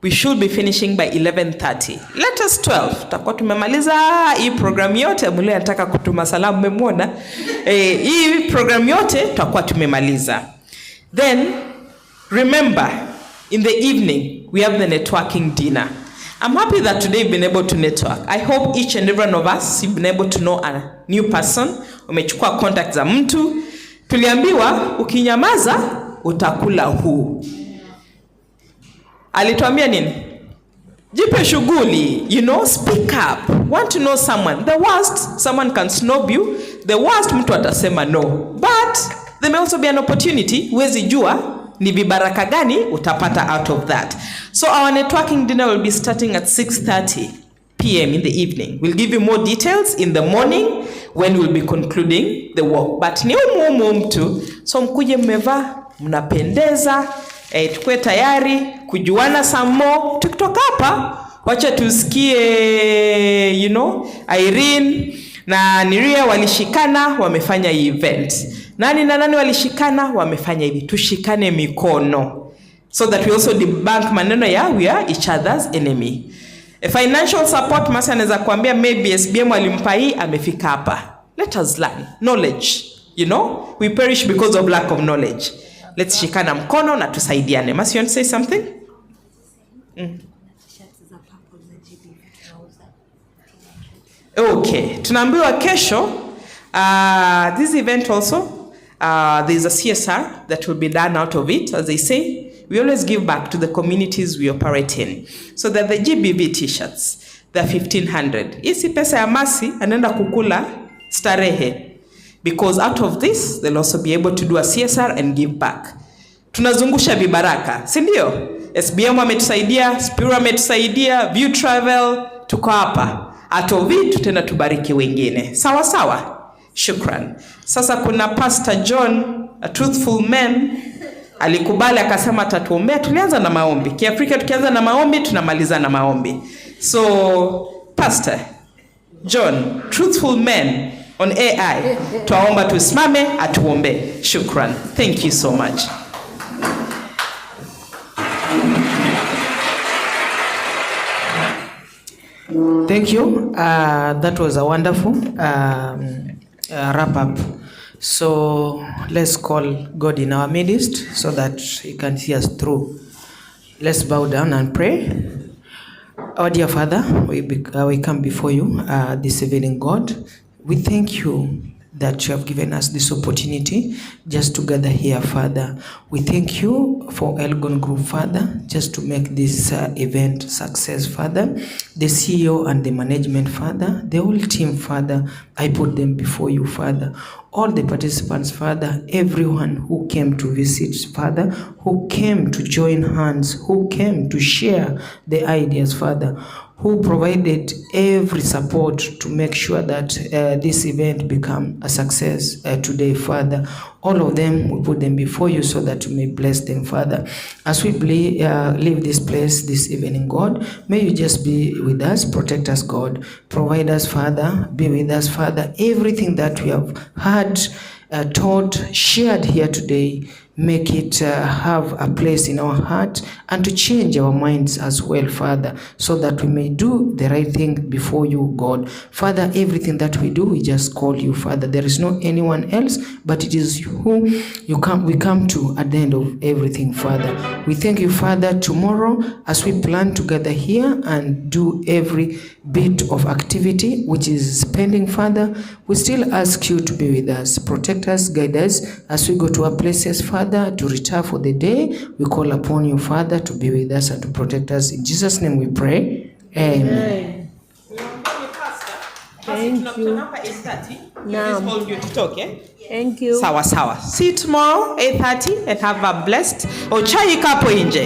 we should be finishing by 11:30. Let us 12. Tutakuwa tumemaliza hii program yote. Mule nataka kutuma salamu, mmemwona. Hii program yote tutakuwa tumemaliza. Then remember, in the evening we have the networking dinner. I'm happy that today you've been able to network. I hope each and every one of us you've been able to know a new person. Umechukua contact za mtu. Tuliambiwa ukinyamaza utakula huu. Alituambia nini? Jipe shughuli, you know, speak up. Want to know someone. The worst, someone can snob you. The worst, mtu atasema no. But there may also be an opportunity. Huwezi jua ni vibaraka gani utapata out of that. So our networking dinner will be starting at 6:30 p.m. in the evening. We'll give you more details in the morning when we'll be concluding the walk. But ni mtu, so mkuje mmevaa, mnapendeza, tukue tayari kujuana some more. Tukitoka hapa wacha tusikie, you know, Irene na Niria walishikana wamefanya event. Nani na nani walishikana wamefanya hivi. Tushikane mikono, so that we also debunk maneno ya we are each other's enemy. A financial support masa anaweza kuambia maybe SBM alimpa hii amefika hapa. Let us learn knowledge, you know, we perish because of lack of knowledge. Let's shikana mkono na tusaidiane. Must you want to say something? Okay, tunaambiwa kesho this event also there is a CSR that will be done out of it. As they say, we always give back to the communities we operate in. So that the GBV t-shirts, they're 1,500. Isi pesa ya masi anaenda kukula starehe. Because out of this, they'll also be able to do a CSR and give back. Tunazungusha vibaraka, si ndio? SBM ametusaidia, Spiro ametusaidia, View Travel, tuko hapa. Out of it, tutenda tubariki wengine. Sawa sawa? Shukran. Sasa kuna Pastor John, a truthful man, alikubali akasema atatuombea. Tulianza na maombi. Kiafrika tukianza na maombi, tunamaliza na maombi. So, Pastor John, truthful man on AI, tuwaomba tusimame atuombe. Shukran. Thank you so much. Thank you. That was a wonderful wrap up. So let's call God in our midst so that He can see us through. Let's bow down and pray. Our dear Father, we come before you this evening, God. We thank you that you have given us this opportunity just to gather here, Father. We thank you for Elgon Group, Father, just to make this event success, Father. The CEO and the management, Father, the whole team, Father, I put them before you, Father. All the participants, Father, everyone who came to visit, Father, who came to join hands, who came to share the ideas, Father, who provided every support to make sure that this event become a success today, Father. All of them, we put them before you so that you may bless them, Father. As we leave this place this evening, God, may you just be with us, protect us, God. Provide us, Father. Be with us, Father. Everything that we have heard, taught, shared here today, make it have a place in our heart and to change our minds as well, Father, so that we may do the right thing before you, God. Father, everything that we do, we just call you, Father. There is no anyone else, but it is who we come to at the end of everything, Father. We thank you, Father, tomorrow as we plan to gather here and do every bit of activity which is pending, Father. We still ask you to be with us, protect us, guide us as we go to our places, Father. Father, to retire for the day. We call upon you, Father, to be with us and to protect us. In Jesus' name we pray. Amen. Thank you. Thank you. Sawa sawa. See you tomorrow 8:30 and have a blessed. Ochai iko hapo nje.